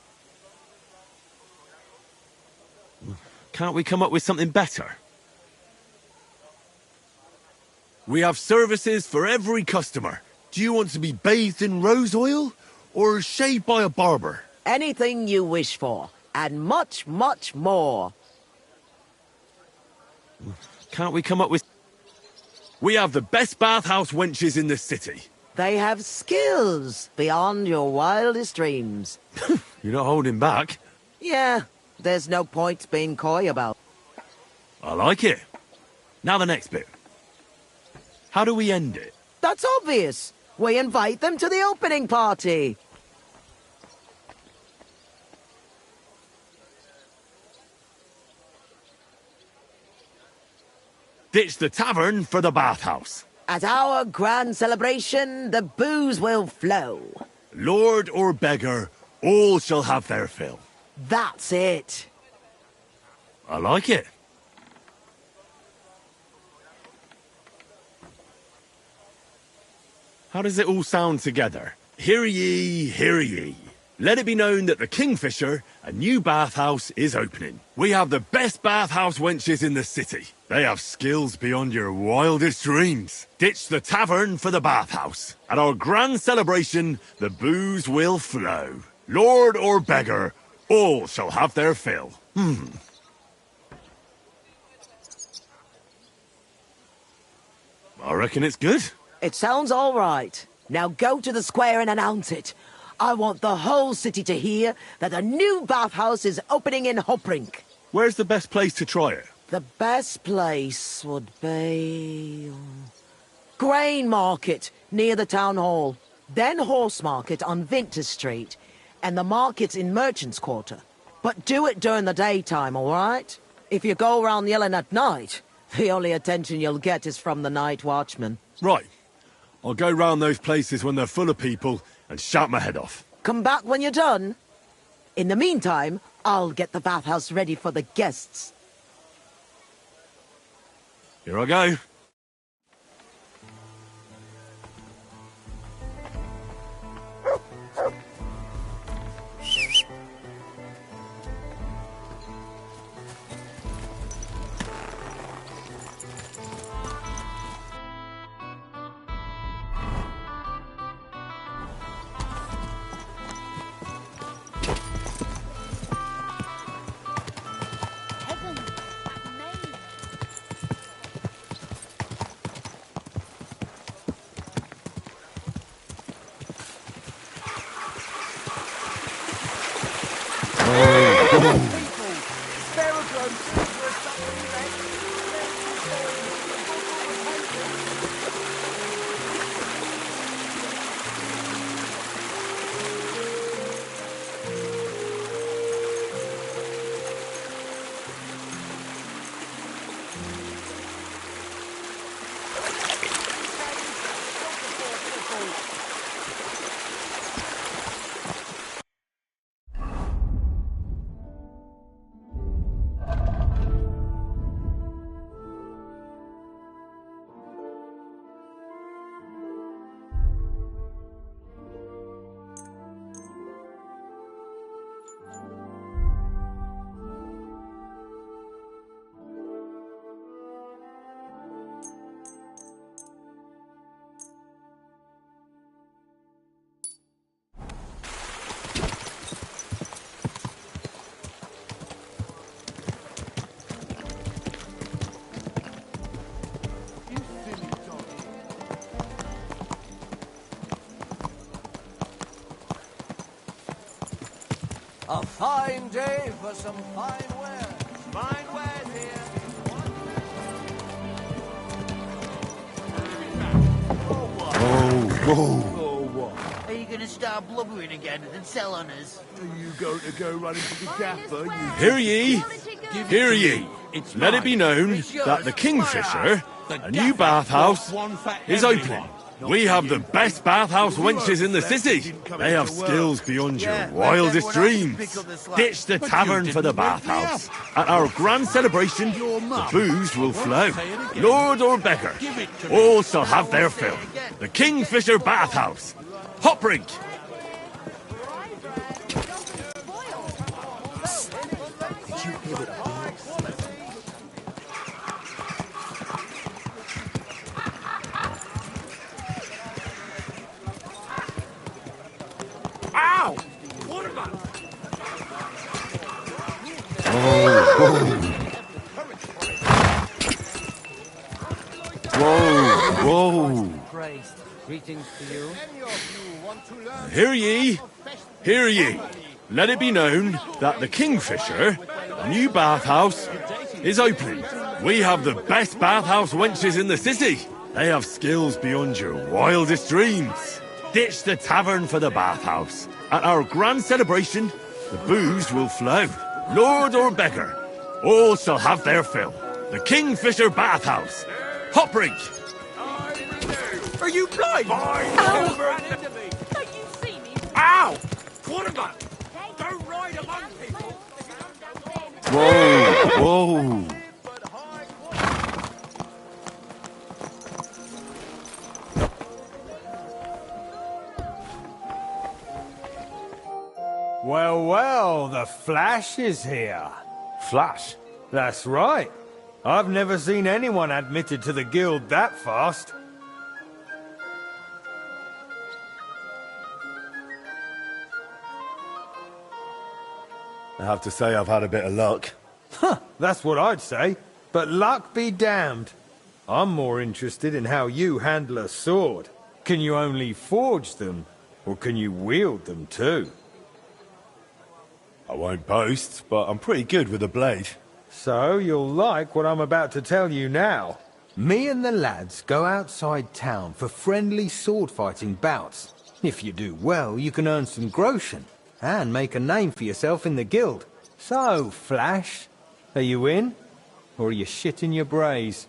Can't we come up with something better? We have services for every customer. Do you want to be bathed in rose oil or shaved by a barber? Anything you wish for, and much, much more. Can't we come up with... We have the best bathhouse wenches in the city. They have skills beyond your wildest dreams. You're not holding back. Yeah, there's no point being coy about. I like it. Now the next bit. How do we end it? That's obvious. We invite them to the opening party. Ditch the tavern for the bathhouse. At our grand celebration, the booze will flow. Lord or beggar, all shall have their fill. That's it. I like it. How does it all sound together? Hear ye, hear ye. Let it be known that the Kingfisher, a new bathhouse, is opening. We have the best bathhouse wenches in the city. They have skills beyond your wildest dreams. Ditch the tavern for the bathhouse. At our grand celebration, the booze will flow. Lord or beggar, all shall have their fill. I reckon it's good. It sounds all right. Now go to the square and announce it. I want the whole city to hear that a new bathhouse is opening in Hoprink. Where's the best place to try it? The best place would be... Grain Market, near the town hall. Then Horse Market on Vinter Street. And the markets in Merchant's Quarter. But do it during the daytime, all right? If you go around yelling at night, the only attention you'll get is from the night watchman. Right. I'll go round those places when they're full of people and shout my head off. Come back when you're done. In the meantime, I'll get the bathhouse ready for the guests. Here I go. A fine day for some fine wares. Fine wares here. Whoa. Are you going to start blubbering again and sell on us? Are you going to go running to the gaffer? Hear ye! Hear ye! Let it be known that the Kingfisher, a new bathhouse, is opening. We have the best bathhouse wenches in the city. They have skills beyond your wildest dreams. Ditch the tavern for the bathhouse. At our grand celebration, the booze will flow. Lord or beggar, all shall have their fill. The Kingfisher Bathhouse. Hop drink. Ow! What about? Whoa. Greetings to you. Hear ye! Hear ye! Let it be known that the Kingfisher, a new bathhouse, is opening. We have the best bathhouse wenches in the city. They have skills beyond your wildest dreams. Ditch the tavern for the bathhouse. At our grand celebration, the booze will flow. Lord or beggar, all shall have their fill. The Kingfisher Bathhouse. Hop drink. Are you blind? Ow! Don't you see me? Ow! What about? Don't ride among people. Whoa. Well, the Flash is here. Flash? That's right. I've never seen anyone admitted to the guild that fast. I have to say I've had a bit of luck. Huh, that's what I'd say. But luck be damned. I'm more interested in how you handle a sword. Can you only forge them, or can you wield them too? I won't boast, but I'm pretty good with a blade. So you'll like what I'm about to tell you now. Me and the lads go outside town for friendly sword-fighting bouts. If you do well, you can earn some groschen and make a name for yourself in the guild. So, Flash, are you in? Or are you shitting your brays?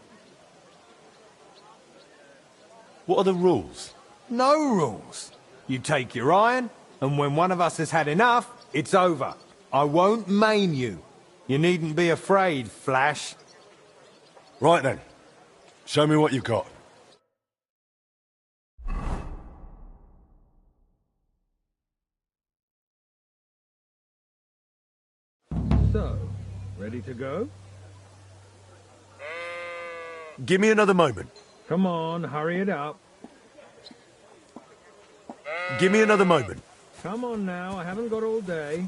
What are the rules? No rules. You take your iron, and when one of us has had enough, it's over. I won't maim you. You needn't be afraid, Flash. Right then. Show me what you've got. So, ready to go? Give me another moment. Come on, hurry it up. Give me another moment. Come on now, I haven't got all day.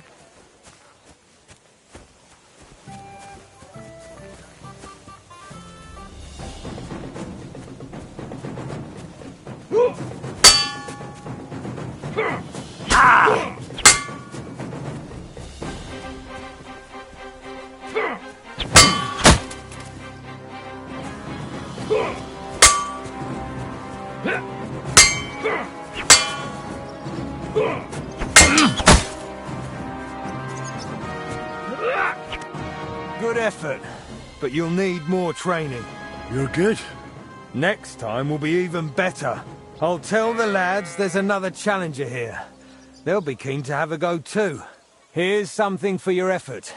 Good effort, but you'll need more training. You're good. Next time will be even better. I'll tell the lads there's another challenger here. They'll be keen to have a go too. Here's something for your effort,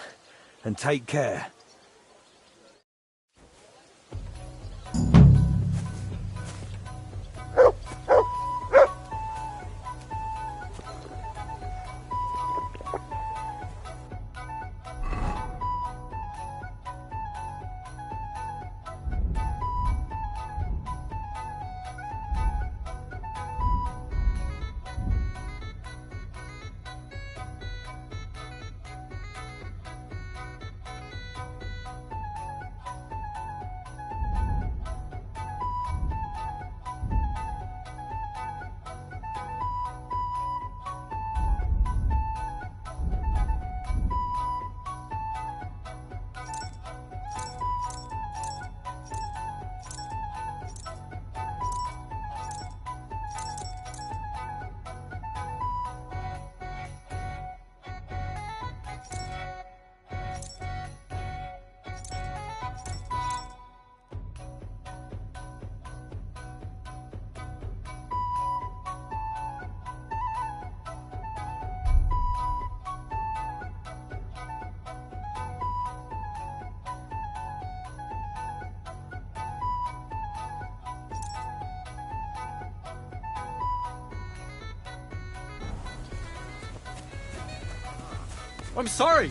and take care. I'm sorry.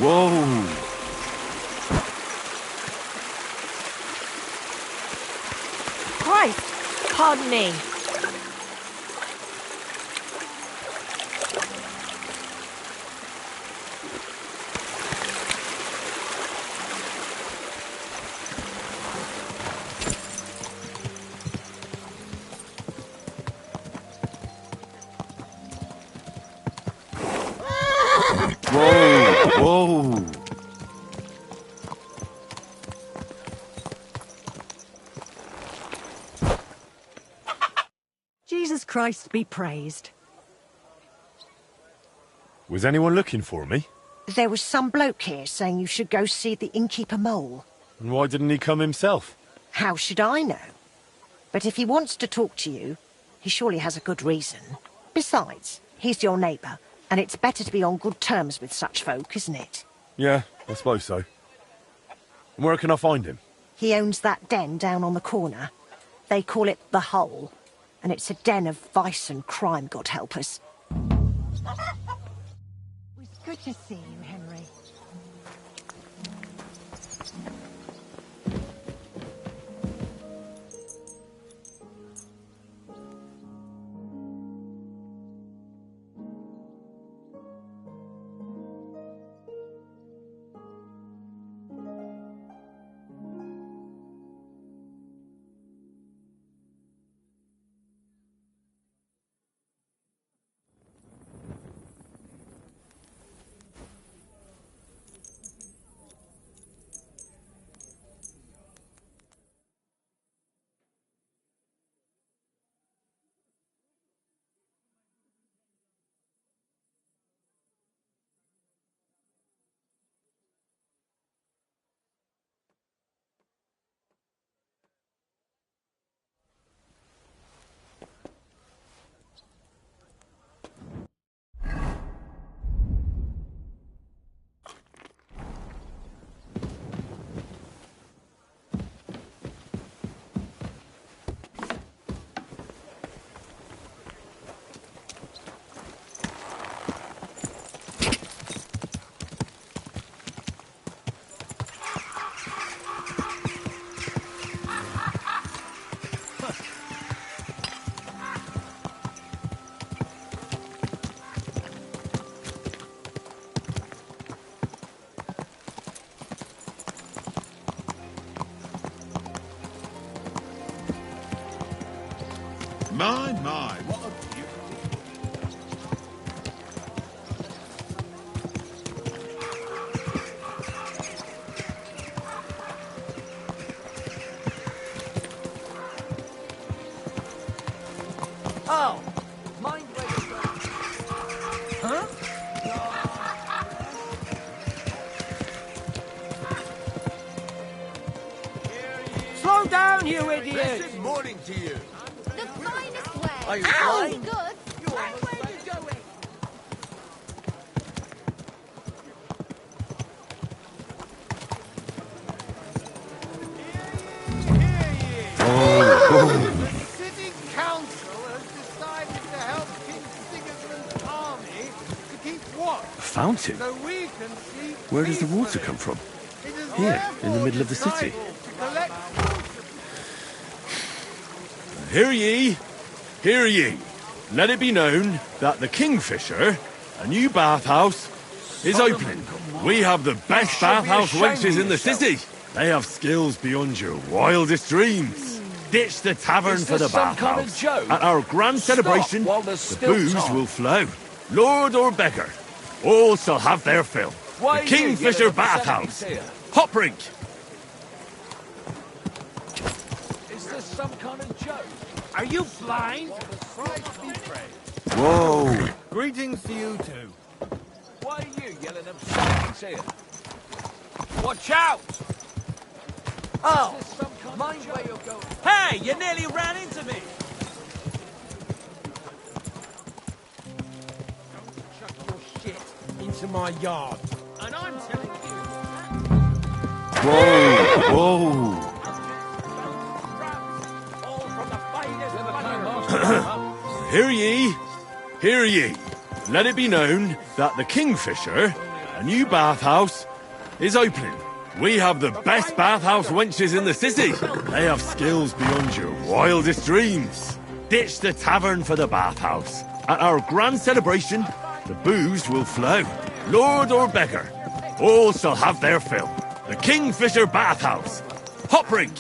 Whoa! Christ! Pardon me. Whoa! Jesus Christ be praised. Was anyone looking for me? There was some bloke here saying you should go see the innkeeper mole. And why didn't he come himself? How should I know? But if he wants to talk to you, he surely has a good reason. Besides, he's your neighbour, and it's better to be on good terms with such folk, isn't it? Yeah, I suppose so. And where can I find him? He owns that den down on the corner. They call it the Hole, and it's a den of vice and crime, God help us. It was good to see you, Henry. My, what a Oh, mind where you're going. Huh? Slow down, you idiot! Blessed morning to you. The finest way. Are you Ow! flying? Good. Mind where you're going. The city council has decided to help King Sigismund's army to keep watch. A fountain? So we can sleep Where does the water peacefully. come from? It is Here, in the therefore middle of the city. decided to collect water. Hear ye! Hear ye! Let it be known that the Kingfisher, a new bathhouse, is opening. We have the best bathhouse wenches in the city. They have skills beyond your wildest dreams. Ditch the tavern Is for the this some kind of bathhouse. joke? At our grand Stop celebration, while there's the still booze time. will flow. Lord or beggar, all shall have their fill. Why The you Kingfisher get bathhouse. here? Hop rink. Is this some kind of joke? Are you blind? Christ be praised. Whoa! Greetings to you too. Why are you yelling upstairs here? Watch out! Oh, mind where you're going. Hey, you nearly ran into me. Don't chuck your shit into my yard. And I'm telling you. Whoa! Whoa! Hear ye! Hear ye! Let it be known that the Kingfisher, a new bathhouse, is opening. We have the best bathhouse wenches in the city. They have skills beyond your wildest dreams. Ditch the tavern for the bathhouse. At our grand celebration, the booze will flow. Lord or beggar, all shall have their fill. The Kingfisher Bathhouse. Hop drink!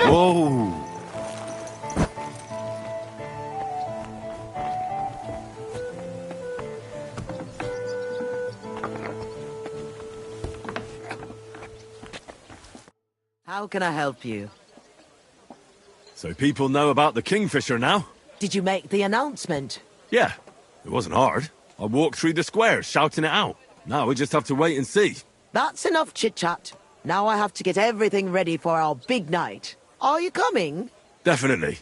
Whoa! How can I help you? So people know about the Kingfisher now? Did you make the announcement? Yeah, it wasn't hard. I walked through the square shouting it out. Now we just have to wait and see. That's enough chit-chat. Now I have to get everything ready for our big night. Are you coming? Definitely.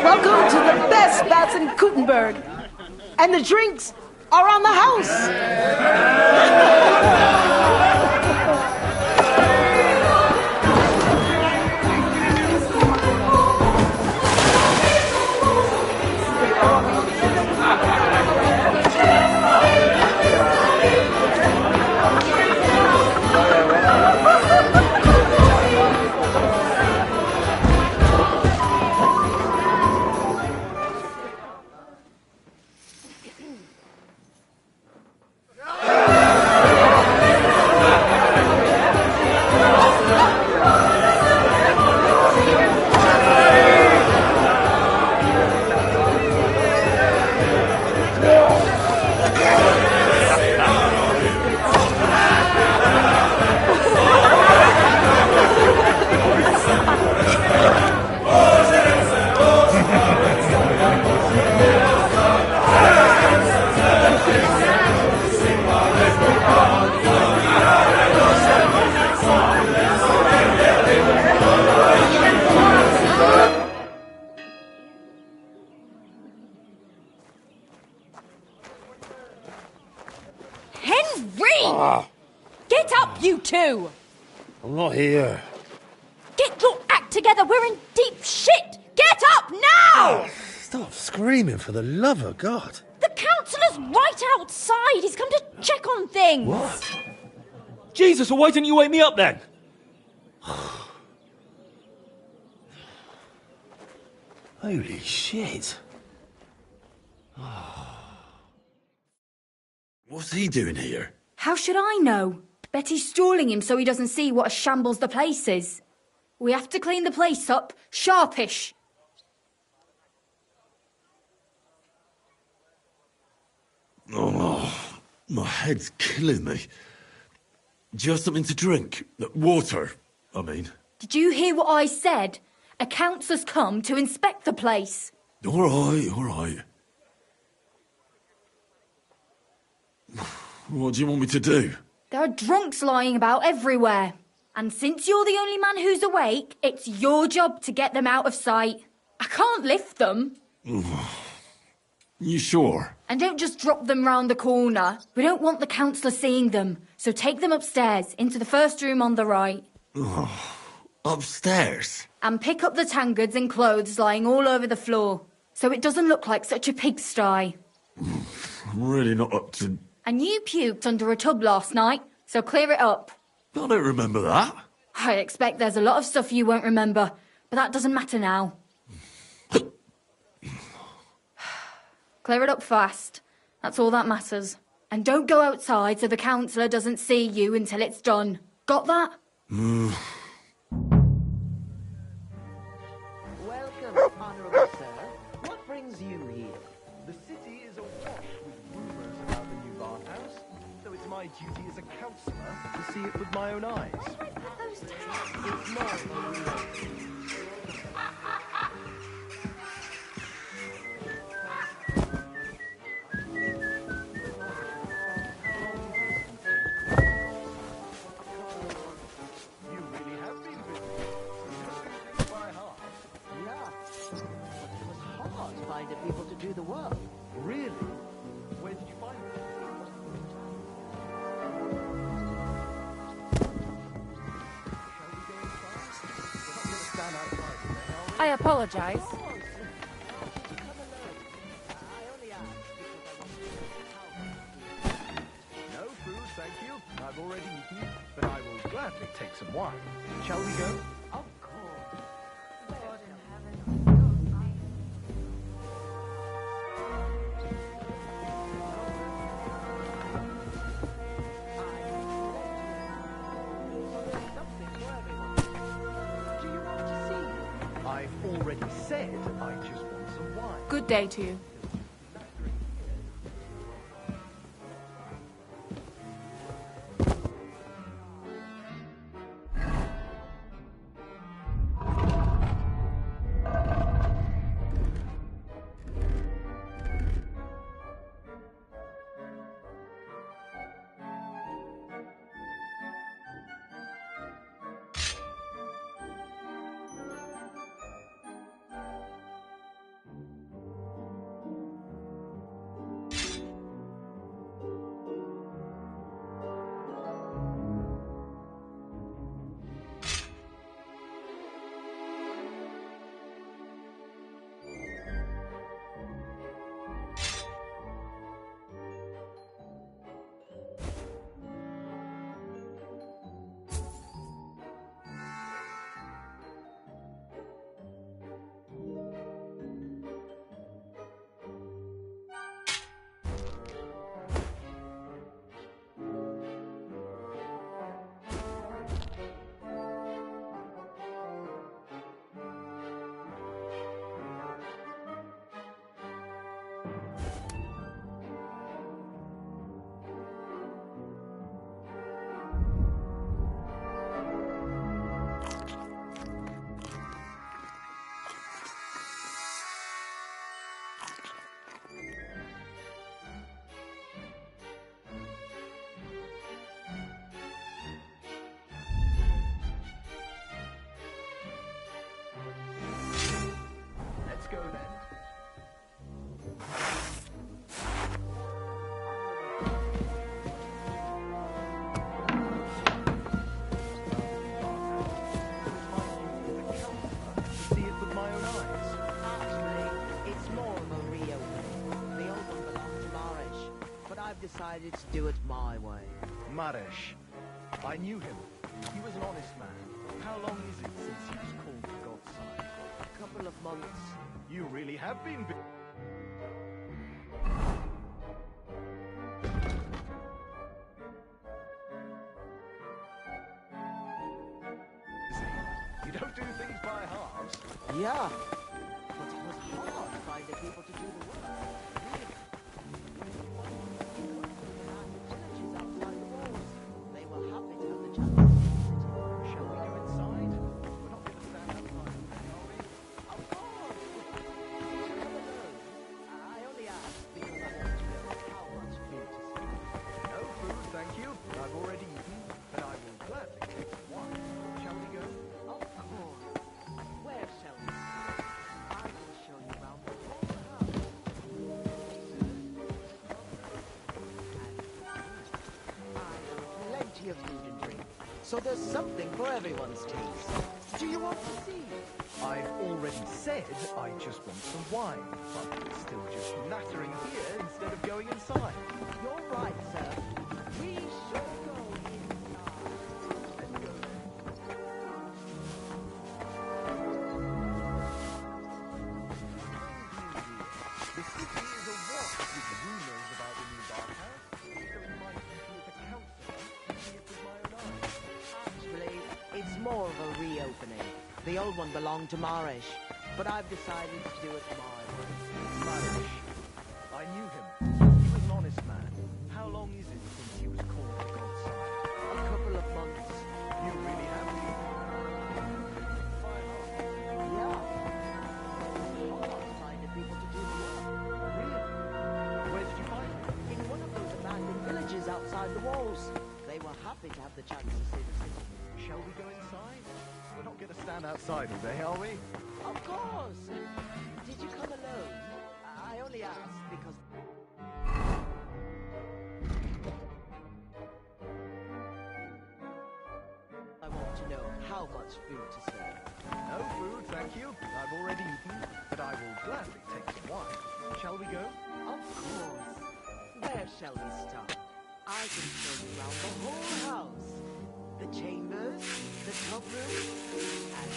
Welcome to the best baths in Gutenberg. And the drinks are on the house. Get up, you two! I'm not here. Get your act together, we're in deep shit! Get up now! Stop screaming, for the love of God. The councillor's right outside. He's come to check on things. What? Jesus, well, why didn't you wake me up then? Holy shit. What's he doing here? How should I know? Betty's stalling him so he doesn't see what a shambles the place is. We have to clean the place up, sharpish. Oh, my head's killing me. Do you have something to drink? Water, I mean. Did you hear what I said? A councillor's come to inspect the place. All right. What do you want me to do? There are drunks lying about everywhere. And since you're the only man who's awake, it's your job to get them out of sight. I can't lift them. You sure? And don't just drop them round the corner. We don't want the councillor seeing them. So take them upstairs, into the first room on the right. Upstairs? And pick up the tankards and clothes lying all over the floor. So it doesn't look like such a pigsty. I'm really not up to... And you puked under a tub last night, so clear it up. I don't remember that. I expect there's a lot of stuff you won't remember, but that doesn't matter now. Clear it up fast. That's all that matters. And don't go outside so the councillor doesn't see you until it's done. Got that? Welcome, honourable sir. What brings you here? The city is awash with rumours about the new bathhouse, so it's my duty as a councillor to see it with my own eyes. It's mine. People to do the work. Really? Where did you find them? I apologize. No food, thank you. I've already eaten, but I will gladly take some wine. Shall we go? Of course. God in heaven. I've already said I just want some wine. Good day to you. decided to do it my way. Maresh. I knew him. He was an honest man. How long is it since he was called to God's side? A couple of months. You really have been busy. You don't do things by halves. Yeah, but it was hard finding people to do the work. They were happy to have the chance. Shall we go inside? We're not going to stand outside, are we? Of course! I only asked because I want to know how much food to spare. No food, thank you. I've already eaten, but I will gladly take some wine. Shall we go? Of course. Where shall we start? I will show you around the whole house. I have plenty of food and drink, so there's something for everyone's taste. Do you want to see? I've already said I just want some wine, but it's still just nattering here instead of going inside. You're right, sir. We should go inside. Let's go then. The city is awash with rumors about the new bathhouse, so you might keep me at the council and see it with my own eyes. Actually, it's more of a reopening. The old one belonged to Marish, but I've decided to do it my way. Marish. I knew him. He was an honest man. How long is it since he was called to God's side? A couple of months. You really have been. Yeah. Hard finding people to do the work. Really? Where did you find him? In one of those abandoned villages outside the walls. They were happy to have the chance to see the city. Shall we go inside? We're not going to stand outside all day, are we? Of course! Did you come alone? I only asked because... I want to know how much food to serve. No food, thank you. I've already eaten, but I will gladly take some wine. Shall we go? Of course. Where shall we start? I can show you around the whole house. The chambers, the top room, and...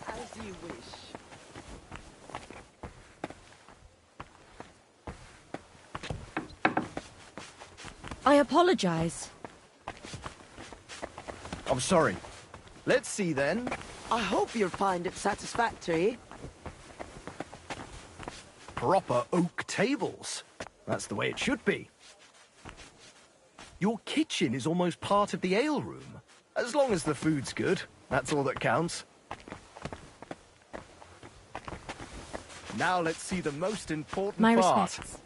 As you wish. I apologize. I'm sorry. Let's see then. I hope you'll find it satisfactory. Proper oak tables. That's the way it should be. Your kitchen is almost part of the ale room. As long as the food's good, that's all that counts. Now let's see the most important My part. respects.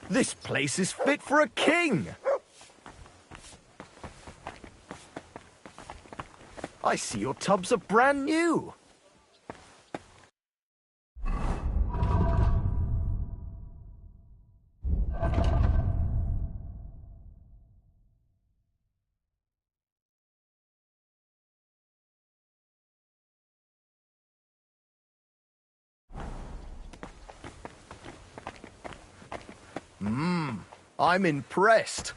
This place is fit for a king! I see your tubs are brand new. I'm impressed.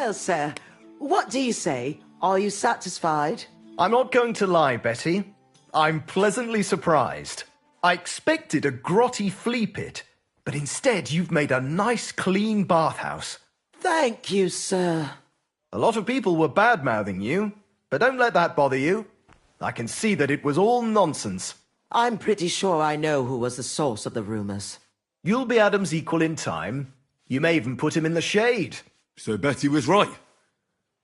Well, sir, what do you say? Are you satisfied? I'm not going to lie, Betty. I'm pleasantly surprised. I expected a grotty flea pit, but instead you've made a nice, clean bathhouse. Thank you, sir. A lot of people were bad-mouthing you, but don't let that bother you. I can see that it was all nonsense. I'm pretty sure I know who was the source of the rumors. You'll be Adam's equal in time. You may even put him in the shade. So Betty was right.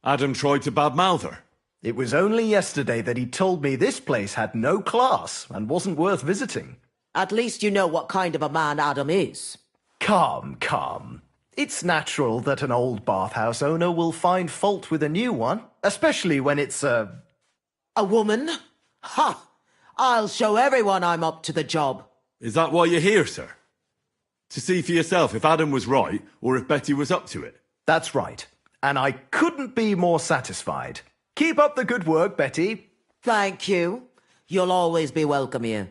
Adam tried to badmouth her. It was only yesterday that he told me this place had no class and wasn't worth visiting. At least you know what kind of a man Adam is. Come. It's natural that an old bathhouse owner will find fault with a new one, especially when it's a woman? Ha! I'll show everyone I'm up to the job. Is that why you're here, sir? To see for yourself if Adam was right or if Betty was up to it? That's right. And I couldn't be more satisfied. Keep up the good work, Betty. Thank you. You'll always be welcome here.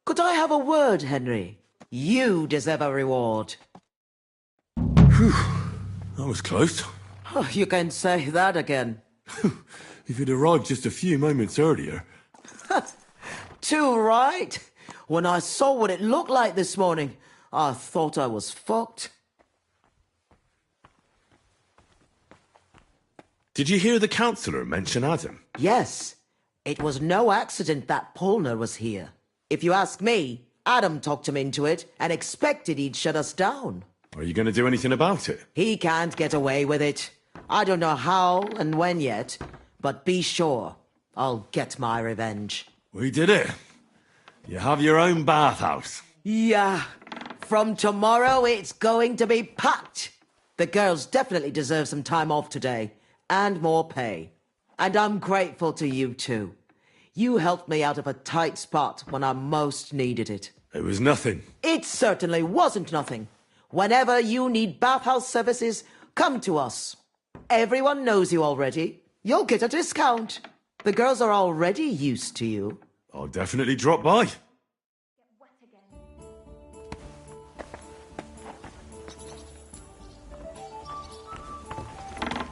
Could I have a word, Henry? You deserve a reward. Whew. That was close. Oh, you can say that again. If you'd arrived just a few moments earlier. Too right. When I saw what it looked like this morning, I thought I was fucked. Did you hear the councillor mention Adam? Yes. It was no accident that Polner was here. If you ask me, Adam talked him into it and expected he'd shut us down. Are you going to do anything about it? He can't get away with it. I don't know how and when yet, but be sure I'll get my revenge. We did it. You have your own bathhouse. Yeah. From tomorrow, it's going to be packed. The girls definitely deserve some time off today. And more pay. And I'm grateful to you too. You helped me out of a tight spot when I most needed it. It was nothing. It certainly wasn't nothing. Whenever you need bathhouse services, come to us. Everyone knows you already. You'll get a discount. The girls are already used to you. I'll definitely drop by.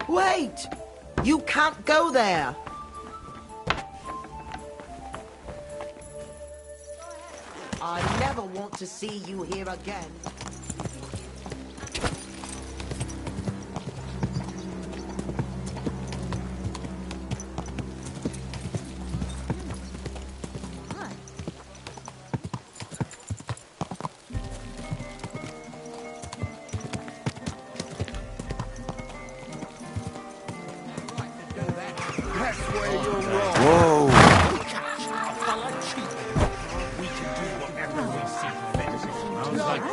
Wait! You can't go there! I never want to see you here again.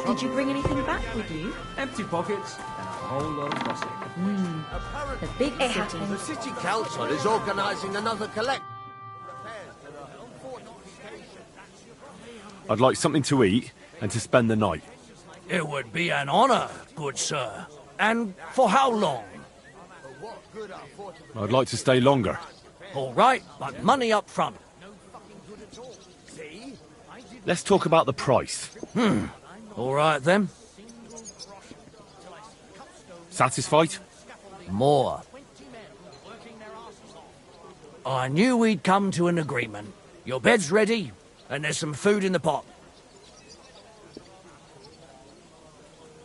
Did you bring anything back with you? Empty pockets and a whole lot of gossip. The big city. The city council is organising another collect. I'd like something to eat and to spend the night. It would be an honour, good sir. And for how long? I'd like to stay longer. All right, but money up front. Let's talk about the price. All right, then. Satisfied? More. I knew we'd come to an agreement. Your bed's ready, and there's some food in the pot.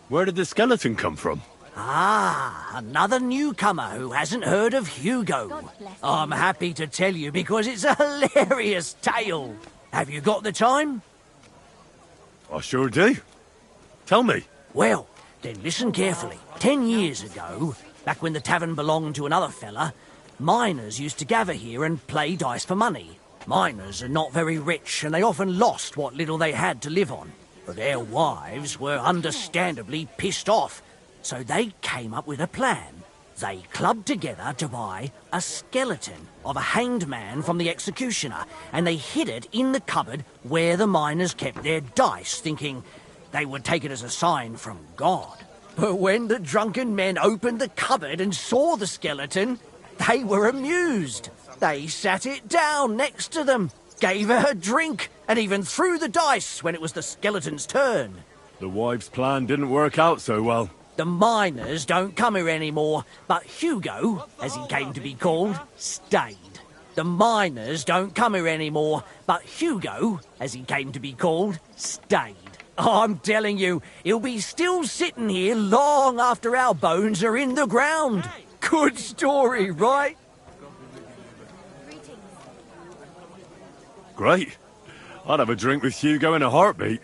Where did the skeleton come from? Ah, another newcomer who hasn't heard of Hugo. I'm happy to tell you because it's a hilarious tale. Have you got the time? I sure do. Tell me. Well, then listen carefully. 10 years ago, back when the tavern belonged to another fella, miners used to gather here and play dice for money. Miners are not very rich, and they often lost what little they had to live on. But their wives were understandably pissed off, so they came up with a plan. They clubbed together to buy a skeleton of a hanged man from the executioner, and they hid it in the cupboard where the miners kept their dice, thinking they would take it as a sign from God. But when the drunken men opened the cupboard and saw the skeleton, they were amused. They sat it down next to them, gave her a drink, and even threw the dice when it was the skeleton's turn. The wives' plan didn't work out so well. The miners don't come here anymore, but Hugo, as he came to be called, stayed. The miners don't come here anymore, but Hugo, as he came to be called, stayed. I'm telling you, he'll be still sitting here long after our bones are in the ground. Good story, right? Great. I'd have a drink with Hugo in a heartbeat.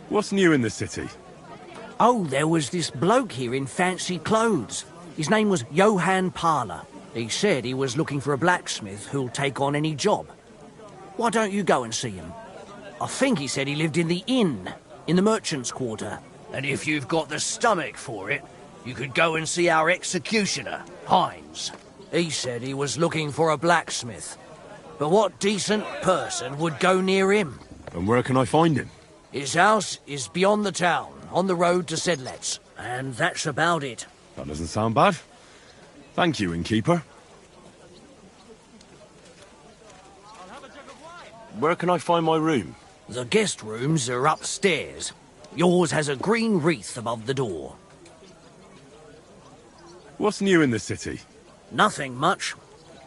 What's new in the city? Oh, there was this bloke here in fancy clothes. His name was Johann Parler. He said he was looking for a blacksmith who'll take on any job. Why don't you go and see him? I think he said he lived in the inn, in the merchant's quarter. And if you've got the stomach for it, you could go and see our executioner, Hines. He said he was looking for a blacksmith. But what decent person would go near him? And where can I find him? His house is beyond the town, on the road to Sedlets. And that's about it. That doesn't sound bad. Thank you, innkeeper. Where can I find my room? The guest rooms are upstairs. Yours has a green wreath above the door. What's new in the city? Nothing much.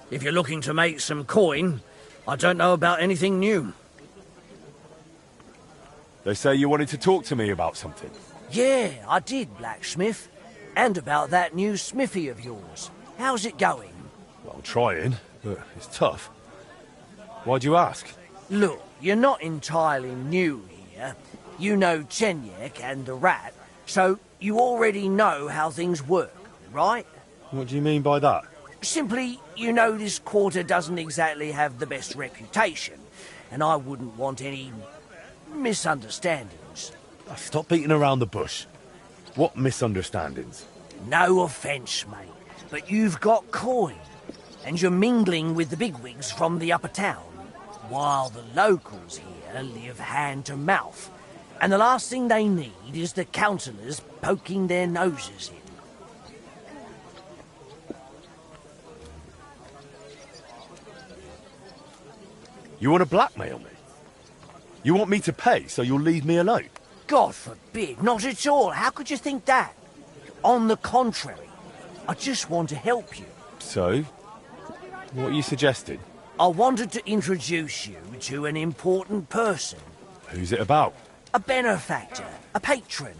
If you're looking to make some coin, I don't know about anything new. They say you wanted to talk to me about something. Yeah, I did, blacksmith. And about that new smithy of yours. How's it going? Well, trying, but it's tough. Why'd you ask? Look, you're not entirely new here. You know Chenyek and the Rat, so you already know how things work, right? What do you mean by that? Simply, you know this quarter doesn't exactly have the best reputation, and I wouldn't want any misunderstandings. Stop beating around the bush. What misunderstandings? No offence, mate, but you've got coin, and you're mingling with the bigwigs from the upper town, while the locals here live hand to mouth, and the last thing they need is the councillors poking their noses in. You want to blackmail me? You want me to pay so you'll leave me alone? God forbid, not at all. How could you think that? On the contrary, I just want to help you. So, what are you suggesting? I wanted to introduce you to an important person. Who's it about? A benefactor, a patron.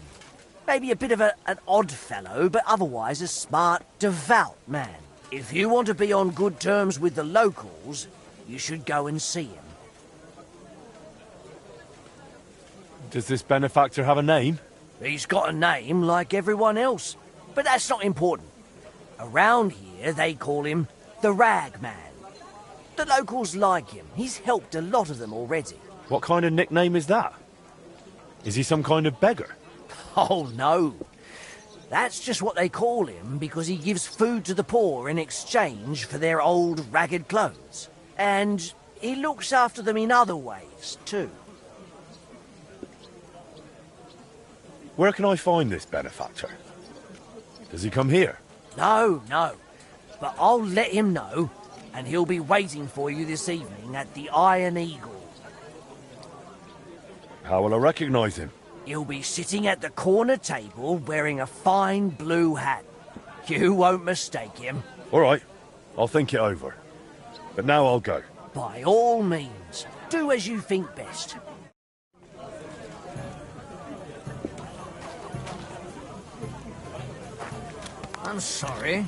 Maybe a bit of an odd fellow, but otherwise a smart, devout man. If you want to be on good terms with the locals, you should go and see him. Does this benefactor have a name? He's got a name like everyone else, but that's not important. Around here, they call him the Rag Man. The locals like him. He's helped a lot of them already. What kind of nickname is that? Is he some kind of beggar? Oh, no. That's just what they call him because he gives food to the poor in exchange for their old, ragged clothes. And he looks after them in other ways, too. Where can I find this benefactor? Does he come here? No. But I'll let him know, and he'll be waiting for you this evening at the Iron Eagle. How will I recognise him? He'll be sitting at the corner table wearing a fine blue hat. You won't mistake him. All right, I'll think it over. But now I'll go. By all means, do as you think best. I'm sorry.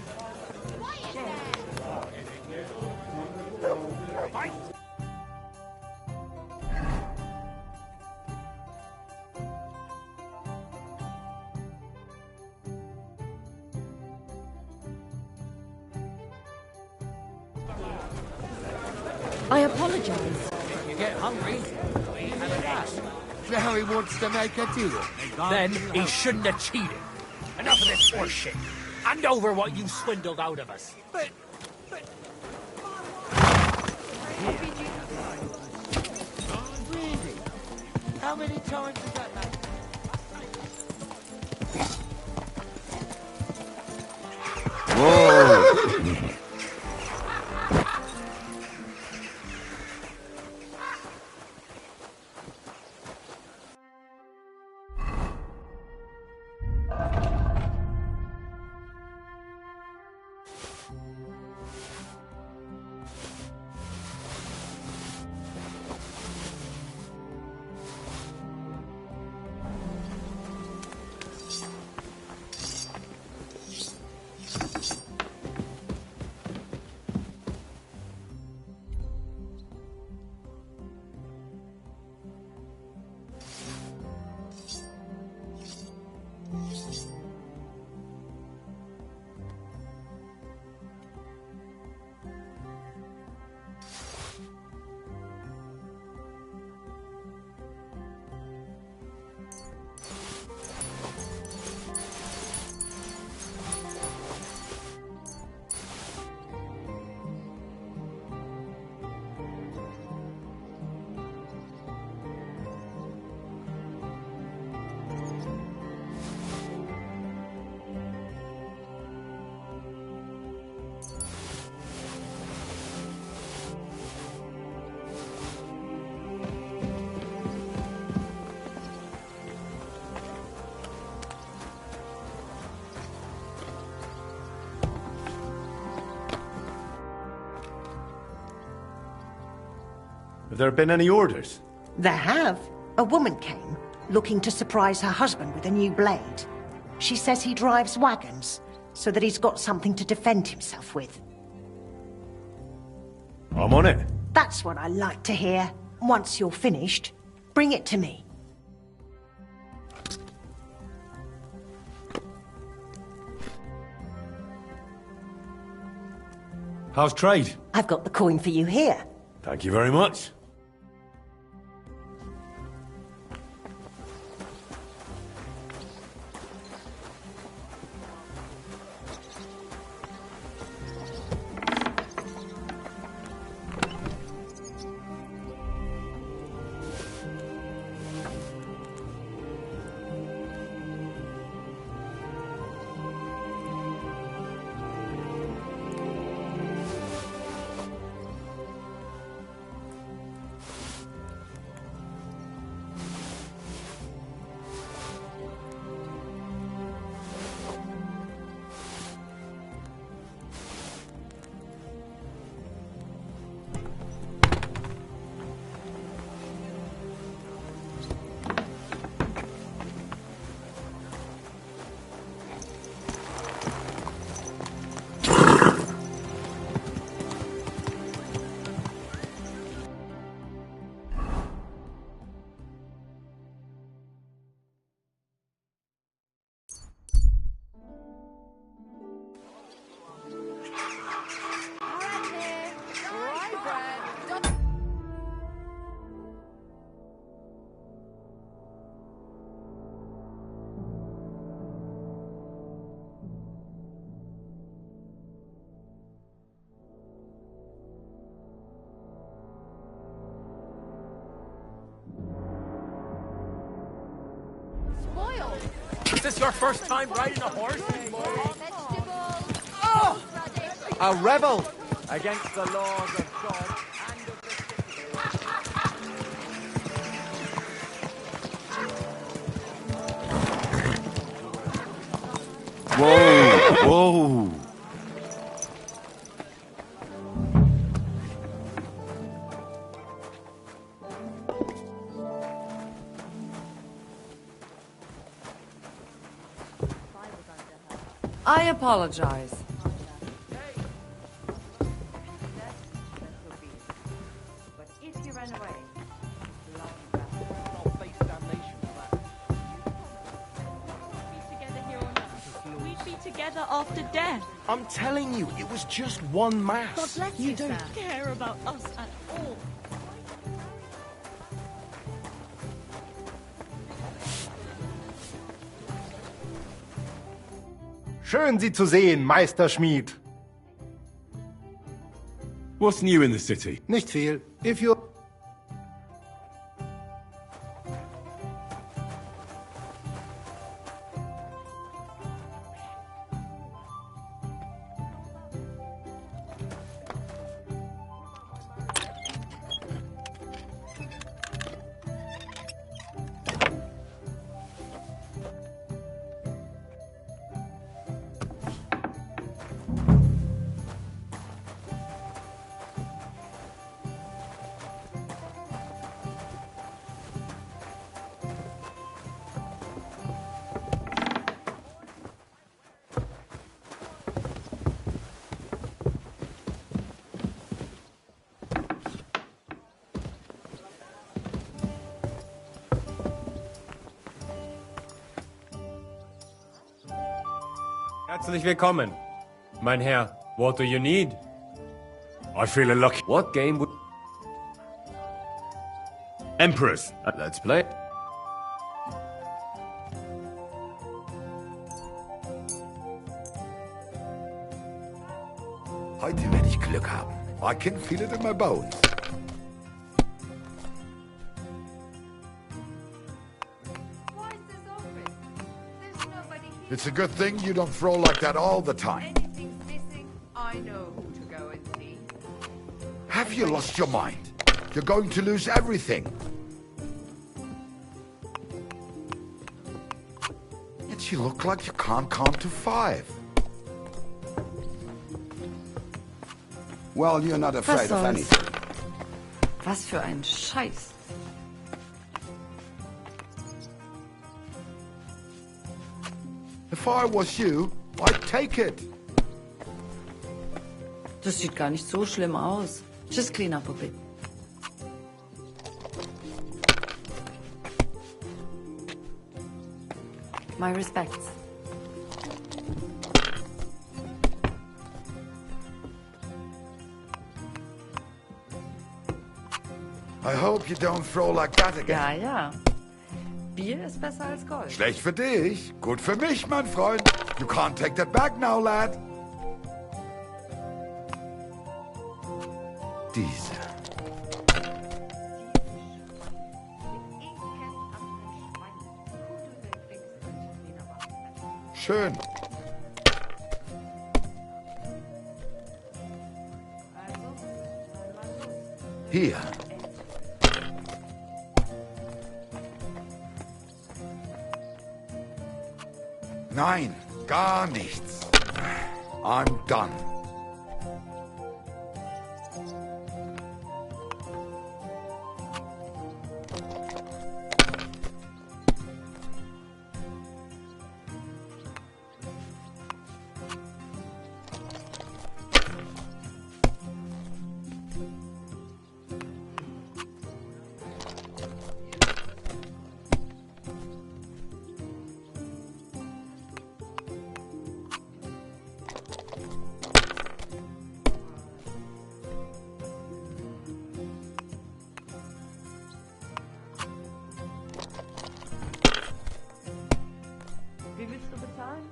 I apologize. You get hungry, have a gas. Now he wants to make a deal. Then he shouldn't have cheated. Enough of this horseshit. Hand over what you swindled out of us. But... Really? How many times has that happened? Whoa! Have there been any orders? There have. A woman came, looking to surprise her husband with a new blade. She says he drives wagons, so that he's got something to defend himself with. I'm on it. That's what I like to hear. Once you're finished, bring it to me. How's trade? I've got the coin for you here. Thank you very much. Is this your first time riding a horse? Oh! A rebel against the laws of God and of the city. Whoa! Whoa! I apologize. But if you run away, we'd be together after death. I'm telling you, it was just one mass. God bless you, don't care about us at all. Schön, Sie zu sehen, Meister Schmied. What's new in the city? Nicht viel. If you... Herzlich willkommen, mein Herr. What do you need? I feel lucky. What game would... Emperors. Let's play. Heute werde ich Glück haben. I can feel it in my bones. It's a good thing you don't throw like that all the time. Anything's missing, I know who to go and see. Have you lost your mind? You're going to lose everything. Yet you look like you can't count to 5. Well, you're not afraid of anything. Was für ein Scheiß. If I was you, I'd take it. Das sieht gar nicht so schlimm aus. Just clean up a bit. My respects. I hope you don't throw like that again. Ja, ja. Bier ist besser als Gold. Schlecht für dich, gut für mich, mein Freund. You can't take that back now, lad. Diese. Schön. Hier. Nein, gar nichts. I'm done. Wie willst du bezahlen?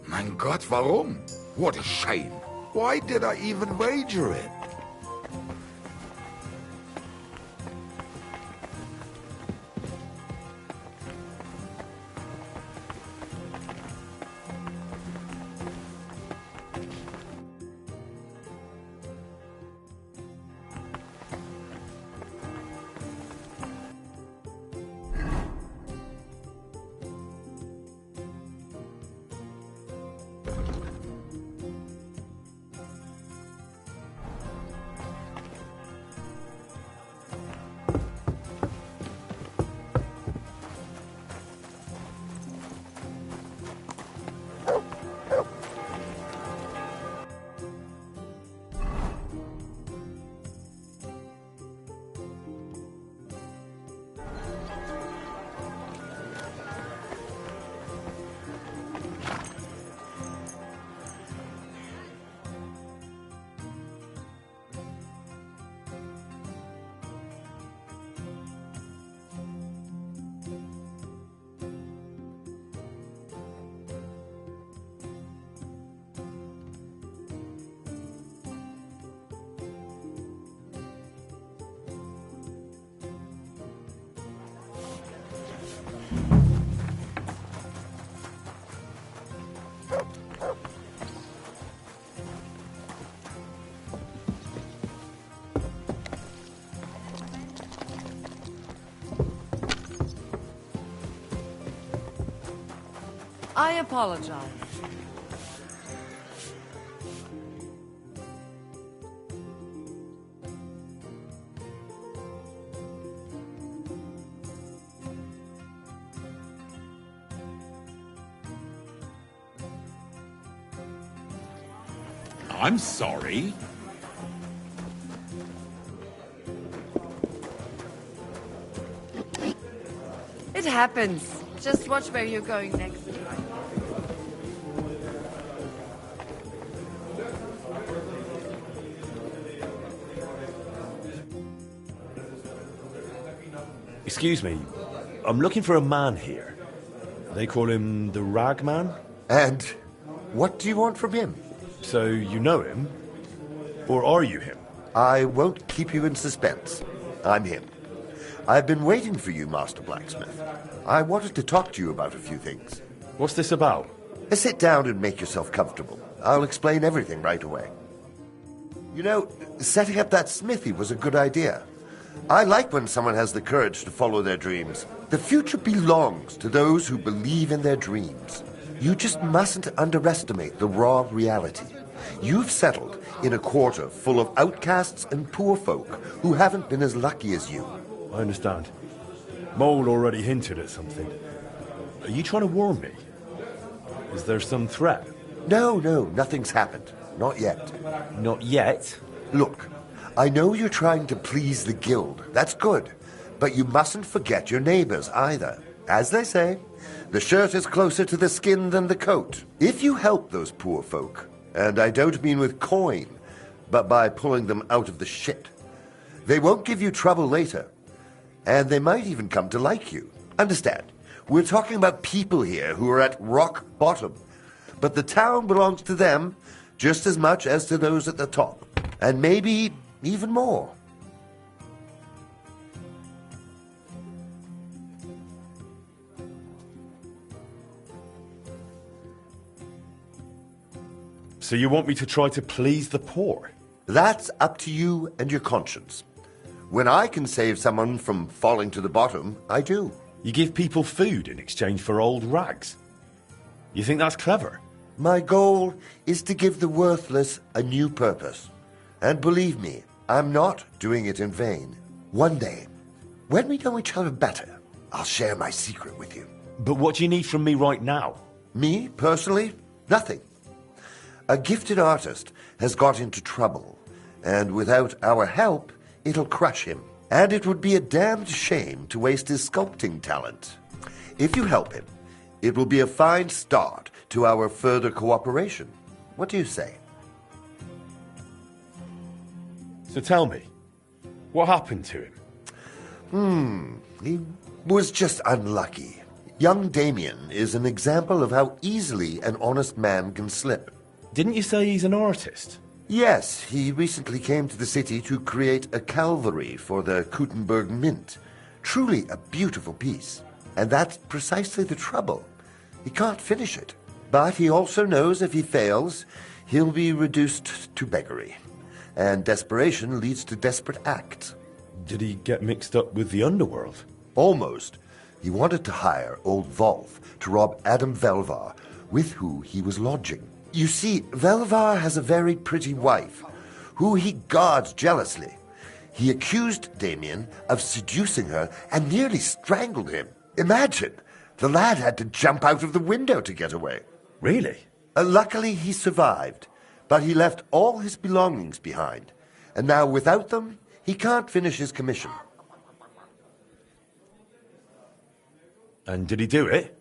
Mein Gott, warum? What a shame. Why did I even wager it? I apologize. I'm sorry. It happens. Just watch where you're going next. Excuse me, I'm looking for a man here. They call him the Rag Man? And what do you want from him? So you know him? Or are you him? I won't keep you in suspense. I'm him. I've been waiting for you, Master Blacksmith. I wanted to talk to you about a few things. What's this about? Sit down and make yourself comfortable. I'll explain everything right away. You know, setting up that smithy was a good idea. I like when someone has the courage to follow their dreams. The future belongs to those who believe in their dreams. You just mustn't underestimate the raw reality. You've settled in a quarter full of outcasts and poor folk who haven't been as lucky as you. I understand. Mole already hinted at something. Are you trying to warn me? Is there some threat? No, nothing's happened. Not yet. Not yet? Look, I know you're trying to please the guild. That's good. But you mustn't forget your neighbors either. As they say, the shirt is closer to the skin than the coat. If you help those poor folk, and I don't mean with coin, but by pulling them out of the shit, they won't give you trouble later. And they might even come to like you. Understand, we're talking about people here who are at rock bottom. But the town belongs to them just as much as to those at the top. And maybe even more. So you want me to try to please the poor? That's up to you and your conscience. When I can save someone from falling to the bottom, I do. You give people food in exchange for old rags? You think that's clever? My goal is to give the worthless a new purpose. And believe me, I'm not doing it in vain. One day, when we know each other better, I'll share my secret with you. But what do you need from me right now? Me, personally? Nothing. A gifted artist has got into trouble, and without our help, it'll crush him. And it would be a damned shame to waste his sculpting talent. If you help him, it will be a fine start to our further cooperation. What do you say? So tell me, what happened to him? He was just unlucky. Young Damien is an example of how easily an honest man can slip. Didn't you say he's an artist? Yes, he recently came to the city to create a calvary for the Kuttenberg Mint. Truly a beautiful piece. And that's precisely the trouble. He can't finish it. But he also knows if he fails, he'll be reduced to beggary. And desperation leads to desperate acts. Did he get mixed up with the underworld? Almost. He wanted to hire old Volf to rob Adam Velvar, with who he was lodging. You see, Velvar has a very pretty wife, who he guards jealously. He accused Damien of seducing her and nearly strangled him. Imagine! The lad had to jump out of the window to get away. Really? Luckily, he survived, but he left all his belongings behind. And now, without them, he can't finish his commission. And did he do it?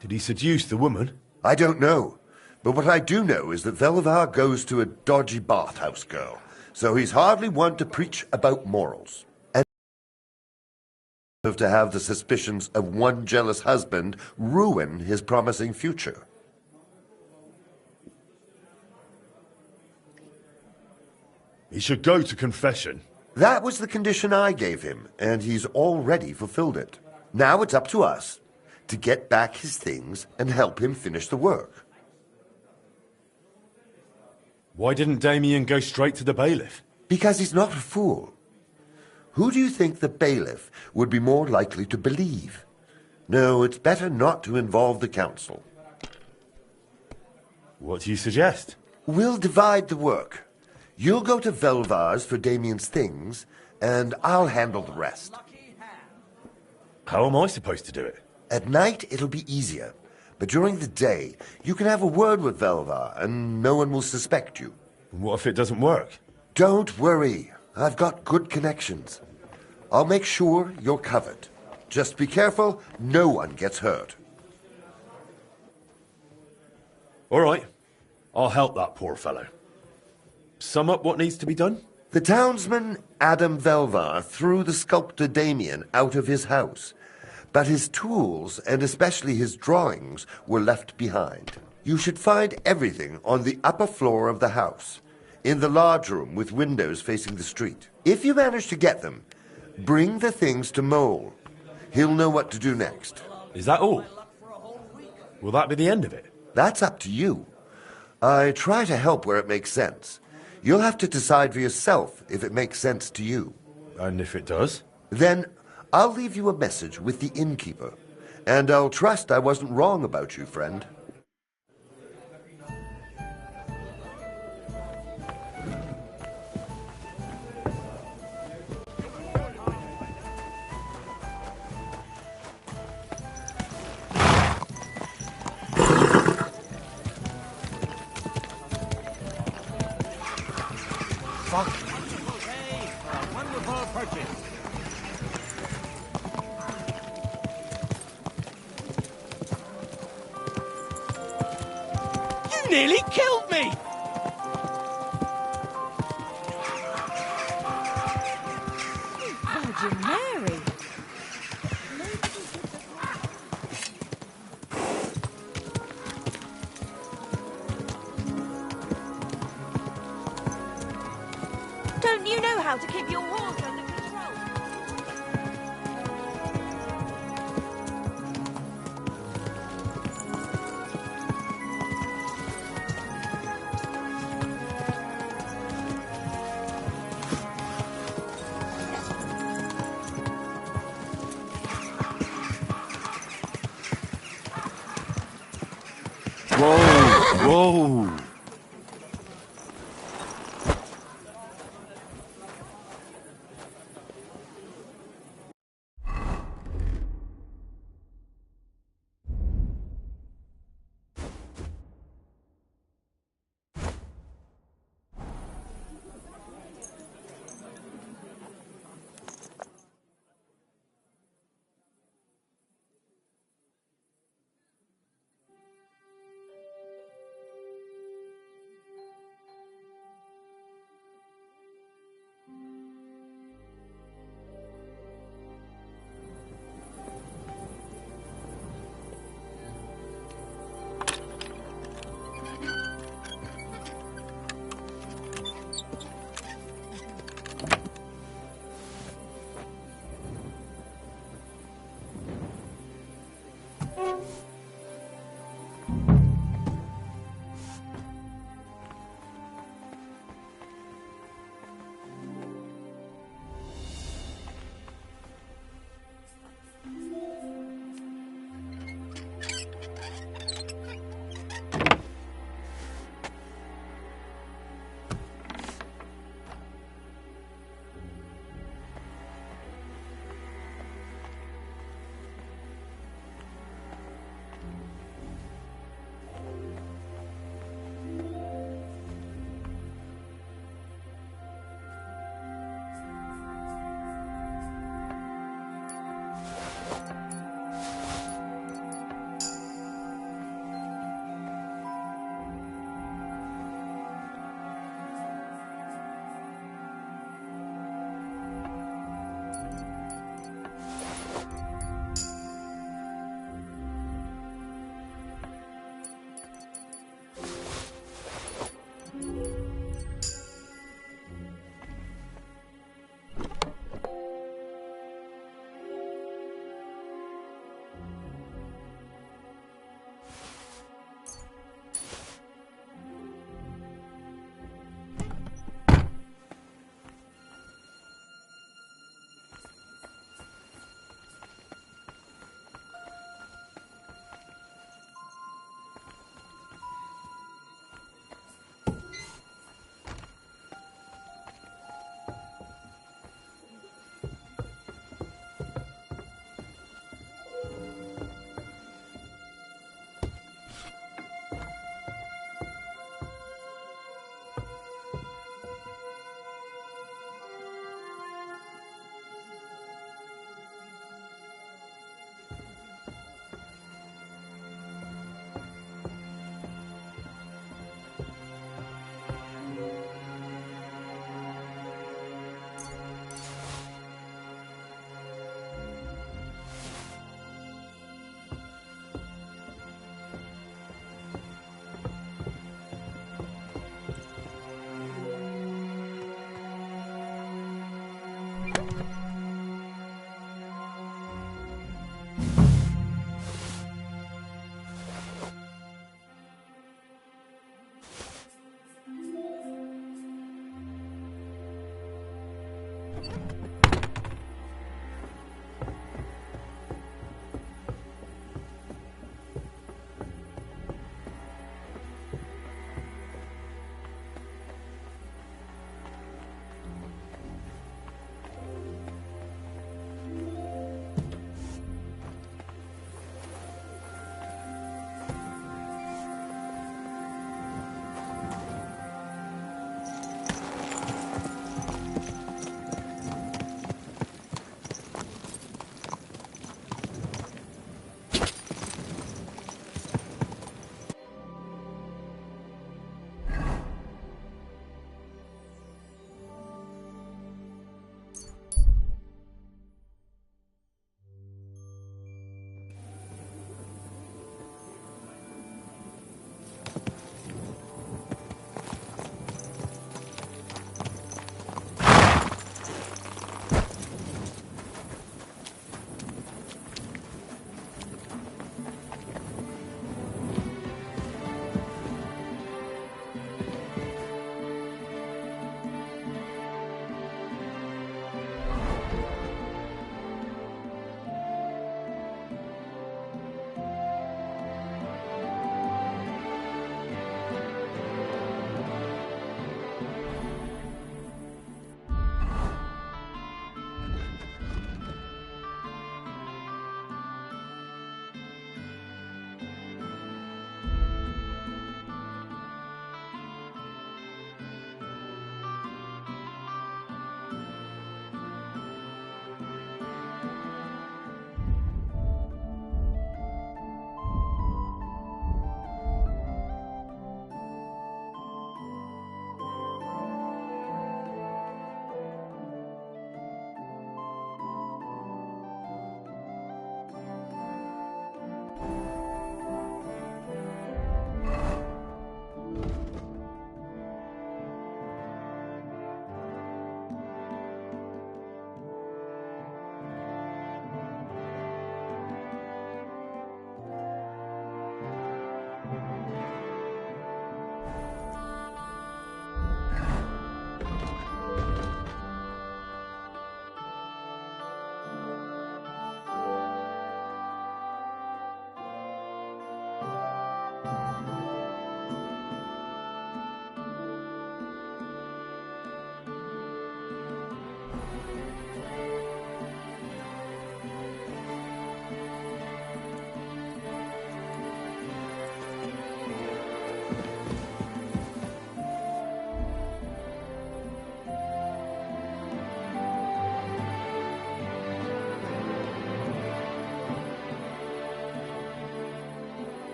Did he seduce the woman? I don't know. But what I do know is that Velvar goes to a dodgy bathhouse girl, so he's hardly one to preach about morals. And to have the suspicions of one jealous husband ruin his promising future. He should go to confession. That was the condition I gave him, and he's already fulfilled it. Now it's up to us to get back his things and help him finish the work. Why didn't Damien go straight to the bailiff? Because he's not a fool. Who do you think the bailiff would be more likely to believe? No, it's better not to involve the council. What do you suggest? We'll divide the work. You'll go to Velvar's for Damien's things, and I'll handle the rest. How am I supposed to do it? At night, it'll be easier. But during the day, you can have a word with Velvar, and no one will suspect you. What if it doesn't work? Don't worry. I've got good connections. I'll make sure you're covered. Just be careful, no one gets hurt. All right. I'll help that poor fellow. Sum up what needs to be done? The townsman Adam Velvar threw the sculptor Damien out of his house, but his tools, and especially his drawings, were left behind. You should find everything on the upper floor of the house, in the large room with windows facing the street. If you manage to get them, bring the things to Mole. He'll know what to do next. Is that all? Will that be the end of it? That's up to you. I try to help where it makes sense. You'll have to decide for yourself if it makes sense to you. And if it does? Then I'll leave you a message with the innkeeper. And I'll trust I wasn't wrong about you, friend. You nearly killed me! Virgin Mary. Don't you know how to keep your horse under control? Whoa!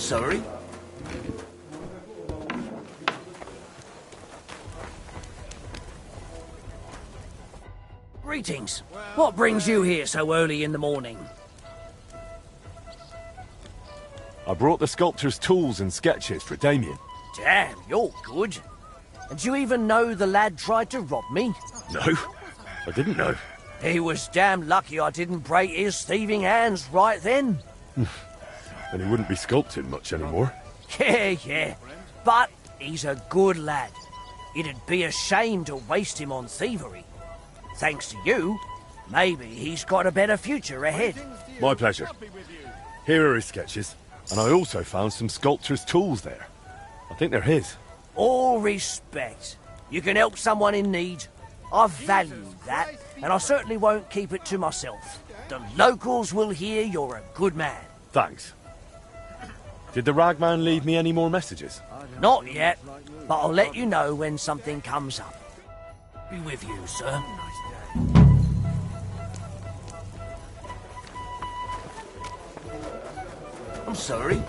sorry. Greetings. What brings you here so early in the morning? I brought the sculptor's tools and sketches for Damien. Damn, you're good. And do you even know the lad tried to rob me? No, I didn't know. He was damn lucky I didn't break his thieving hands right then. And he wouldn't be sculpting much anymore. Yeah. But he's a good lad. It'd be a shame to waste him on thievery. Thanks to you, maybe he's got a better future ahead. My pleasure. Here are his sketches, and I also found some sculptor's tools there. I think they're his. All respect. You can help someone in need. I value that, and I certainly won't keep it to myself. The locals will hear you're a good man. Thanks. Did the ragman leave me any more messages? Not yet, but I'll let you know when something comes up. Be with you, sir. I'm sorry.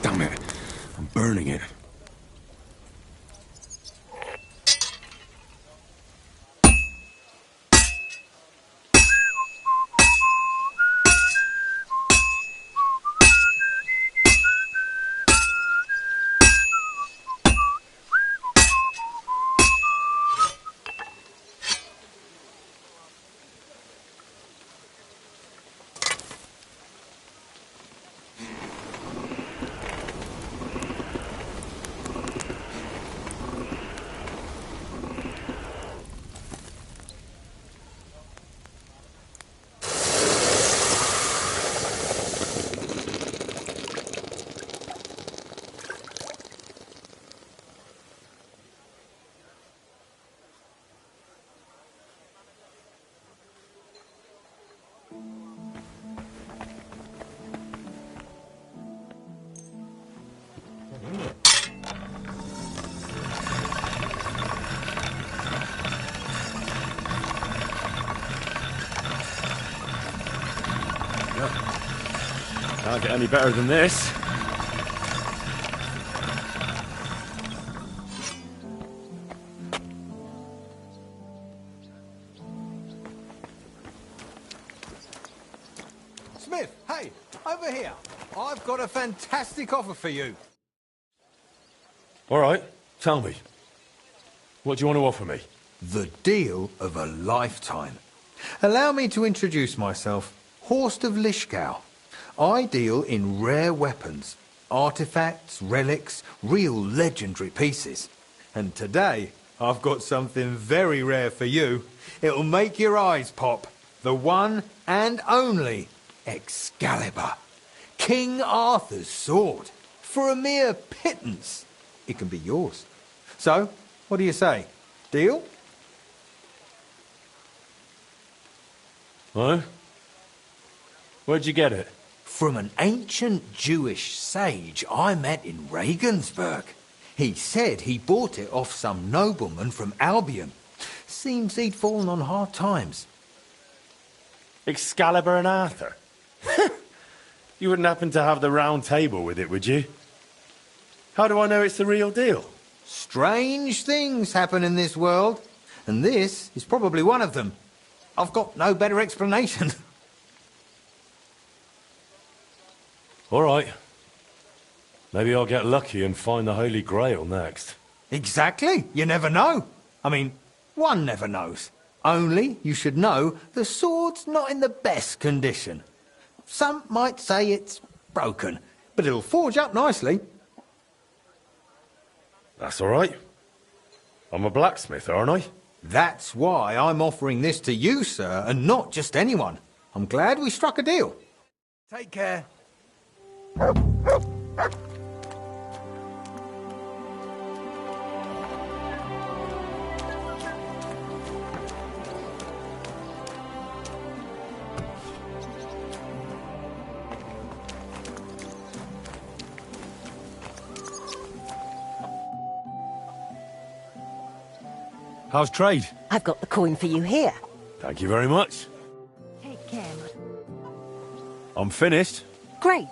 Damn it. I'm burning it. Can't get any better than this. Smith, hey, over here. I've got a fantastic offer for you. All right, tell me. What do you want to offer me? The deal of a lifetime. Allow me to introduce myself. Horst of Lishkow. I deal in rare weapons, artifacts, relics, real legendary pieces. And today, I've got something very rare for you. It'll make your eyes pop. The one and only Excalibur. King Arthur's sword. For a mere pittance. It can be yours. So, what do you say? Deal? Huh? Where'd you get it? From an ancient Jewish sage I met in Regensburg. He said he bought it off some nobleman from Albion. Seems he'd fallen on hard times. Excalibur and Arthur? You wouldn't happen to have the round table with it, would you? How do I know it's the real deal? Strange things happen in this world, and this is probably one of them. I've got no better explanation. All right. Maybe I'll get lucky and find the Holy Grail next. Exactly. You never know. I mean, one never knows. Only you should know the sword's not in the best condition. Some might say it's broken, but it'll forge up nicely. That's all right. I'm a blacksmith, aren't I? That's why I'm offering this to you, sir, and not just anyone. I'm glad we struck a deal. Take care. How's trade? I've got the coin for you here. Thank you very much. Take care. I'm finished. Great.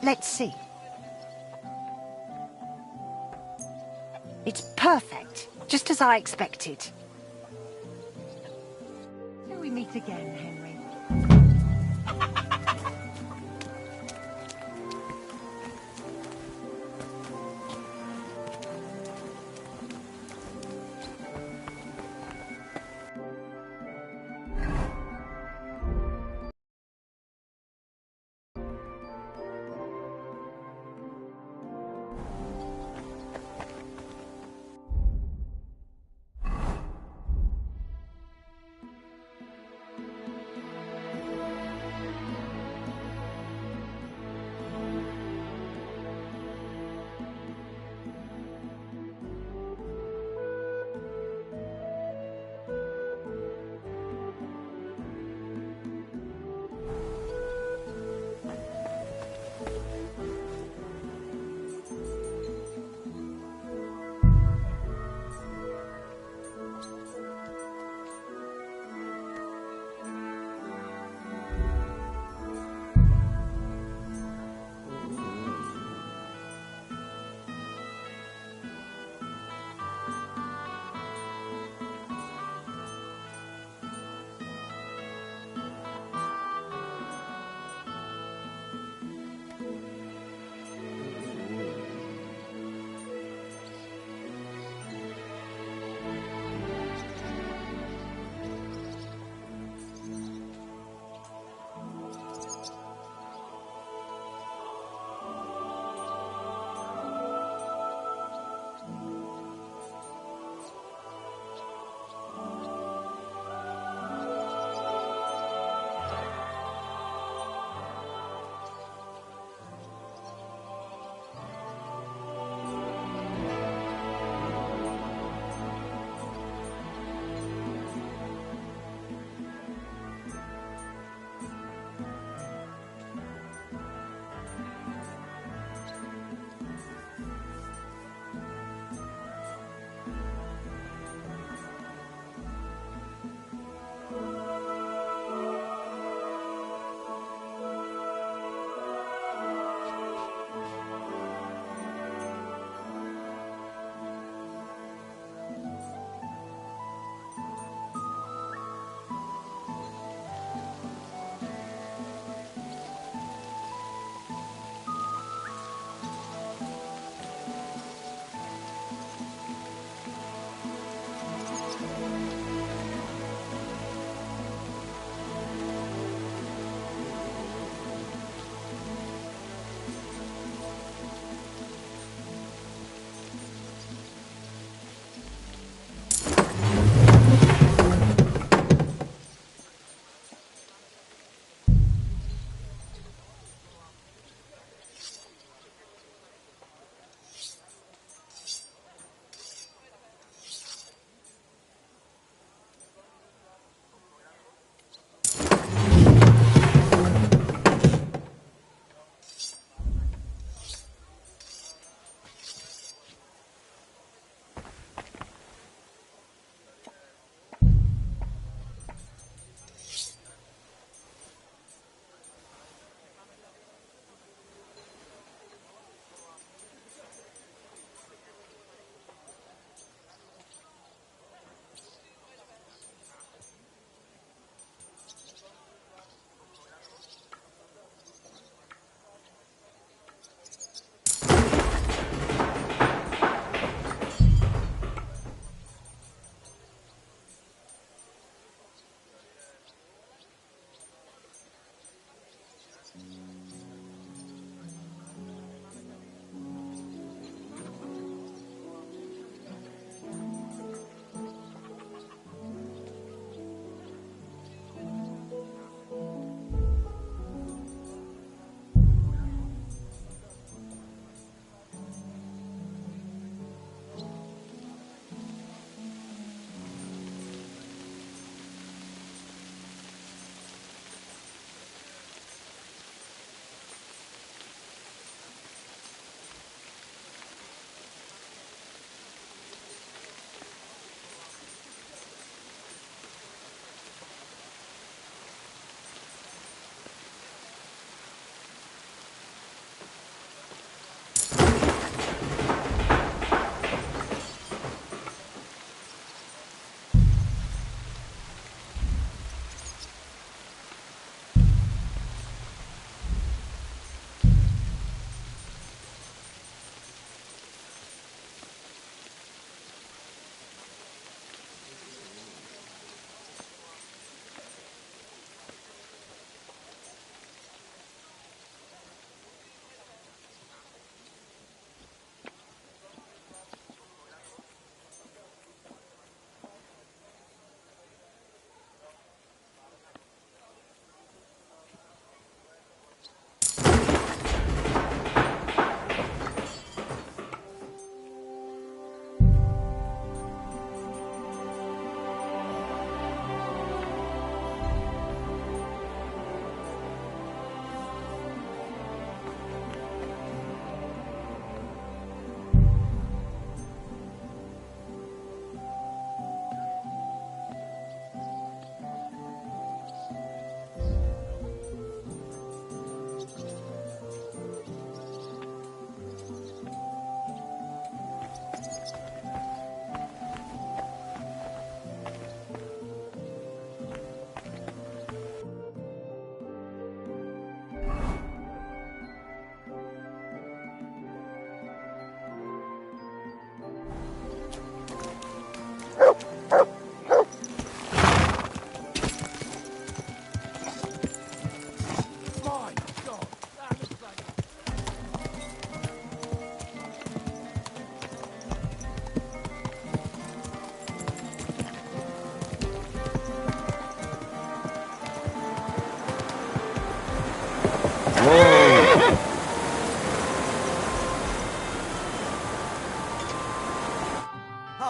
Let's see. It's perfect, just as I expected. Till we meet again, Henry.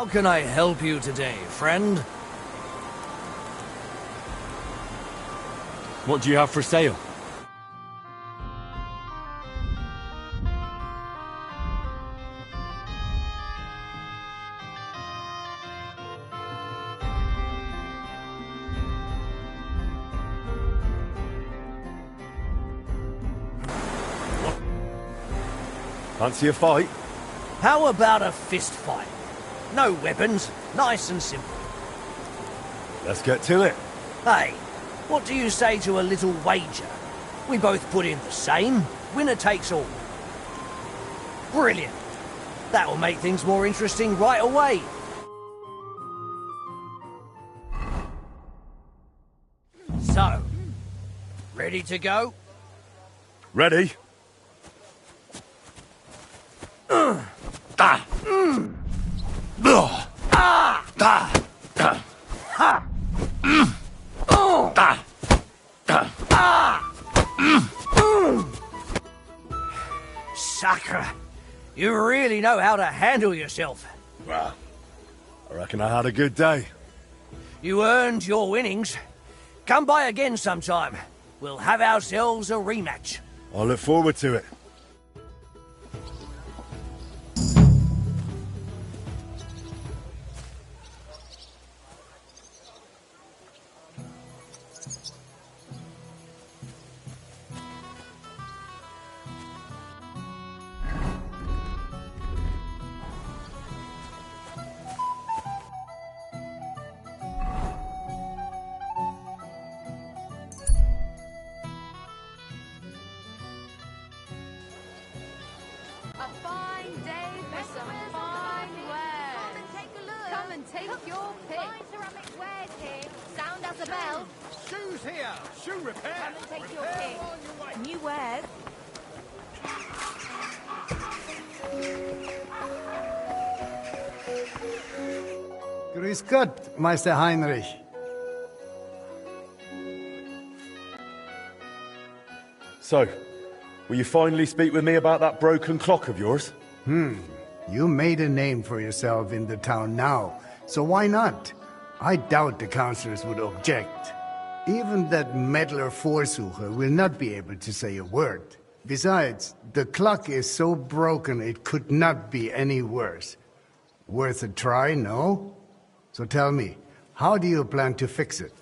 can I help you today, friend? What do you have for sale? Fancy a fight? How about a fist fight? No weapons, nice and simple. Let's get to it. Hey, what do you say to a little wager? We both put in the same, winner takes all. Brilliant. That'll make things more interesting right away. So, ready to go? Ready? Sucker, you really know how to handle yourself. Well, I reckon I had a good day. You earned your winnings. Come by again sometime. We'll have ourselves a rematch. I look forward to it. A fine day for some fine wares. Come and take a look. Come and take your pick. Fine ceramic wares here. Sound as a bell. Shoes here. Shoe repair. Come and take your pick. New wares. Grüß Gott, Meister Heinrich. So, will you finally speak with me about that broken clock of yours? You made a name for yourself in the town now, so why not? I doubt the councillors would object. Even that meddler Vorsucher will not be able to say a word. Besides, the clock is so broken it could not be any worse. Worth a try, no? So tell me, how do you plan to fix it?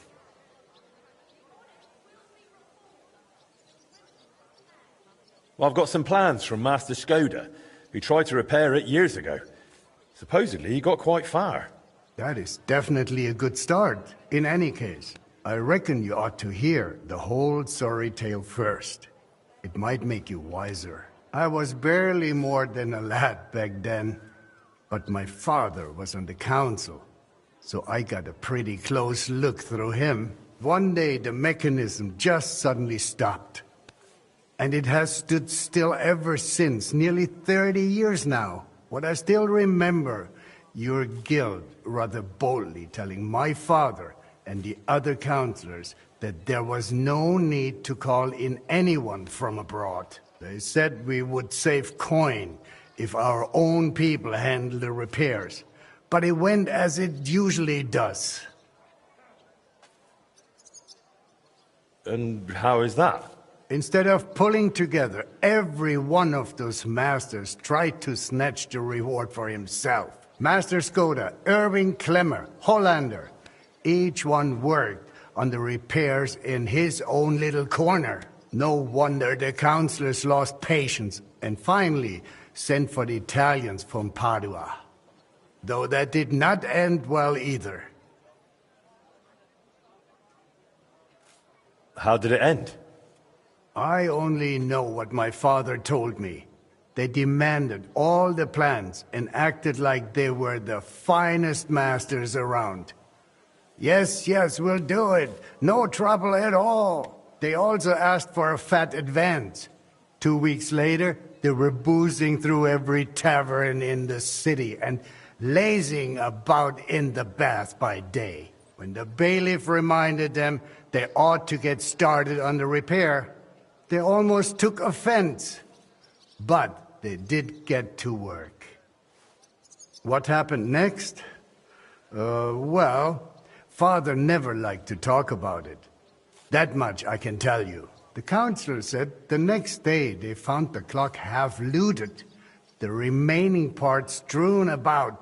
Well, I've got some plans from Master Skoda, who tried to repair it years ago. Supposedly, he got quite far. That is definitely a good start. In any case, I reckon you ought to hear the whole sorry tale first. It might make you wiser. I was barely more than a lad back then, but my father was on the council, so I got a pretty close look through him. One day the mechanism just suddenly stopped. And it has stood still ever since, nearly 30 years now. What I still remember, your guild rather boldly telling my father and the other councillors that there was no need to call in anyone from abroad. They said we would save coin if our own people handled the repairs. But it went as it usually does. And how is that? Instead of pulling together, every one of those masters tried to snatch the reward for himself. Master Skoda, Irving Klemmer, Hollander, each one worked on the repairs in his own little corner. No wonder the councillors lost patience and finally sent for the Italians from Padua. Though that did not end well either. How did it end? I only know what my father told me. They demanded all the plans and acted like they were the finest masters around. Yes, we'll do it. No trouble at all. They also asked for a fat advance. 2 weeks later, they were boozing through every tavern in the city and lazing about in the bath by day. When the bailiff reminded them they ought to get started on the repair, they almost took offense. But they did get to work. What happened next? Well, Father never liked to talk about it. That much I can tell you. The counselor said the next day they found the clock half looted, the remaining parts strewn about,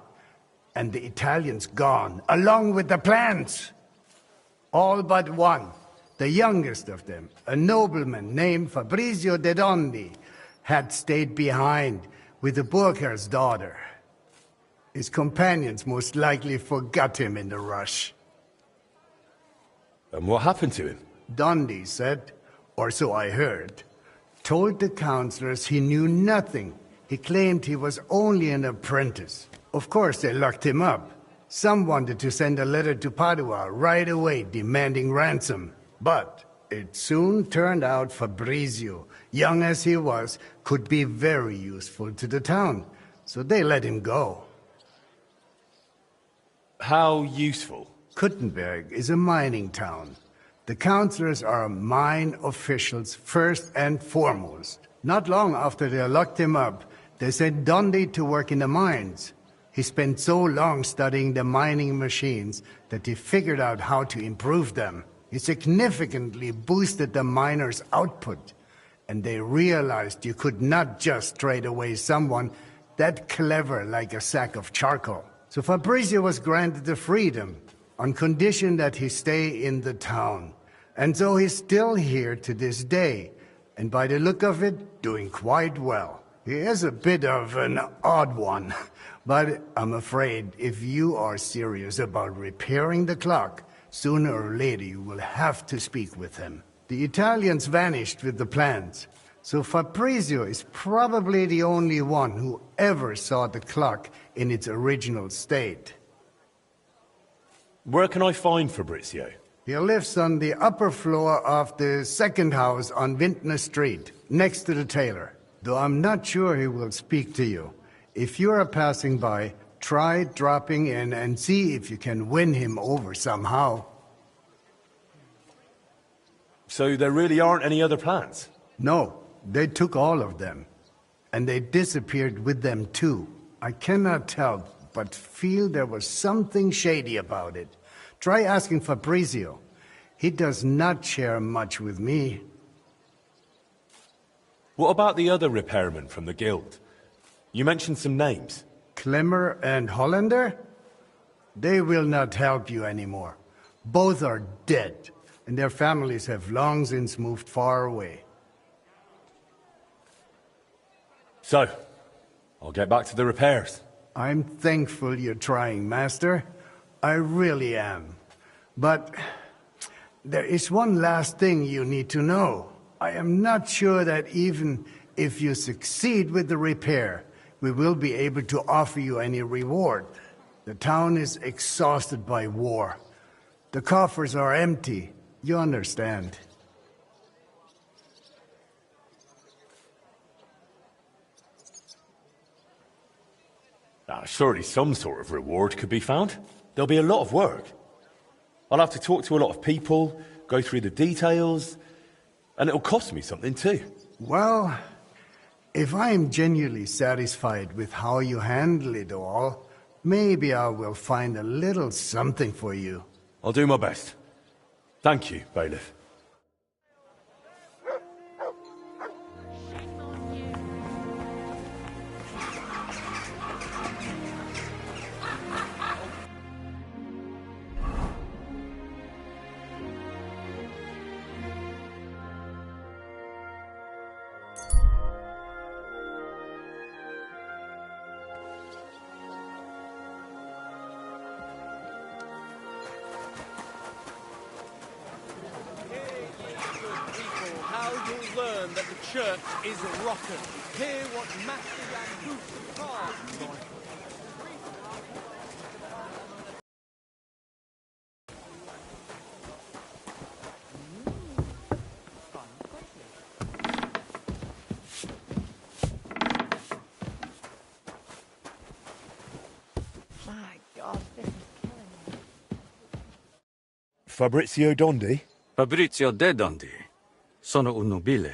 and the Italians gone, along with the plans. All but one, the youngest of them, a nobleman named Fabrizio de Dondi, had stayed behind with the Burkhar's daughter. His companions most likely forgot him in the rush. And what happened to him? Dondi said, or so I heard, told the counselors he knew nothing. He claimed he was only an apprentice. Of course, they locked him up. Some wanted to send a letter to Padua right away demanding ransom. But it soon turned out Fabrizio, young as he was, could be very useful to the town. So they let him go. How useful? Kuttenberg is a mining town. The counselors are mine officials first and foremost. Not long after they locked him up, they sent Dondi to work in the mines. He spent so long studying the mining machines that he figured out how to improve them. He significantly boosted the miners' output, and they realized you could not just trade away someone that clever like a sack of charcoal. So Fabrizio was granted the freedom, on condition that he stay in the town. And so he's still here to this day, and by the look of it, doing quite well. He is a bit of an odd one, but I'm afraid if you are serious about repairing the clock, sooner or later you will have to speak with him. The Italians vanished with the plans, so Fabrizio is probably the only one who ever saw the clock in its original state. Where can I find Fabrizio? He lives on the upper floor of the second house on Vintner Street, next to the tailor. Though I'm not sure he will speak to you. If you are passing by, try dropping in and see if you can win him over somehow. So there really aren't any other plans? No, they took all of them. And they disappeared with them too. I cannot tell, but feel there was something shady about it. Try asking Fabrizio. He does not share much with me. What about the other repairmen from the guild? You mentioned some names. Klemmer and Hollander? They will not help you anymore. Both are dead, and their families have long since moved far away. So, I'll get back to the repairs. I'm thankful you're trying, Master. I really am. But there is one last thing you need to know. I am not sure that even if you succeed with the repair, we will be able to offer you any reward. The town is exhausted by war. The coffers are empty. You understand. Surely some sort of reward could be found. There'll be a lot of work. I'll have to talk to a lot of people, go through the details, and it'll cost me something too. Well, if I am genuinely satisfied with how you handle it all, maybe I will find a little something for you. I'll do my best. Thank you, Bailiff. Learn that the church is rotten. Hear what Master and Boots are. My God, this is killing me. Fabrizio Dondi? Fabrizio de Dondi. Sono un nobile.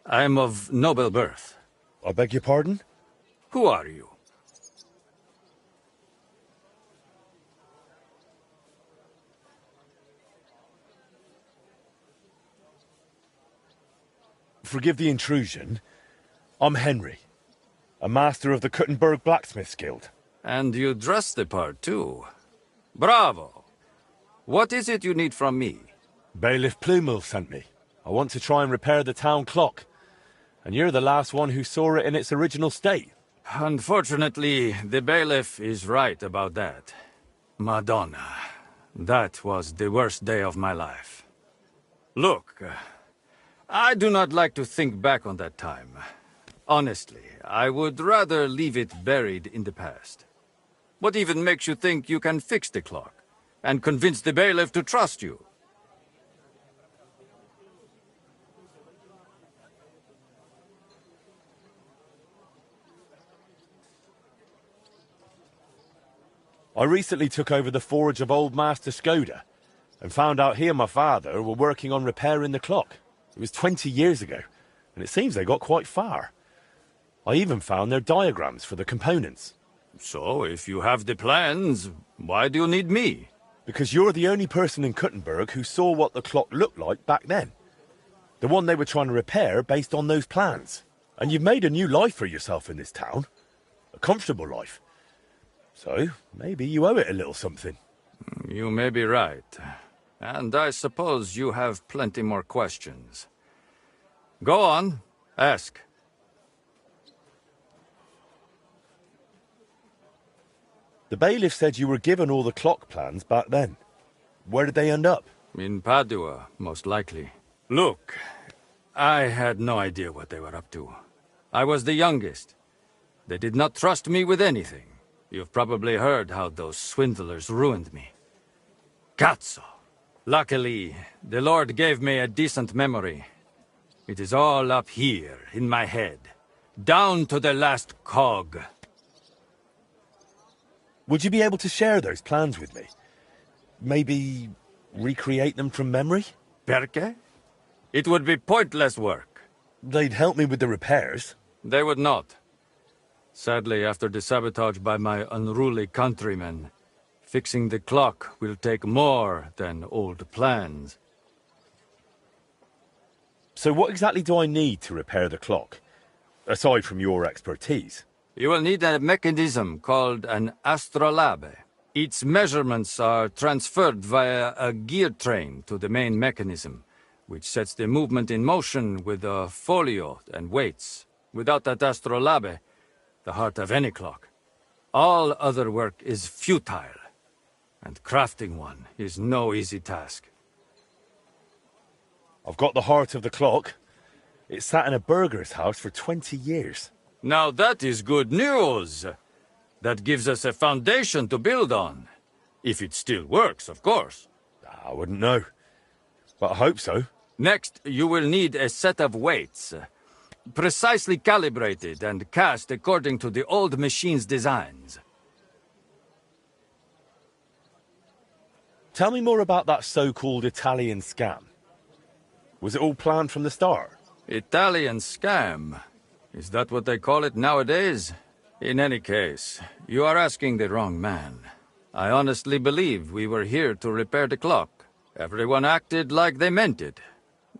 I am of noble birth. I beg your pardon? Who are you? forgive the intrusion. I'm Henry, a master of the Kuttenberg Blacksmiths Guild. And you dress the part, too. Bravo! What is it you need from me? Bailiff Plumel sent me. I want to try and repair the town clock. And you're the last one who saw it in its original state. Unfortunately, the bailiff is right about that. Madonna, that was the worst day of my life. Look, I do not like to think back on that time. Honestly, I would rather leave it buried in the past. What even makes you think you can fix the clock and convince the bailiff to trust you? I recently took over the forge of Old Master Skoda and found out he and my father were working on repairing the clock. It was 20 years ago, and it seems they got quite far. I even found their diagrams for the components. So, if you have the plans, why do you need me? Because you're the only person in Kuttenberg who saw what the clock looked like back then. The one they were trying to repair based on those plans. And you've made a new life for yourself in this town. A comfortable life. So, maybe you owe it a little something. You may be right. And I suppose you have plenty more questions. Go on, ask. The bailiff said you were given all the clock plans back then. Where did they end up? In Padua, most likely. Look, I had no idea what they were up to. I was the youngest. They did not trust me with anything. You've probably heard how those swindlers ruined me. Cazzo! Luckily, the Lord gave me a decent memory. It is all up here, in my head. Down to the last cog. Would you be able to share those plans with me? Maybe recreate them from memory? Perché? It would be pointless work. They'd help me with the repairs. They would not. Sadly, after the sabotage by my unruly countrymen, fixing the clock will take more than old plans. So what exactly do I need to repair the clock? Aside from your expertise. You will need a mechanism called an astrolabe. Its measurements are transferred via a gear train to the main mechanism, which sets the movement in motion with a folio and weights. Without that astrolabe, the heart of any clock, all other work is futile, and crafting one is no easy task. I've got the heart of the clock. It sat in a burgher's house for 20 years. Now that is good news. That gives us a foundation to build on. If it still works, of course. I wouldn't know, but I hope so. Next, you will need a set of weights. Precisely calibrated and cast according to the old machine's designs. Tell me more about that so-called Italian scam. Was it all planned from the start? Italian scam? Is that what they call it nowadays? In any case, you are asking the wrong man. I honestly believe we were here to repair the clock. Everyone acted like they meant it.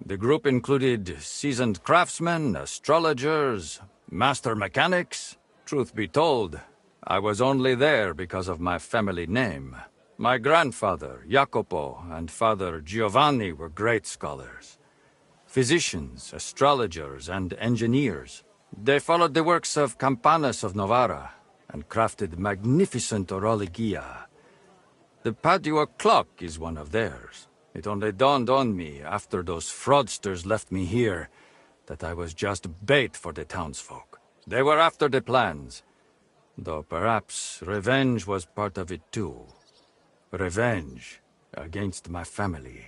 The group included seasoned craftsmen, astrologers, master mechanics. Truth be told, I was only there because of my family name. My grandfather, Jacopo, and father Giovanni were great scholars. Physicians, astrologers, and engineers. They followed the works of Campanus of Novara and crafted magnificent orologia. The Padua clock is one of theirs. It only dawned on me after those fraudsters left me here that I was just bait for the townsfolk. They were after the plans, though perhaps revenge was part of it too. Revenge against my family.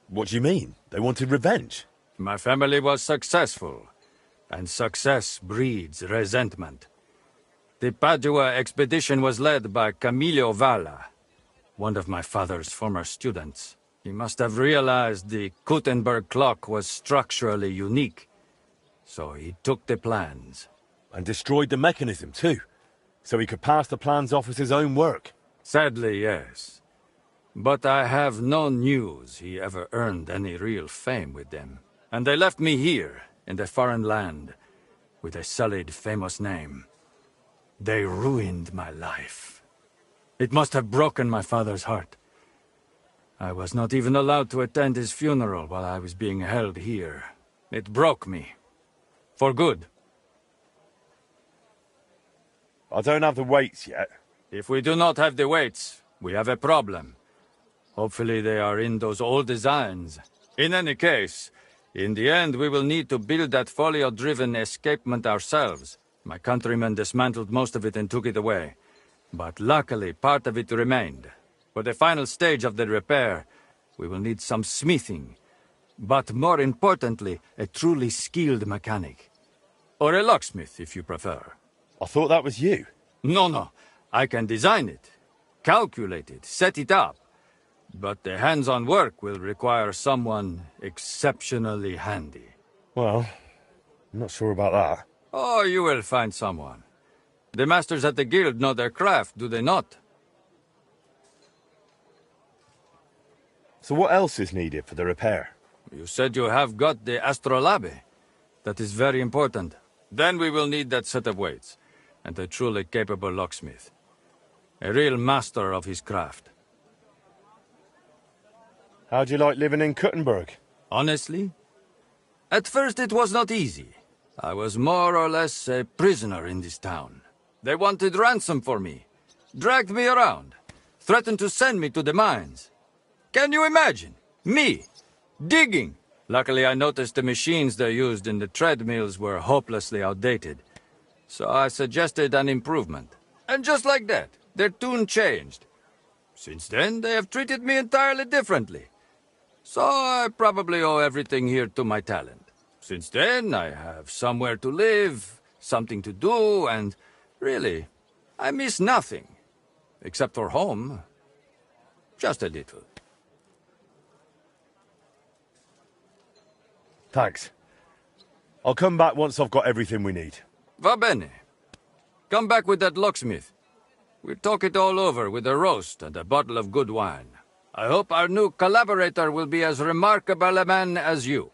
What do you mean? They wanted revenge? My family was successful, and success breeds resentment. The Padua expedition was led by Camillo Valla, one of my father's former students. He must have realized the Kuttenberg clock was structurally unique, so he took the plans. And destroyed the mechanism too, so he could pass the plans off as his own work? Sadly, yes. But I have no news he ever earned any real fame with them. And they left me here, in the foreign land, with a sullied, famous name. They ruined my life. It must have broken my father's heart. I was not even allowed to attend his funeral while I was being held here. It broke me. For good. I don't have the weights yet. If we do not have the weights, we have a problem. Hopefully they are in those old designs. In any case, in the end we will need to build that folio-driven escapement ourselves. My countrymen dismantled most of it and took it away. But luckily, part of it remained. For the final stage of the repair, we will need some smithing. But more importantly, a truly skilled mechanic. Or a locksmith, if you prefer. I thought that was you. No. I can design it, calculate it, set it up. But the hands-on work will require someone exceptionally handy. Well, I'm not sure about that. Oh, you will find someone. The masters at the guild know their craft, do they not? So what else is needed for the repair? You said you have got the astrolabe. That is very important. Then we will need that set of weights, and a truly capable locksmith. A real master of his craft. How'd you like living in Kuttenberg? Honestly? At first it was not easy. I was more or less a prisoner in this town. They wanted ransom for me, dragged me around, threatened to send me to the mines. Can you imagine? Me, digging. Luckily I noticed the machines they used in the treadmills were hopelessly outdated. So I suggested an improvement. And just like that, their tune changed. Since then, they have treated me entirely differently. So I probably owe everything here to my talent. Since then, I have somewhere to live, something to do, and really, I miss nothing. Except for home. Just a little. Thanks. I'll come back once I've got everything we need. Va bene. Come back with that locksmith. We'll talk it all over with a roast and a bottle of good wine. I hope our new collaborator will be as remarkable a man as you.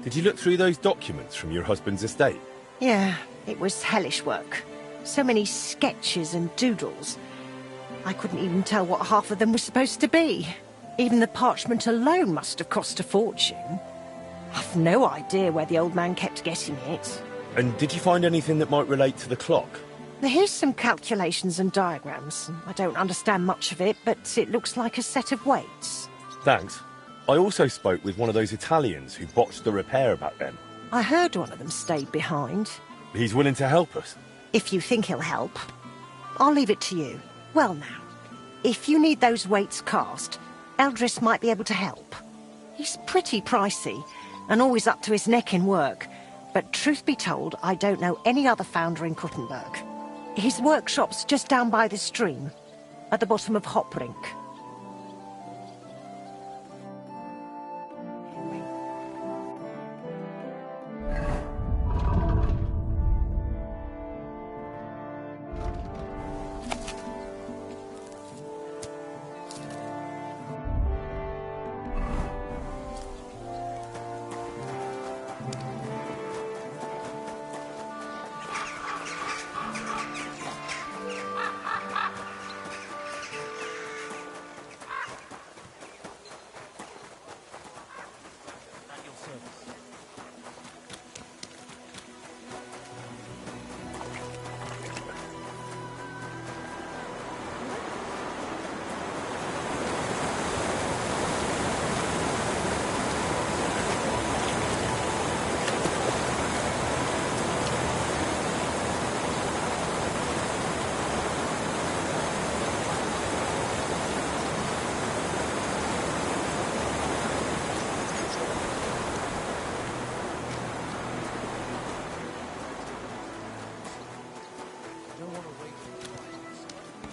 Did you look through those documents from your husband's estate? Yeah, it was hellish work. So many sketches and doodles. I couldn't even tell what half of them were supposed to be. Even the parchment alone must have cost a fortune. I've no idea where the old man kept getting it. And did you find anything that might relate to the clock? Here's some calculations and diagrams. I don't understand much of it, but it looks like a set of weights. Thanks. I also spoke with one of those Italians who botched the repair back then. I heard one of them stayed behind. He's willing to help us. If you think he'll help. I'll leave it to you. Well now, if you need those weights cast, Eldris might be able to help. He's pretty pricey, and always up to his neck in work. But truth be told, I don't know any other founder in Kuttenberg. His workshop's just down by the stream, at the bottom of Hoprink.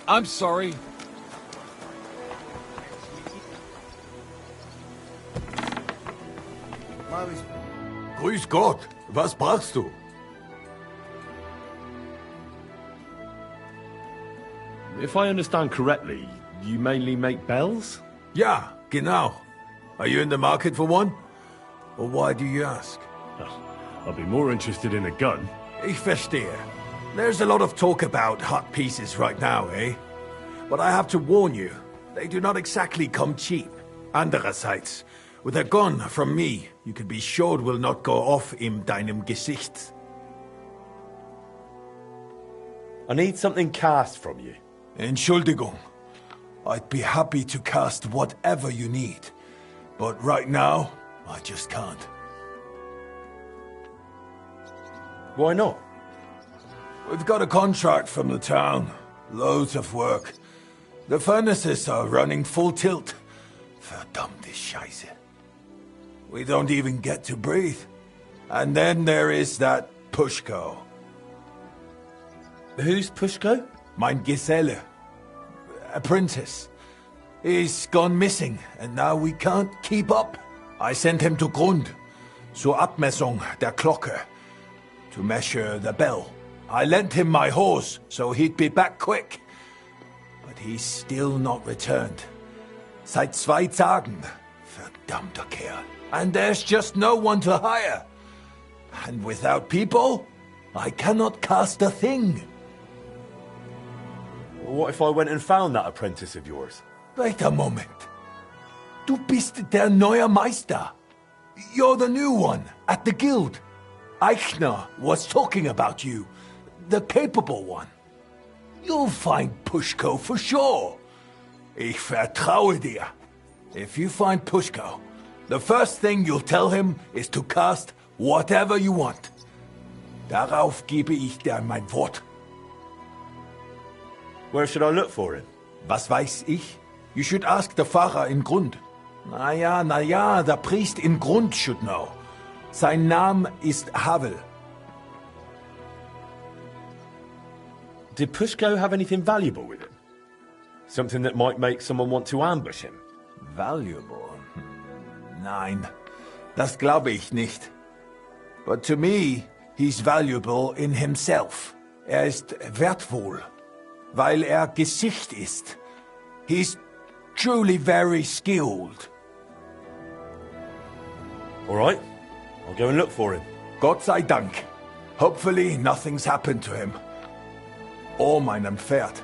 I'm sorry. Grüß Gott, was brauchst du? If I understand correctly, you mainly make bells? Ja, genau. Are you in the market for one? Or why do you ask? I'd be more interested in a gun. Ich verstehe. There's a lot of talk about hot pieces right now, eh? But I have to warn you, they do not exactly come cheap. Andererseits, with a gun from me, you can be sure it will not go off in deinem Gesicht. I need something cast from you. Entschuldigung. I'd be happy to cast whatever you need. But right now, I just can't. Why not? We've got a contract from the town. Loads of work. The furnaces are running full tilt. Verdammte Scheiße. We don't even get to breathe. And then there is that Pushko. Who's Pushko? Mein Geselle. Apprentice. He's gone missing, and now we can't keep up. I sent him to Grund, zur Abmessung der Glocke, to measure the bell. I lent him my horse, so he'd be back quick. But he's still not returned. Seit 2 Tagen. Verdammter Kerl. And there's just no one to hire. And without people, I cannot cast a thing. What if I went and found that apprentice of yours? Wait a moment. Du bist der neue Meister. You're the new one at the guild. Eichner was talking about you. The capable one. You'll find Pushko for sure. Ich vertraue dir. If you find Pushko, the first thing you'll tell him is to cast whatever you want. Darauf gebe ich dir mein Wort. Where should I look for him? Was weiß ich? You should ask the Pfarrer in Grund. Na ja, der Priest in Grund should know. Sein Name ist Havel. Did Pushko have anything valuable with him? Something that might make someone want to ambush him? Valuable? Nein, das glaube ich nicht. But to me, he's valuable in himself. Ist wertvoll, weil Gesicht ist. He's truly very skilled. All right, I'll go and look for him. Gott sei Dank. Hopefully nothing's happened to him. Or meinem Pferd.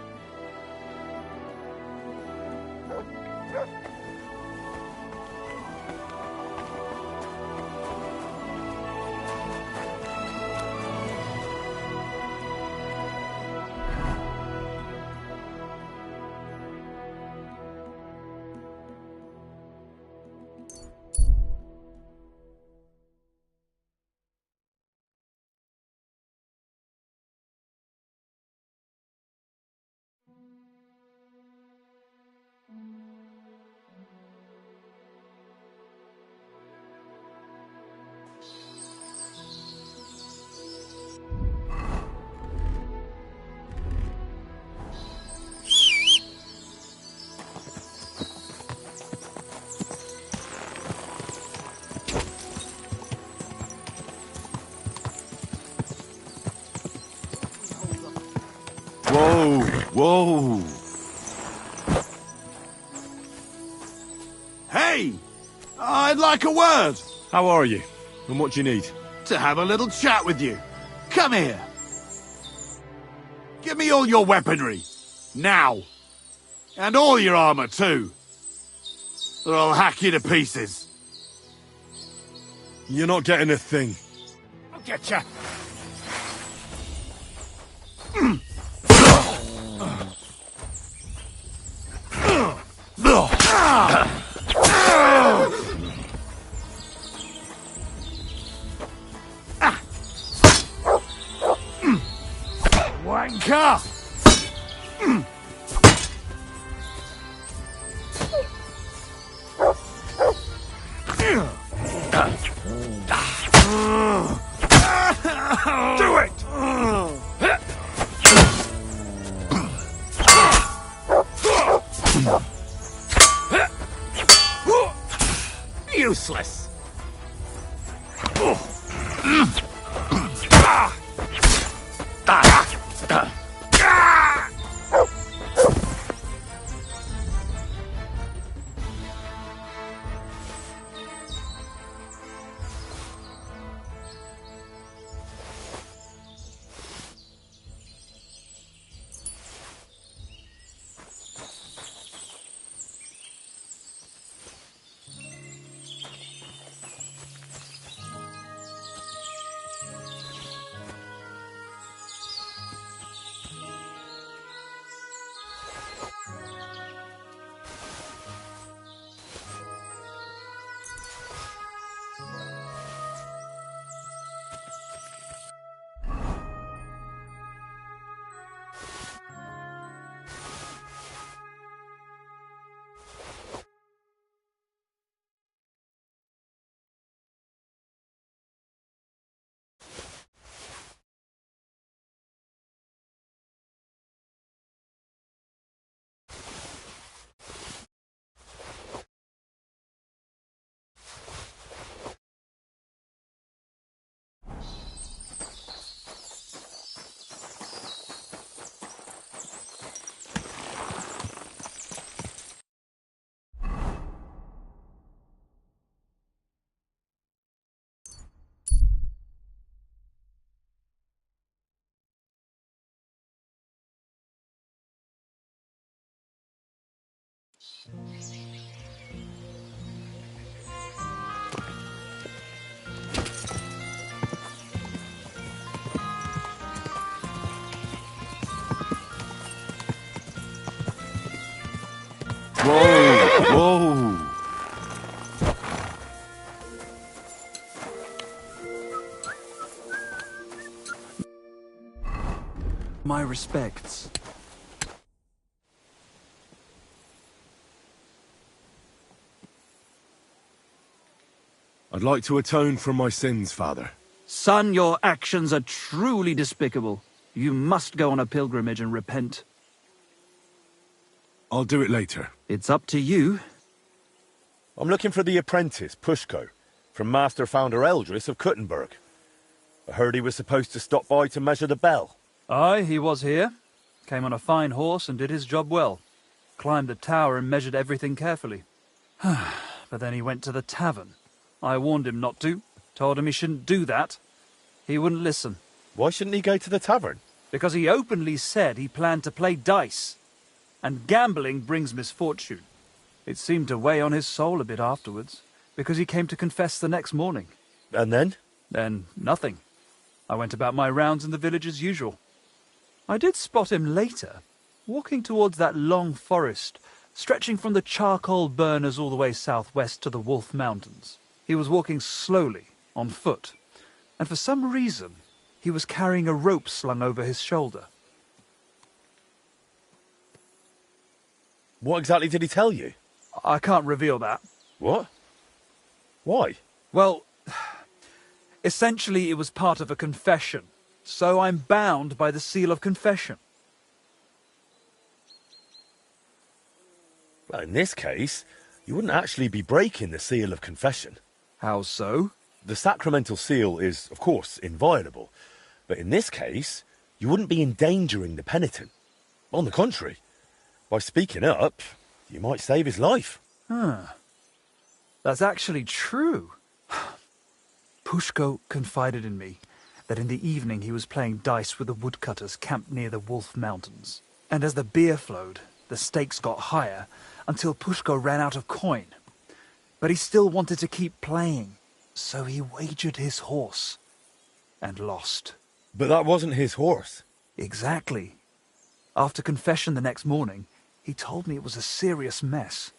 Whoa! Hey! I'd like a word. How are you? And what do you need? To have a little chat with you. Come here. Give me all your weaponry. Now. And all your armor, too. Or I'll hack you to pieces. You're not getting a thing. I'll get you. Wanker! Do it! Whoa! Whoa! My respects. I'd like to atone for my sins, Father. Son, your actions are truly despicable. You must go on a pilgrimage and repent. I'll do it later. It's up to you. I'm looking for the apprentice, Pushko, from Master Founder Eldris of Kuttenberg. I heard he was supposed to stop by to measure the bell. Aye, he was here. Came on a fine horse and did his job well. Climbed the tower and measured everything carefully. But then he went to the tavern. I warned him not to. Told him he shouldn't do that. He wouldn't listen. Why shouldn't he go to the tavern? Because he openly said he planned to play dice. And gambling brings misfortune. It seemed to weigh on his soul a bit afterwards, because he came to confess the next morning. And then? Then nothing. I went about my rounds in the village as usual. I did spot him later, walking towards that long forest, stretching from the charcoal burners all the way southwest to the Wolf Mountains. He was walking slowly, on foot, and for some reason, he was carrying a rope slung over his shoulder. What exactly did he tell you? I can't reveal that. What? Why? Well, essentially it was part of a confession, so I'm bound by the seal of confession. Well, in this case, you wouldn't actually be breaking the seal of confession. How so? The sacramental seal is, of course, inviolable, but in this case, you wouldn't be endangering the penitent. On the contrary, by speaking up, you might save his life. That's actually true. Pushko confided in me that in the evening he was playing dice with the woodcutters camped near the Wolf Mountains. And as the beer flowed, the stakes got higher until Pushko ran out of coin. But he still wanted to keep playing, so he wagered his horse and lost. But that wasn't his horse. Exactly. After confession the next morning, he told me it was a serious mess.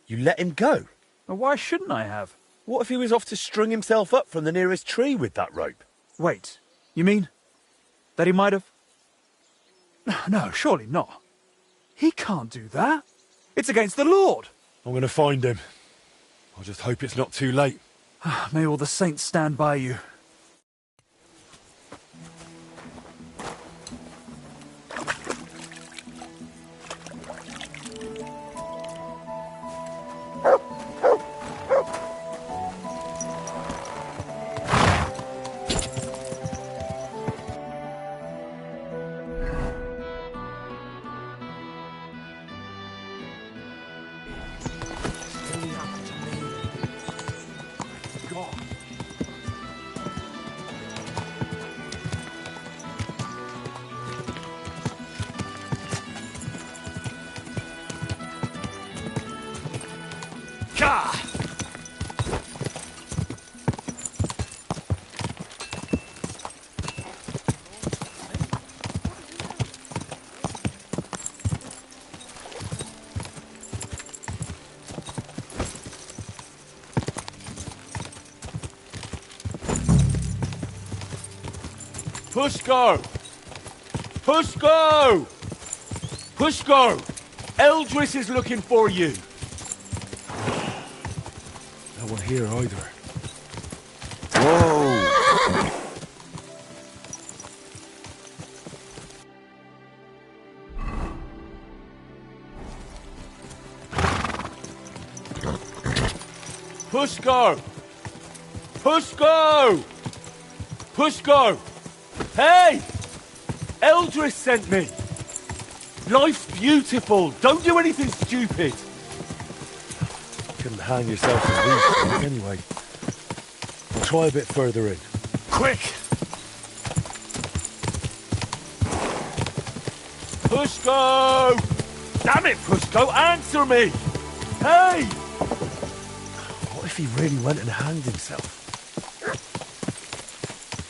You let him go? Well, why shouldn't I have? What if he was off to string himself up from the nearest tree with that rope? Wait, you mean that he might have... No, surely not. He can't do that. It's against the Lord. I'm going to find him. I just hope it's not too late. May all the saints stand by you. Pushko! Pushko! Pushko! Eldris is looking for you! No one here either. Whoa! Pushko! Pushko! Pushko! Hey! Eldris sent me! Life's beautiful! Don't do anything stupid! Couldn't hang yourself in these things anyway. We'll try a bit further in. Quick! Pushko! Damn it, Pushko, answer me! Hey! What if he really went and hanged himself?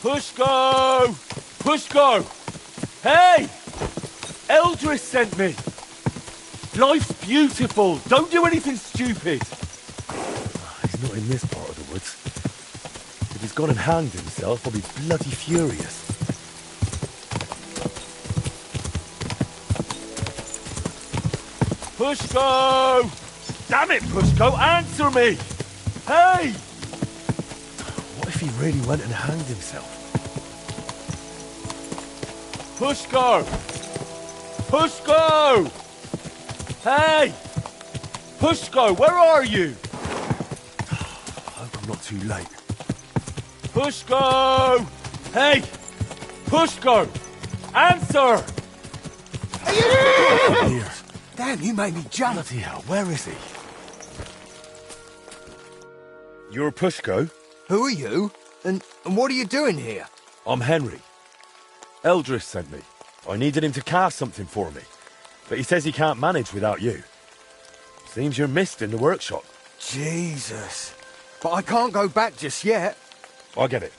Pushko! Pushko! Hey! Eldris sent me! Life's beautiful! Don't do anything stupid! He's not in this part of the woods. If he's gone and hanged himself, I'll be bloody furious. Pushko! Damn it, Pushko, answer me! Hey! What if he really went and hanged himself? Pushko! Pushko! Hey! Pushko, where are you? I hope I'm not too late. Pushko! Hey! Pushko! Answer! Here. Damn, you made me jump. Bloody hell, where is he? You're Pushko? Who are you? And what are you doing here? I'm Henry. Eldris sent me. I needed him to cast something for me, but he says he can't manage without you. Seems you're missed in the workshop. Jesus. But I can't go back just yet. I get it.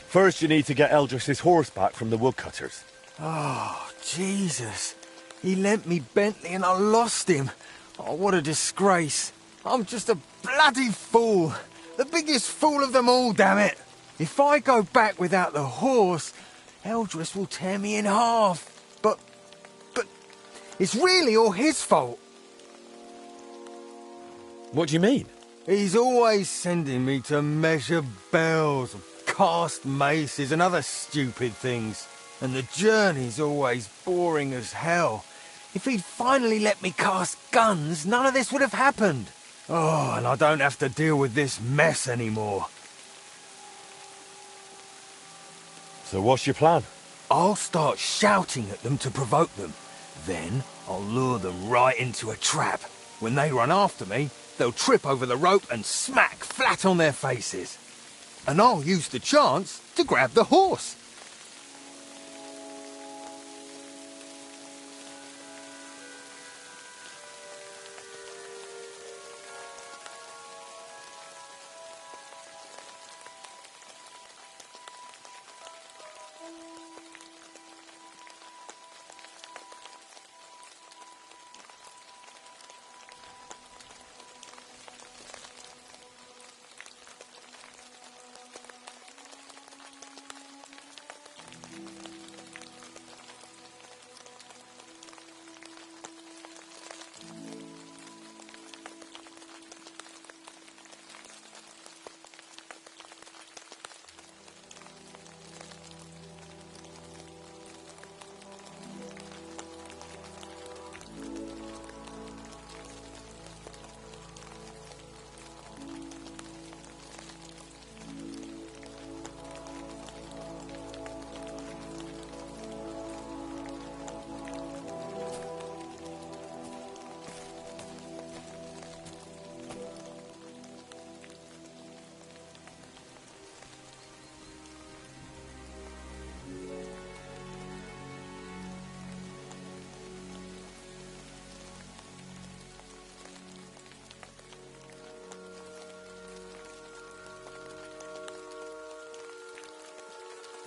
First you need to get Eldris's horse back from the woodcutters. Oh, Jesus. He lent me Bentley and I lost him. Oh, what a disgrace. I'm just a bloody fool. The biggest fool of them all, damn it. If I go back without the horse, Eldris will tear me in half. But it's really all his fault. What do you mean? He's always sending me to measure bells, cast maces and other stupid things. And the journey's always boring as hell. If he'd finally let me cast guns, none of this would have happened. Oh, and I don't have to deal with this mess anymore. So what's your plan? I'll start shouting at them to provoke them. Then I'll lure them right into a trap. When they run after me, they'll trip over the rope and smack flat on their faces. And I'll use the chance to grab the horse.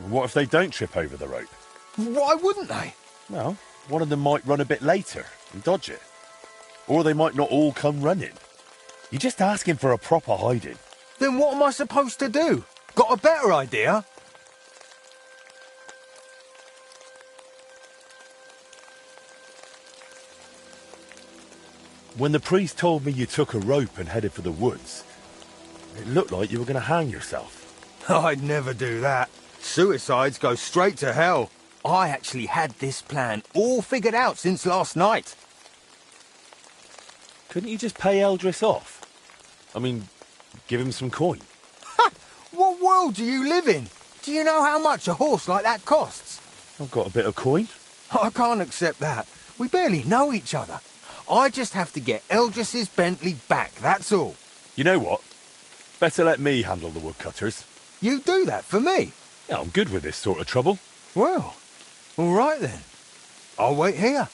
What if they don't trip over the rope? Why wouldn't they? Well, one of them might run a bit later and dodge it. Or they might not all come running. You're just asking for a proper hiding. Then what am I supposed to do? Got a better idea? When the priest told me you took a rope and headed for the woods, it looked like you were going to hang yourself. I'd never do that. Suicides go straight to hell. I actually had this plan all figured out since last night. Couldn't you just pay Eldris off? I mean, give him some coin. Ha! What world do you live in? Do you know how much a horse like that costs? I've got a bit of coin. I can't accept that. We barely know each other. I just have to get Eldris's Bentley back, that's all. You know what? Better let me handle the woodcutters. You do that for me? Yeah, I'm good with this sort of trouble. Well, all right then. I'll wait here.